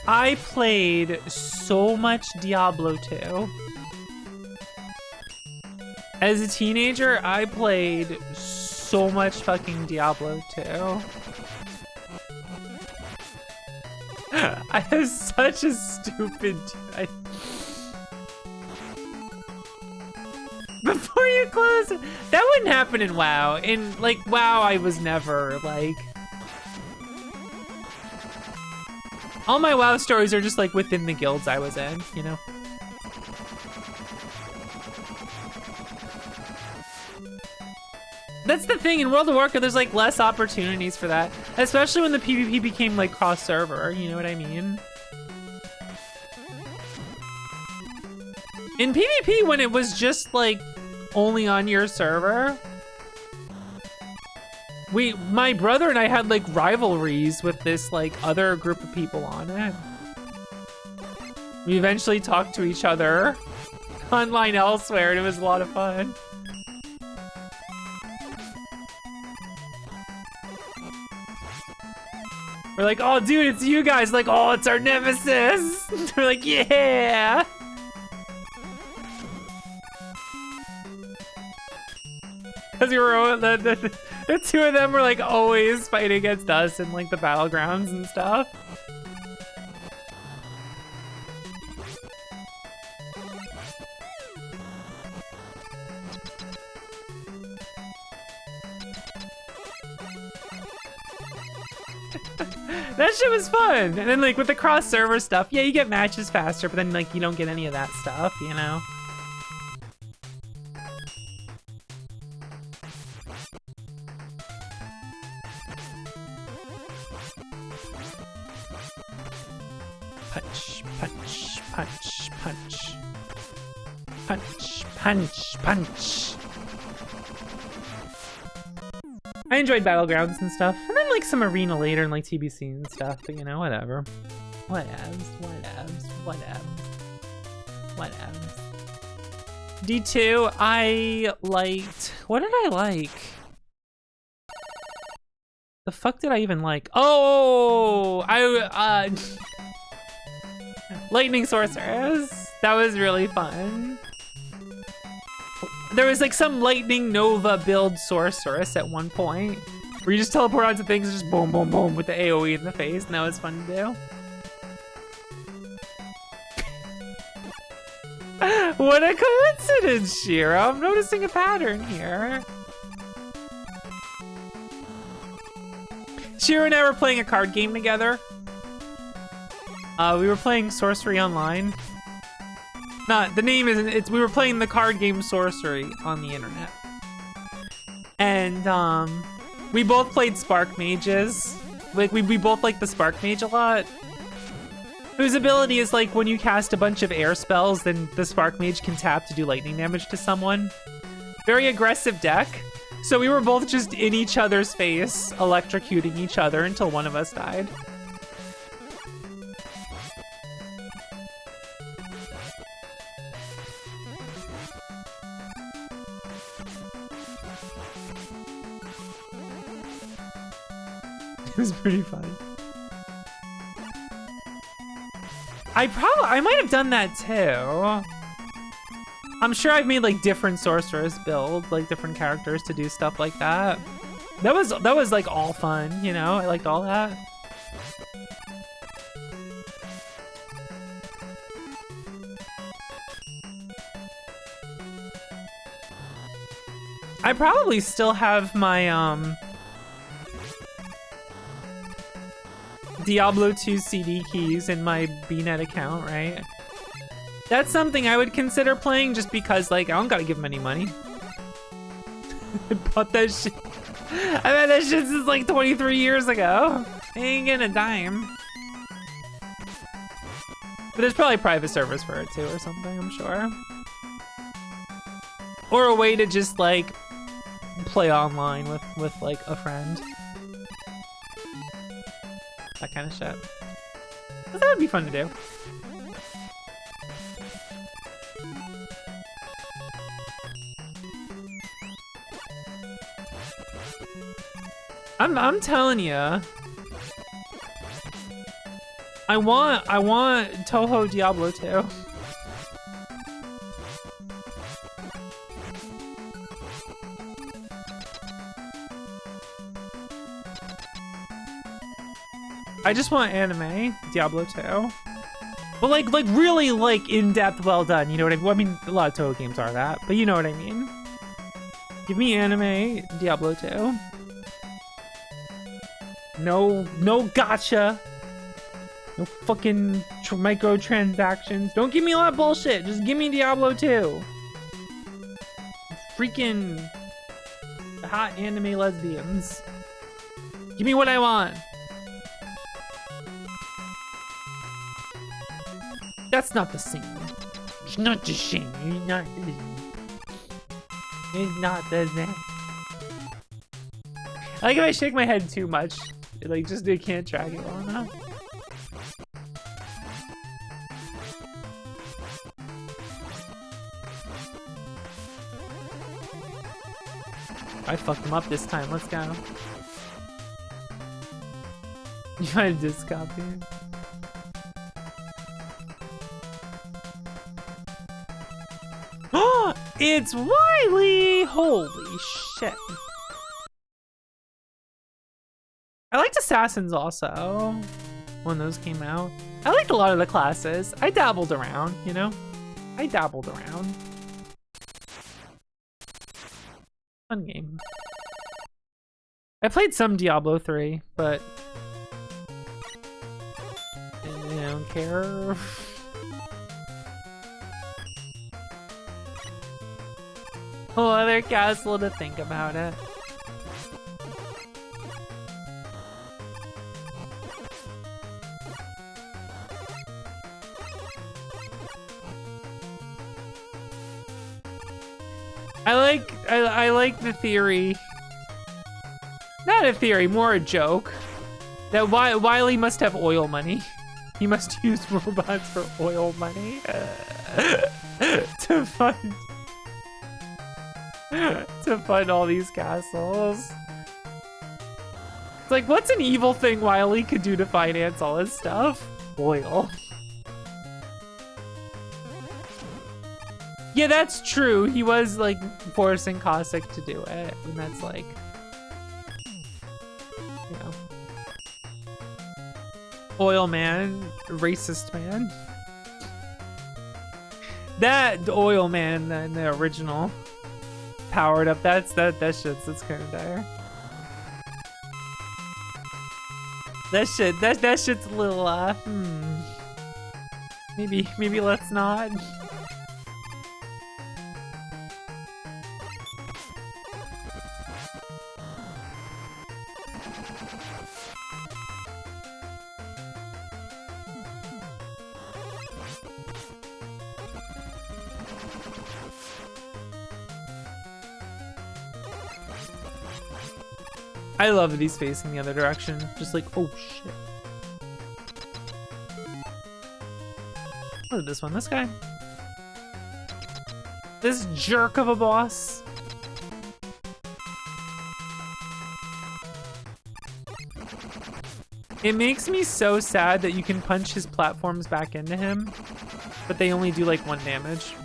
I played so much Diablo 2. As a teenager, I played so much fucking Diablo 2. I have such a stupid... Before you close... That wouldn't happen in WoW. In, like, WoW, I was never, like... All my WoW stories are just like within the guilds I was in, you know? That's the thing, in World of Warcraft there's like less opportunities for that. Especially when the PvP became like cross-server, you know what I mean? In PvP, when it was just like only on your server, my brother and I had like rivalries with this like other group of people on it. We eventually talked to each other online elsewhere and it was a lot of fun. We're like, oh dude, it's you guys. Like, oh, it's our nemesis. We're like, yeah. Because we were the two of them were like always fighting against us in like the battlegrounds and stuff. That shit was fun. And then like with the cross server stuff, yeah, you get matches faster, but then like you don't get any of that stuff, you know? Punch, punch, punch, punch. Punch, punch, punch. I enjoyed Battlegrounds and stuff. And then like some Arena later and like TBC and stuff, but you know, whatever. Whatevs. D2, I liked... What did I like? The fuck did I even like? Oh, Lightning Sorceress. That was really fun. There was like some Lightning Nova build Sorceress at one point where you just teleport onto things and just boom, boom, boom with the AoE in the face, and that was fun to do. What a coincidence, Shiro. I'm noticing a pattern here. Shiro and I were playing a card game together. We were playing Sorcery Online. The name isn't, we were playing the card game Sorcery on the internet. And, we both played Spark Mages. Like, we both like the Spark Mage a lot. Whose ability is like when you cast a bunch of air spells, then the Spark Mage can tap to do lightning damage to someone. Very aggressive deck. So we were both just in each other's face, electrocuting each other until one of us died. It was pretty fun. I might have done that too. I'm sure I've made like different sorceress build, like different characters to do stuff like that. That was like all fun, you know? I liked all that. I probably still have my Diablo 2 CD keys in my BNet account, right? That's something I would consider playing just because, like, I don't gotta give them any money. I bought that shit. I've had that shit since like 23 years ago. I ain't getting a dime. But there's probably private servers for it too or something, I'm sure. Or a way to just like play online with like a friend. That kind of shit. But that would be fun to do. I'm telling you. I want Touhou Diablo 2. I just want anime Diablo 2. But like really like in-depth, well done, you know what I mean? Well, I mean, a lot of Touhou games are that, but you know what I mean. Give me anime Diablo 2. No gacha. No fucking microtransactions. Don't give me a lot of bullshit. Just give me Diablo 2. Freaking hot anime lesbians. Give me what I want. That's not the same. It's not the same. It's not the same. I like if I shake my head too much. Like, just I can't track it well enough. I fucked him up this time. Let's go. You might have disc copy. Oh, it's Wily! Holy shit. I liked Assassins also, when those came out. I liked a lot of the classes. I dabbled around, you know? I dabbled around. Fun game. I played some Diablo 3, but I don't care. Whole other castle to think about it. I like the theory. Not a theory, more a joke. That Wily must have oil money. He must use robots for oil money to fund all these castles. It's like, what's an evil thing Wily could do to finance all his stuff? Oil. Yeah, that's true. He was like forcing Cossack to do it, and that's like, you know, oil man, racist man. That oil man in the original powered up. That's kind of dire. That shit's a little maybe let's not. I love that he's facing the other direction. Just like, oh shit. Look at this one, this guy. This jerk of a boss. It makes me so sad that you can punch his platforms back into him, but they only do like 1 damage.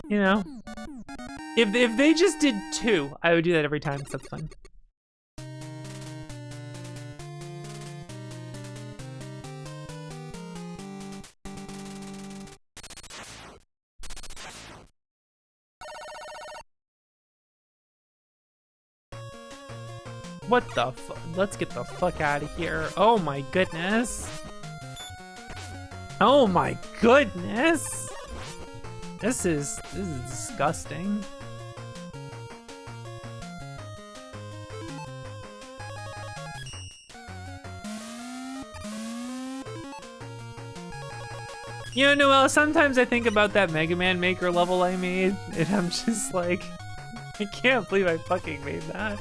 You know, if they just did 2, I would do that every time, 'cause that's fun. What the fuck? Let's get the fuck out of here. Oh my goodness. Oh my goodness. This is disgusting. You know, Noelle, sometimes I think about that Mega Man Maker level I made, and I'm just like, I can't believe I fucking made that.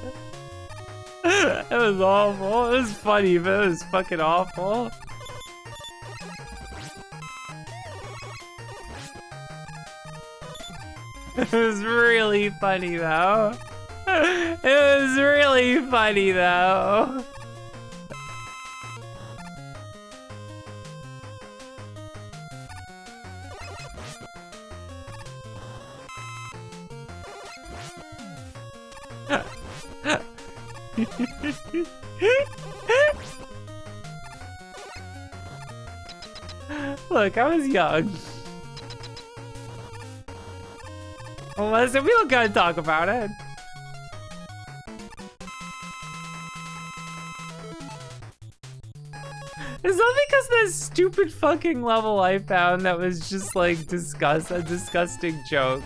It was awful. It was funny, but it was fucking awful. It was really funny though. It was really funny though. Look, I was young. Well, listen, we don't gotta talk about it. It's not because that stupid fucking level I found that was just like a disgusting joke.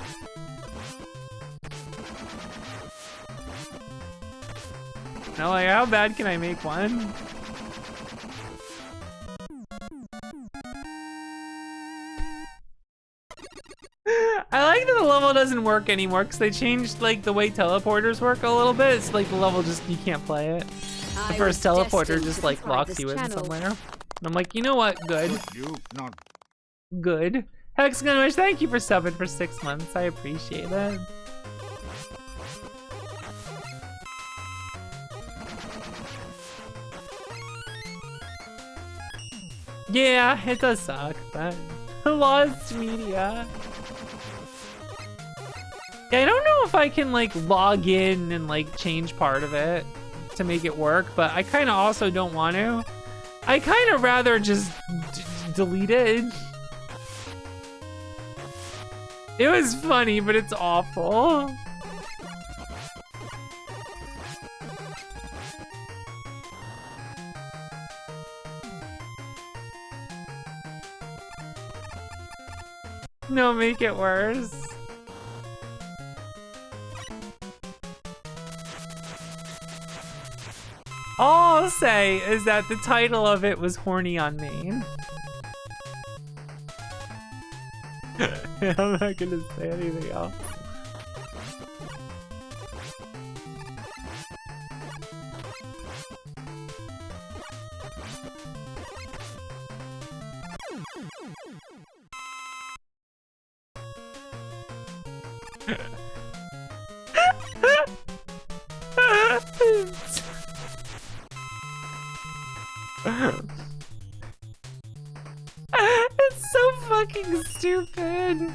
No, like, how bad can I make one? I like that the level doesn't work anymore because they changed like the way teleporters work a little bit. It's like the level just, you can't play it. The first teleporter just like locks you in somewhere. And I'm like, you know what? Good. Good. Hexagon Wish, thank you for subbing for 6 months. I appreciate it. Yeah, it does suck, but lost media. Yeah, I don't know if I can like log in and like change part of it to make it work, but I kind of also don't want to. I kind of rather just delete it. It was funny, but it's awful. No, make it worse. All I'll say is that the title of it was Horny on Main. I'm not gonna say anything else. It's so fucking stupid.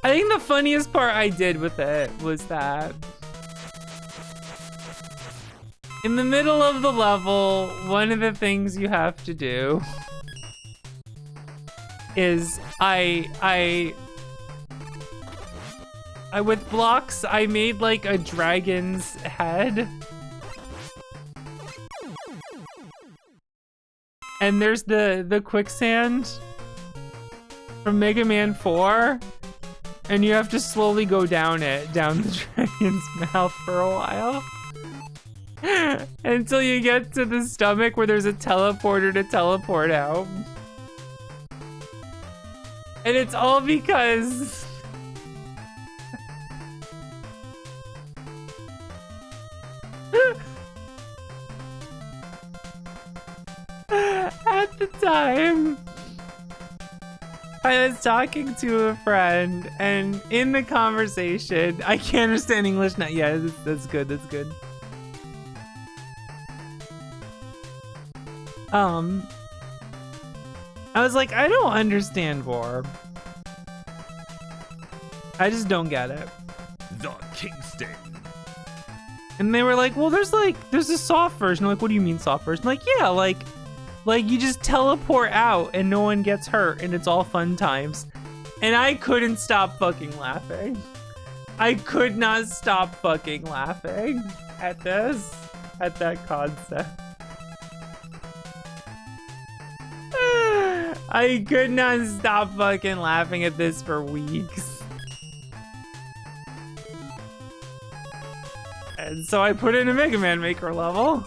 I think the funniest part I did with it was that in the middle of the level, one of the things you have to do is I with blocks, I made like a dragon's head. And there's the quicksand from Mega Man 4. And you have to slowly go down the dragon's mouth for a while. Until you get to the stomach where there's a teleporter to teleport out. And it's all because at the time I was talking to a friend, and in the conversation, I can't understand English now. Yeah, that's good. That's good. I was like, I don't understand Vor. I just don't get it. The Kingston. And they were like, well, there's a soft version. I'm like, what do you mean soft version? Like, yeah, like you just teleport out and no one gets hurt and it's all fun times. And I couldn't stop fucking laughing. I could not stop fucking laughing at that concept. I could not stop fucking laughing at this for weeks. And so I put it in a Mega Man Maker level.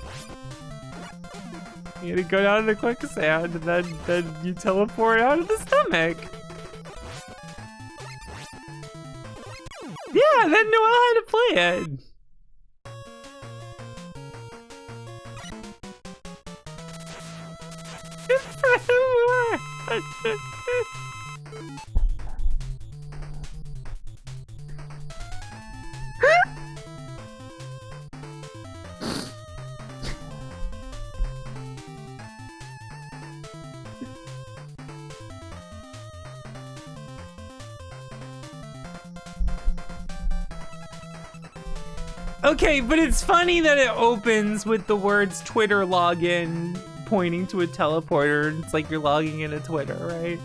You gotta go down to the quicksand, and then you teleport out of the stomach. Yeah, I didn't know how to play it. Okay, but it's funny that it opens with the words Twitter login pointing to a teleporter. It's like you're logging into Twitter, right?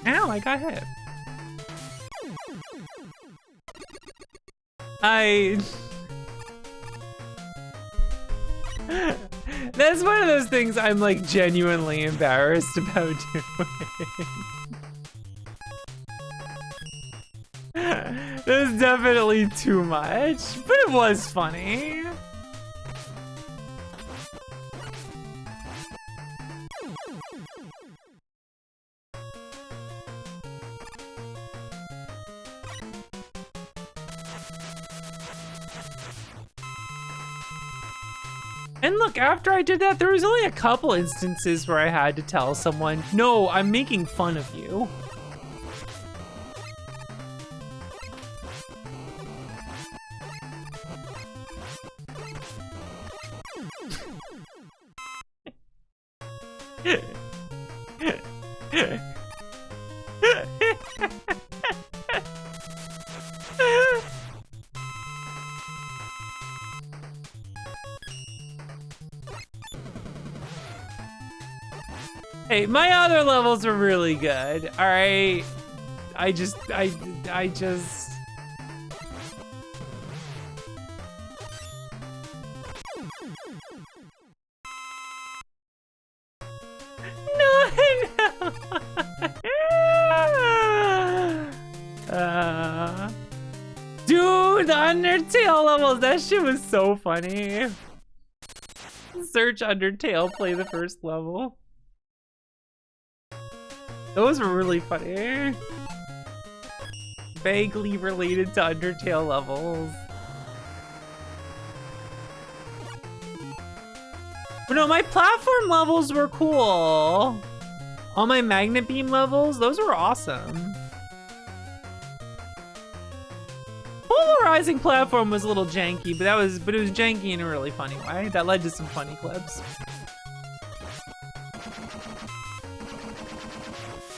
Ow, I got hit. That's one of those things I'm like genuinely embarrassed about doing. That's definitely too much, but it was funny. And look, after I did that, there was only a couple instances where I had to tell someone, no, I'm making fun of you. Hey, my other levels were really good. All right, I just. Undertale levels, that shit was so funny. Search Undertale, play the first level. Those were really funny. Vaguely related to Undertale levels. But no, my platform levels were cool. All my magnet beam levels, those were awesome. Polarizing platform was a little janky, but it was janky in a really funny way. That led to some funny clips.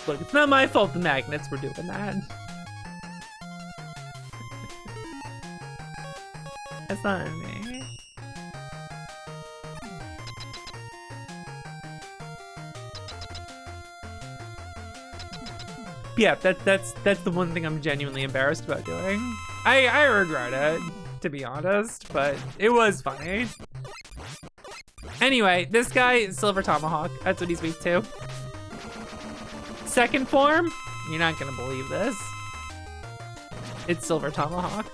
Look, it's not my fault the magnets were doing that. That's not on me. Yeah, that's the one thing I'm genuinely embarrassed about doing. I regret it, to be honest, but it was funny. Anyway, this guy, Silver Tomahawk, that's what he's weak to. Second form, you're not gonna believe this. It's Silver Tomahawk.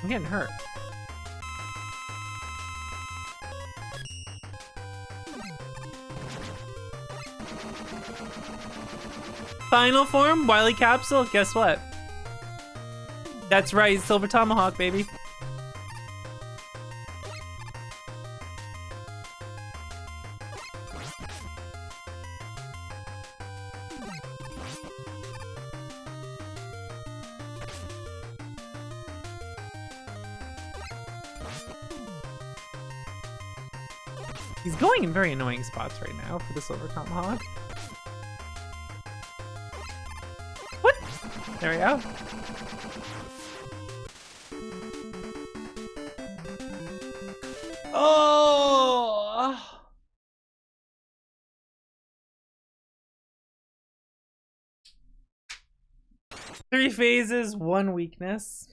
I'm getting hurt. Final form, Wily Capsule, guess what? That's right, Silver Tomahawk, baby. He's going in very annoying spots right now for the Silver Tomahawk. What? There we go. Oh! 3 phases, 1 weakness.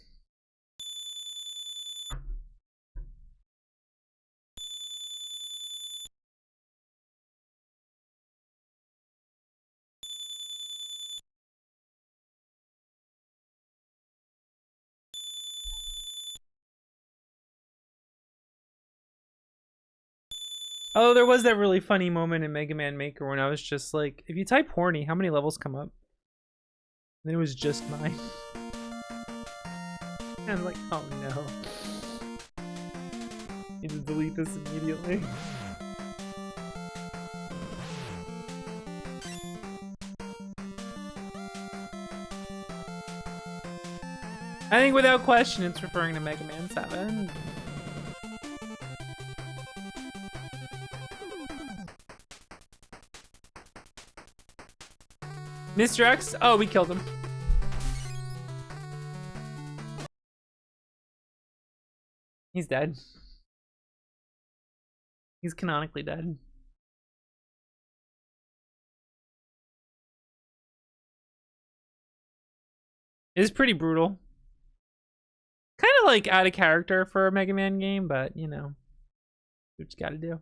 Oh, there was that really funny moment in Mega Man Maker when I was just like, if you type horny, how many levels come up? And it was just mine. And I'm like, oh no. Need to delete this immediately. I think without question it's referring to Mega Man 7. Mr. X? Oh, we killed him. He's dead. He's canonically dead. It is pretty brutal. Kind of like out of character for a Mega Man game, but you know, what you gotta do.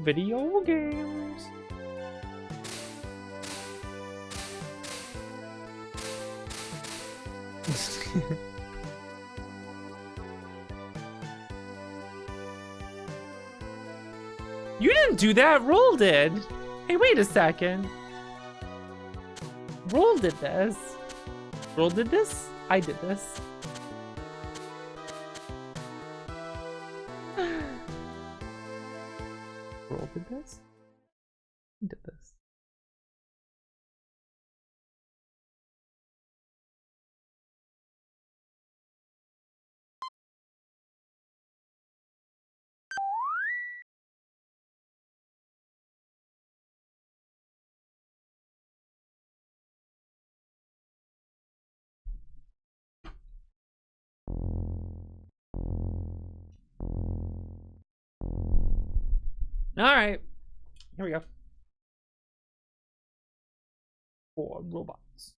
Video games. You didn't do that, Roll did. Hey, wait a second. Roll did this. Roll did this? I did this. Roll did this? Who did this? All right. Here we go. 4 robots.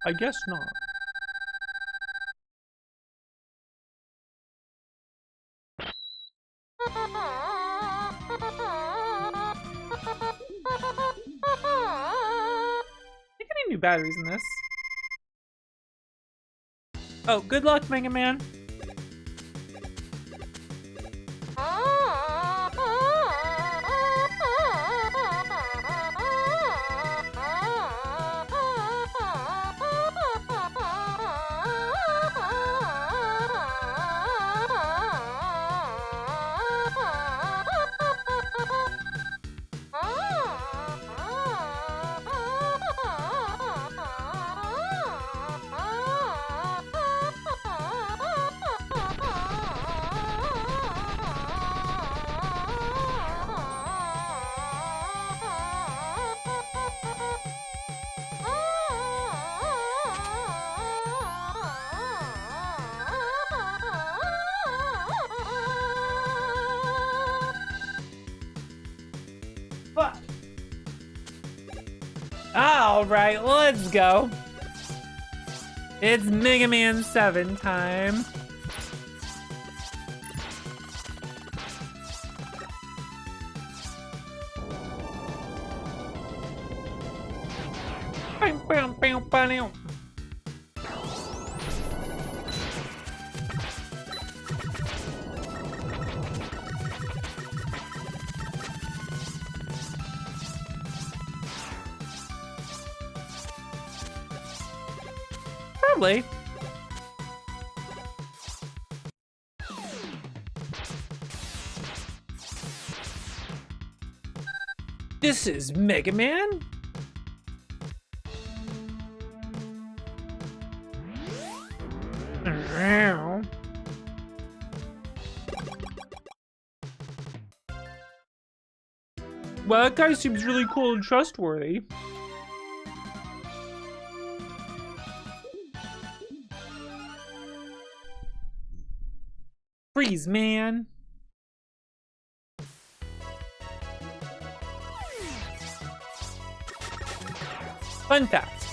I guess not. Think any new batteries in this? Oh, good luck, Mega Man. Fuck. All right, let's go. It's Mega Man 7 time. Probably. This is Mega Man. Well, that guy seems really cool and trustworthy. Freeze, man. Fun fact.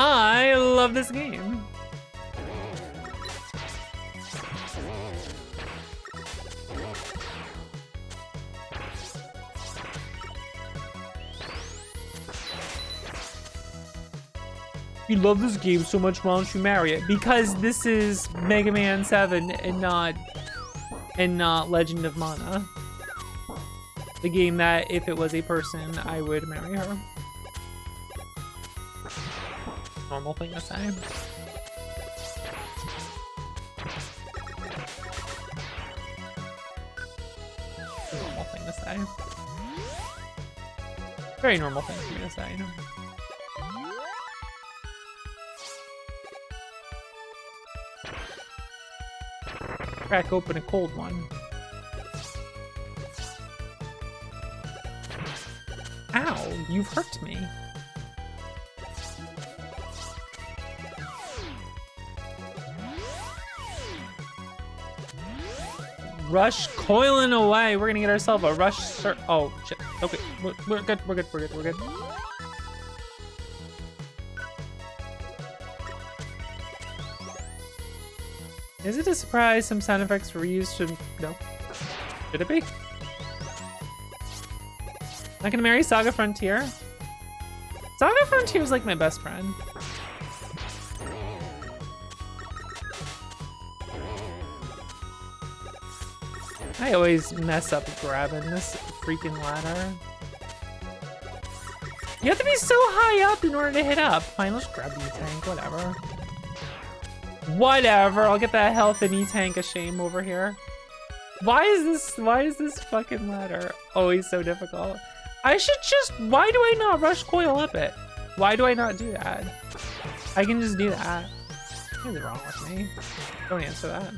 I love this game. You love this game so much, why don't you marry it? Because this is Mega Man 7 and not Legend of Mana. The game that, if it was a person, I would marry her. Normal thing to say. Normal thing to say. Very normal thing for me to say. Crack open a cold one. Ow, you've hurt me. Rush coiling away. We're gonna get ourselves a rush. Oh shit. Okay, we're good. We're good. We're good. We're good. Is it a surprise some sound effects were used to... No. Should it be? Not gonna marry Saga Frontier? Saga Frontier is like my best friend. I always mess up grabbing this freaking ladder. You have to be so high up in order to hit up. Fine, let's grab the E-Tank, whatever. Whatever, I'll get that health and E-Tank a shame over here. Why is this fucking ladder always so difficult? I should just, why do I not rush coil up it? Why do I not do that? I can just do that. What's wrong with me? Don't answer that.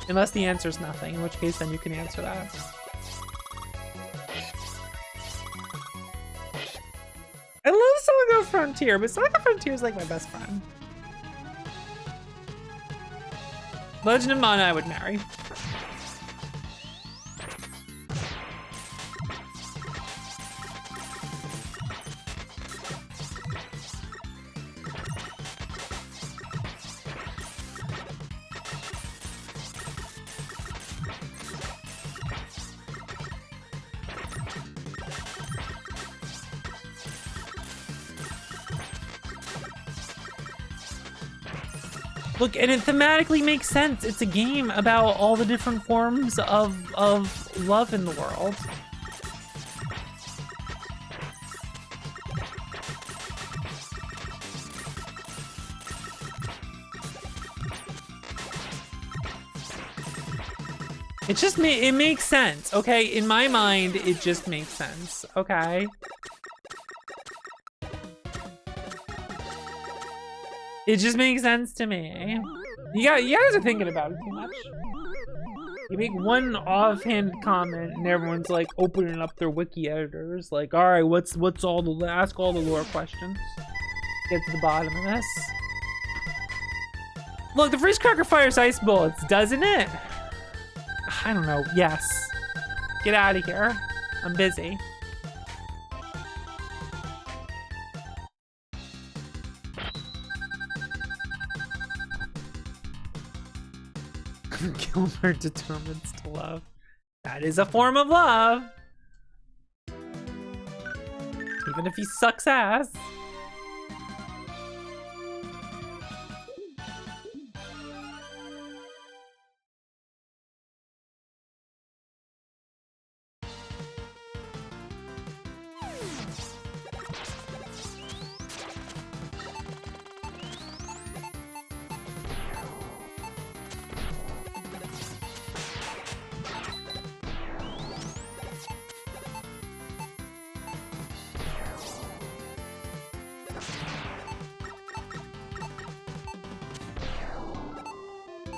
Unless the answer is nothing, in which case then you can answer that. I love Sonic the Frontier, but Sonic the Frontier is like my best friend. Legend of Mana I would marry. Look, and it thematically makes sense. It's a game about all the different forms of love in the world. It just it makes sense, okay? In my mind, it just makes sense, okay? It just makes sense to me. You guys are thinking about it too much. You make one offhand comment and everyone's like opening up their wiki editors, like, all right, what's all the ask all the lore questions. Get to the bottom of this. Look, the freeze cracker fires ice bullets, doesn't it? I don't know. Yes. Get out of here. I'm busy. Gilbert determines to love. That is a form of love. Even if he sucks ass.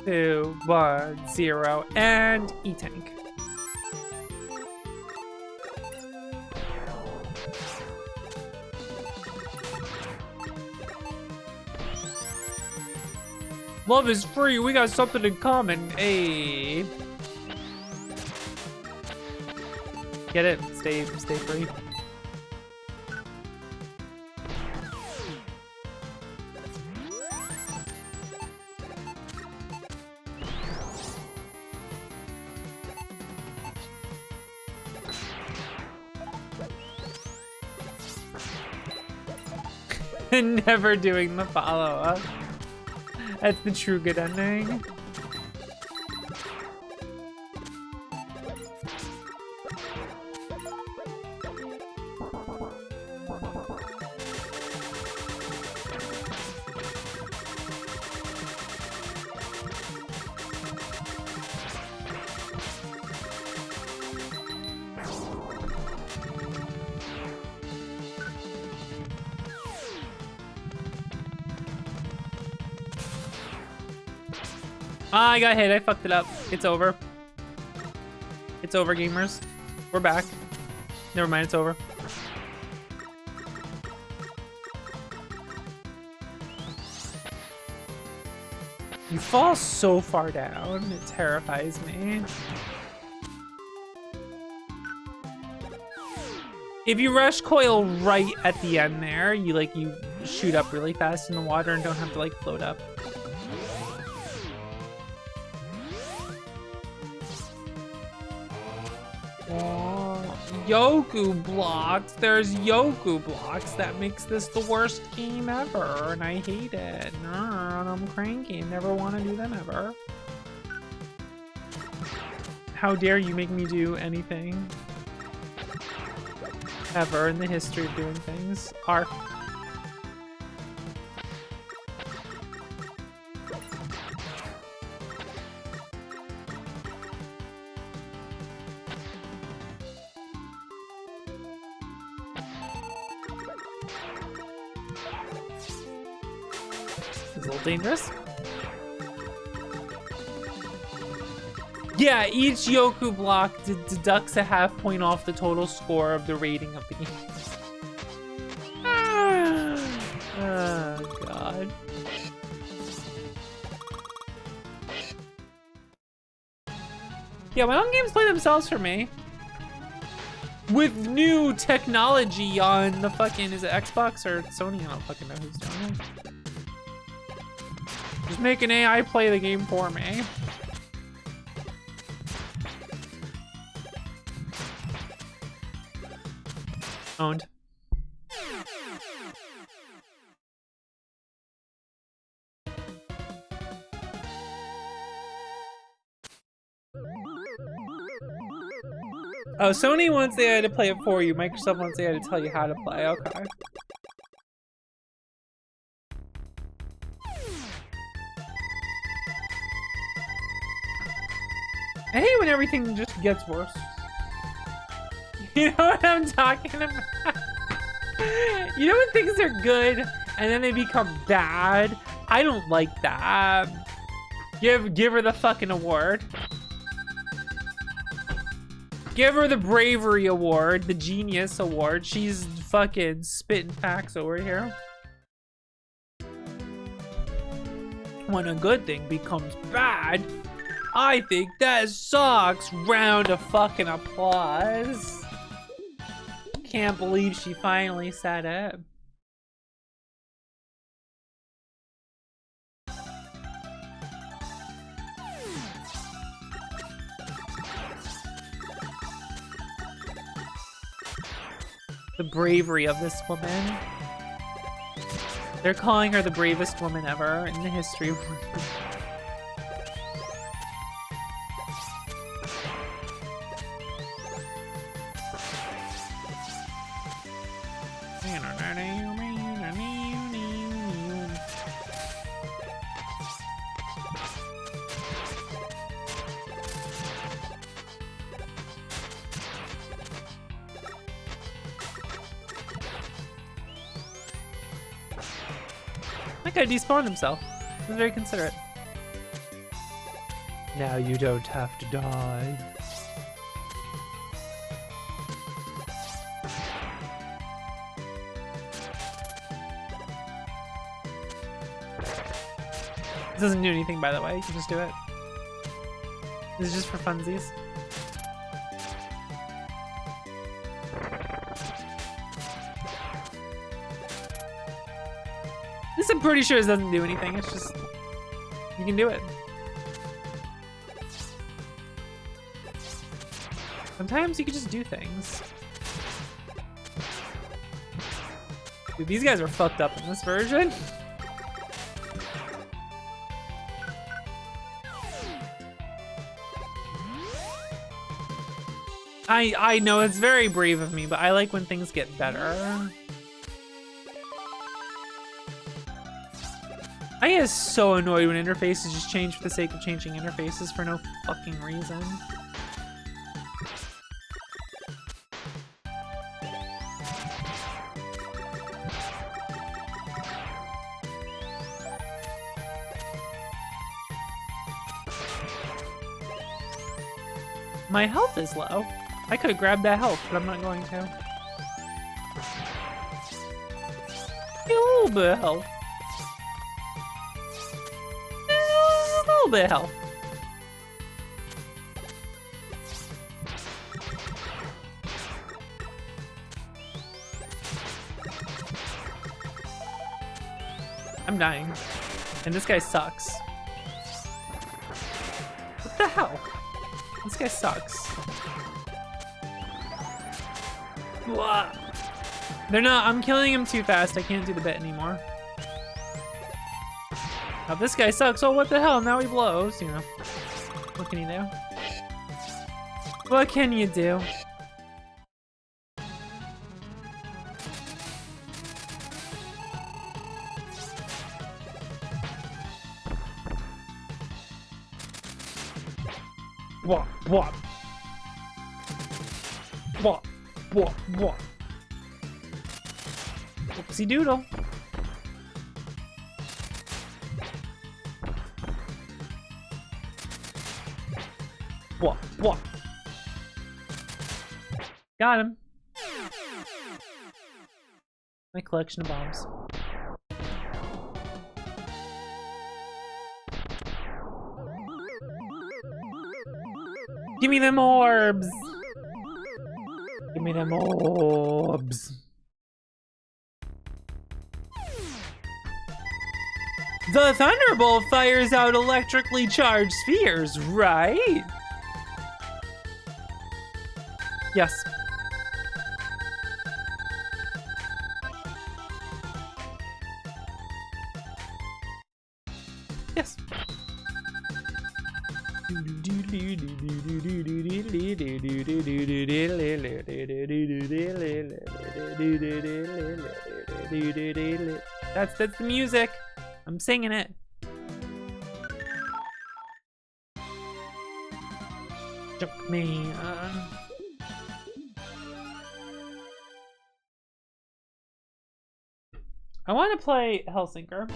Two, 1, 0, and E-Tank. Love is free. We got something in common. Hey. Get it? Stay free. Never doing the follow-up. That's the true good ending. I got hit. I fucked it up. It's over. It's over, gamers. We're back. Never mind, it's over. You fall so far down. It terrifies me. If you rush coil right at the end there, you shoot up really fast in the water and don't have to like float up. Yoku blocks. There's Yoku blocks. That makes this the worst game ever, and I hate it. I'm cranky. Never want to do them ever. How dare you make me do anything ever in the history of doing things. Arf. It's a little dangerous. Yeah, each Yoku block deducts a half point off the total score of the rating of the game. Oh, God. Yeah, my own games play themselves for me. With new technology on the fucking, is it Xbox or Sony? I don't fucking know who's doing it. Just make an AI play the game for me. Owned. Oh, Sony wants the AI to play it for you. Microsoft wants the AI to tell you how to play. Okay. I hate when everything just gets worse. You know what I'm talking about? You know when things are good and then they become bad? I don't like that. Give her the fucking award. Give her the bravery award, the genius award. She's fucking spitting facts over here. When a good thing becomes bad, I think that sucks. Round of fucking applause. Can't believe she finally said it. The bravery of this woman. They're calling her the bravest woman ever in the history of women. That guy despawned himself. He was very considerate. Now you don't have to die. This doesn't do anything, by the way. You can just do it. This is just for funsies. This, I'm pretty sure, this doesn't do anything. It's just, you can do it. Sometimes you can just do things. Dude, these guys are fucked up in this version. I know it's very brave of me, but I like when things get better. I get so annoyed when interfaces just change for the sake of changing interfaces for no fucking reason. My health is low. I could have grabbed that health, but I'm not going to. Get a little bit of health. Just a little bit of health. I'm dying. And this guy sucks. What the hell? This guy sucks. What? They're not. I'm killing him too fast. I can't do the bit anymore. Now this guy sucks. Oh, what the hell? Now he blows. You know. What can he do? What can you do? What? What? What? What? What? Oopsie doodle. What? What? Got him. My collection of bombs. Give me them orbs! Give me them orbs. The Thunderbolt fires out electrically charged spheres, right? Yes. Yes. That's the music. I'm singing it. Junkman. I want to play Hellsinker.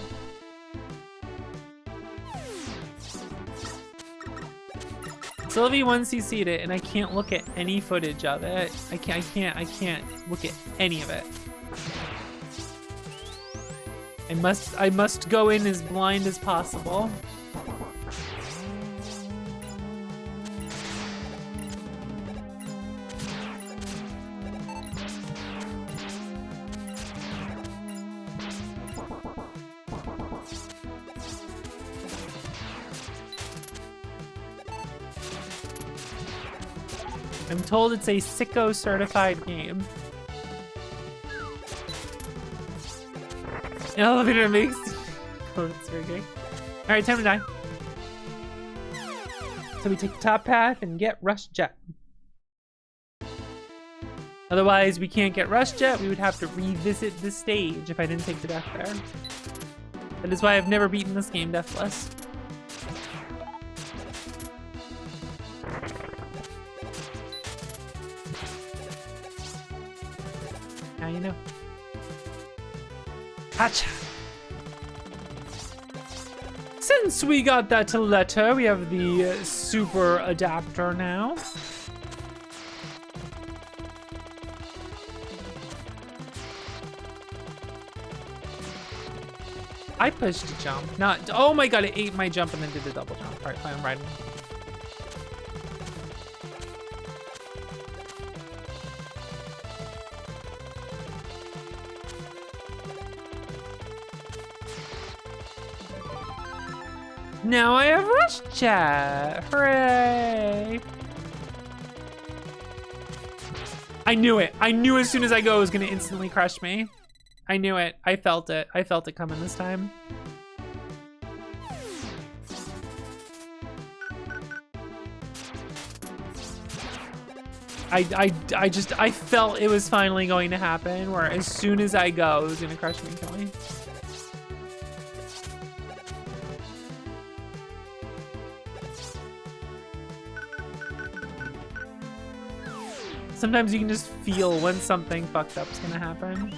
Sylvie 1cc'd it, and I can't look at any footage of it. I can't look at any of it. I must go in as blind as possible. I'm told it's a sicko certified game. Elevator makes code rigging. Alright, time to die. So we take the top path and get Rush Jet. Otherwise, we can't get Rush Jet. We would have to revisit the stage if I didn't take the death there. That is why I've never beaten this game deathless. Now you know. Hacha. Since we got that letter, we have the super adapter now. I pushed a jump. Not. Oh my god! It ate my jump and then did the double jump. All right, fine. I'm riding. Now I have Rush Chat. Hooray! I knew it. I knew as soon as I go it was gonna instantly crush me. I knew it. I felt it. I felt it coming this time. I felt it was finally going to happen, where as soon as I go, it was gonna crush me and kill me. Sometimes you can just feel when something fucked up's gonna happen.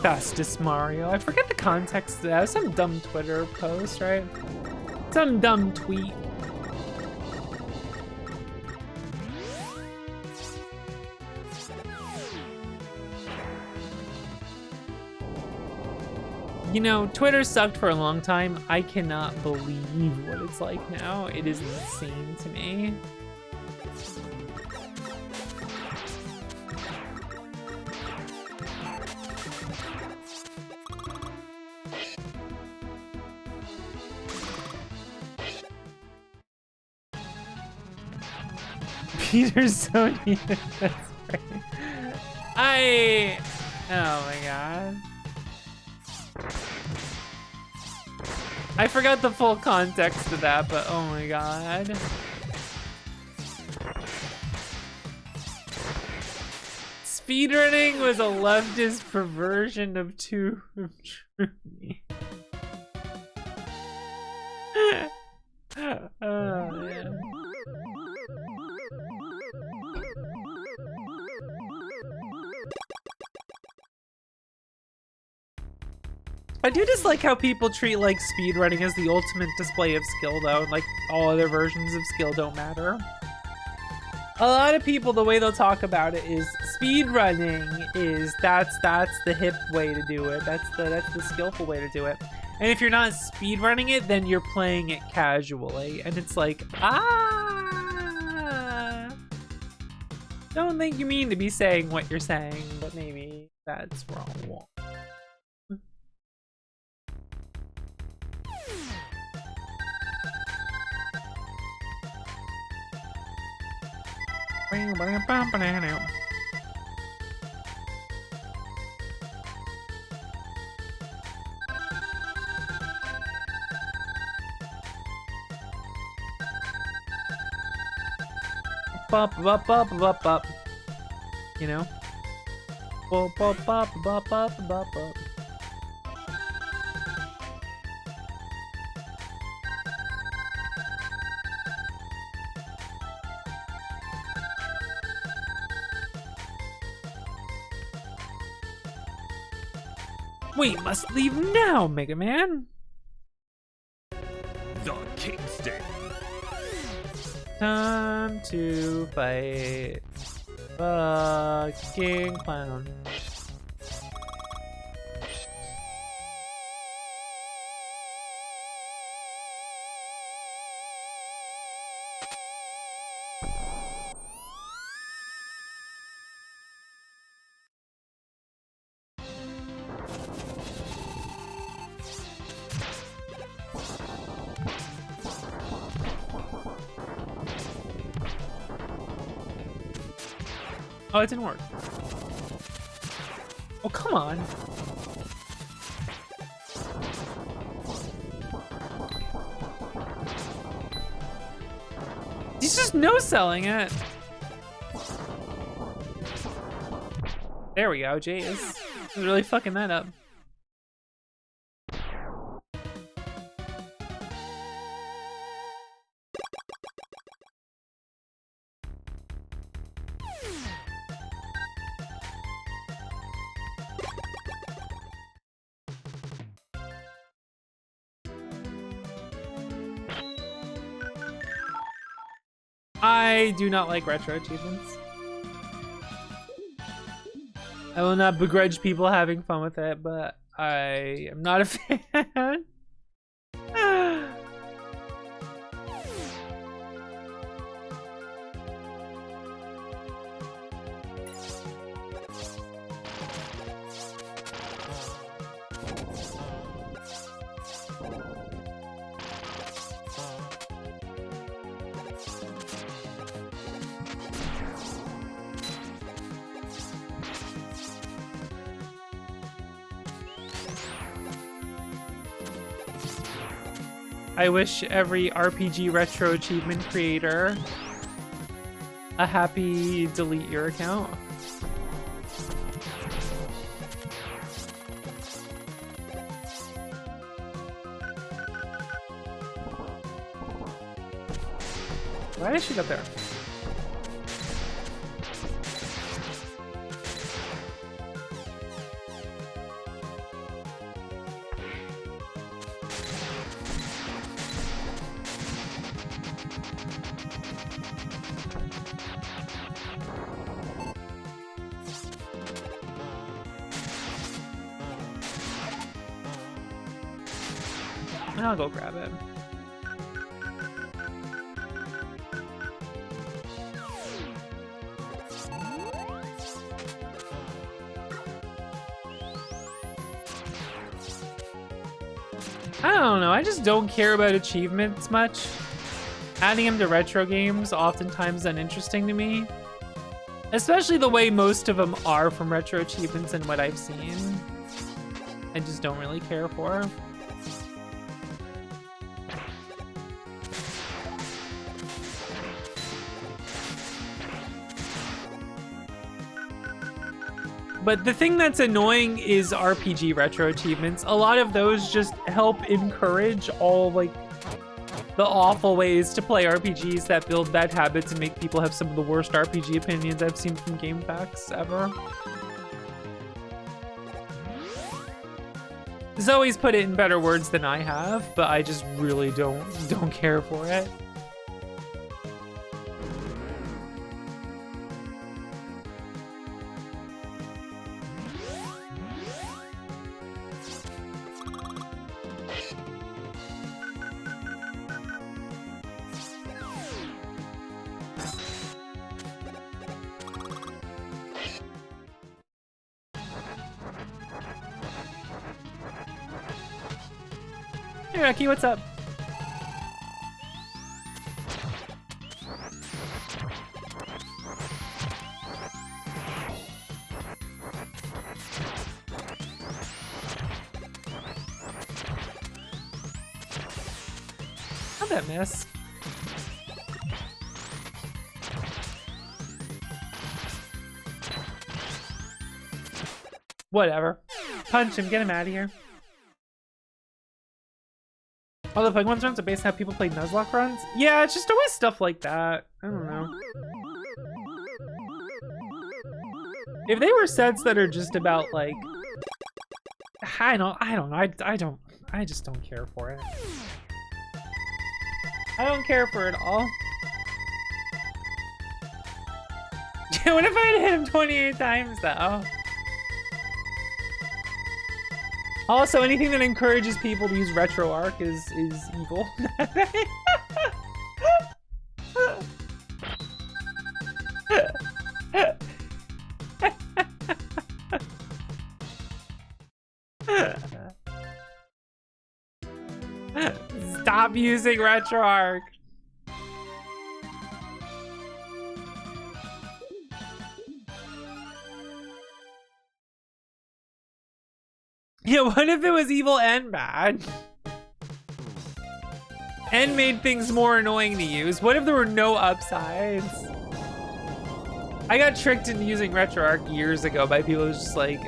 Fastest Mario. I forget the context of that. It was some dumb Twitter post, right? Some dumb tweet. You know, Twitter sucked for a long time. I cannot believe what it's like now. It is insane to me. Peter's so needed. That's right. Oh my god. I forgot the full context of that, but oh my god. Speedrunning was a leftist perversion of truth. Oh, man. I do just like how people treat like speedrunning as the ultimate display of skill though, and like all other versions of skill don't matter. A lot of people, the way they'll talk about it is speedrunning is that's the hip way to do it. That's the skillful way to do it. And if you're not speedrunning it, then you're playing it casually. And it's like, don't think you mean to be saying what you're saying, but maybe that's wrong. Bop. You know? Bop. We must leave now, Mega Man. The Kingston. Time to fight the King Clown. Oh, it didn't work. Oh, come on. He's just no-selling it. There we go, Jay is really fucking that up. I do not like retro achievements. I will not begrudge people having fun with it, but I am not a fan. I wish every RPG retro achievement creator a happy delete your account. Why did she go there? I'll go grab it. I don't know, I just don't care about achievements much. adding them to retro games oftentimes uninteresting to me. Especially the way most of them are from retro achievements and what I've seen. I just don't really care for. But the thing that's annoying is RPG retro achievements. A lot of those just help encourage all like the awful ways to play RPGs that build bad habits and make people have some of the worst RPG opinions I've seen from GameFAQs ever. Zoe's put it in better words than I have, but I just really don't care for it. Hey, Rocky, what's up? How'd that miss? Whatever. Punch him, get him out of here. Oh, the Pokemon runs are based on how people play Nuzlocke runs? Yeah, it's just always stuff like that. I don't know. If they were sets that are just about like, I just don't care for it. I don't care for it all. What if I hit him 28 times though? Also, anything that encourages people to use RetroArch is evil. Stop using RetroArch. Yeah, what if it was evil and bad? And made things more annoying to use? What if there were no upsides? I got tricked into using RetroArch years ago by people who's just like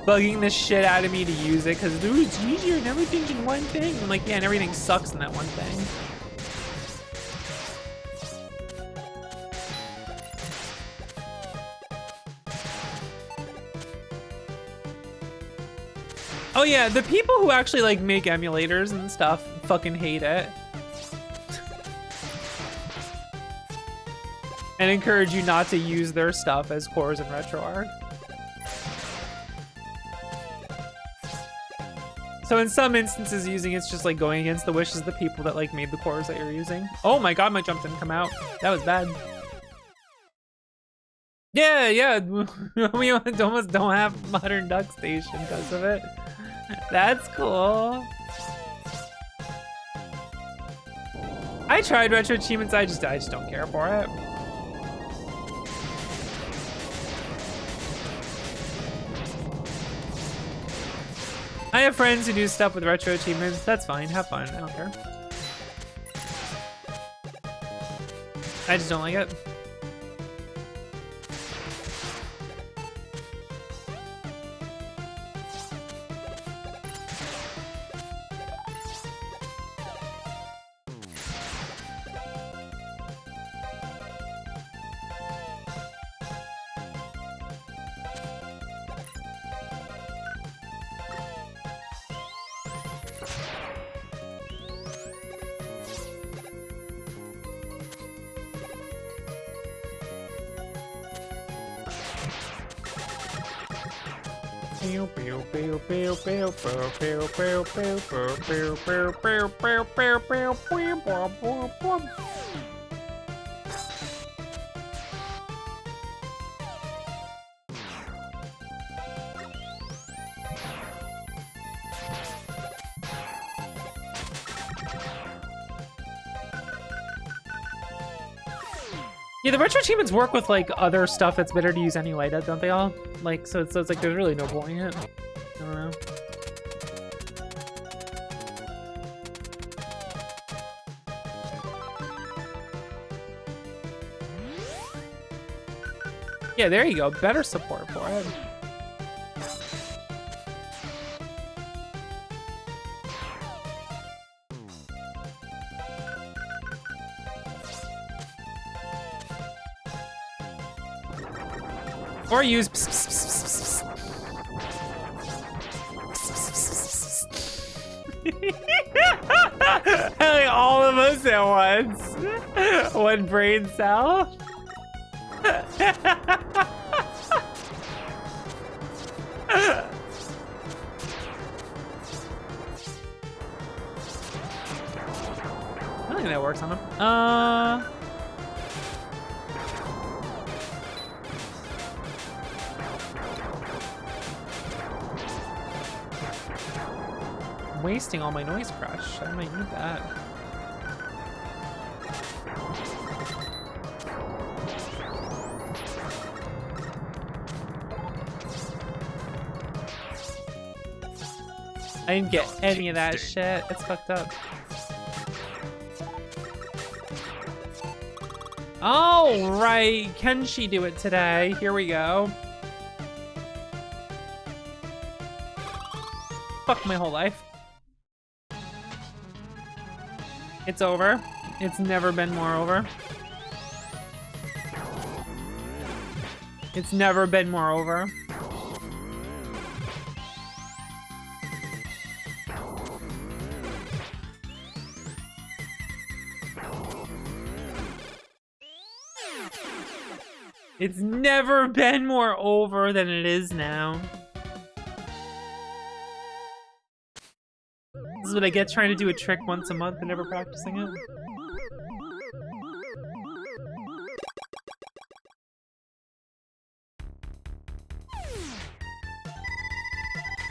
bugging the shit out of me to use it because it's easier and everything's in one thing. I'm like, yeah, and everything sucks in that one thing. Oh yeah, the people who actually like make emulators and stuff fucking hate it. And encourage you not to use their stuff as cores in RetroArch. So in some instances using it's just like going against the wishes of the people that like made the cores that you're using. Oh my god, my jump didn't come out. That was bad. Yeah, we almost don't have Modern Duck Station because of it. That's cool. I tried retro achievements, I just don't care for it. I have friends who do stuff with retro achievements. That's fine, have fun, I don't care. I just don't like it. Yeah, the retro achievements work with like other stuff that's better to use anyway, don't they all? Like, so it's like there's really no point in it. I don't know. Yeah, there you go. Better support for it. Or use like all of us at once. One brain cell. I don't think that works on him. Wasting all my noise crush. I might need that. I didn't get any of that shit. It's fucked up. All right, can she do it today? Here we go. Fuck my whole life. It's over. It's never been more over. It's never been more over. It's never been more over than it is now. This is what I get trying to do a trick once a month and never practicing it.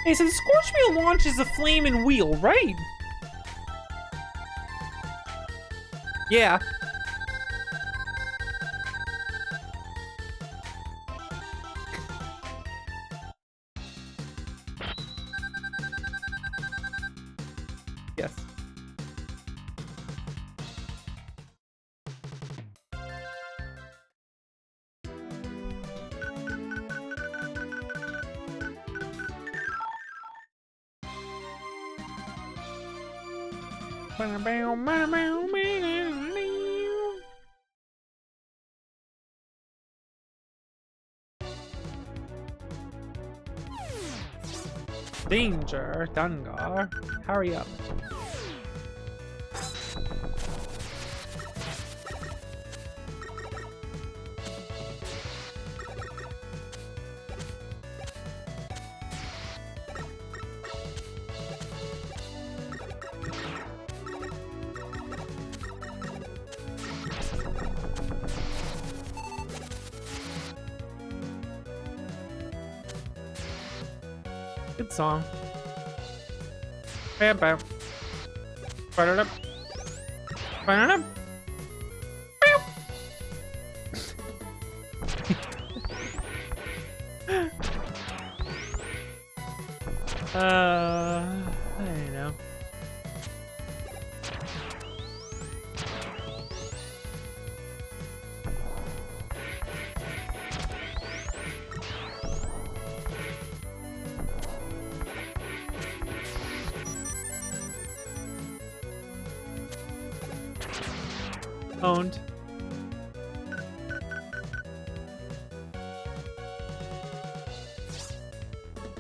Hey, so the Scorch Wheel launches a flaming wheel, right? Yeah. Yes. Danger, Dungar. Hurry up. Good song. Bam bam. Burn it up. Burn it up. I don't know. Owned.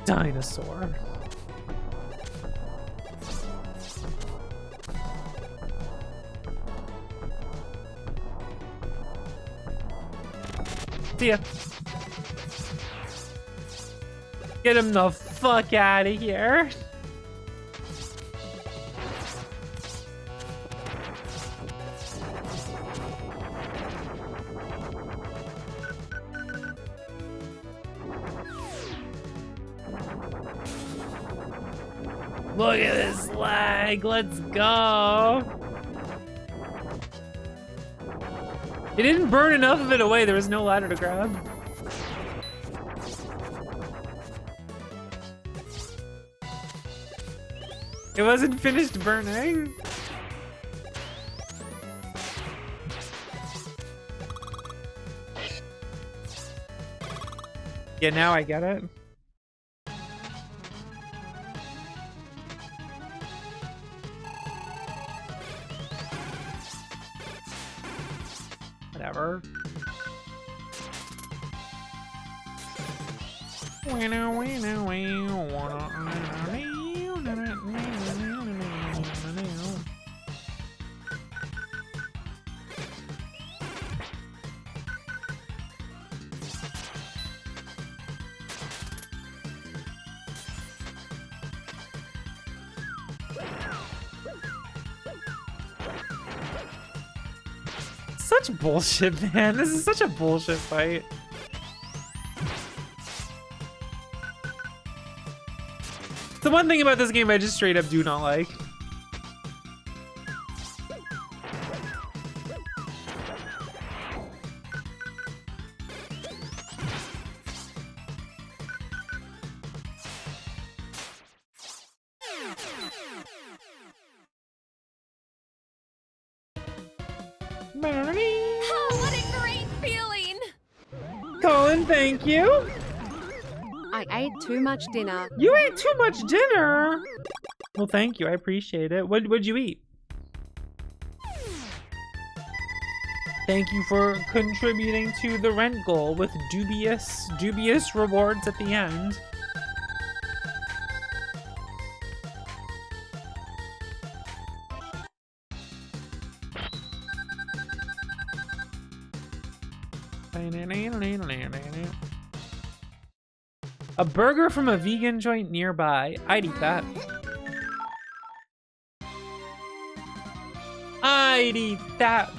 Dinosaur. See ya. Get him the fuck out of here. Look at this lag. Let's go. It didn't burn enough of it away. There was no ladder to grab. It wasn't finished burning. Yeah, now I get it. Whatever. Such bullshit, man. This is such a bullshit fight. The one thing about this game I just straight up do not like. Oh, what a great feeling! Colin, thank you. I ate too much dinner. You ate too much dinner. Well, thank you. I appreciate it. What'd you eat? Thank you for contributing to the rent goal with dubious rewards at the end. A burger from a vegan joint nearby. I'd eat that. I'd eat that.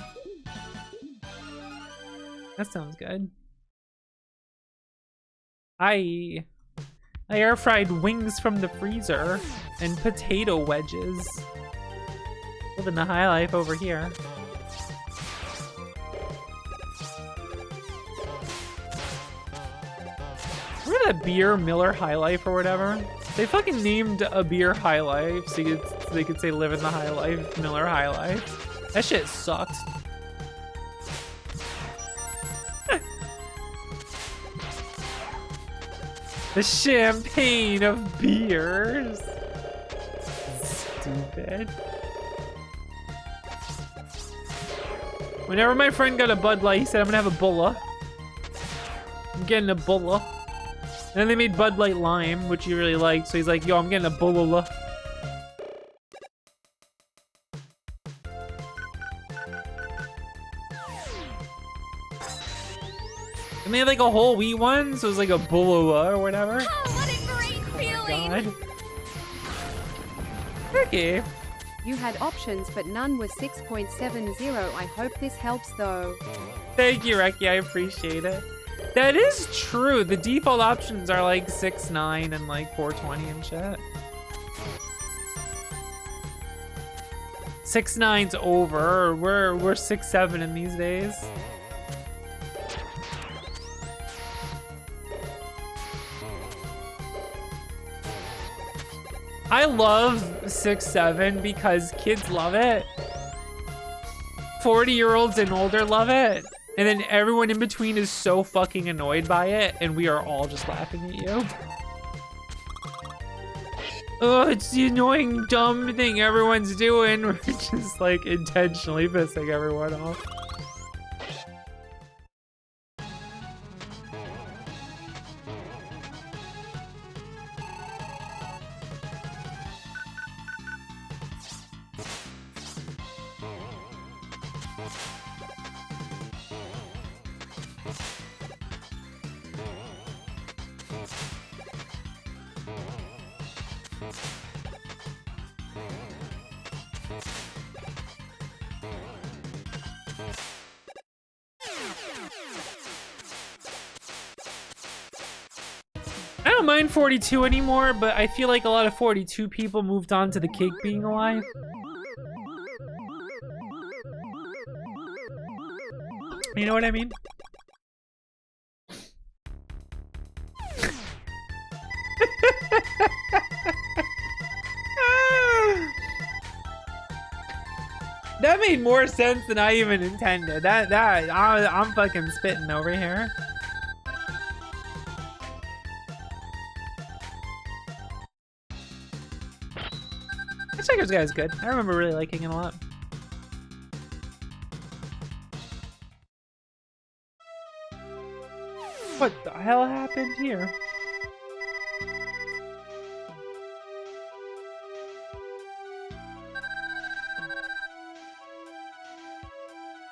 That sounds good. I air fried wings from the freezer and potato wedges. Living the high life over here. Remember that beer Miller High Life or whatever? They fucking named a beer High Life so they could say living the high life, Miller High Life. That shit sucked. The champagne of beers. Stupid. Whenever my friend got a Bud Light, he said, I'm gonna have a Bulla. I'm getting a Bulla. And then they made Bud Light Lime, which he really liked, so he's like, yo, I'm getting a Bulla. And they had like a whole wheat one, so it was like a Bulla or whatever. Oh, what a great feeling! God. Okay. You had options, but none were 6.70. I hope this helps though. Thank you, Reki. I appreciate it. That is true. The default options are like 6.9 and like 420 and shit. 6.9's over. We're 6.7 in these days. I love 6.7 because kids love it. 40-year-olds and older love it. And then everyone in between is so fucking annoyed by it, and we are all just laughing at you. Oh, it's the annoying dumb thing everyone's doing. We're just like intentionally pissing everyone off. I don't mind 42 anymore, but I feel like a lot of 42 people moved on to the cake being alive. You know what I mean? That made more sense than I even intended. I'm fucking spitting over here. Hitchhiker's Guy is good. I remember really liking it a lot. What the hell happened here?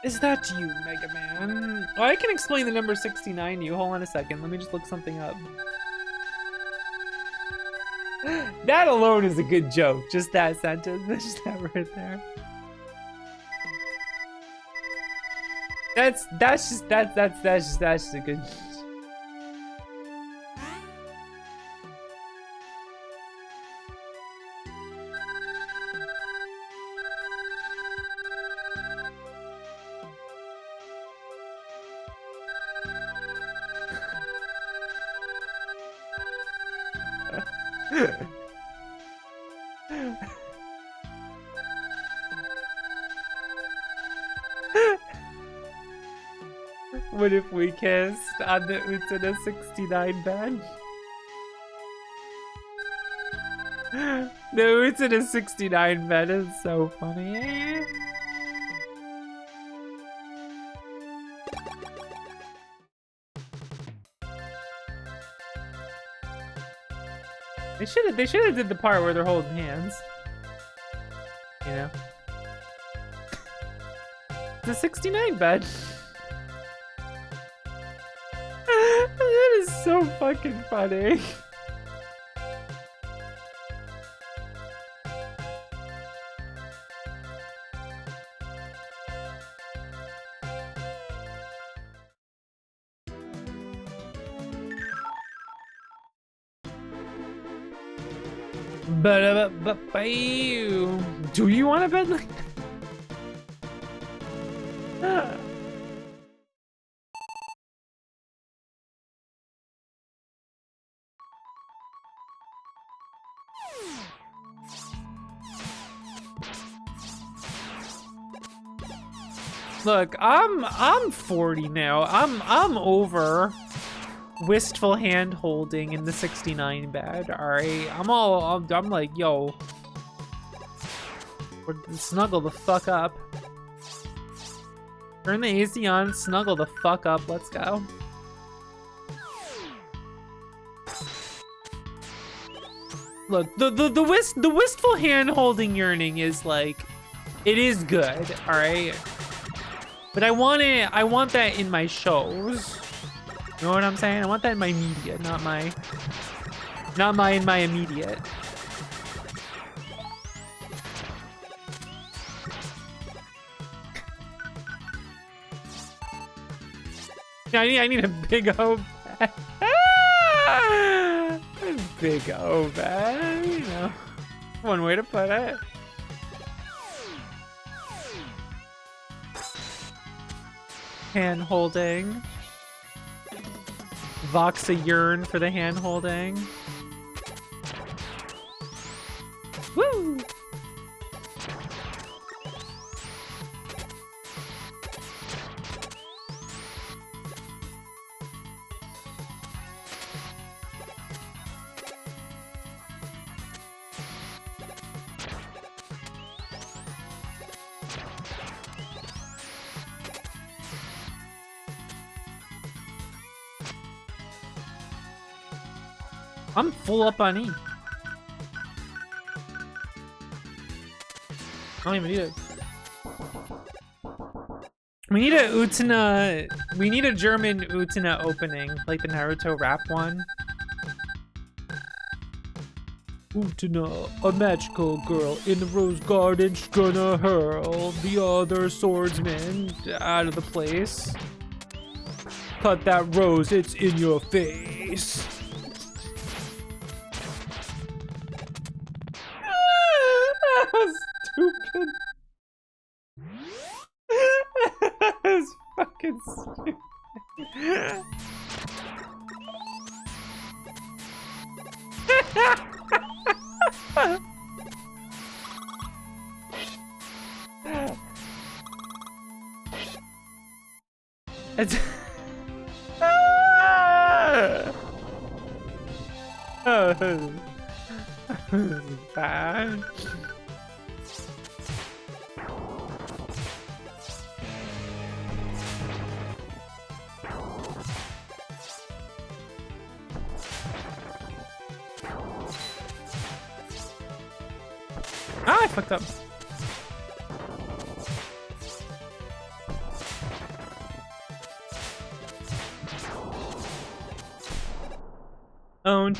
Is that you, Mega Man? Oh, I can explain the number 69 to you. Hold on a second. Let me just look something up. That alone is a good joke. Just that sentence. Just that right there. That's just a good. What if we kissed on the Utena 69 bed? The Utena 69 bed is so funny. They should have did the part where they're holding hands. You know? The 69 bed. That is so fucking funny. Do you want a bed like that? Look, I'm 40 now. I'm over wistful hand holding in the 69 bed. All right, I'm like, yo, snuggle the fuck up. Turn the AC on, snuggle the fuck up. Let's go. Look, the wistful hand holding yearning is like, it is good. All right, but I want that in my shows. You know what I'm saying? I want that in my media, not in my immediate. I need a big O bag. Big O bag, you know. One way to put it. Hand holding. Voxa yearn for the hand holding. Woo! I'm full up on E. I don't even need it. We need a Utena. We need a German Utena opening, like the Naruto rap one. Utena, a magical girl in the rose garden's gonna hurl the other swordsman out of the place. Cut that rose, it's in your face. Stupid. That's fucking It's bad. Ah, I fucked up. Owned.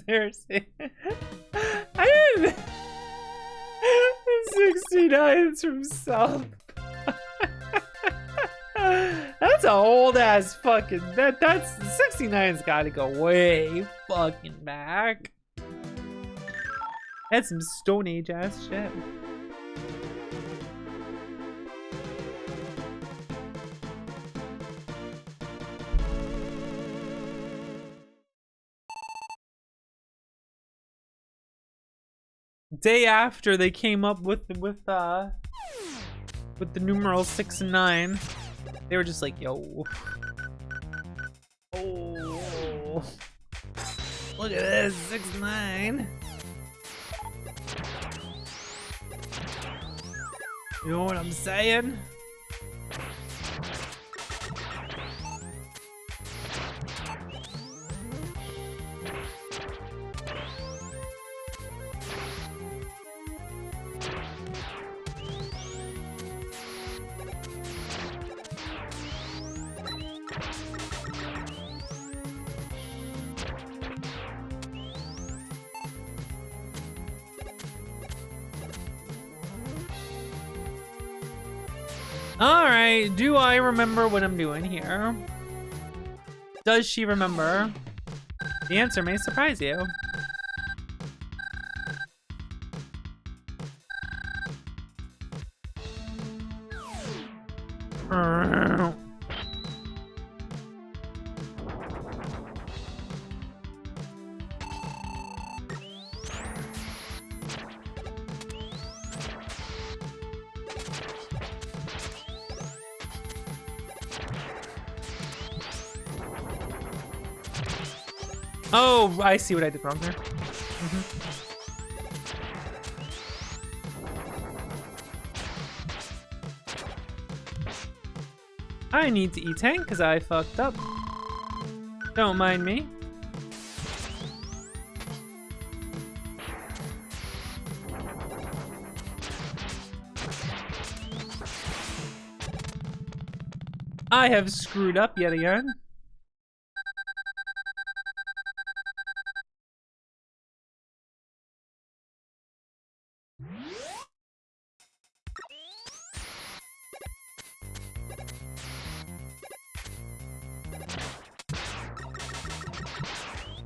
Seriously. I didn't. 69's from South. That's an old ass fucking. That's 69's gotta go way fucking back. That's some Stone Age ass shit. Day after they came up with the numerals 6 and 9, they were just like, yo. Oh. Look at this, 6 and 9. You know what I'm saying? Alright, do I remember what I'm doing here? Does she remember? The answer may surprise you. Oh, I see what I did wrong there. I need to E-Tank because I fucked up. Don't mind me. I have screwed up yet again.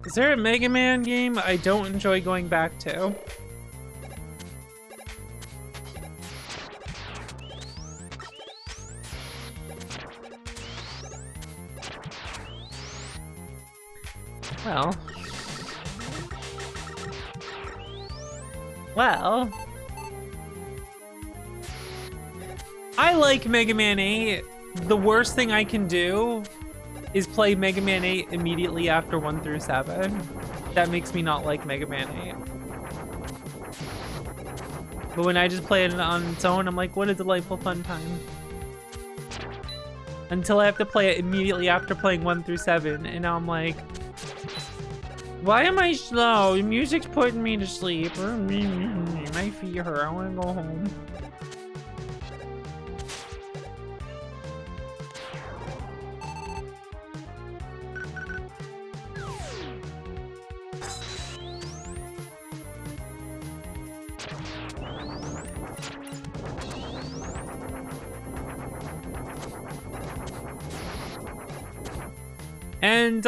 Is there a Mega Man game I don't enjoy going back to? Well, I like Mega Man 8. The worst thing I can do is play Mega Man 8 immediately after 1 through 7. That makes me not like Mega Man 8. But when I just play it on its own, I'm like, what a delightful fun time. Until I have to play it immediately after playing 1 through 7, and now I'm like, why am I slow? The music's putting me to sleep. My feet hurt. I want to go home. And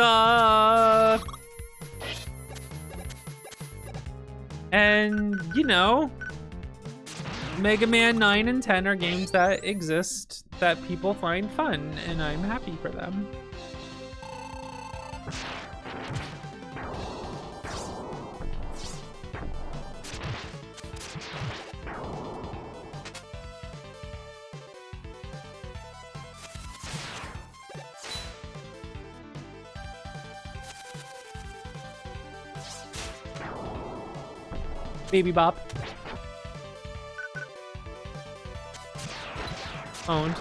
And, you know, Mega Man 9 and 10 are games that exist that people find fun, and I'm happy for them. Baby Bop. Owned.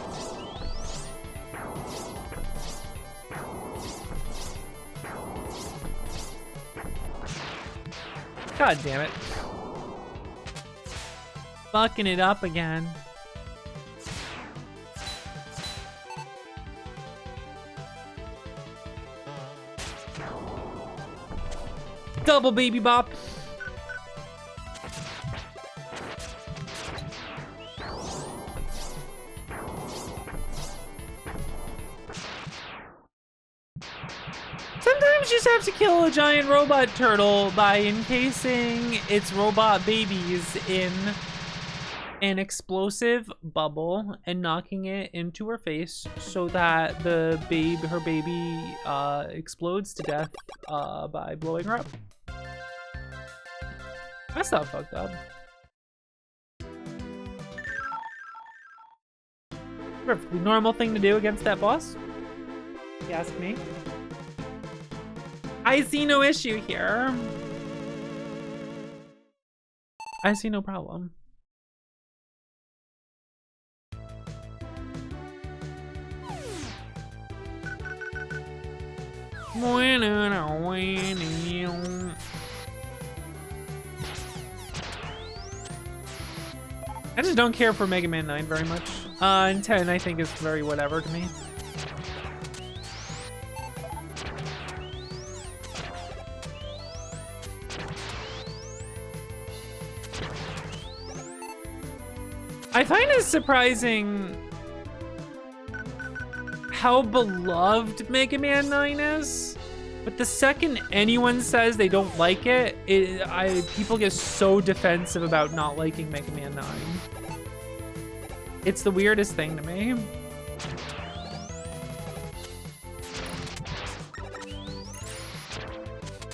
God damn it. Fucking it up again. Double Baby Bop. Sometimes you just have to kill a giant robot turtle by encasing its robot babies in an explosive bubble and knocking it into her face so that her baby explodes to death by blowing her up. That's not fucked up. Perfectly normal thing to do against that boss, if you ask me. I see no issue here. I see no problem. I just don't care for Mega Man 9 very much. And 10 I think is very whatever to me. I find it surprising how beloved Mega Man 9 is, but the second anyone says they don't like it, people get so defensive about not liking Mega Man 9. It's the weirdest thing to me.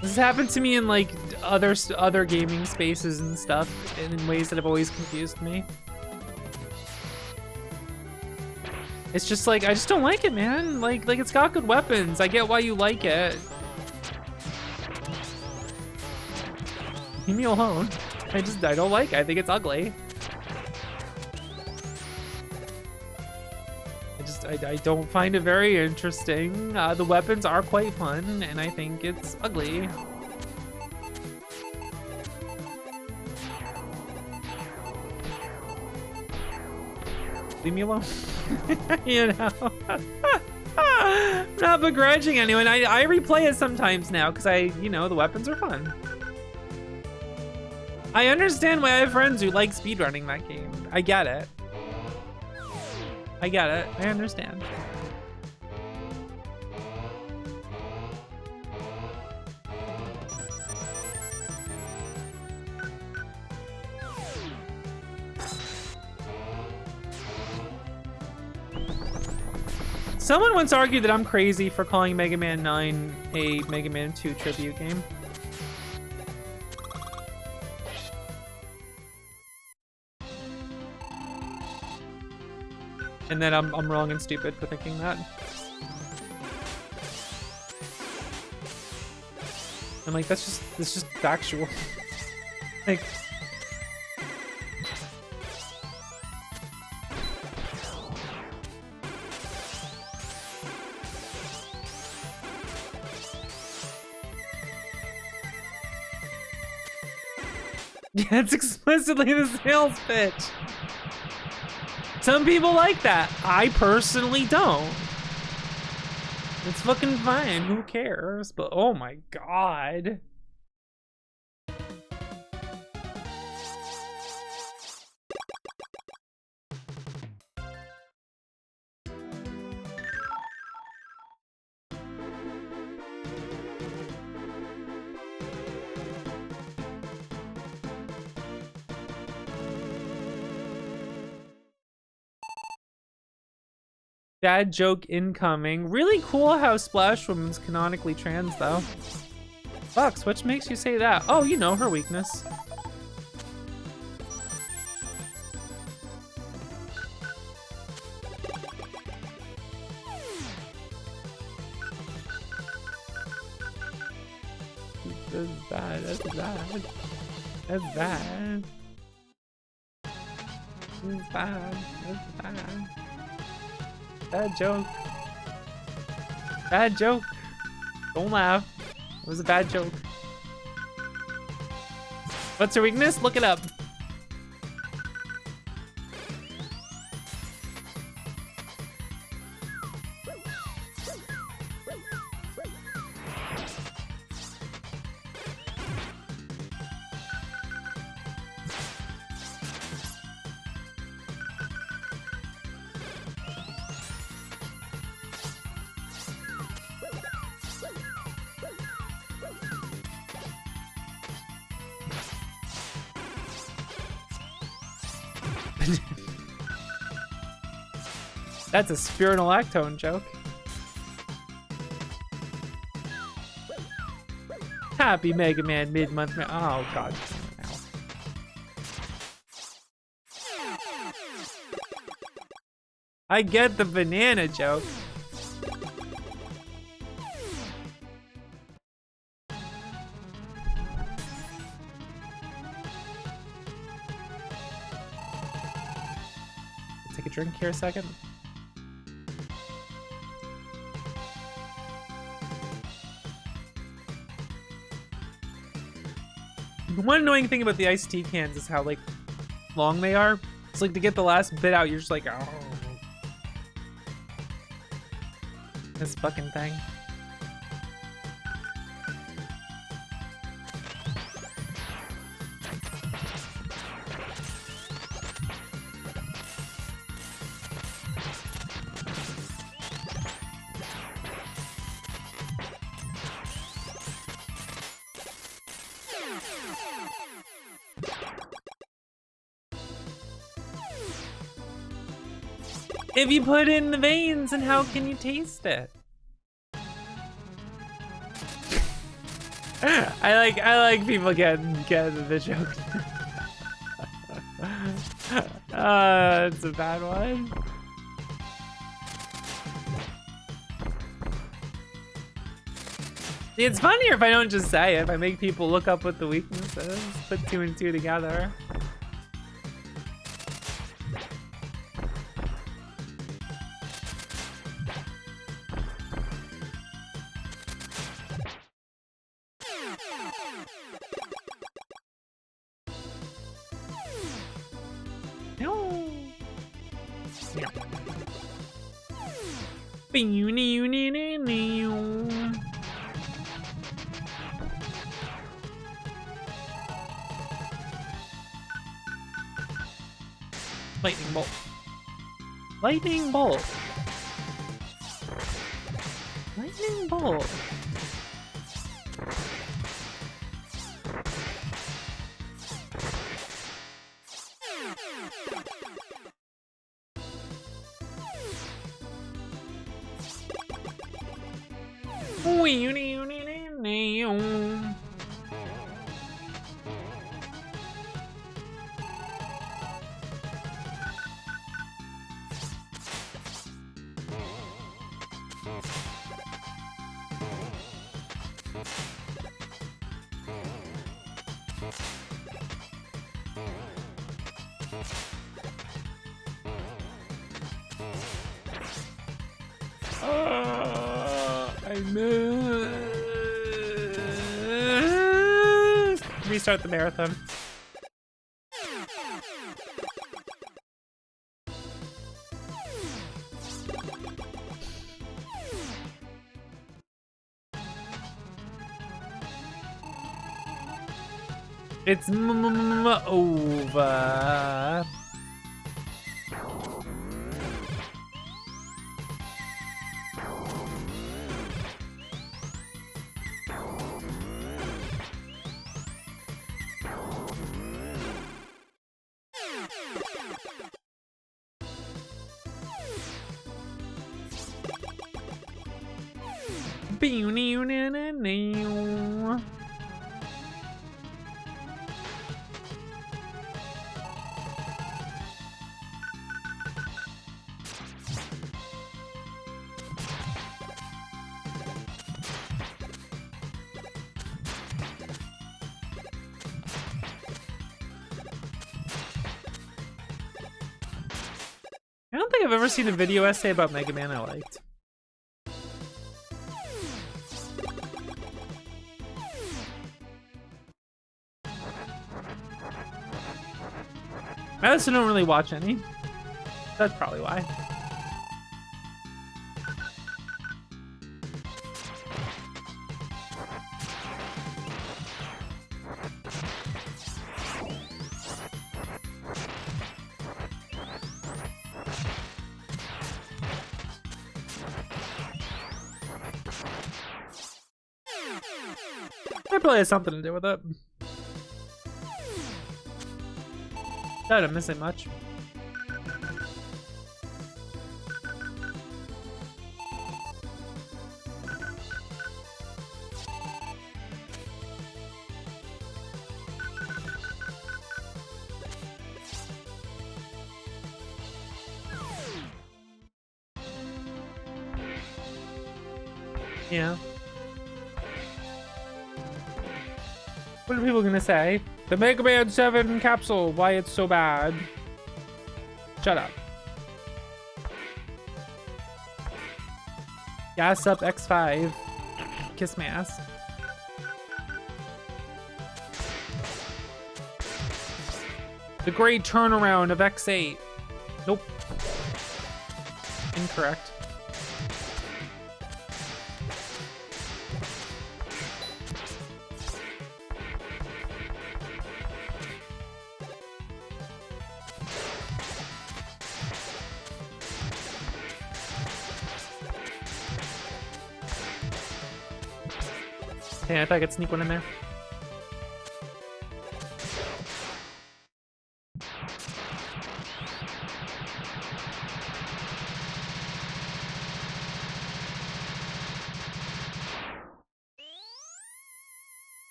This has happened to me in like other gaming spaces and stuff, and in ways that have always confused me. It's just like, I just don't like it, man. Like it's got good weapons. I get why you like it. Leave me alone. I don't like it. I think it's ugly. I don't find it very interesting. The weapons are quite fun, and I think it's ugly. Leave me alone. You know, I'm not begrudging anyone. I replay it sometimes now because the weapons are fun. I understand why I have friends who like speedrunning that game. I get it. I get it. I understand. Someone once argued that I'm crazy for calling Mega Man 9 a Mega Man 2 tribute game. And then I'm wrong and stupid for thinking that. I'm like, that's just factual. Like, yeah, it's explicitly the sales pitch. Some people like that. I personally don't. It's fucking fine. Who cares? But oh my god. Dad joke incoming. Really cool how Splash Woman's canonically trans, though. Bucks, what makes you say that? Oh, you know her weakness. That's bad. That's bad. That's bad. That's bad. That's bad. Bad joke. Bad joke. Don't laugh. It was a bad joke. What's her weakness? Look it up. That's a spironolactone joke. Happy Mega Man mid-month. Oh god. I get the banana joke. Take a drink here a second. One annoying thing about the iced tea cans is how like long they are. It's like to get the last bit out, you're just like, oh, this fucking thing. If you put it in the veins, and how can you taste it? I like people getting the joke. It's a bad one. It's funnier if I don't just say it. If I make people look up what the weakness is, put two and two together. Lightning bolt. Lightning bolt. Lightning bolt. I missed. Restart the marathon. It's over. I don't think I've ever seen a video essay about Mega Man I liked. I also don't really watch any. That's probably why. That probably has something to do with it. Doubt I'm missing much. Yeah. What are people gonna say? The Mega Man 7 capsule, why it's so bad. Shut up. Gas up X5. Kiss my ass. The great turnaround of X8. Nope. Incorrect. Hey, I thought I could sneak one in there.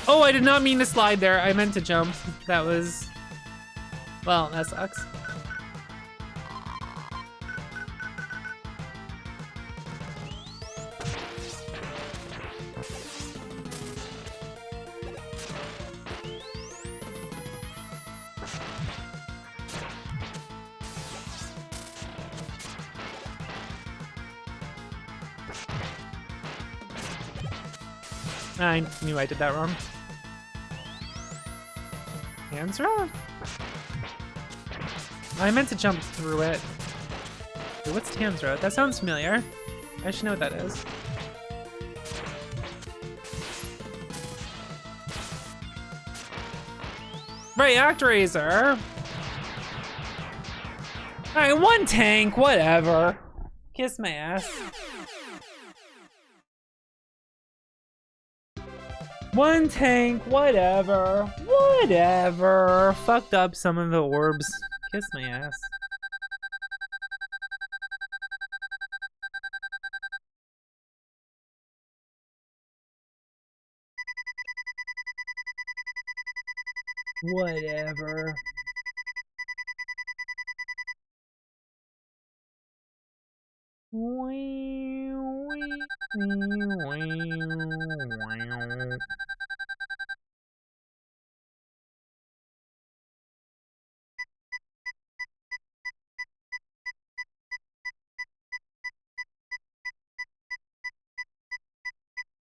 Oh, I did not mean to slide there. I meant to jump. That was... Well, that sucks. I knew I did that wrong. Tanzra? I meant to jump through it. Wait, what's Tanzra? That sounds familiar. I should know what that is. Right, ActRaiser. Alright, one tank, whatever. Kiss my ass. One tank, whatever. Whatever. Fucked up some of the orbs. Kiss my ass. Whatever.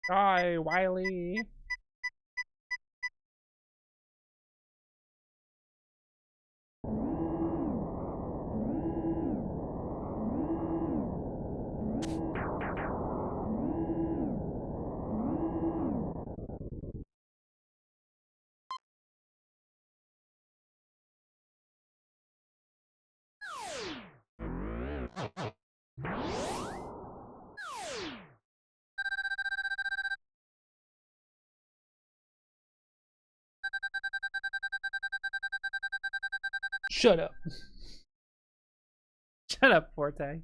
Hi, Wily. Shut up. Shut up, Forte.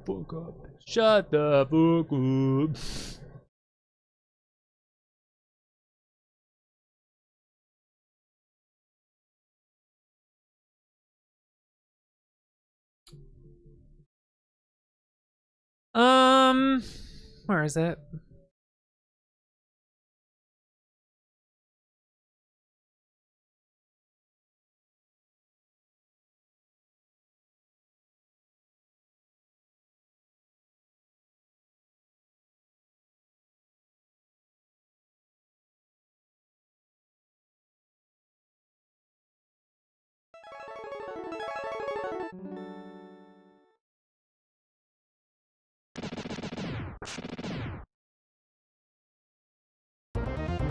Fuck up. Shut the fuck up. Where is it?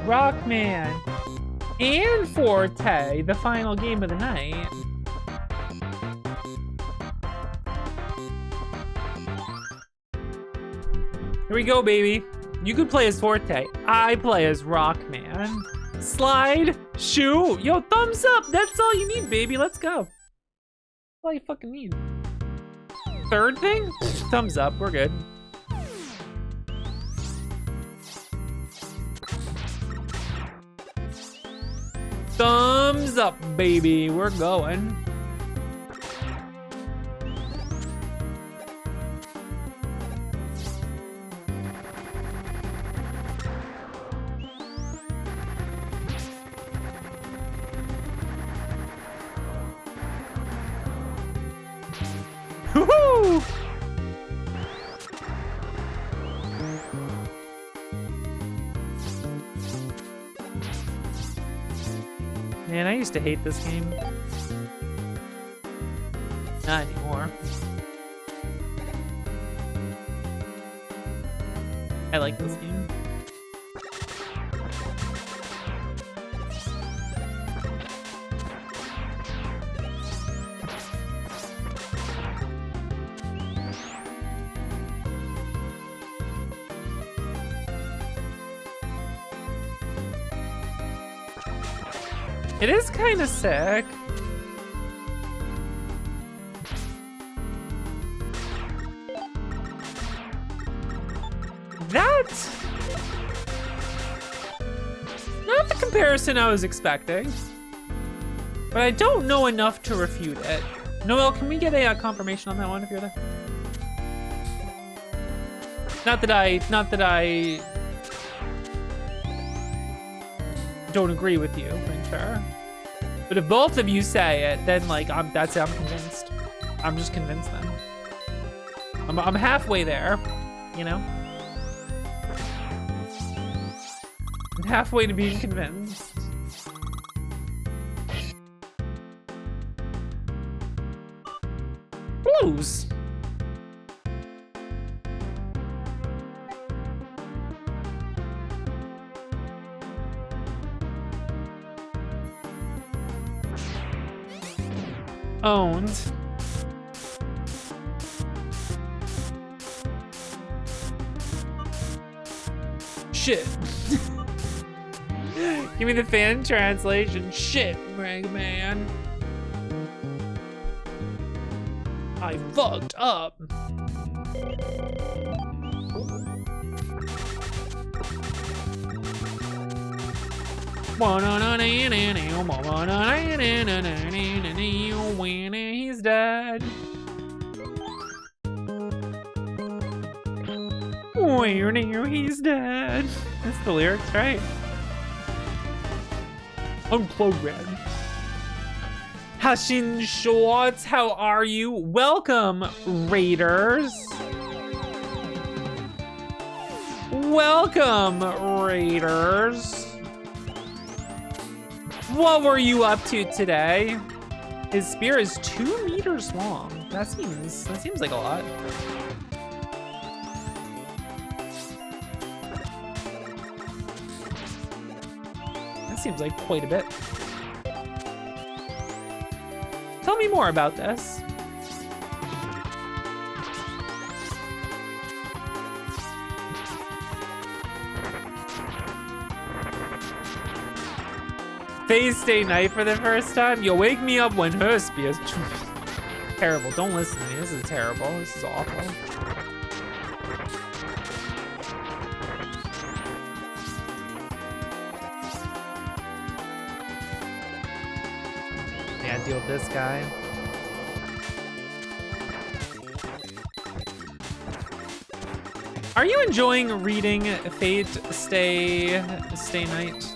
Rockman and Forte, the final game of the night. Here we go, baby. You could play as Forte. I play as Rockman. Slide, shoot. Yo, thumbs up. That's all you need, baby. Let's go. That's all you fucking need. Third thing? Thumbs up. We're good. Thumbs up, baby. We're going. Woohoo! Man, I used to hate this game. Not anymore. I like this game. It is kind of sick. That's not the comparison I was expecting, but I don't know enough to refute it. Noel, can we get a confirmation on that one if you're there? Not that I don't agree with you, for sure. But if both of you say it, then like I'm convinced. I'm just convinced then. I'm halfway there, you know? I'm halfway to being convinced. Blues. Owned. Shit. Give me the fan translation. Shit, Mega Man. I fucked up. He's dead. He's dead. That's the lyrics, right? Unprogrammed. Hashin Shorts, how are you? Welcome, Raiders. Welcome, Raiders. What were you up to today? His spear is 2 meters long. That seems like a lot. That seems like quite a bit. Tell me more about this. Phase Stay Night for the first time. You'll wake me up when her spears. Terrible. Don't listen to me. This is terrible. This is awful. Yeah, deal with this guy. Are you enjoying reading Fate Stay Night?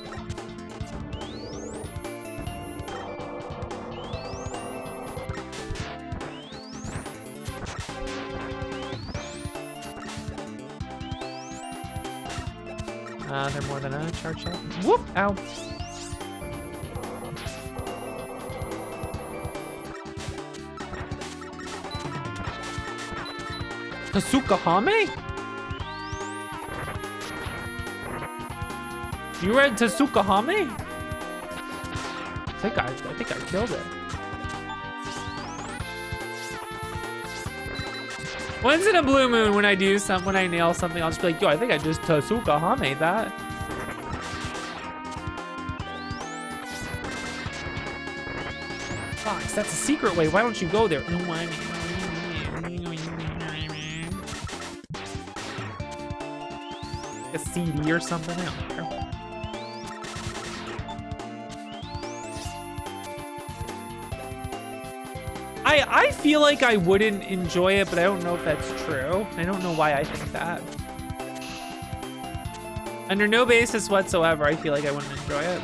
They're more than a charge shot. Whoop! Ow. Tasukahame? You read Tasukahame? I think I killed it. Once in a blue moon, when I nail something, I'll just be like, yo, I think I just Tasukahame that. Fox, that's a secret way. Why don't you go there? A CD or something. I don't care. I feel like I wouldn't enjoy it, but I don't know if that's true. I don't know why I think that. Under no basis whatsoever, I feel like I wouldn't enjoy it.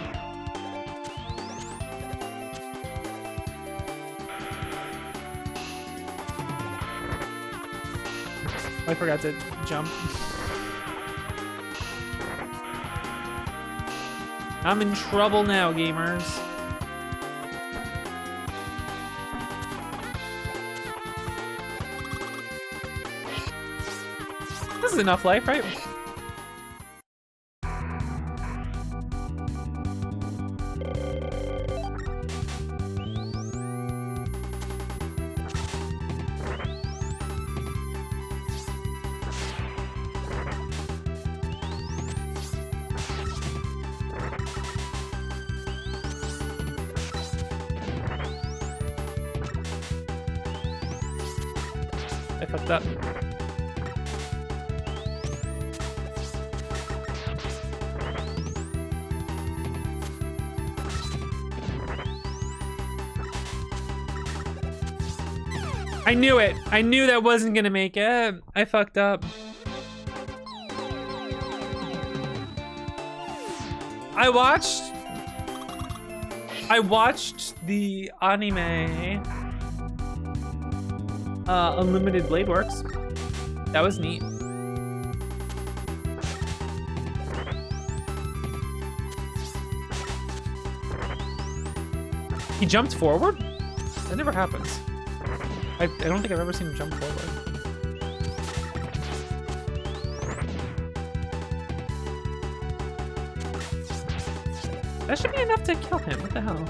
I forgot to jump. I'm in trouble now, gamers. This is enough life, right? I fucked up. I knew it. I knew that wasn't gonna make it. I fucked up. I watched the anime Unlimited Blade Works. That was neat. He jumped forward? That never happens. I don't think I've ever seen him jump forward. That should be enough to kill him. What the hell?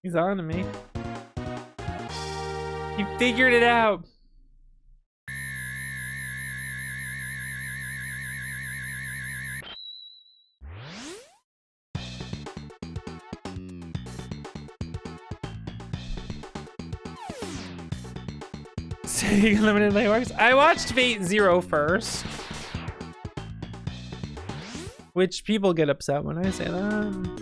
He's on to me. He figured it out. Saying Unlimited Blade Works. I watched Fate Zero first. Which people get upset when I say that.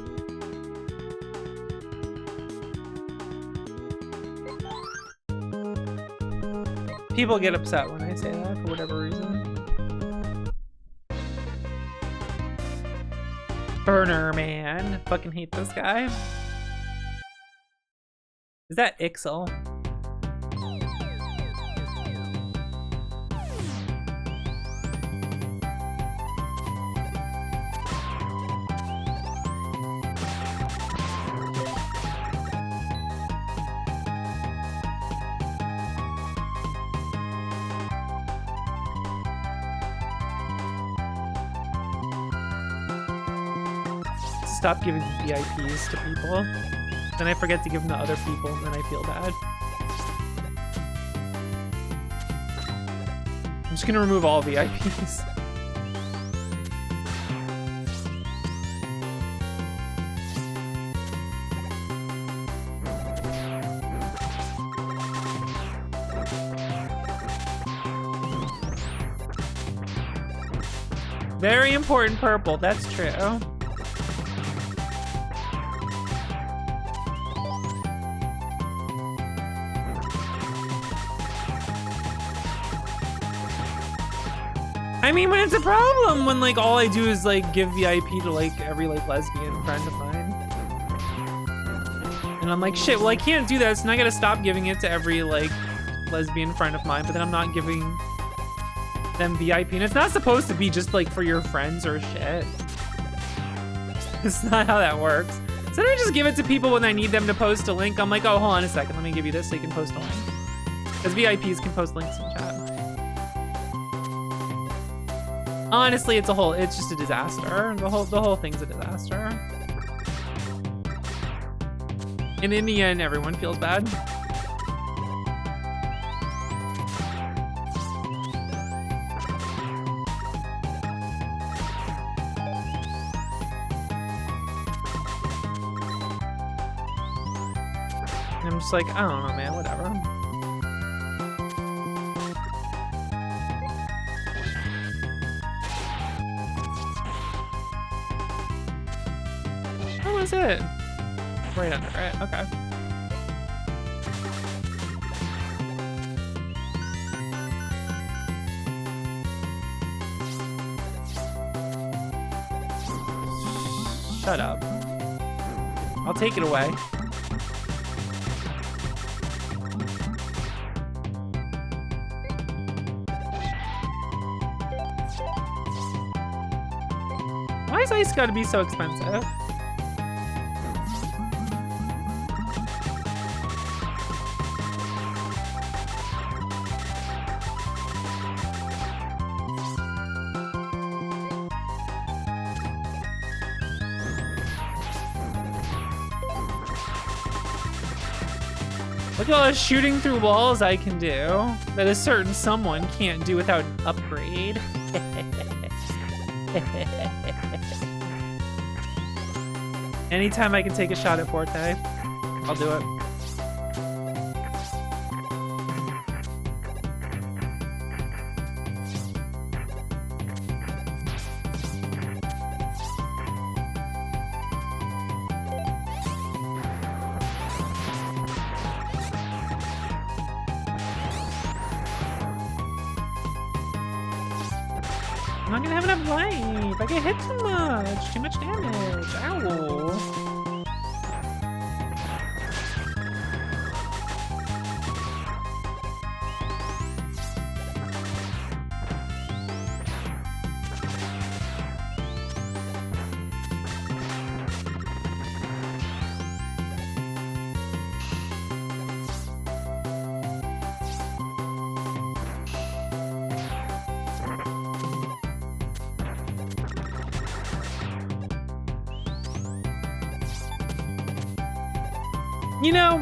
People get upset when I say that for whatever reason. Burner man. Fucking hate this guy. Is that Ixel? stop giving VIPs to people. Then I forget to give them to other people, and then I feel bad. I'm just gonna remove all VIPs. Very important purple, that's true. I mean, when it's a problem, when like all I do is like give VIP to like every like lesbian friend of mine. And I'm like, shit, well I can't do that, so now I gotta stop giving it to every like lesbian friend of mine, but then I'm not giving them VIP. And it's not supposed to be just like for your friends or shit. It's not how that works. So then I just give it to people when I need them to post a link. I'm like, oh, hold on a second, let me give you this so you can post a link. Because VIPs can post links in chat. Honestly, it's just a disaster. The whole thing's a disaster. And in the end, everyone feels bad. And I'm just like, I don't know, man, whatever. What was it? Right under it, okay. Shut up. I'll take it away. Why is ice gotta be so expensive? Look at all the shooting through walls I can do that a certain someone can't do without an upgrade. Anytime I can take a shot at Forte, I'll do it. I'm not gonna have enough life. I get hit too much. Too much damage. Ow. You know,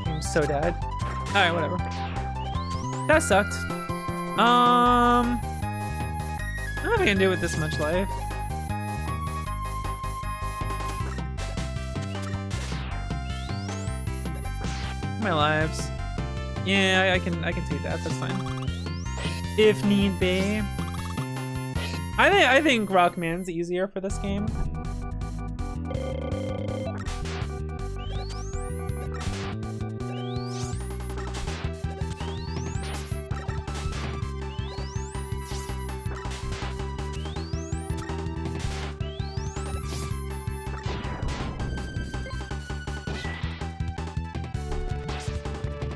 I'm so dead. Alright, whatever. That sucked. I don't know if I can do it with this much life. My lives. Yeah, I can take that. That's fine. If need be. I think Rockman's easier for this game.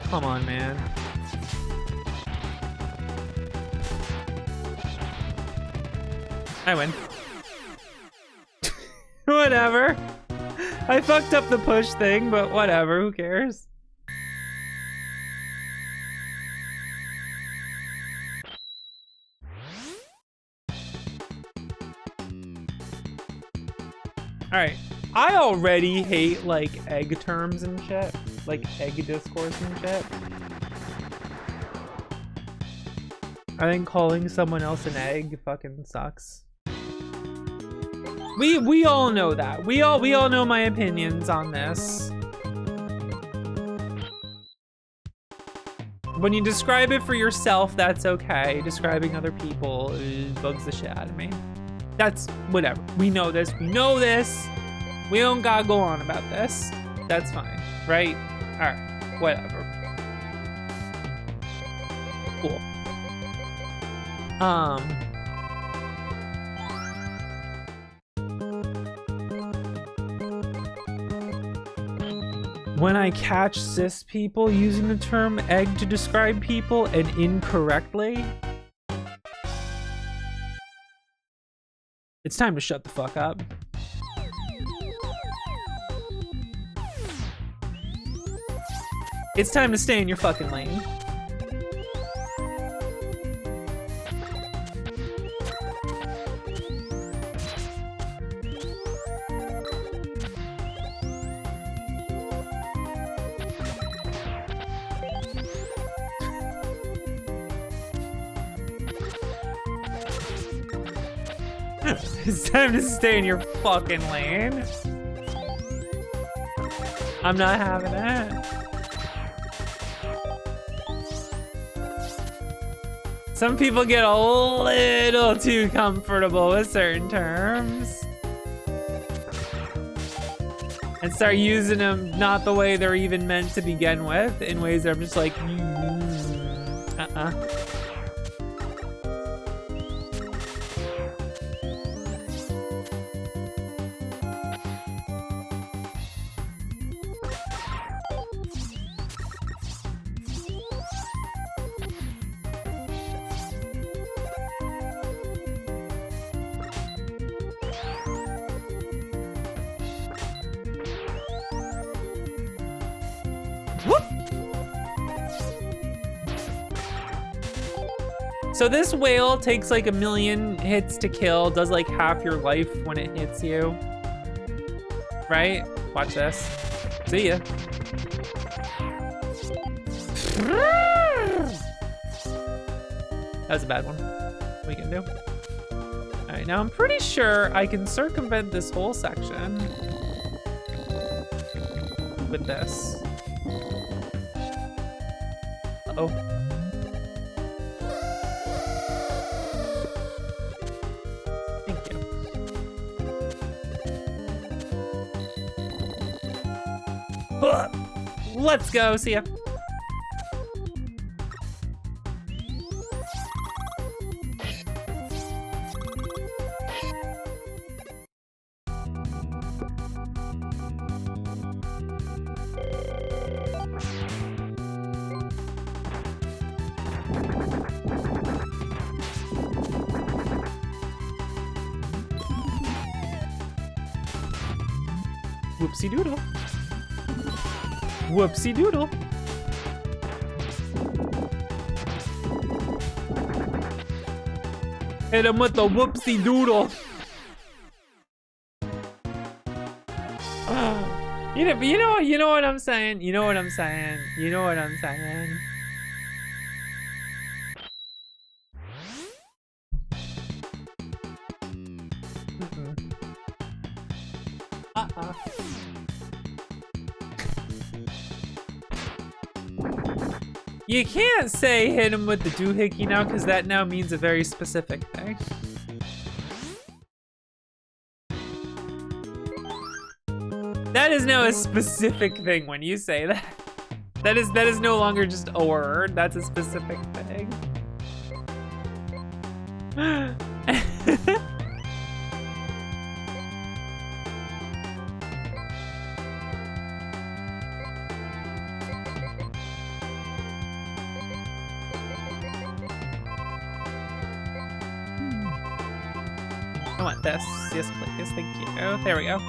Come on, man. I win. Whatever. I fucked up the push thing, but whatever, who cares? Alright, I already hate, like, egg terms and shit. Like, egg discourse and shit. I think calling someone else an egg fucking sucks. We all know that. We all know my opinions on this. When you describe it for yourself, that's okay. Describing other people bugs the shit out of me. That's whatever. We know this. We know this. We don't gotta go on about this. That's fine, right? All right, whatever. Cool. When I catch cis people using the term egg to describe people and incorrectly, it's time to shut the fuck up. It's time to stay in your fucking lane. It's time to stay in your fucking lane. I'm not having that. Some people get a little too comfortable with certain terms and start using them not the way they're even meant to begin with, in ways that I'm just like, So this whale takes like 1,000,000 hits to kill, does like half your life when it hits you. Right? Watch this. See ya. That was a bad one. What are we gonna do? All right, now I'm pretty sure I can circumvent this whole section with this. Uh-oh. Let's go. See ya. Whoopsie doodle. Whoopsie doodle. Hit him with the whoopsie doodle. You know what I'm saying? You know what I'm saying? You know what I'm saying? You can't say hit him with the doohickey now, because that now means a very specific thing. That is now a specific thing when you say that. That is no longer just a word, that's a specific thing. I want this. Yes, please. Thank you. There we go.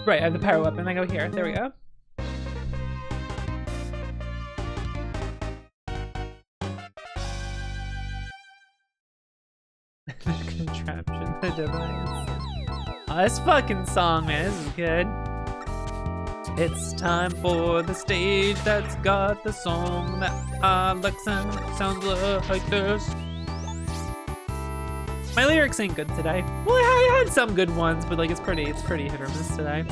Right, I have the power weapon. I go here. There we go. The contraption, the device. Oh, this fucking song, man. This is good. It's time for the stage that's got the song that I like. Sounds like this. My lyrics ain't good today. Well, I had some good ones, but like it's pretty hit or miss today.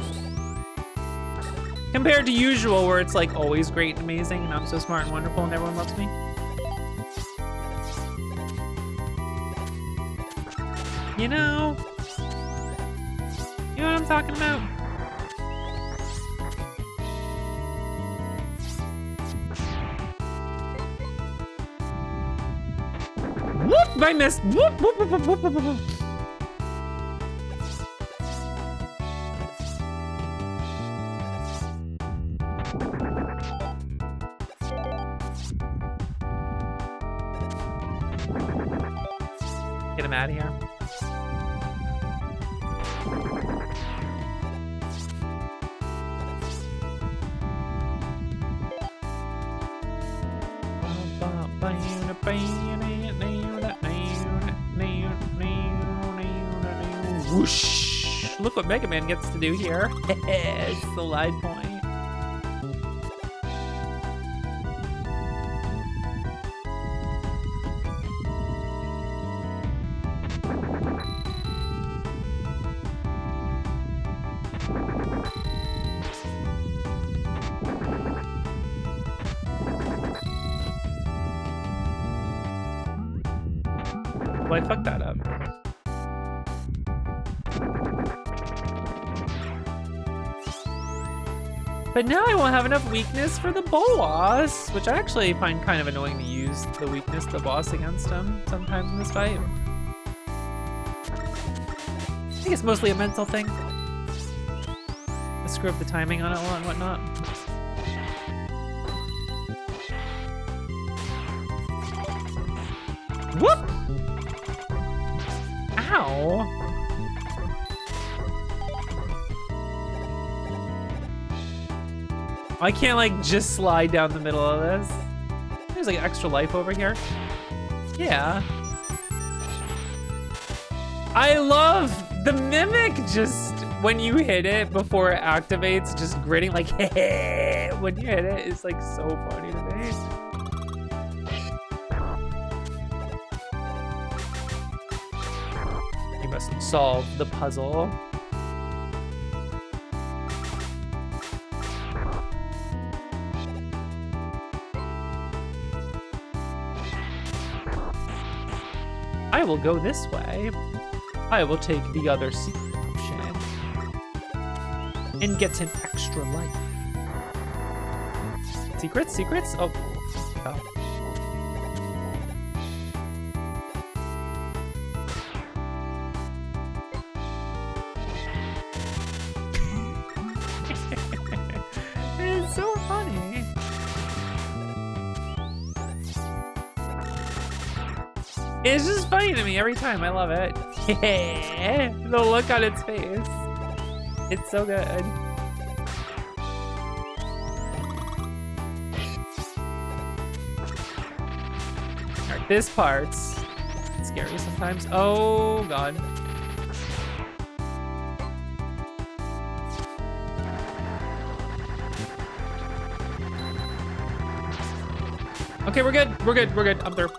Compared to usual, where it's like always great and amazing, and I'm so smart and wonderful, and everyone loves me. You know what I'm talking about? Whoop! I missed. Whoop! Whoop! Whoop! Whoop! Whoop! Whoop! Whoop. Get him out of here. Whoosh! Look what Mega Man gets to do here. It's the live point. Well, I fucked that up. But now I won't have enough weakness for the boss, which I actually find kind of annoying to use the weakness of the boss against him sometimes in this fight. I think it's mostly a mental thing. I screw up the timing on it and whatnot. Whoop! Ow! I can't like just slide down the middle of this. There's like extra life over here. Yeah. I love the mimic just when you hit it before it activates, just gritting like hey when you hit it. It's like so funny to me. You must solve the puzzle. I will go this way. I will take the other secret option and get an extra life. Secrets? Secrets? Oh. Oh. It's so funny. It's just funny to me every time. I love it. The look on its face. It's so good. Alright, this part's scary sometimes. Oh, God. Okay, we're good. We're good. We're good. I'm through.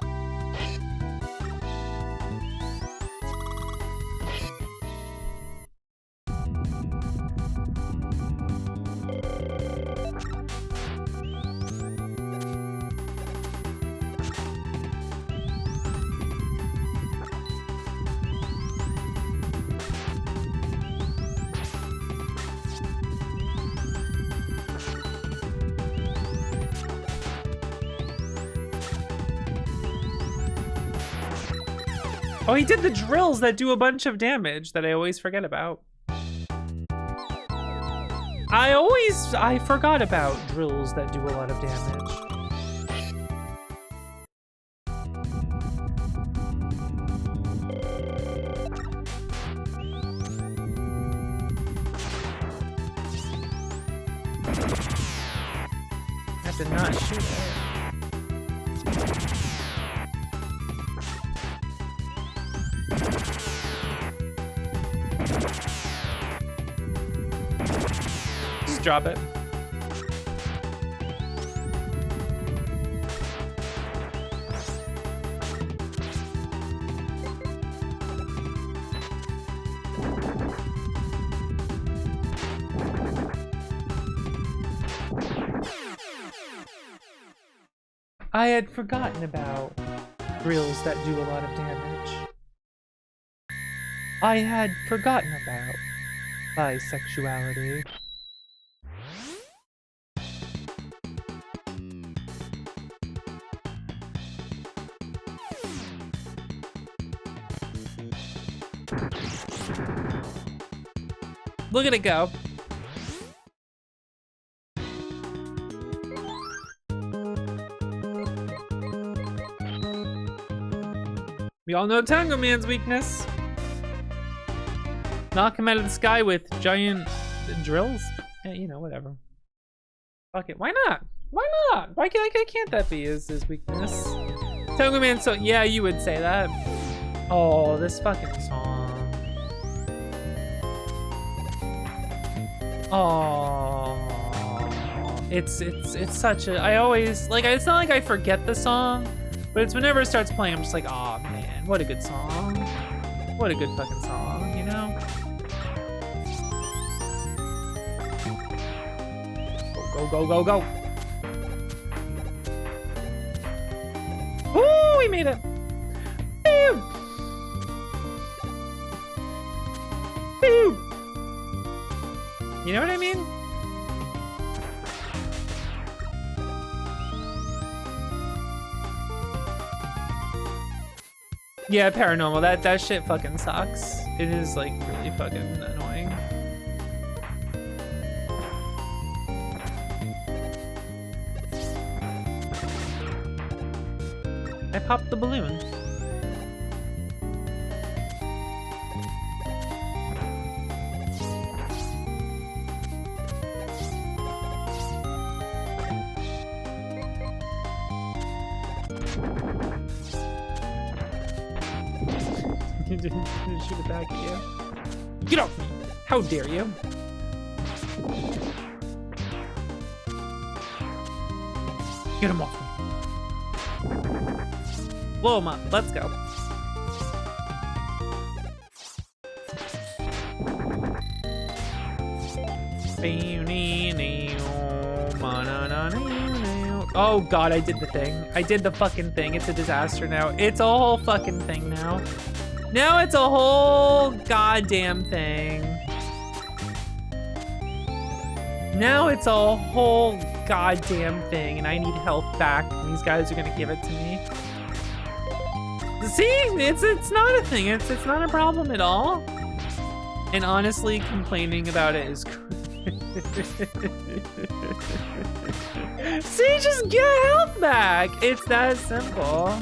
Oh, he did the drills that do a bunch of damage that I always forget about. I forgot about drills that do a lot of damage. to not shoot it. Just drop it. I had forgotten about drills that do a lot of damage. I had forgotten about bisexuality. Look at it go. We all know Tango Man's weakness. Knock him out of the sky with giant drills. Yeah, you know, whatever. Fuck it. Why not? Why not? Why can't that be his weakness? Tango Man, so yeah, you would say that. Oh, this fucking song. Oh, it's such a. I always like. It's not like I forget the song. But it's whenever it starts playing, I'm just like, oh man, what a good song. What a good fucking song, you know? Go, go, go, go, go. Woo, we made it. Boom. Boom. You know what I mean? Yeah, paranormal. That shit fucking sucks. It is like really fucking annoying. I popped the balloon. Shoot it back at you. Get off me! How dare you? Get him off me. Blow him up. Let's go. Oh god, I did the thing. I did the fucking thing. It's a disaster now. It's a whole fucking thing now. Now it's a whole goddamn thing. Now it's a whole goddamn thing, and I need health back, and these guys are gonna give it to me. See, it's not a thing. It's not a problem at all. And honestly, complaining about it is See, just get health back. It's that simple.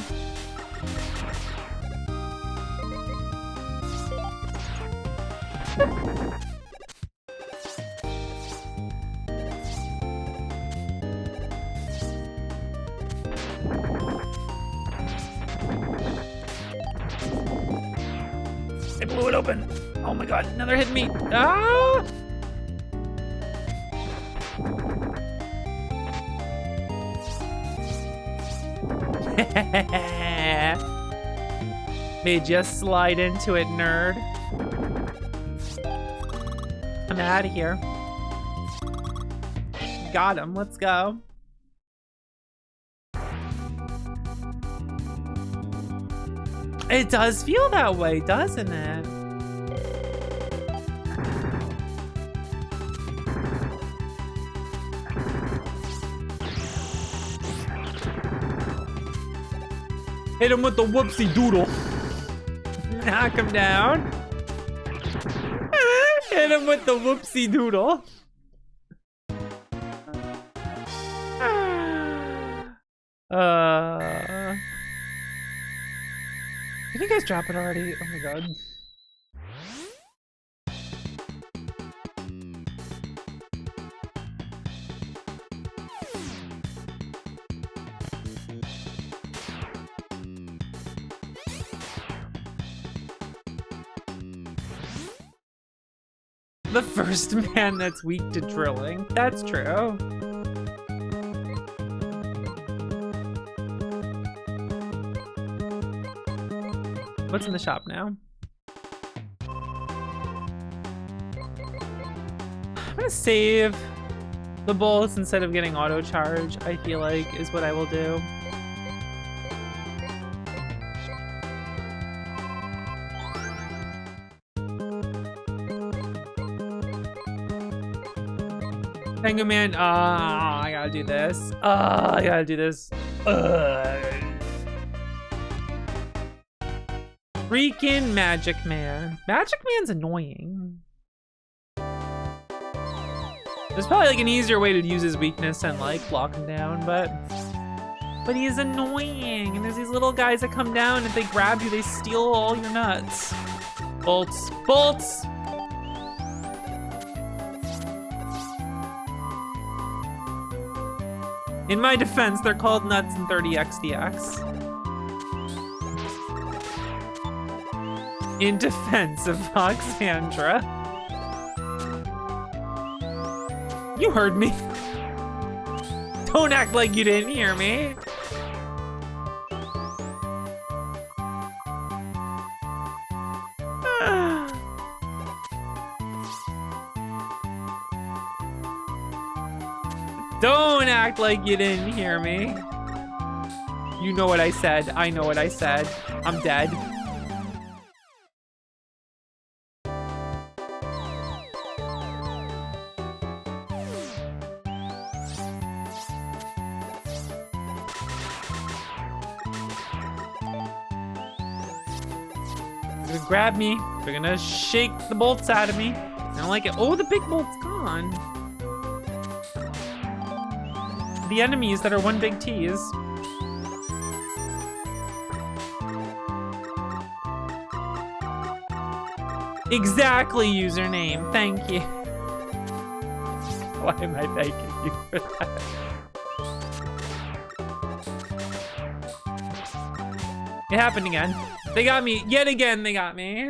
I blew it open. Oh my god, another hit me. Ah! Made you slide into it, nerd. I'm out of here. Got him. Let's go. It does feel that way, doesn't it? Hit him with the whoopsie doodle. Knock him down. Hit him with the whoopsie doodle. Did you guys drop it already? Oh my god. the first man that's weak to drilling. That's true. What's in the shop now? I'm gonna save the bullets instead of getting auto charge, I feel like, is what I will do. Penguin Man, I gotta do this. I gotta do this. Freaking Magic Man. Magic Man's annoying. There's probably like an easier way to use his weakness and like block him down, but he's annoying. And there's these little guys that come down and if they grab you, they steal all your nuts. Bolts, bolts. In my defense, they're called nuts in 30XDX. In defense of Foxandra. You heard me. Don't act like you didn't hear me. Don't act like you didn't hear me. You know what I said. I know what I said. I'm dead. They're gonna grab me. They're gonna shake the bolts out of me. I don't like it. Oh, the big bolt's gone. The enemies that are one big tease. Exactly, username. Thank you. Why am I thanking you for that? It happened again. They got me. Yet again, they got me.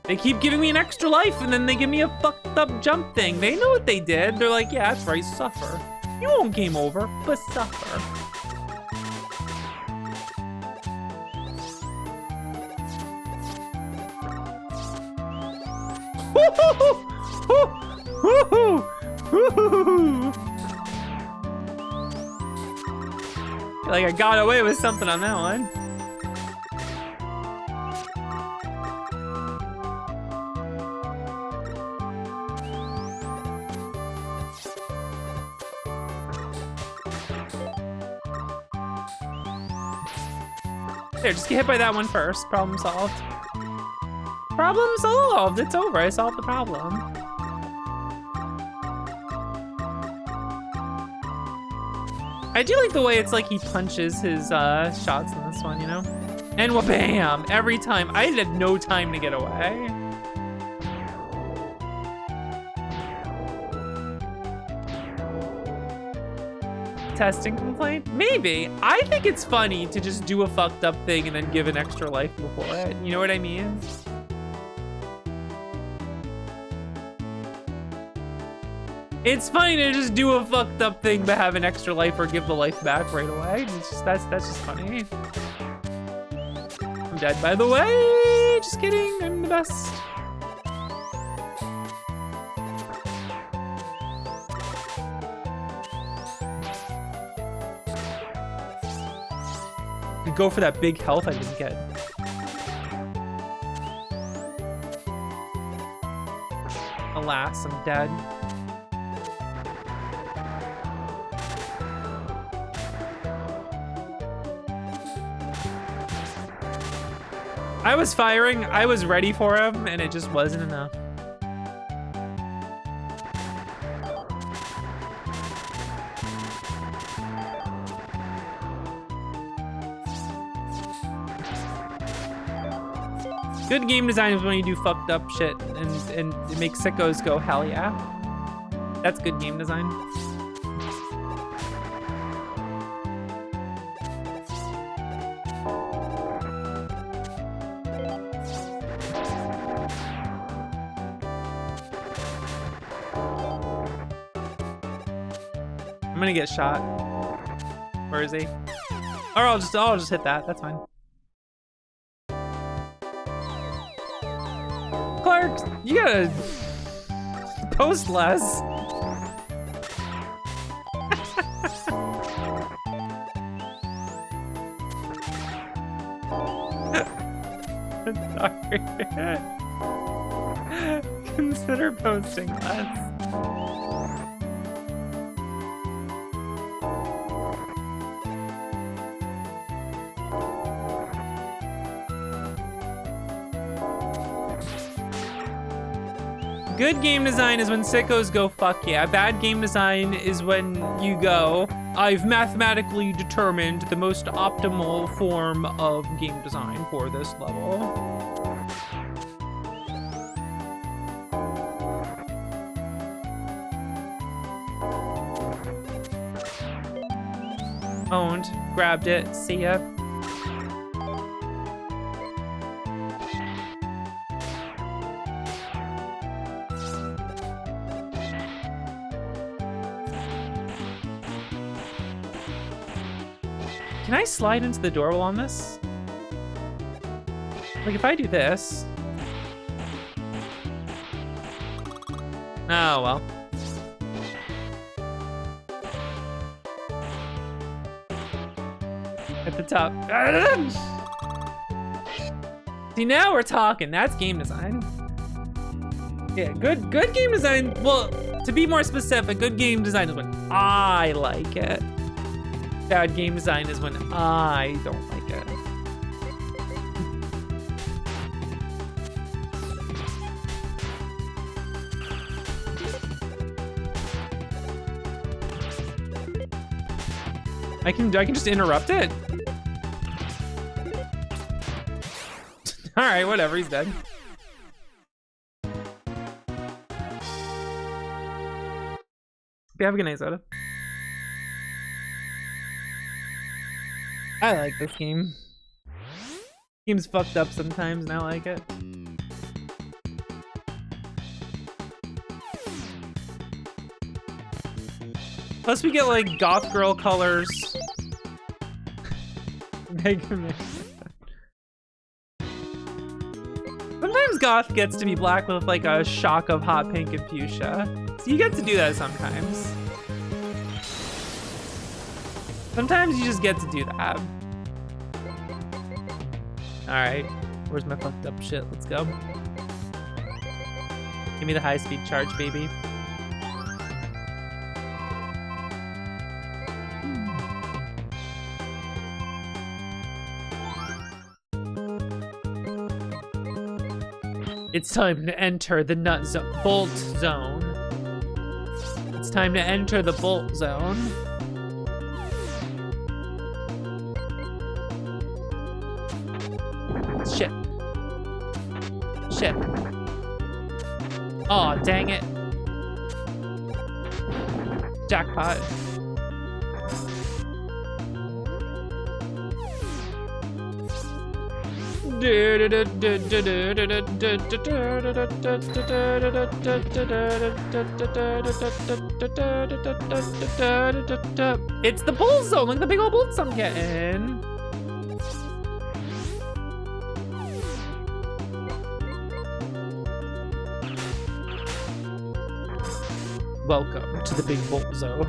They keep giving me an extra life and then they give me a fucked up jump thing. They know what they did. They're like, yeah, that's right, suffer. You won't game over, but suffer. Feel like I got away with something on that one. There, just get hit by that one first. Problem solved. Problem solved. It's over. I solved the problem. I do like the way it's like he punches his shots in this one, you know? And bam! Every time. I had no time to get away. Testing complaint? Maybe. I think it's funny to just do a fucked up thing and then give an extra life before it. You know what I mean? It's funny to just do a fucked up thing but have an extra life or give the life back right away. It's just, that's just funny. I'm dead, by the way. Just kidding. I'm the best. Go for that big health I didn't get. Alas, I'm dead. I was firing, I was ready for him, and it just wasn't enough. Good game design is when you do fucked up shit and it makes sickos go, hell yeah. That's good game design. I'm gonna get shot. Where is he? Or I'll just hit that. That's fine. Clark, you gotta post less. Sorry. Consider posting less. Good game design is when sickos go fuck yeah. Bad game design is when you go, I've mathematically determined the most optimal form of game design for this level. Owned, grabbed it, see ya. Can I slide into the door while on this? Like if I do this. Oh well. At the top. See, now we're talking. That's game design. Yeah, good game design. Well, to be more specific, good game design is when I like it. Bad game design is when I don't like it. I can just interrupt it. All right, whatever. He's dead. Have a good night, Soda. I like this game. Game's fucked up sometimes, and I like it. Plus we get like goth girl colors. Mega Man. Sometimes goth gets to be black with like a shock of hot pink and fuchsia. So you get to do that sometimes. Sometimes you just get to do that. All right, where's my fucked up shit? Let's go. Give me the high speed charge, baby. It's time to enter the bolt zone. It's time to enter the bolt zone. Shit. Shit. Aw, dang it. Jackpot. It's the bull zone, like the big old bolts I'm getting. Welcome to the big bolt zone.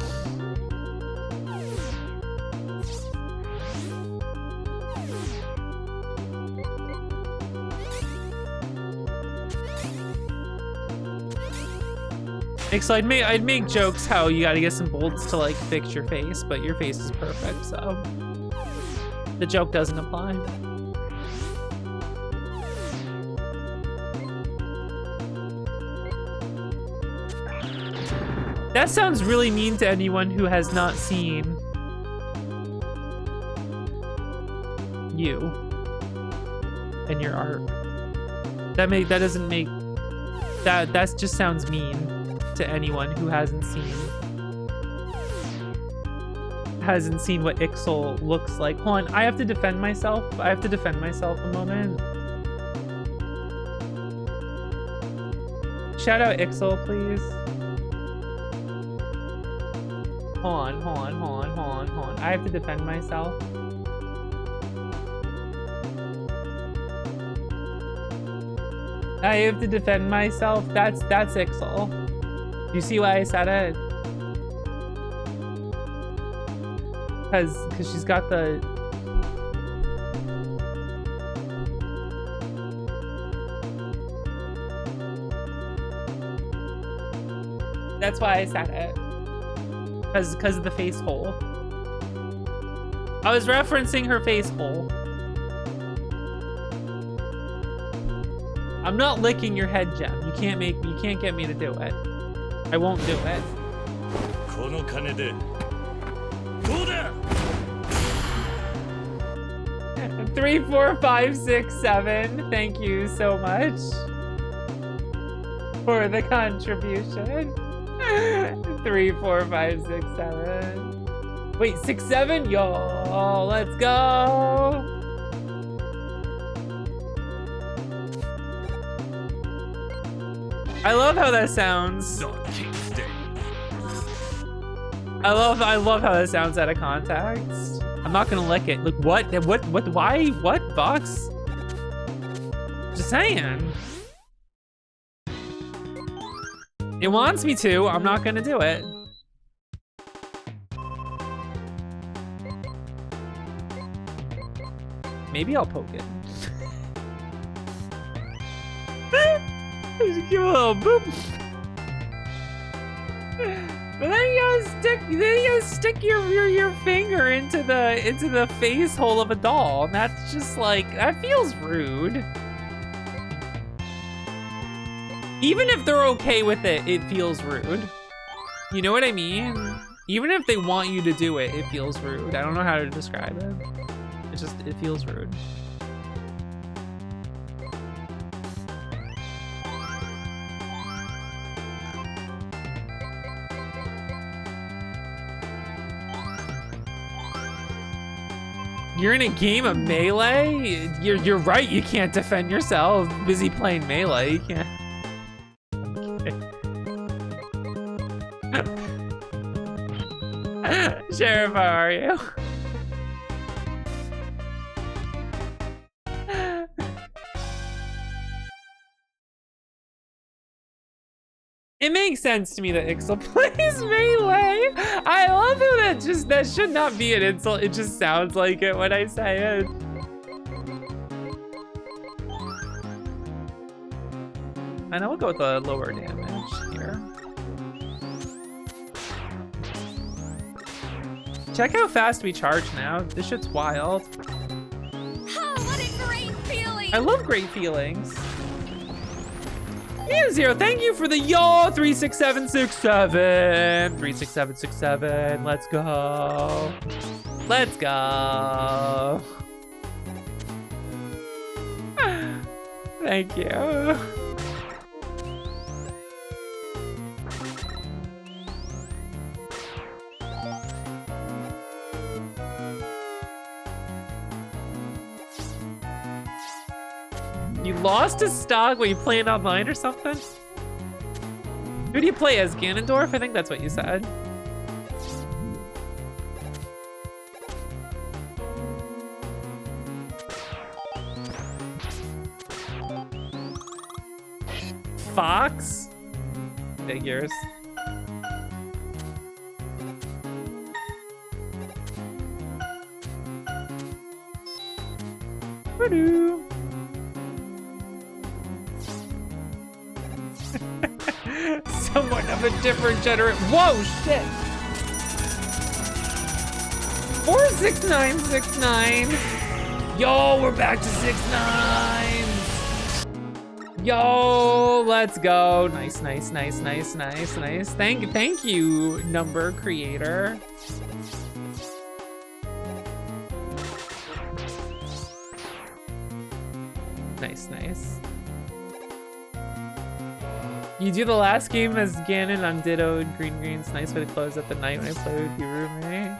So I'd make jokes how you gotta get some bolts to like fix your face, but your face is perfect, so the joke doesn't apply. That sounds really mean to anyone who has not seen you and your art. That just sounds mean to anyone who hasn't seen what Ixel looks like. Hold on, I have to defend myself. I have to defend myself a moment. Shout out Ixel, please. Hold on. I have to defend myself. I have to defend myself. That's Ixel. You see why I said it? Cause she's got the. That's why I said it. Cause of the face hole. I was referencing her face hole. I'm not licking your head, Gem. You can't get me to do it. I won't do it. この金でどうだ 3, 4, 5, 6, 7. Thank you so much for the contribution. 3, 4, 5, 6, 7. Wait, 6, 7? Yo, let's go. I love how that sounds. The Kingston. I love how that sounds out of context. I'm not gonna lick it. Look, what, why, what, Vox? Just saying. It wants me to, I'm not gonna do it. Maybe I'll poke it. Just give a little boop. But then you gotta stick your finger into the face hole of a doll. And that's just like, that feels rude. Even if they're okay with it, it feels rude. You know what I mean? Even if they want you to do it, it feels rude. I don't know how to describe it. It feels rude. You're in a game of Melee? You're right, you can't defend yourself. Busy playing Melee, you can't. Sheriff, how are you? It makes sense to me that Ixel plays Melee. I love how that should not be an insult. It just sounds like it when I say it. And I'll go with the lower damage here. Check how fast we charge now. This shit's wild. Oh, what a great feeling! I love great feelings. Yeah, Zero, thank you for the y'all 36767. 36767. Let's go. Let's go. Thank you. You lost a stock when you playing online or something? Who do you play as? Ganondorf? I think that's what you said. Fox? Figures. Woo-doo. Someone of a different generation. Whoa, shit. 46969. Yo, we're back to 6-9s. Yo, let's go. Nice, nice, nice, nice, nice, nice. Thank you, number creator. Nice, nice. You do the last game as Ganon on Ditto and Green Green's nice way to close up the night when I play with your roommate.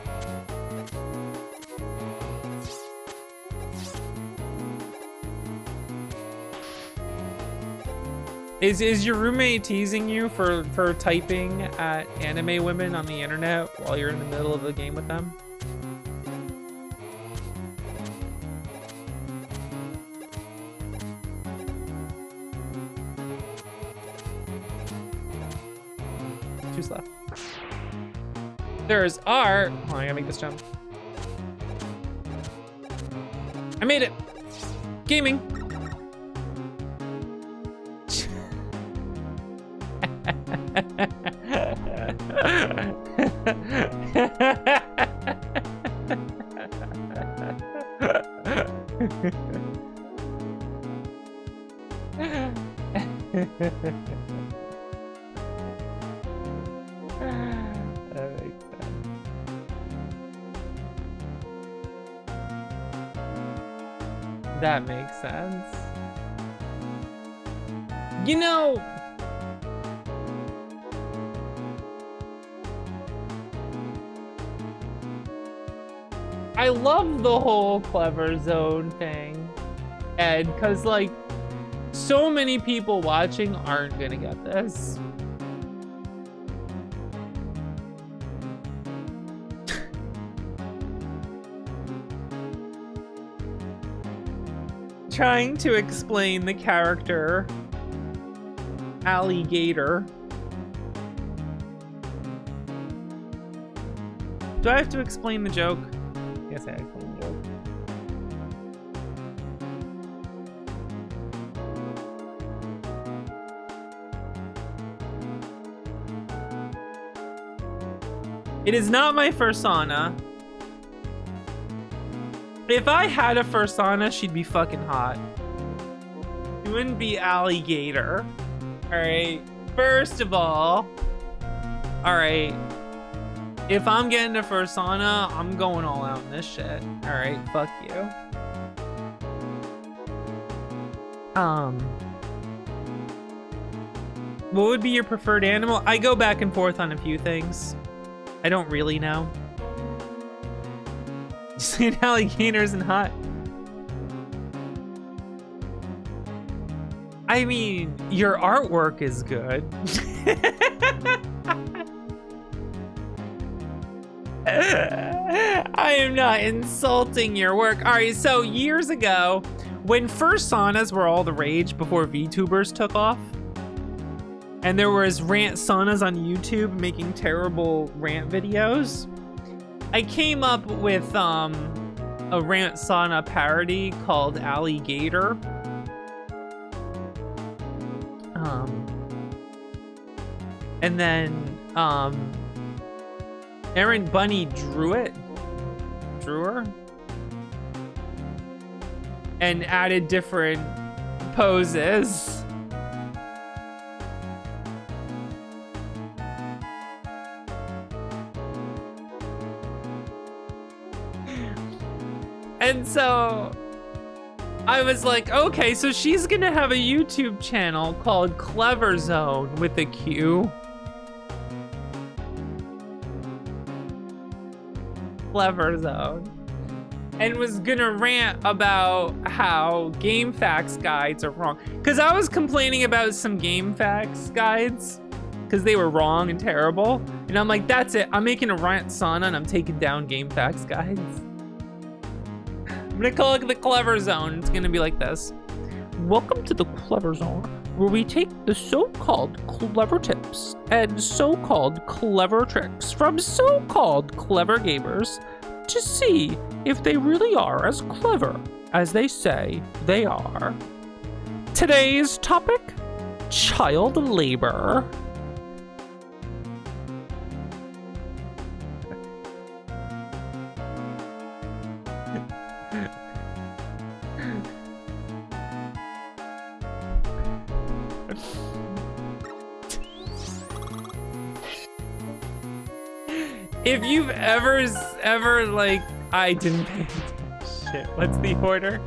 Is your roommate teasing you for typing at anime women on the internet while you're in the middle of a game with them? Two left. There's art. Oh, I gotta make this jump. I made it. Gaming. That makes sense. You know, I love the whole Clever Zone thing, Ed, because like so many people watching aren't gonna get this. Trying to explain the character Alligator. Do I have to explain the joke? Yes, I explain the joke. It is not my fursona. If I had a fursona, she'd be fucking hot. She wouldn't be Alligator. Alright. First of all, alright. If I'm getting a fursona, I'm going all out in this shit. Alright, fuck you. What would be your preferred animal? I go back and forth on a few things. I don't really know. Saying alligator isn't hot. I mean, your artwork is good. I am not insulting your work. All right, so years ago, when fursonas were all the rage before VTubers took off, and there was rant sonas on YouTube making terrible rant videos, I came up with a rant sauna parody called Alligator. And then Aaron Bunny drew her, and added different poses. And so I was like, okay, so she's gonna have a YouTube channel called Clever Zone with a Q. Clever Zone. And was gonna rant about how game facts guides are wrong. Cause I was complaining about some game facts guides because they were wrong and terrible. And I'm like, that's it. I'm making a rant sauna and I'm taking down game facts guides. I'm gonna call it the Clever Zone. It's gonna be like this. Welcome to the Clever Zone, where we take the so-called clever tips and so-called clever tricks from so-called clever gamers to see if they really are as clever as they say they are. Today's topic, child labor. If you've ever like, I didn't pay attention. Shit, what's the order?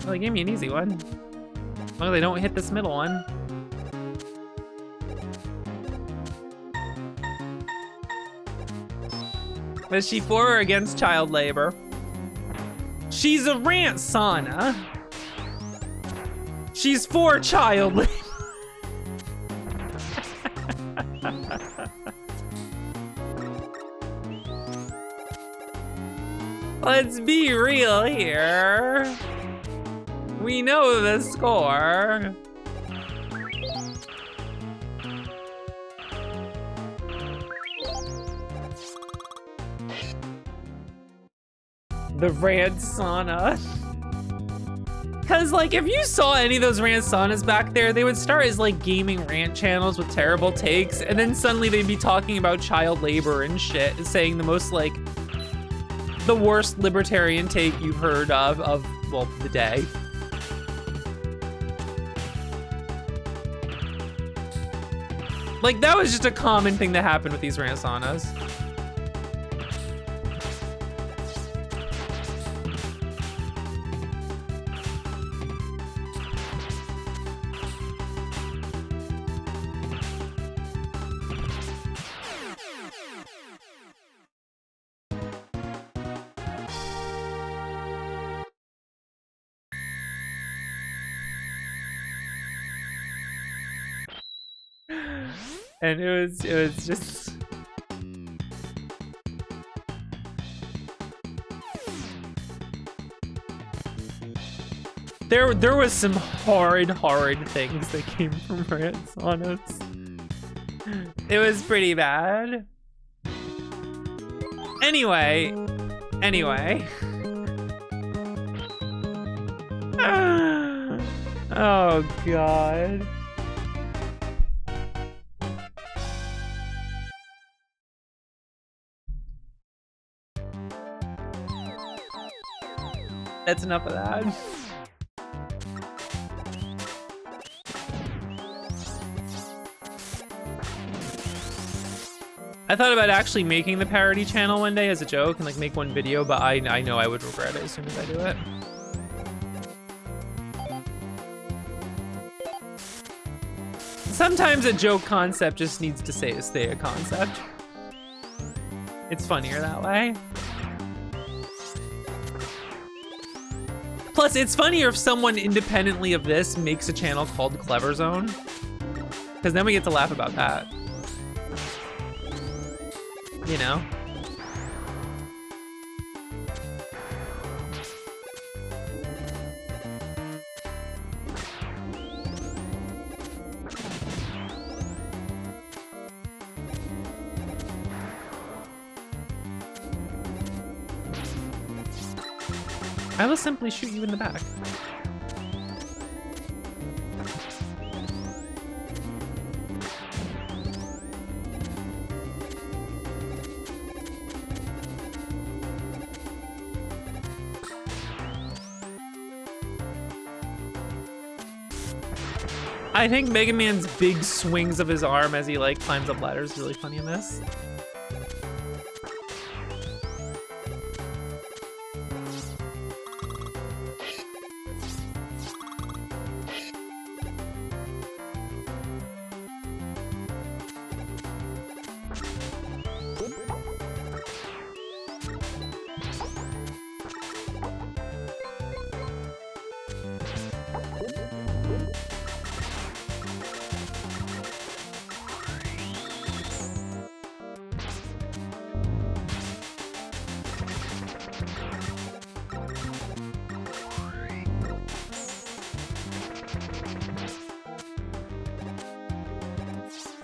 Well, they gave me an easy one. As long as they don't hit this middle one. Was she for or against child labor? She's a rant sauna. She's for child labor. Let's be real here. We know the score. The rant sauna. Cause like if you saw any of those rant saunas back there, they would start as like gaming rant channels with terrible takes, and then suddenly they'd be talking about child labor and shit, saying the most like the worst libertarian take you've heard of well, the day. Like that was just a common thing that happened with these rant saunas. And it was just there was some horrid things that came from rant saunas. It was pretty bad. Anyway. Oh god. That's enough of that. I thought about actually making the parody channel one day as a joke and like make one video, but I know I would regret it as soon as I do it. Sometimes a joke concept just needs to stay a concept. It's funnier that way. Plus, it's funnier if someone independently of this makes a channel called Clever Zone, because then we get to laugh about that. You know? I will simply shoot you in the back. I think Mega Man's big swings of his arm as he like climbs up ladders is really funny in this.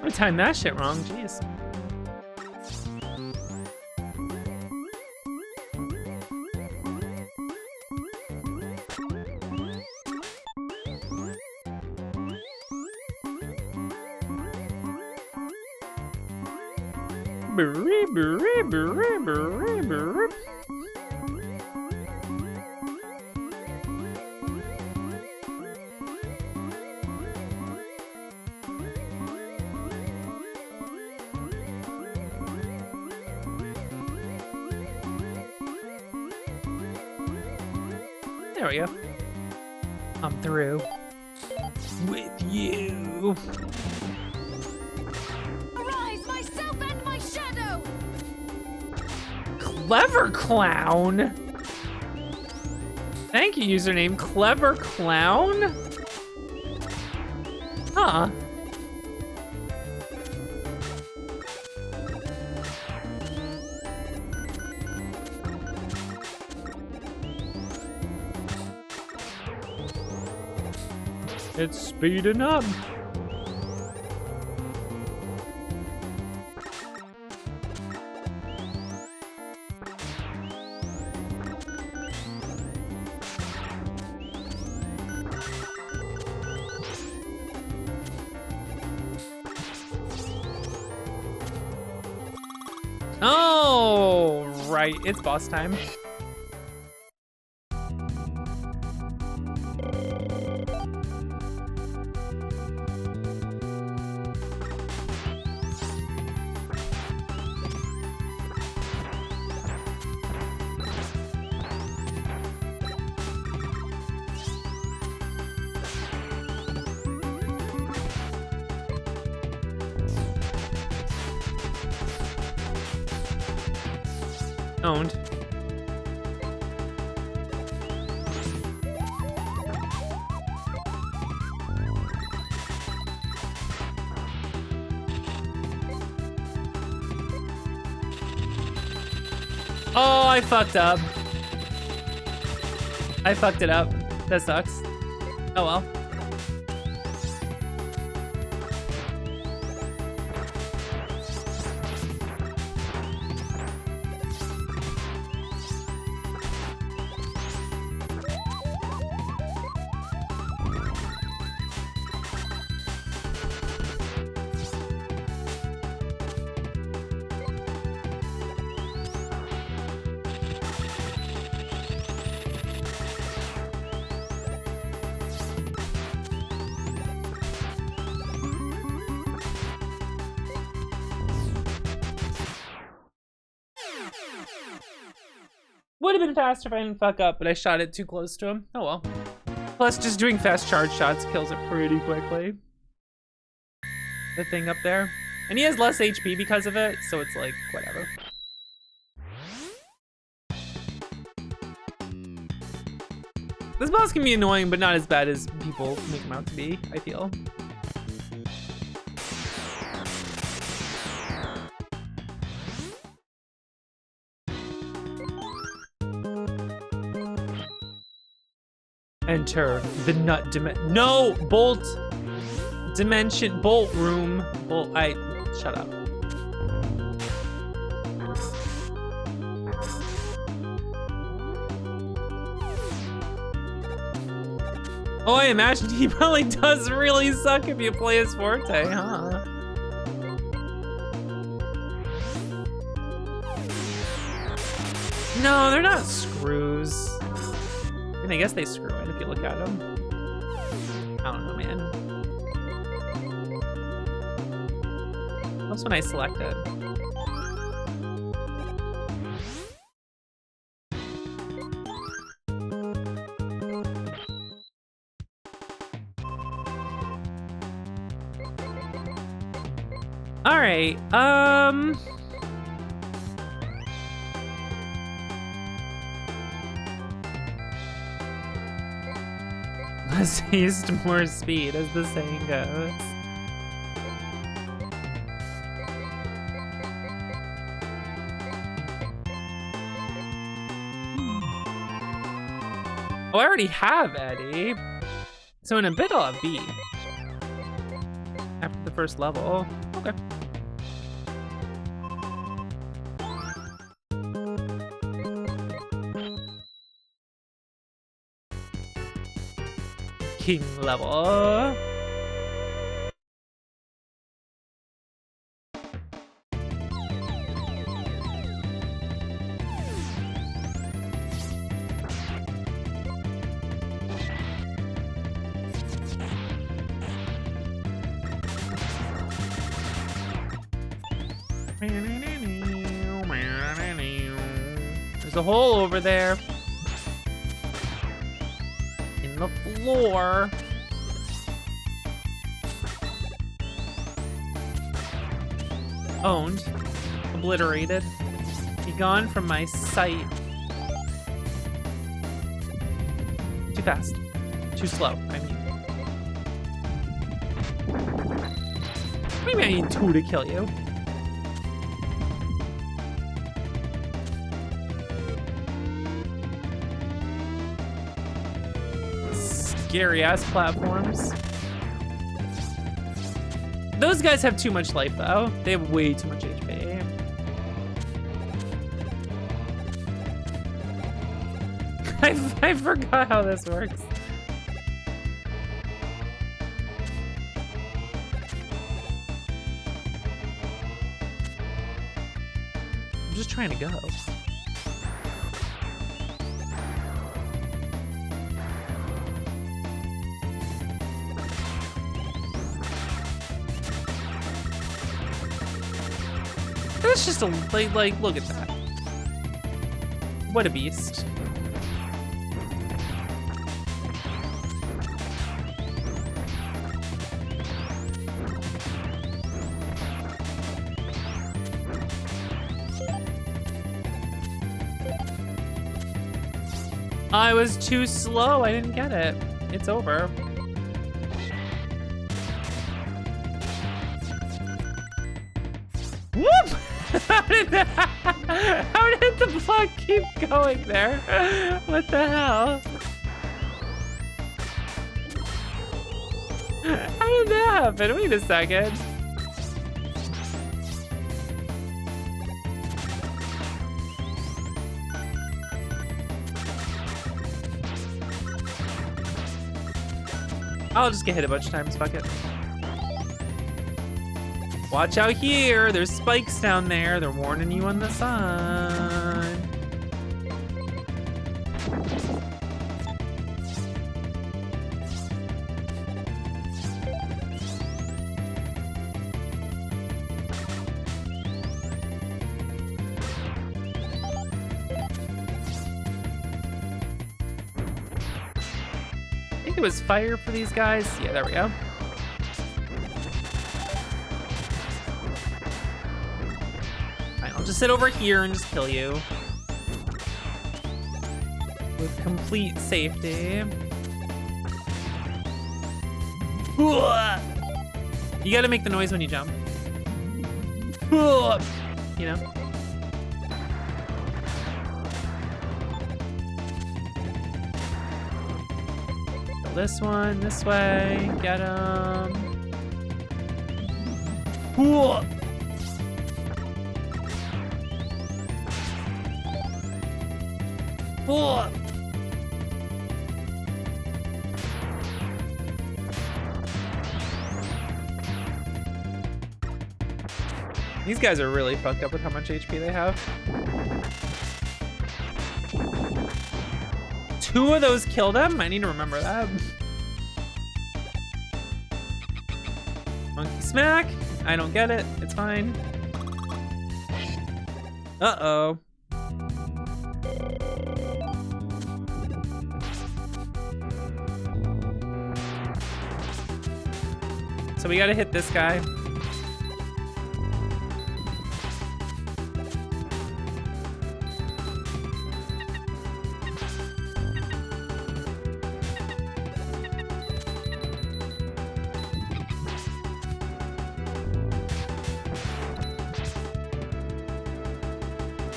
I timed that shit wrong, jeez. There we go. I'm through. With you. Arise, myself and my shadow! Clever clown. Thank you, username Clever Clown. Huh. It's speeding up. Oh, right. It's boss time. Owned. Oh, I fucked up. I fucked it up. That sucks. Oh well. Would have been faster if I didn't fuck up, but I shot it too close to him. Oh well. Plus, just doing fast charge shots kills it pretty quickly. The thing up there. And he has less HP because of it, so it's like, whatever. This boss can be annoying, but not as bad as people make him out to be, I feel. Enter the nut dimension. No! Bolt! Dimension. Bolt room. Bolt. Shut up. Oh, I imagine he probably does really suck if you play his forte, huh? No, they're not screws. I mean, I guess they screw in if you look at them. I don't know, man. That's when I select it. All right, less haste, more speed, as the saying goes. Oh, I already have Eddie. So in a bit I'll have B. After the first level. Okay. King level. There's a hole over there. In the floor. Owned. Obliterated. Be gone from my sight. fast. Too slow, I mean. Maybe I need 2 to kill you. Scary ass platforms. Those guys have too much life though. They have way too much HP. I forgot how this works. I'm just trying to go. That's just a like look at that. What a beast. I was too slow. I didn't get it. It's over. Whoop! How did the block keep going there? What the hell? How did that happen? Wait a second. I'll just get hit a bunch of times, fuck it. Watch out here, there's spikes down there. They're warning you on the sun. I think it was fire for these guys. Yeah, there we go. Just sit over here and just kill you. With complete safety. You gotta make the noise when you jump. You know? Kill this one, this way. Get him. Oh. These guys are really fucked up with how much HP they have. 2 of those killed them? I need to remember that. Monkey smack. I don't get it. It's fine. Uh-oh. So we gotta hit this guy.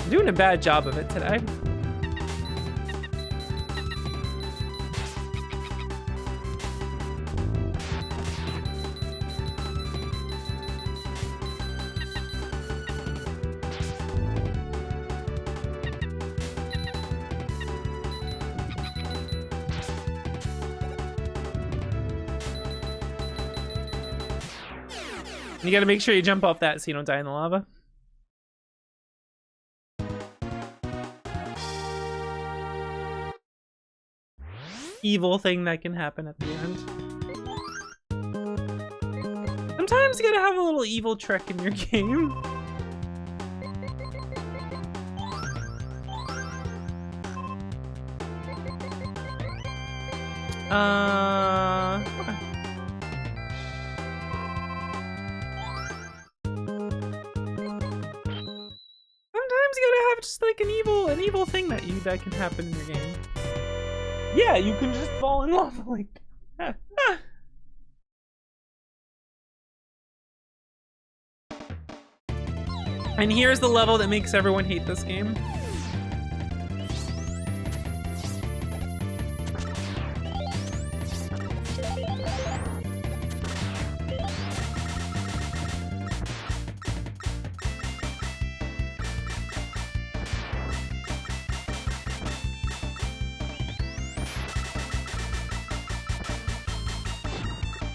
I'm doing a bad job of it today. You gotta make sure you jump off that so you don't die in the lava. Evil thing that can happen at the end. Sometimes you gotta have a little evil trick in your game. Okay. Sometimes you gotta have just like an evil thing that can happen in your game. Yeah, you can just fall in love like. And here's the level that makes everyone hate this game.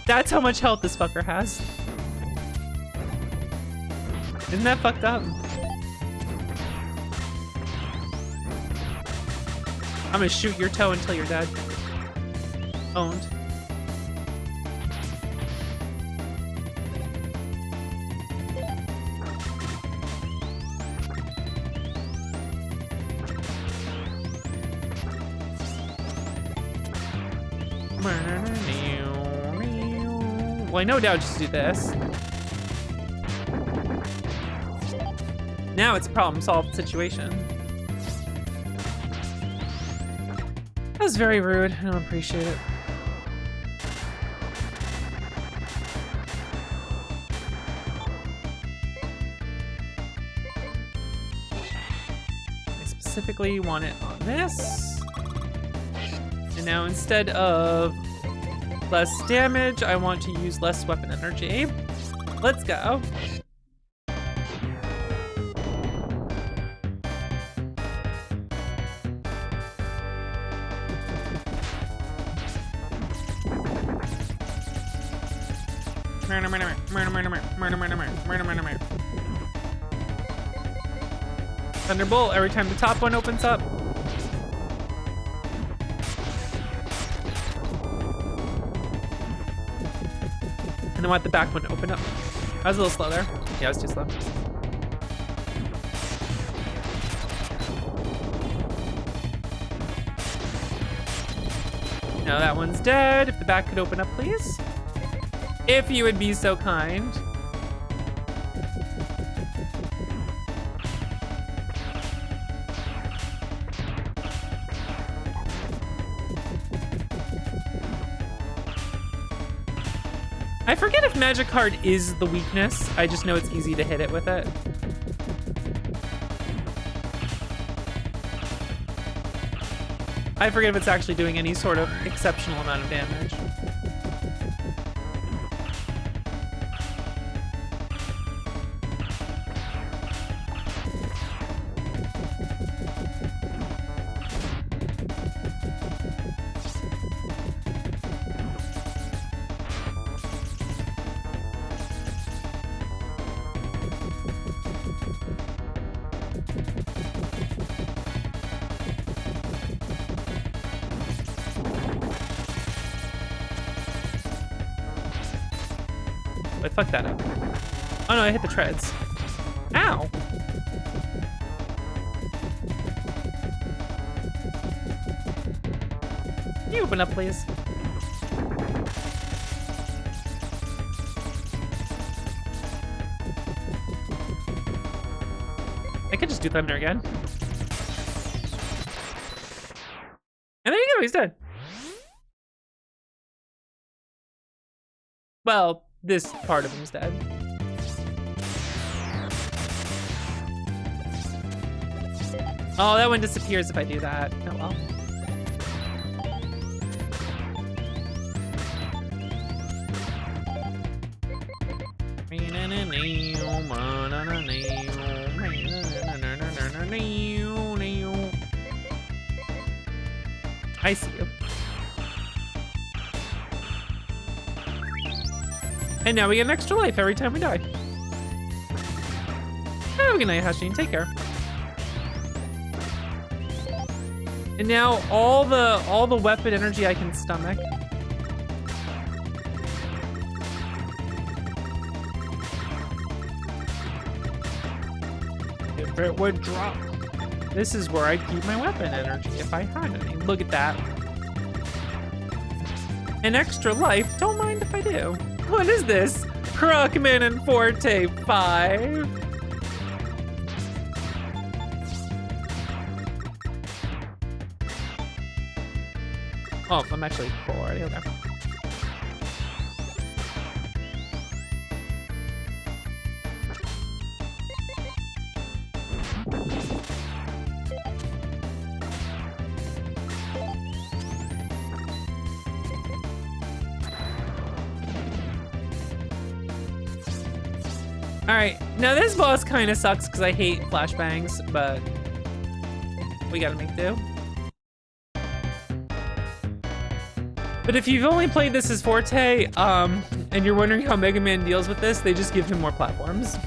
That's how much health this fucker has. Isn't that fucked up? I'm gonna shoot your toe until you're dead. Owned. Well, I know now just do this. Now it's a problem-solved situation. That was very rude. I don't appreciate it. I specifically want it on this. And now instead of less damage, I want to use less weapon energy. Let's go. Thunderbolt every time the top one opens up. And I want the back one to open up. I was a little slow there. Yeah, I was too slow. Now that one's dead. If the back could open up, please. If you would be so kind. I forget if Magic Card is the weakness. I just know it's easy to hit it with it. I forget if it's actually doing any sort of exceptional amount of damage. I fucked that up. Oh no, I hit the treads. Ow! Can you open up, please? I could just do thunder again. And there you go, he's dead. Well, this part of him's dead. Oh, that one disappears if I do that. Oh well. I see you. And now we get an extra life every time we die. Oh, good night, Hashine. Take care. And now all the weapon energy I can stomach. If it would drop. This is where I'd keep my weapon energy if I had any. Look at that. An extra life? Don't mind if I do. What is this? Crockman and Forte 5? Oh, I'm actually full already. Okay. All right, now this boss kind of sucks because I hate flashbangs, but we gotta make do. But if you've only played this as Forte, and you're wondering how Mega Man deals with this, they just give him more platforms.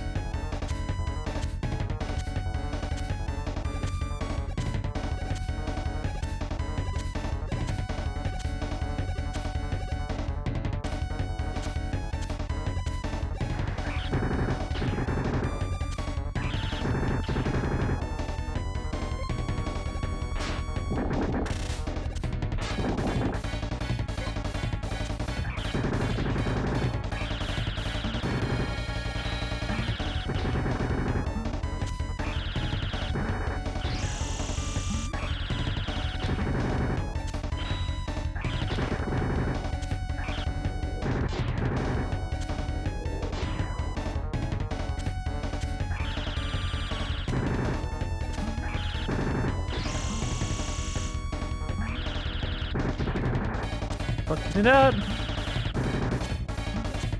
Fucking it up.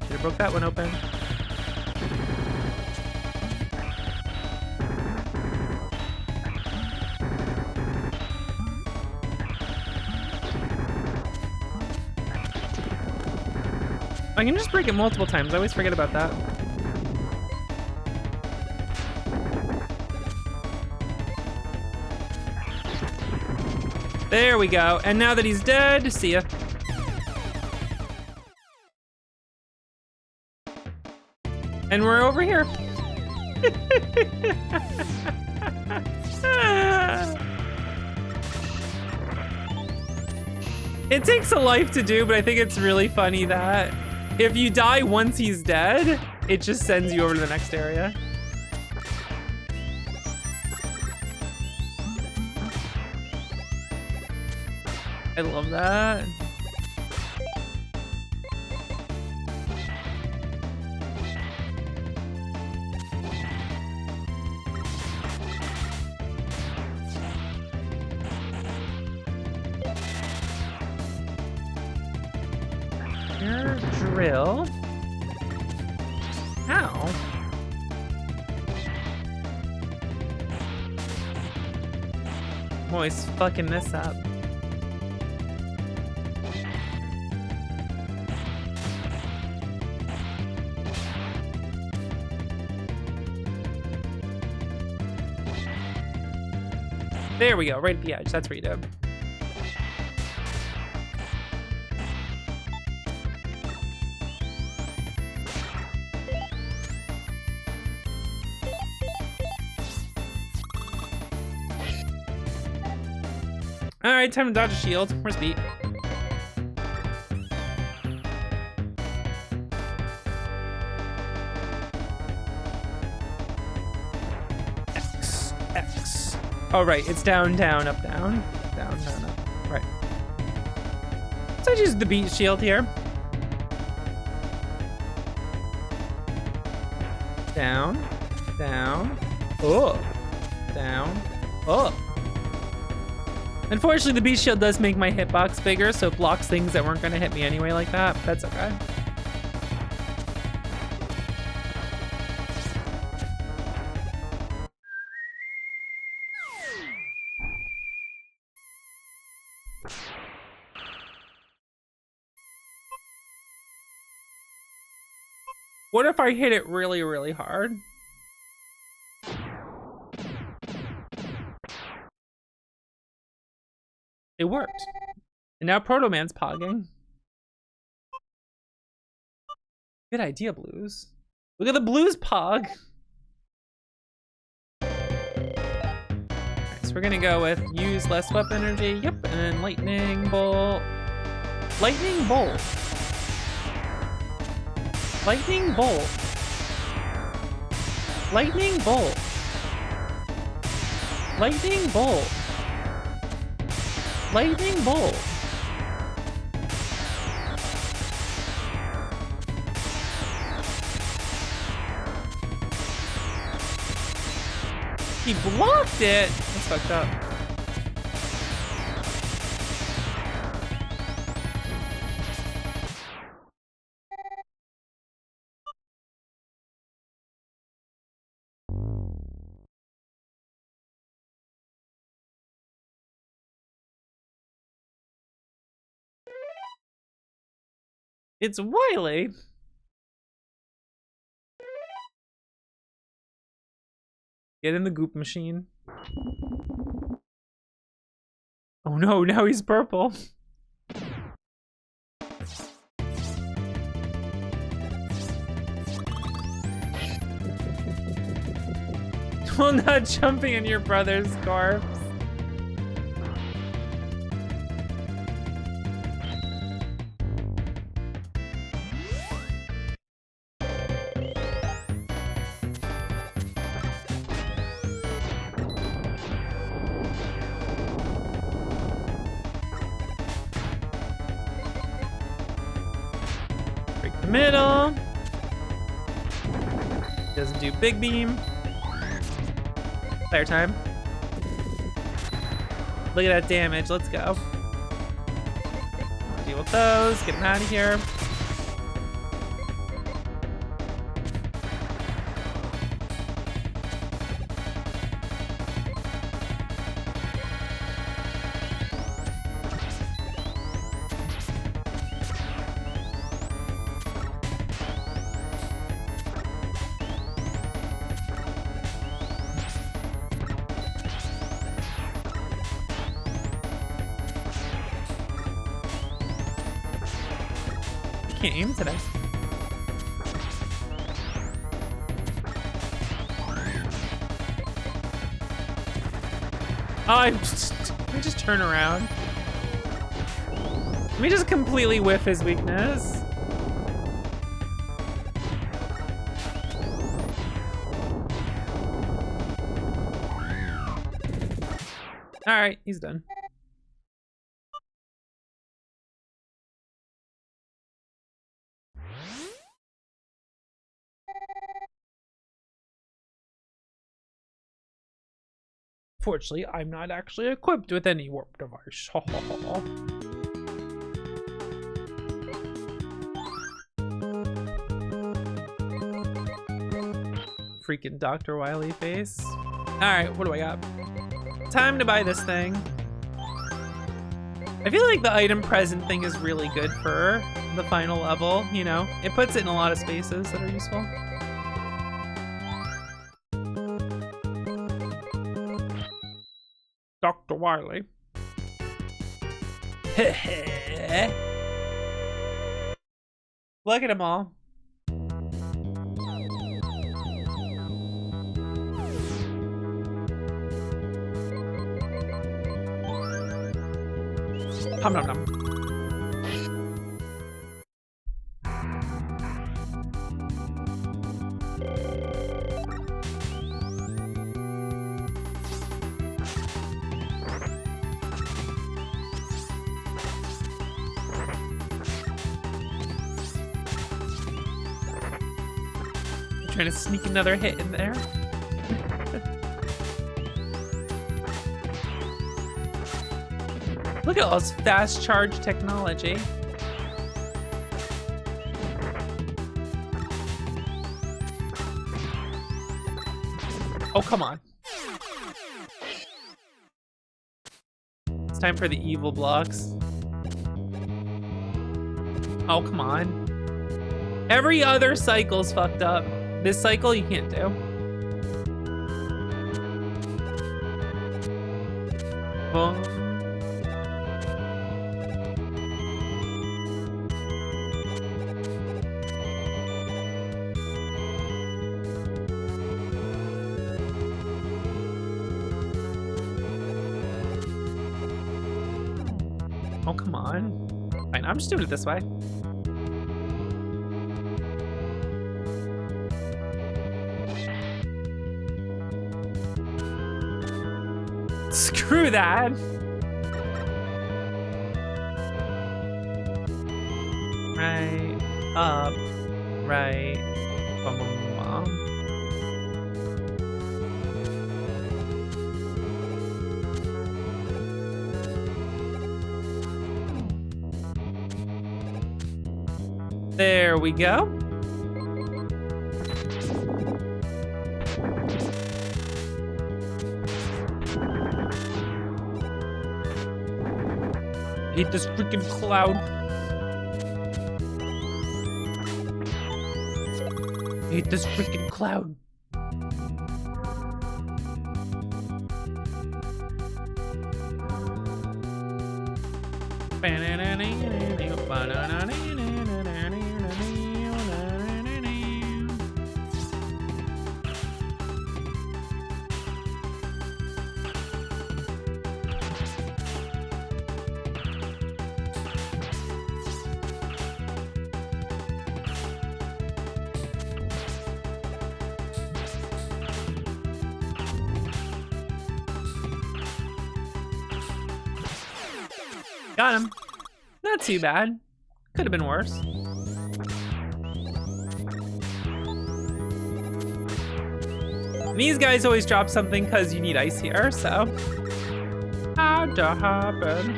Should've broke that one open. I can just break it multiple times. I always forget about that. There we go. And now that he's dead, see ya. And we're over here. It takes a life to do, but I think it's really funny that if you die once he's dead, it just sends you over to the next area. I love that. Your drill. Ow. I'm always fucking this up. There we go, right at the edge. That's where you do. All right, time to dodge a shield. Where's Beat? X, X. Oh, right, it's down, down, up, down. Down, down, up. Right. So I use the Beat shield here. Down, down, up, down, up. Unfortunately, the Beast Shield does make my hitbox bigger, so it blocks things that weren't gonna hit me anyway like that. That's okay. What if I hit it really, really hard? It worked. And now Proto Man's pogging. Good idea, Blues. Look at the Blues pog. Alright, so we're gonna go with use less weapon energy. Yep, and then lightning bolt. Lightning bolt. Lightning bolt. Lightning bolt. Lightning bolt. Lightning bolt. He blocked it. That's fucked up. It's Wily. Get in the goop machine. Oh no, now he's purple. Well, not jumping in your brother's scarf. Break the middle. Doesn't do big beam. Fire time. Look at that damage. Let's go. Deal with those. Get them out of here. Can't aim today. Oh, let me just turn around. Let me just completely whiff his weakness. All right, he's done. Fortunately, I'm not actually equipped with any warp device. Freaking Dr. Wily face. Alright, what do I got? Time to buy this thing. I feel like the item present thing is really good for the final level, you know? It puts it in a lot of spaces that are useful. Dr. Wily. Look at them all. Hum nom nom. Trying to sneak another hit in there. Look at all this fast charge technology. Oh, come on. It's time for the evil blocks. Oh, come on. Every other cycle's fucked up. This cycle you can't do. Boom. Oh, come on. Fine, I'm just doing it this way. Screw that. Right, up, right, bum, bum, bum. There we go. Hate this freaking cloud. Hate this freaking cloud. Got him. Not too bad. Could have been worse. And these guys always drop something because you need ice here, so. How'd that happen?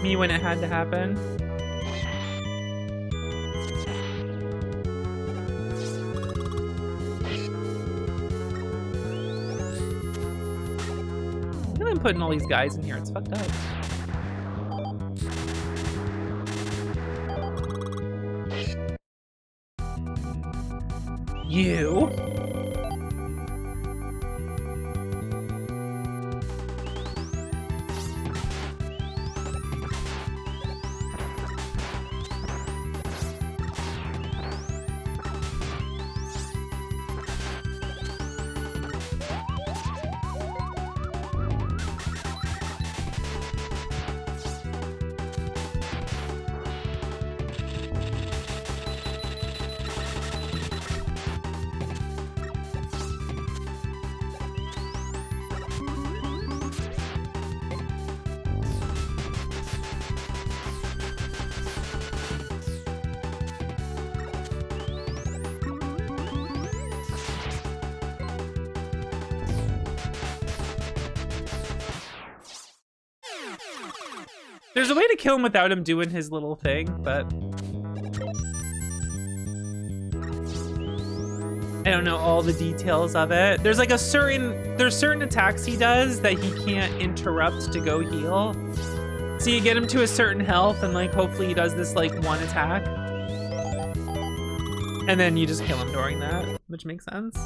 Me when it had to happen. I'm putting all these guys in here. It's fucked up. You. There's a way to kill him without him doing his little thing, but I don't know all the details of it. There's like there's certain attacks he does that he can't interrupt to go heal. So you get him to a certain health and like hopefully he does this like one attack. And then you just kill him during that, which makes sense.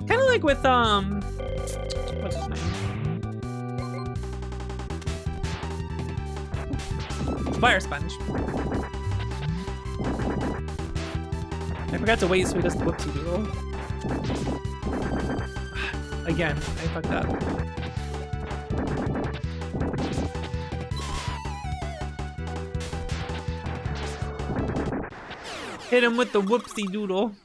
Kind of like with what's his name? Fire Sponge. I forgot to wait so he does the whoopsie doodle. Again, I fucked up. Hit him with the whoopsie doodle.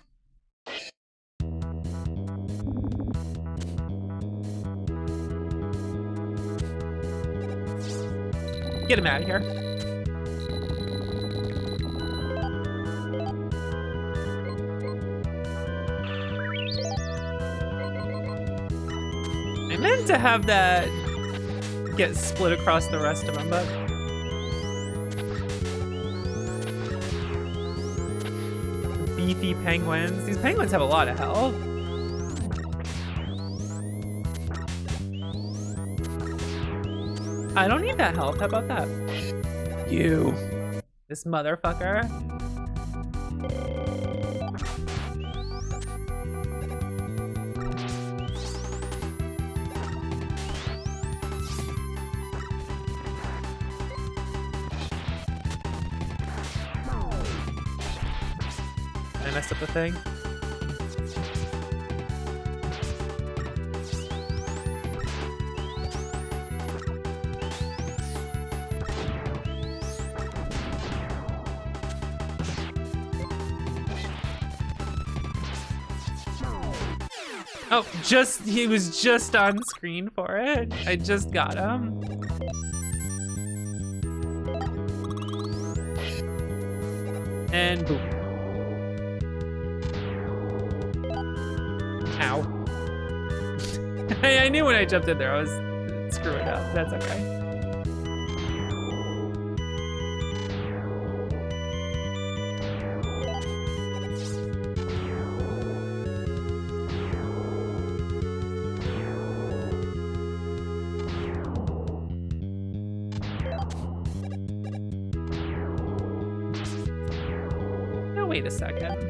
Get him out of here. I meant to have that get split across the rest of them, but beefy penguins. These penguins have a lot of health. I don't need that health. How about that? You. This motherfucker. I messed up the thing. Oh, he was just on screen for it. I just got him. And boom. Ow. I knew when I jumped in there I was screwing up. That's okay. Now wait a second.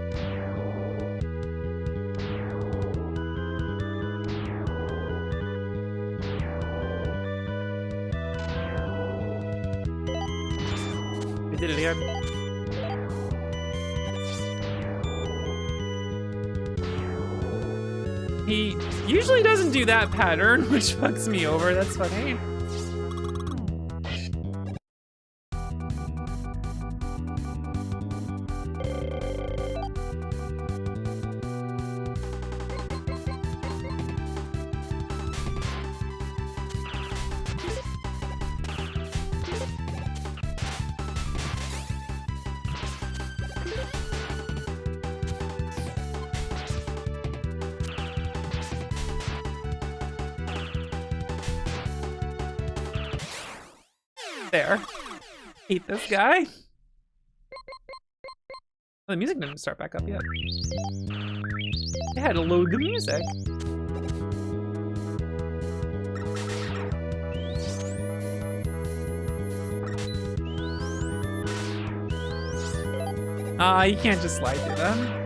We did it again. He usually doesn't do that pattern, which fucks me over. That's funny. There. Hate this guy. Oh, the music didn't start back up yet. I had to load the music. You can't just slide through them.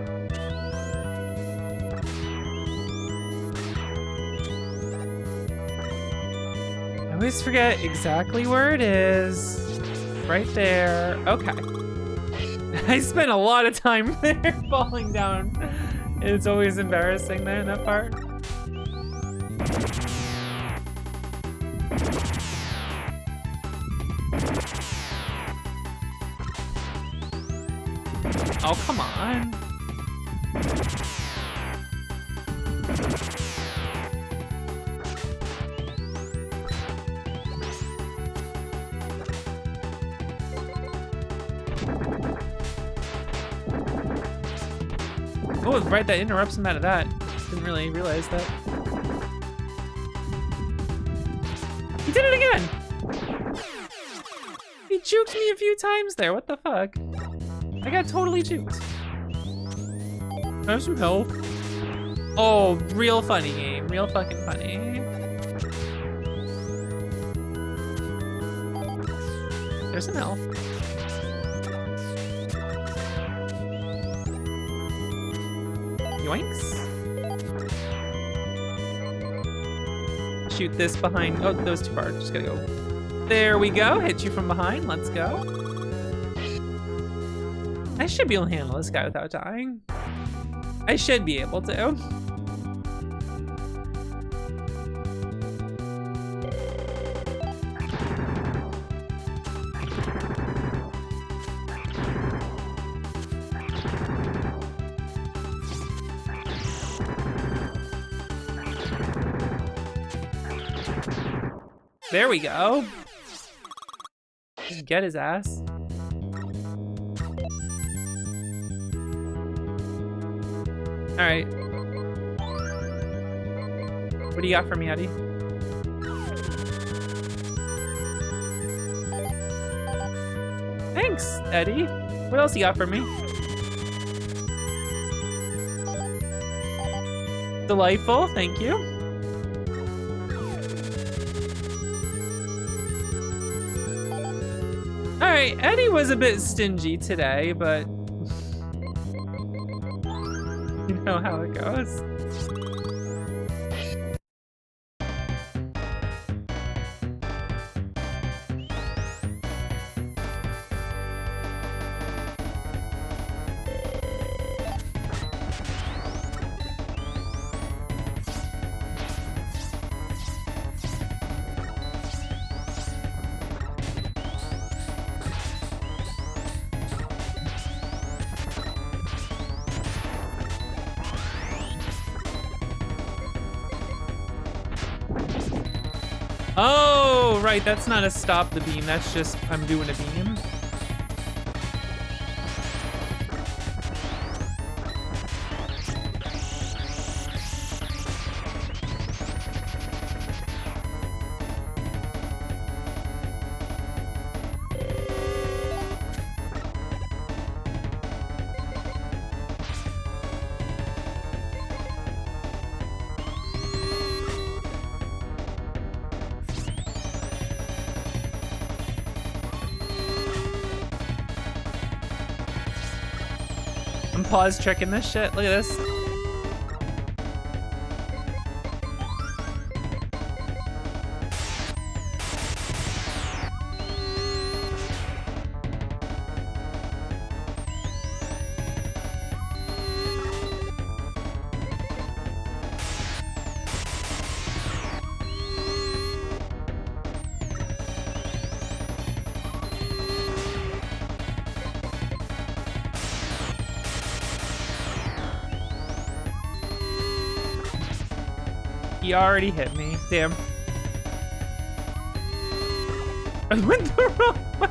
I always forget exactly where it is. Right there. Okay. I spent a lot of time there falling down. It's always embarrassing there, that part. Oh, come on. Oh, right, that interrupts him out of that. Didn't really realize that. He did it again! He juked me a few times there, what the fuck? I got totally juked. Have some help. Oh, real funny game. Real fucking funny. There's some help. Yoinks. Shoot this behind. Oh, that was too far. Just gotta go. There we go. Hit you from behind. Let's go. I should be able to handle this guy without dying. I should be able to. There we go. Just get his ass. All right. What do you got for me, Eddie? Thanks, Eddie. What else you got for me? Delightful, thank you. All right, Eddie was a bit stingy today, but you know how it goes. Oh, right, that's not a stop the beam, that's just I'm doing a beam. I'm pause tricking this shit. Look at this. He already hit me. Damn. I went the wrong way.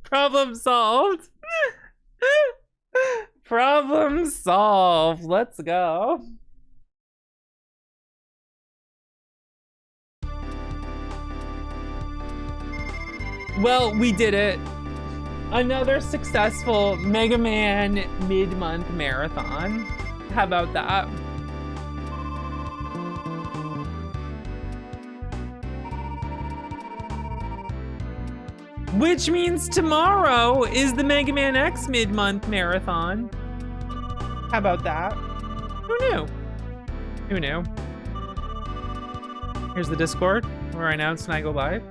Problem solved. Problem solved. Let's go. Well, we did it. Another successful Mega Man mid-month marathon. How about that? Which means tomorrow is the Mega Man X mid-month marathon. How about that? Who knew? Who knew? Here's the Discord where I announce when I go live,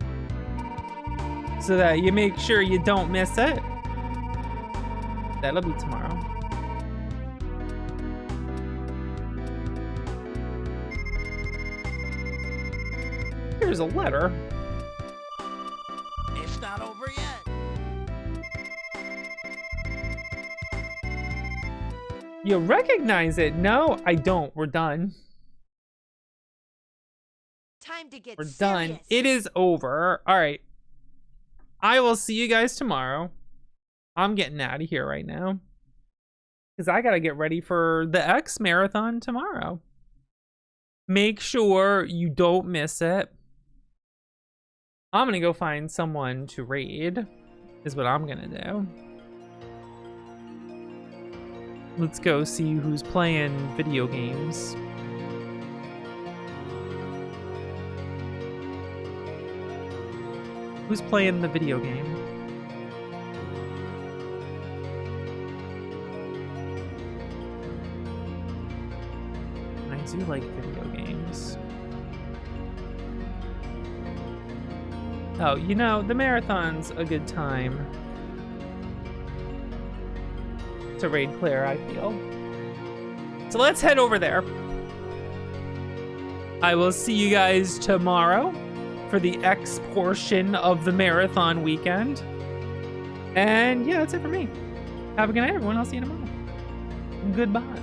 so that you make sure you don't miss it. That'll be tomorrow. Here's a letter. It's not over yet. You recognize it? No, I don't. We're done. Time to get We're done. It is over. All right. I will see you guys tomorrow. I'm getting out of here right now, because I got to get ready for the X marathon tomorrow. Make sure you don't miss it. I'm going to go find someone to raid, is what I'm going to do. Let's go see who's playing video games. Who's playing the video game? I do like video games. Oh, you know, the marathon's a good time to raid Claire, I feel. So let's head over there. I will see you guys tomorrow for the X portion of the marathon weekend. And yeah, that's it for me. Have a good night, everyone. I'll see you tomorrow. Goodbye.